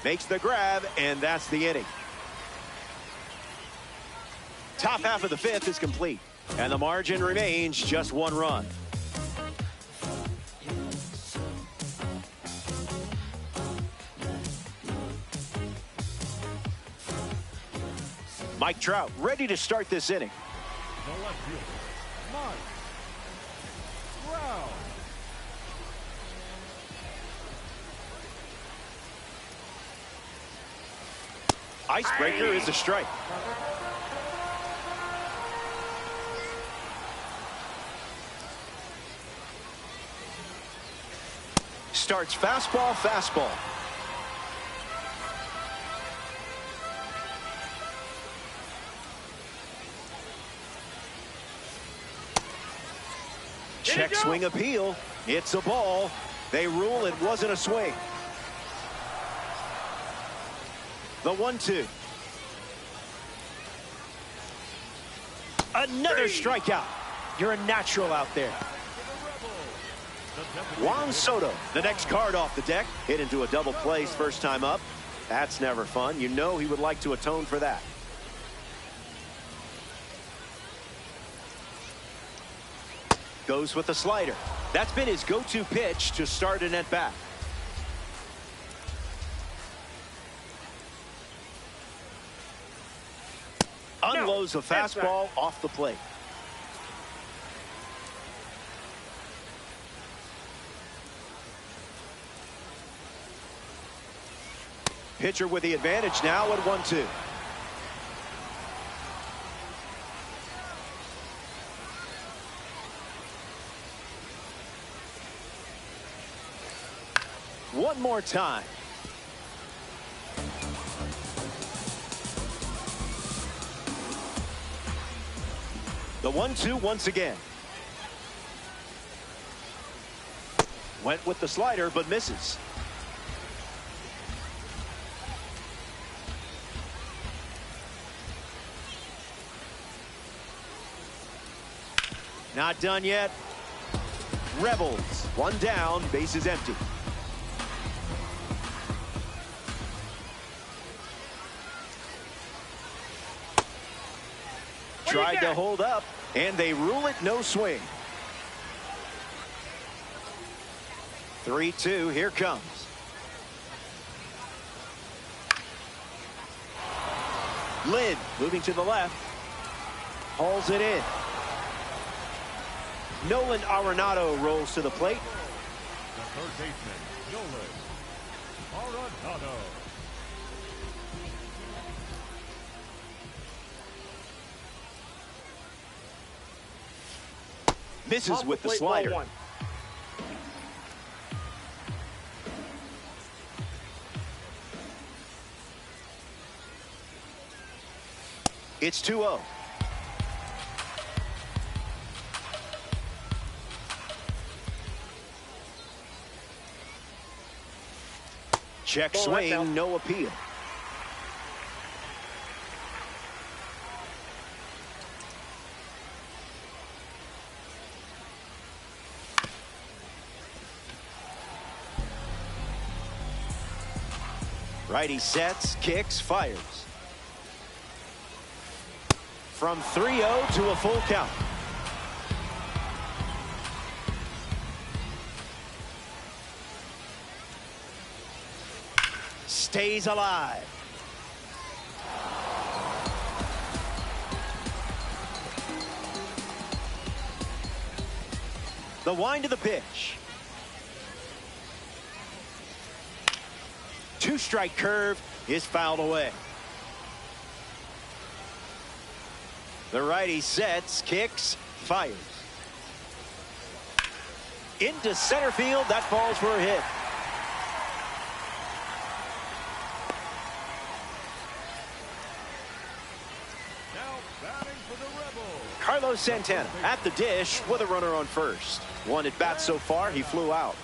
Makes the grab, and that's the inning. Top half of the fifth is complete, and the margin remains just 1 run. Mike Trout ready to start this inning. The left fielder, Mike Trout. Icebreaker is a strike. Starts fastball, fastball. Check swing appeal. It's a ball. They rule it wasn't a swing. The 1-2. Another strikeout. You're a natural out there. Juan Soto, the next card off the deck. Hit into a double plays first time up. That's never fun. You know he would like to atone for that. Goes with the slider. That's been his go-to pitch to start an at-bat. Unloads a fastball off the plate. Pitcher with the advantage now at 1-2. One more time. The 1-2 once again. Went with the slider but misses. Not done yet. Rebels. One down, bases empty. Tried to hold up, and they rule it no swing. 3-2, here comes. Lynn moving to the left. Hauls it in. Nolan Arenado rolls to the plate. The third baseman, Nolan Arenado. Misses with the slider. It's 2-0. Check swing, no appeal. Righty sets, kicks, fires. From 3-0 to a full count. Stays alive. The wind of the pitch. Two-strike curve is fouled away. The righty sets, kicks, fires. Into center field. That falls for a hit. Now batting for the Rebels, Carlos Santana at the dish with a runner on first. One at bat so far. He flew out.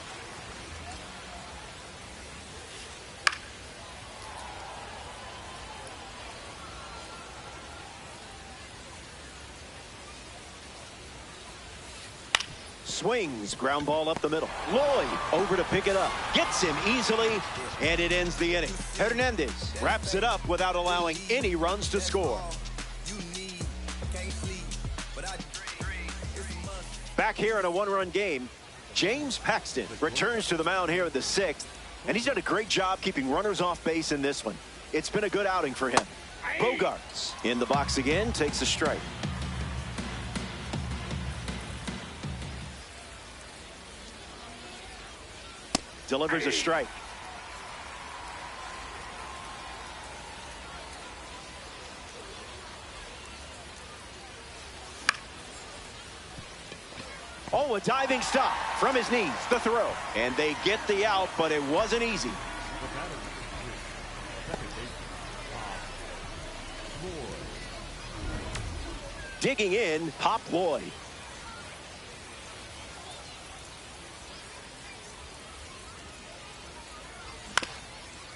Swings, ground ball up the middle. Lloyd over to pick it up. Gets him easily, and it ends the inning. Hernandez wraps it up without allowing any runs to score. Back here in a one-run game, James Paxton returns to the mound here at the 6th, and he's done a great job keeping runners off base in this one. It's been a good outing for him. Bogarts in the box again, takes a strike. Delivers a strike. Oh, a diving stop from his knees. The throw. And they get the out, but it wasn't easy. Digging in, Pop Lloyd.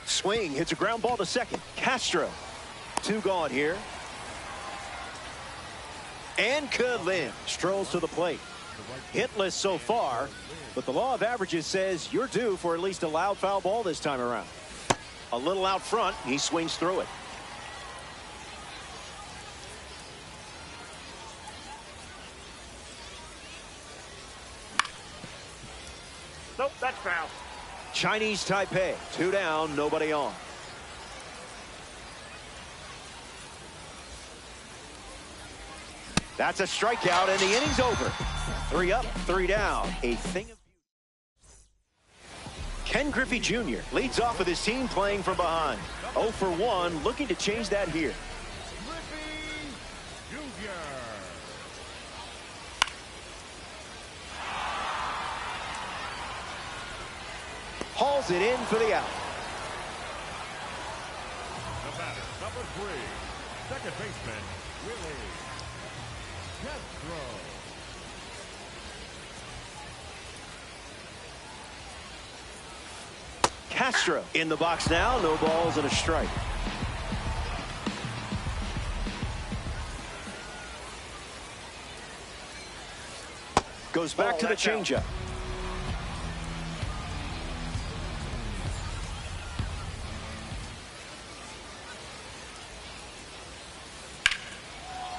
Swing, hits a ground ball to second. Castro, 2 gone here. And Kalim strolls to the plate. Hitless so far, but the law of averages says you're due for at least a loud foul ball this time around. A little out front, he swings through it. Nope, that's foul. Chinese Taipei, 2 down, nobody on. That's a strikeout, and the inning's over. 3 up, 3 down. A thing of beauty. Ken Griffey Jr. leads off with his team playing from behind. 0 for 1, looking to change that here. Griffey Jr. Hauls it in for the out. The batter, number 3, second baseman, Willie Castro. Castro in the box now, no balls and a strike. Goes back to the changeup.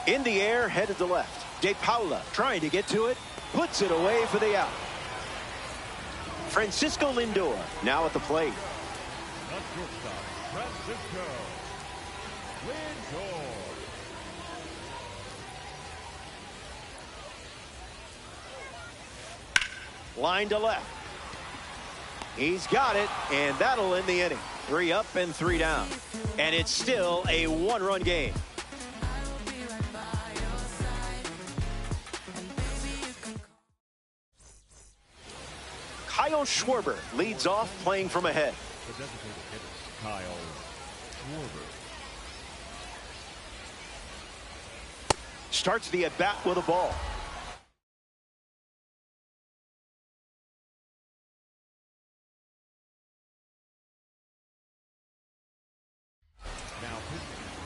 In the air, headed to left. De Paula trying to get to it, puts it away for the out. Francisco Lindor now at the plate. The shortstop, Francisco Lindor. Line to left. He's got it, and that'll end the inning. 3 up and 3 down. And it's still a 1-run game. Kyle Schwarber leads off, playing from ahead. The designated hitter, Kyle Schwarber. Starts the at-bat with a ball.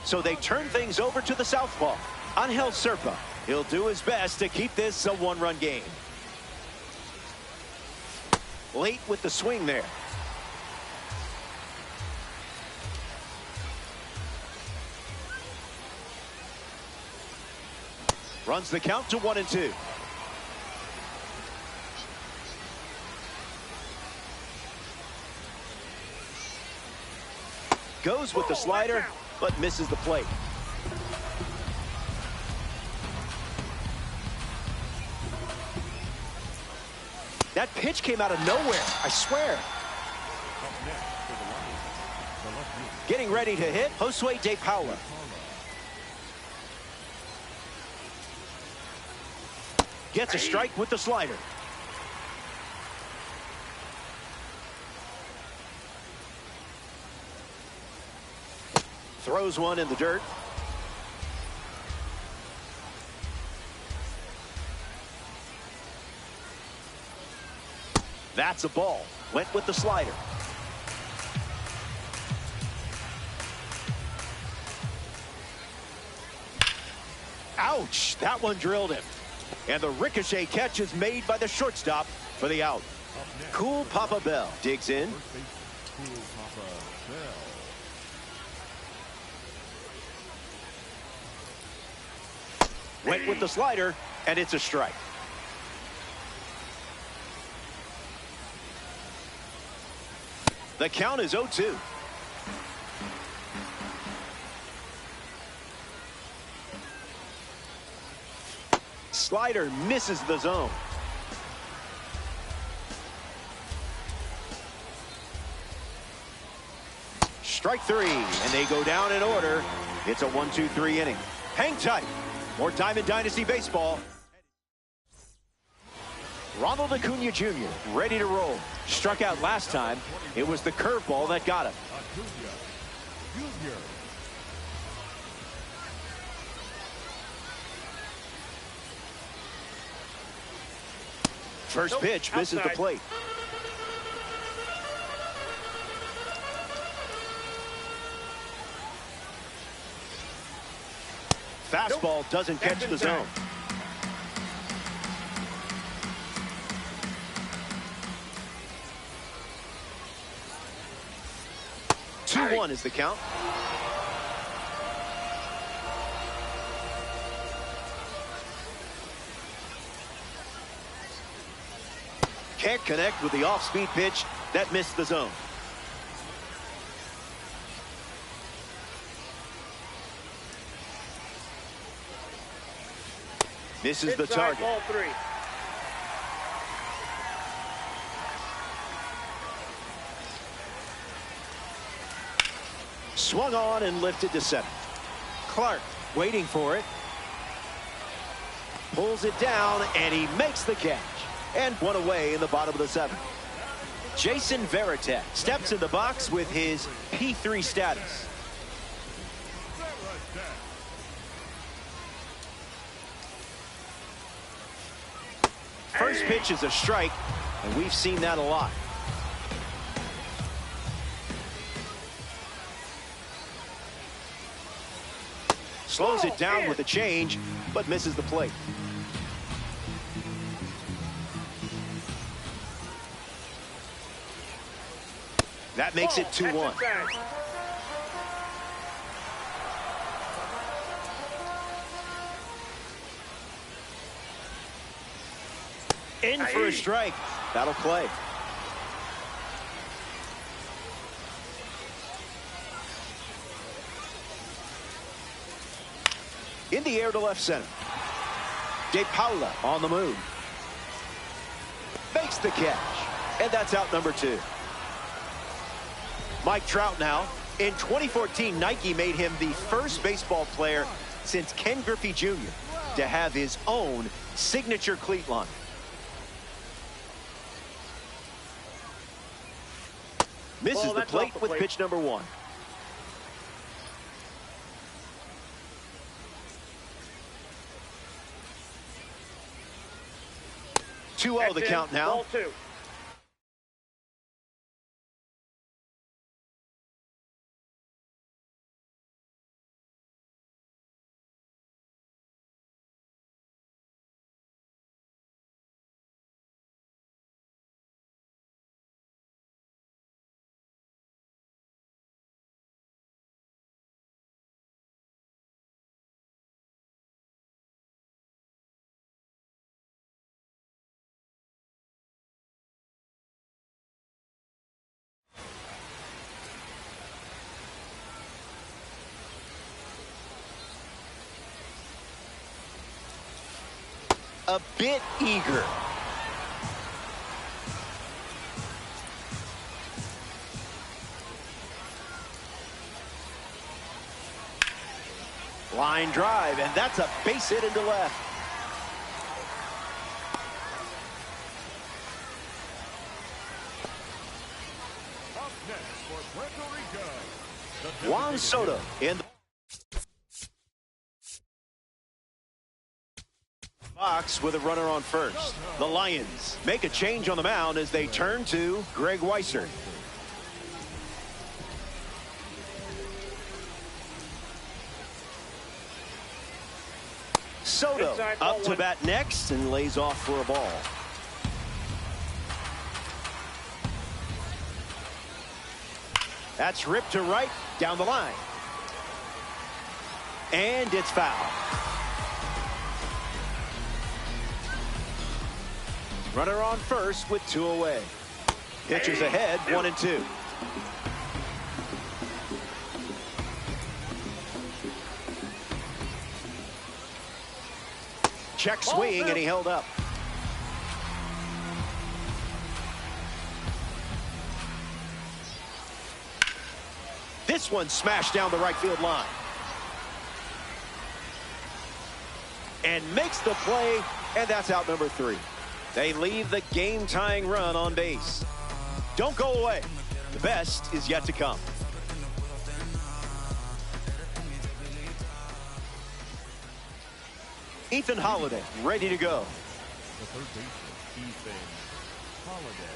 So they turn things over to the southpaw. Angel Serpa. He'll do his best to keep this a 1-run game. Late with the swing there. Runs the count to 1-2. Goes with the slider, but misses the plate. That pitch came out of nowhere, I swear. Getting ready to hit, Josue De Paula. Gets a strike with the slider. Throws one in the dirt. That's a ball. Went with the slider. Ouch! That one drilled him. And the ricochet catch is made by the shortstop for the out. Cool Papa Bell digs in. Cool Papa Bell. Went with the slider, and it's a strike. The count is 0-2. Slider misses the zone. Strike three, and they go down in order. It's a 1-2-3 inning. Hang tight. More Diamond Dynasty baseball. Ronald Acuna Jr. ready to roll. Struck out last time. It was the curveball that got him. Acuna Jr. First pitch misses the plate. Fastball doesn't catch the zone. Two 2-1 is the count. Can't connect with the off-speed pitch. That missed the zone. Misses the target. Ball three. Swung on and lifted to center. Clark waiting for it. Pulls it down, and he makes the catch. And one away in the bottom of the seventh. Jason Varitek steps in the box with his P3 status. First pitch is a strike, and we've seen that a lot. Slows it down with a change, but misses the plate. That makes it 2-1. In for a strike. That'll play. In the air to left center. De Paula on the move. Makes the catch. And that's out number 2. Mike Trout now. In 2014, Nike made him the first baseball player since Ken Griffey Jr. to have his own signature cleat line. Misses the plate with pitch number 1. The count now. Ball 2. A bit eager. Line drive, and that's a base hit into left. Juan Soto in the box with a runner on first. The Lions make a change on the mound as they turn to Greg Weissert. Soto up to bat next and lays off for a ball. That's ripped to right down the line. And it's foul. Runner on first with 2 away. Pitchers ahead, 1-2. Check swing, and he held up. This one smashed down the right field line. And makes the play, and that's out number 3. They leave the game-tying run on base. Don't go away. The best is yet to come. Ethan Holiday ready to go. The third baseman, Ethan Holiday.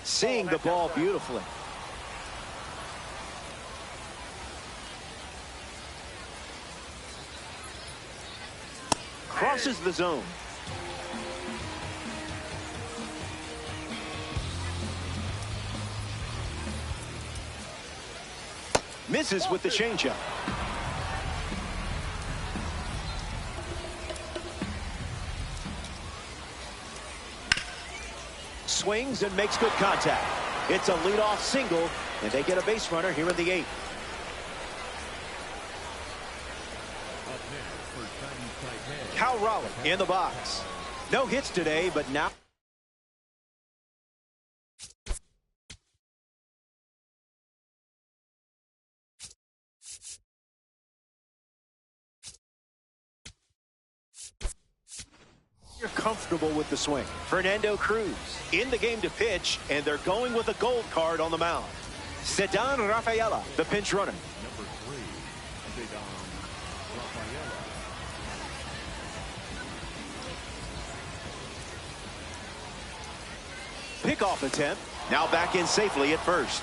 Seeing the ball beautifully. Crosses the zone. Misses with the changeup. Swings and makes good contact. It's a leadoff single, and they get a base runner here in the 8th. Cal Raleigh in the box. No hits today, but now you're comfortable with the swing. Fernando Cruz in the game to pitch, and they're going with a gold card on the mound. Ceddanne Rafaela, the pinch runner. Number 3, Ceddanne Rafaela. Pickoff attempt. Now back in safely at first.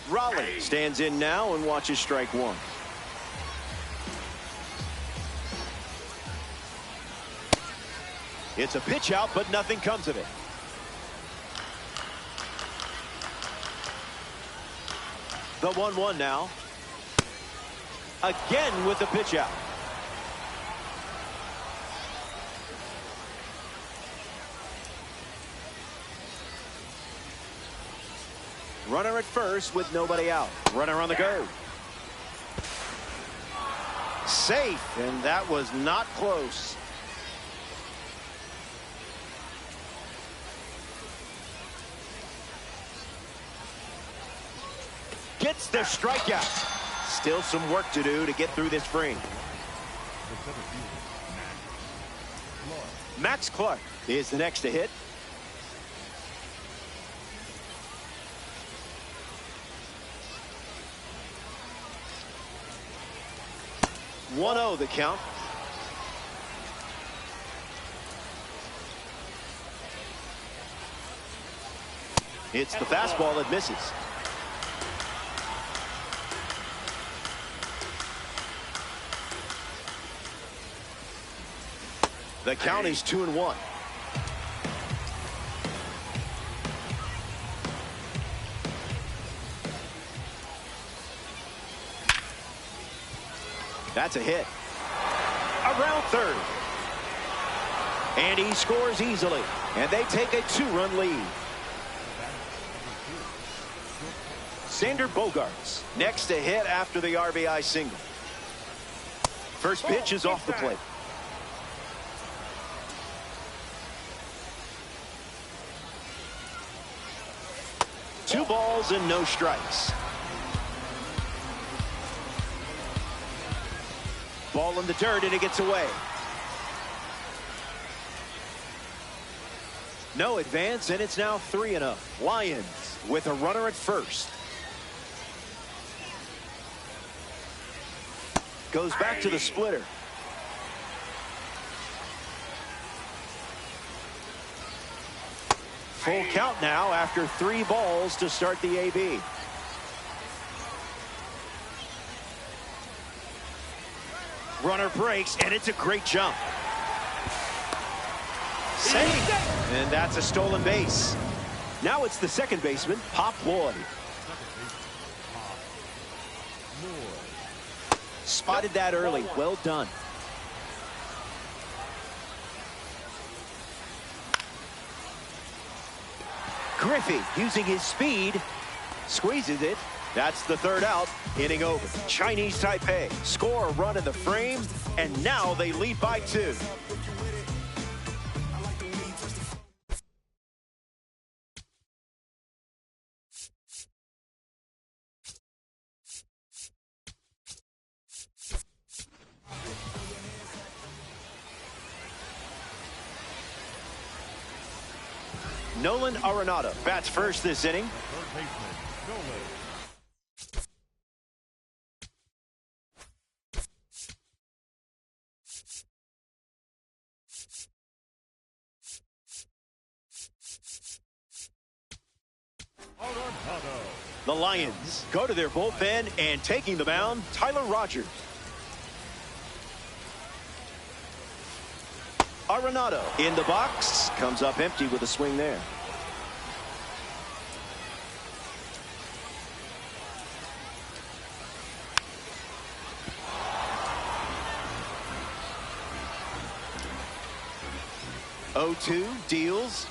Raleigh stands in now and watches strike 1. It's a pitch out, but nothing comes of it. The 1-1 now. Again with the pitch out. Runner at first with nobody out. Runner on the go. Safe, and that was not close. Gets the strikeout. Still some work to do to get through this frame. Max Clark is the next to hit. (1-0) the count. It's the fastball that misses. The count is 2-1. That's a hit. Around third. And he scores easily. And they take a 2-run lead. Xander Bogaerts next to hit after the RBI single. First pitch is off the plate. Two balls. balls and no strikes. Ball in the dirt, and it gets away. No advance, and it's now 3-0. Lions with a runner at first. Goes back to the splitter. Full count now after 3 balls to start the AB. Runner breaks, and it's a great jump. Safe. And that's a stolen base. Now it's the second baseman, Pop Lloyd. Spotted that early. Well done. Griffey using his speed. Squeezes it. That's the third out. Inning over. Chinese Taipei score a run in the frame, and now they lead by 2. Nolan Arenado bats first this inning. The Lions go to their bullpen, and taking the mound, Tyler Rogers. Arenado in the box, comes up empty with a swing there. O2 deals.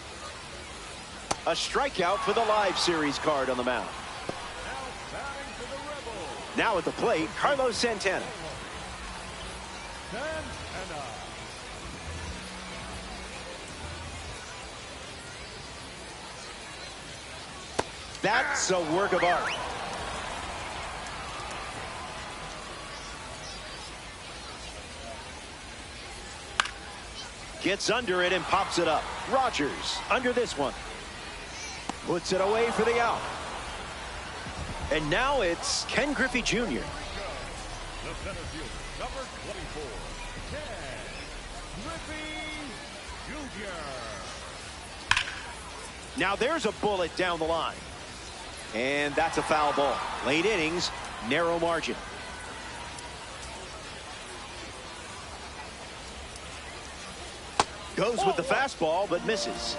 A strikeout for the live series card on the mound. Now at the plate, Carlos Santana. That's a work of art. Gets under it and pops it up. Rogers under this one. Puts it away for the out. And now it's Ken Griffey Jr. The center fielder, number 24, Ken Griffey Jr. Now there's a bullet down the line. And that's a foul ball. Late innings, narrow margin. Goes with the fastball, but misses.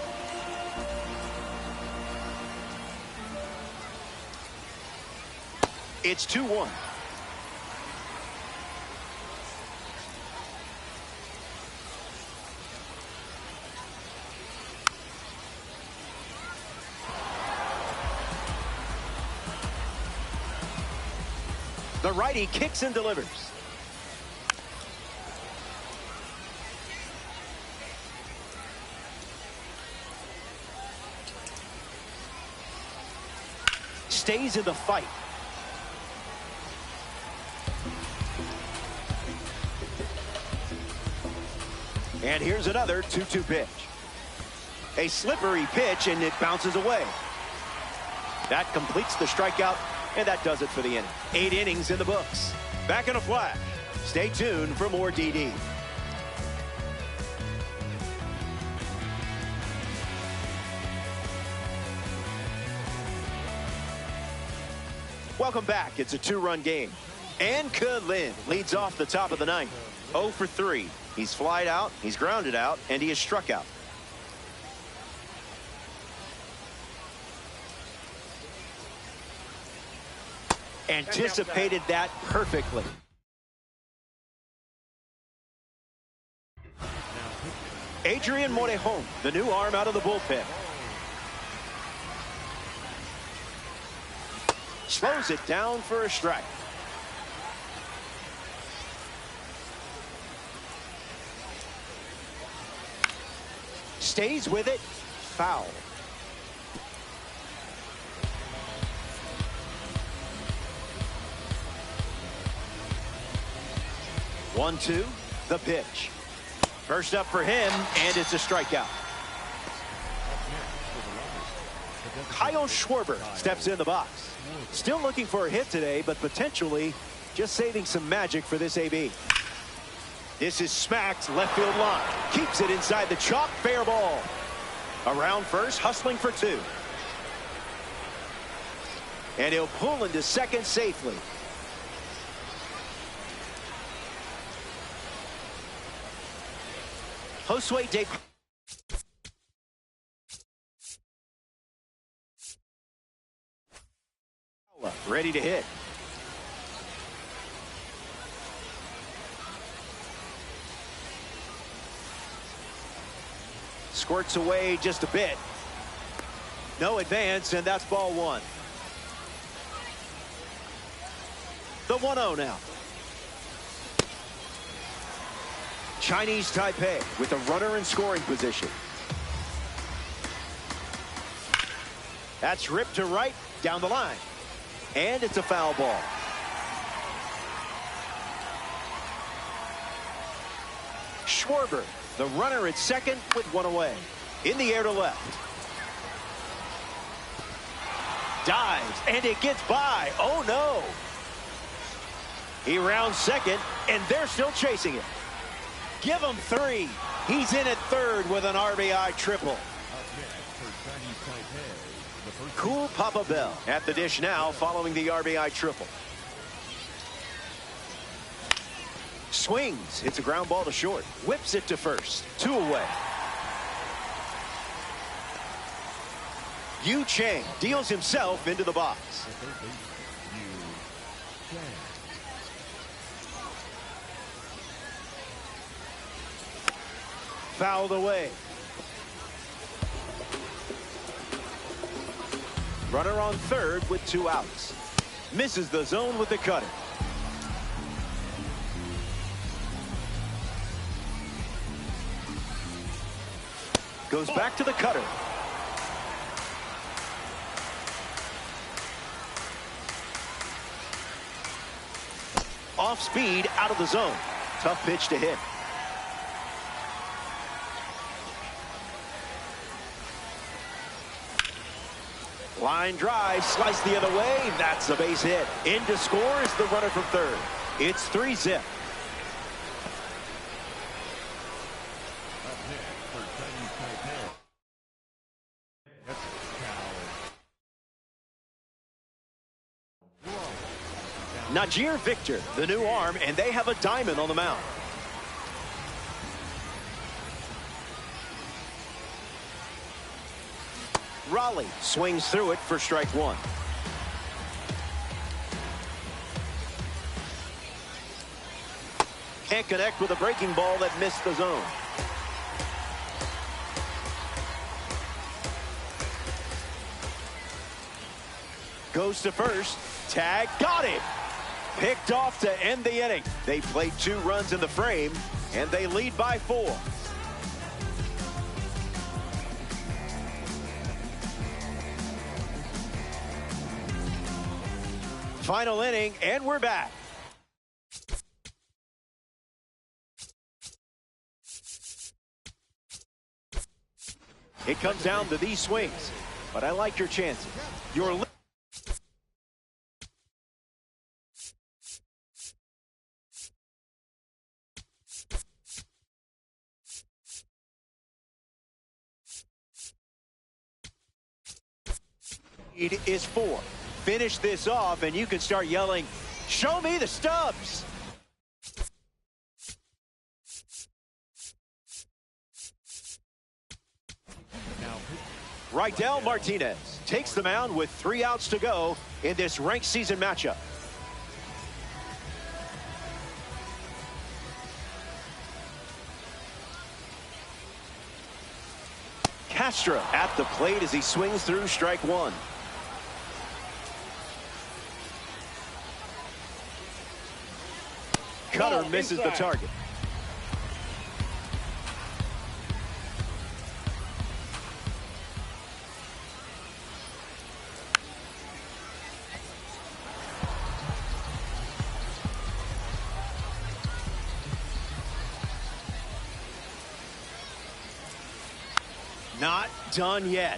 It's 2-1. The righty kicks and delivers. Stays in the fight. And here's another 2-2 pitch. A slippery pitch, and it bounces away. That completes the strikeout, and that does it for the inning. 8 innings in the books. Back in a flash. Stay tuned for more DD. Welcome back. It's a 2-run game. And Kalin leads off the top of the 9th. 0 for 3. He's flied out, he's grounded out, and he is struck out. Anticipated that perfectly. Adrian Morejon, the new arm out of the bullpen. Slows it down for a strike. Stays with it. Foul. 1-2, the pitch. First up for him, and it's a strikeout. Kyle Schwarber steps in the box. Still looking for a hit today, but potentially just saving some magic for this AB. This is smacked left field line. Keeps it inside the chalk. Fair ball. Around first, hustling for 2. And he'll pull into second safely. Josue De ready to hit. Squirts away just a bit. No advance, and that's ball 1. The 1-0 now. Chinese Taipei with a runner in scoring position. That's ripped to right, down the line. And it's a foul ball. Schwarber, the runner at second with 1 away. In the air to left. Dives, and it gets by. Oh, no. He rounds second, and they're still chasing it. Give him 3. He's in at third with an RBI triple. Cool Papa Bell at the dish now following the RBI triple. Swings. It's a ground ball to short. Whips it to first. 2 away. Yu Chang deals himself into the box. Fouled away. Runner on third with 2 outs. Misses the zone with the cutter. Goes back to the cutter. Off speed, out of the zone. Tough pitch to hit. Line drive, slice the other way. That's a base hit. In to score is the runner from third. It's 3-zip. Najir Victor, the new arm, and they have a diamond on the mound. Raleigh swings through it for strike 1. Can't connect with a breaking ball that missed the zone. Goes to first. Tag. Got it. Picked off to end the inning. They played 2 runs in the frame, and they lead by 4. Final inning, and we're back. It comes down to these swings, but I like your chances. Your lead is 4. Finish this off, and you can start yelling, "Show me the stubs!" Rydell Martinez takes the mound with 3 outs to go in this ranked season matchup. Castro at the plate as he swings through strike 1. Cutter misses the target. Not done yet.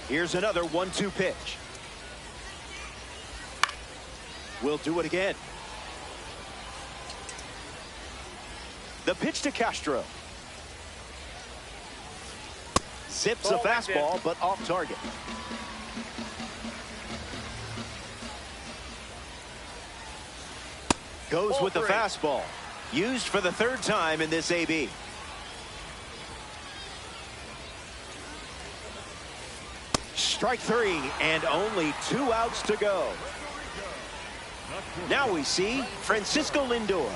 Here's another 1-2 pitch. We'll do it again. The pitch to Castro. Zips a fastball, but off target. Goes with the fastball. Used for the third time in this AB. Strike three, and only 2 outs to go. Now we see Francisco Lindor.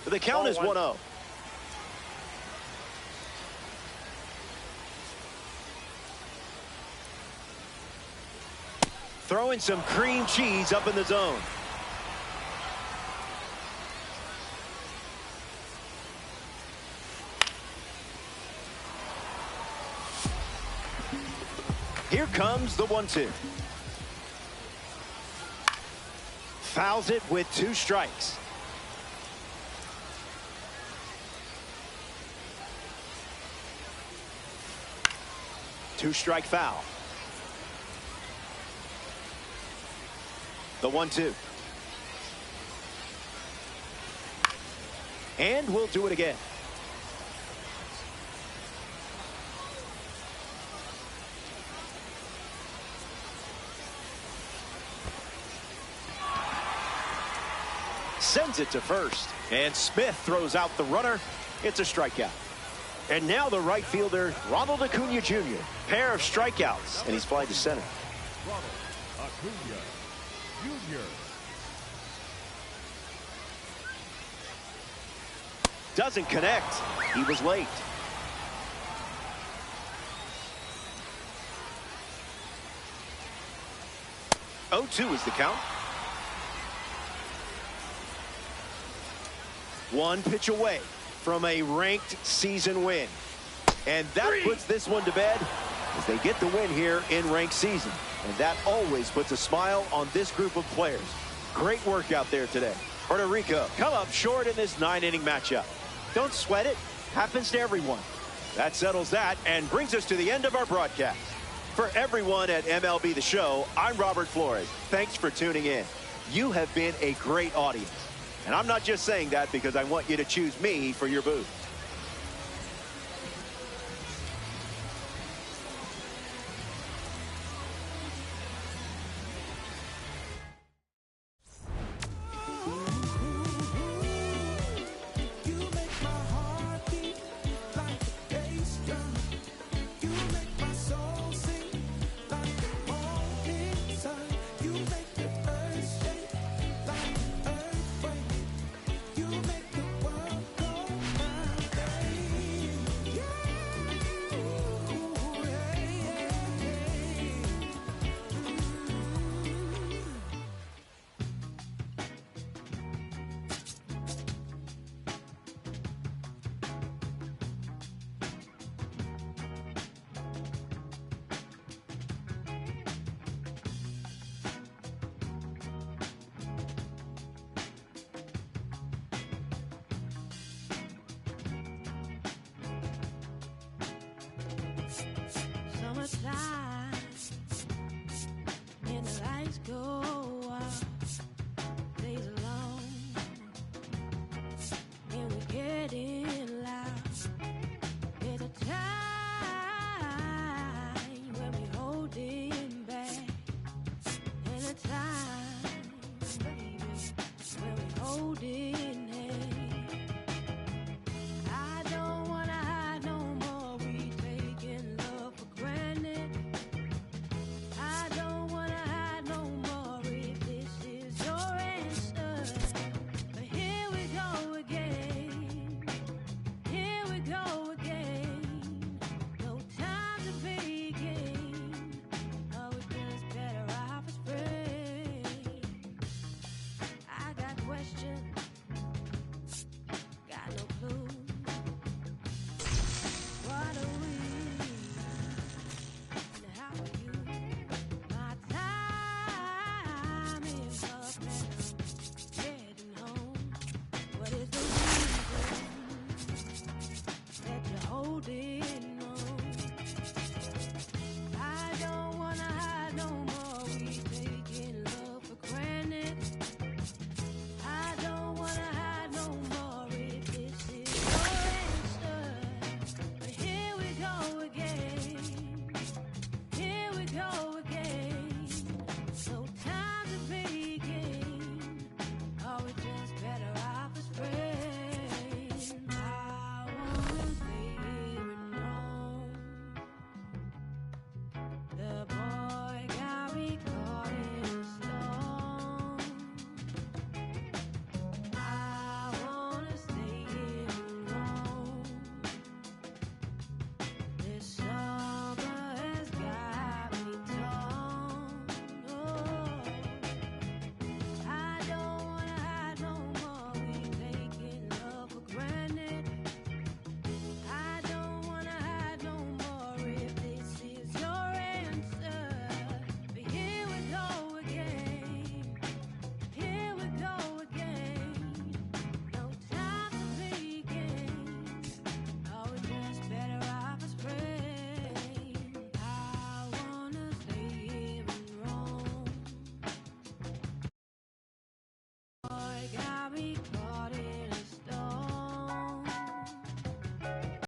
The count is 1-0. Throwing some cream cheese up in the zone. Here comes the 1-2. Fouls it with 2 strikes. Two-strike foul. The 1-2. And we'll do it again. Sends it to first. And Smith throws out the runner. It's a strikeout. And now the right fielder, Ronald Acuna Jr. Pair of strikeouts, and he's flying to center. Ronald Acuna Jr. Doesn't connect. He was late. Oh, 2 is the count. 1 pitch away from a ranked season win. And that puts this one to bed as they get the win here in ranked season. And that always puts a smile on this group of players. Great work out there today. Puerto Rico come up short in this 9-inning matchup. Don't sweat it. Happens to everyone. That settles that and brings us to the end of our broadcast. For everyone at MLB The Show, I'm Robert Flores. Thanks for tuning in. You have been a great audience. And I'm not just saying that because I want you to choose me for your booth.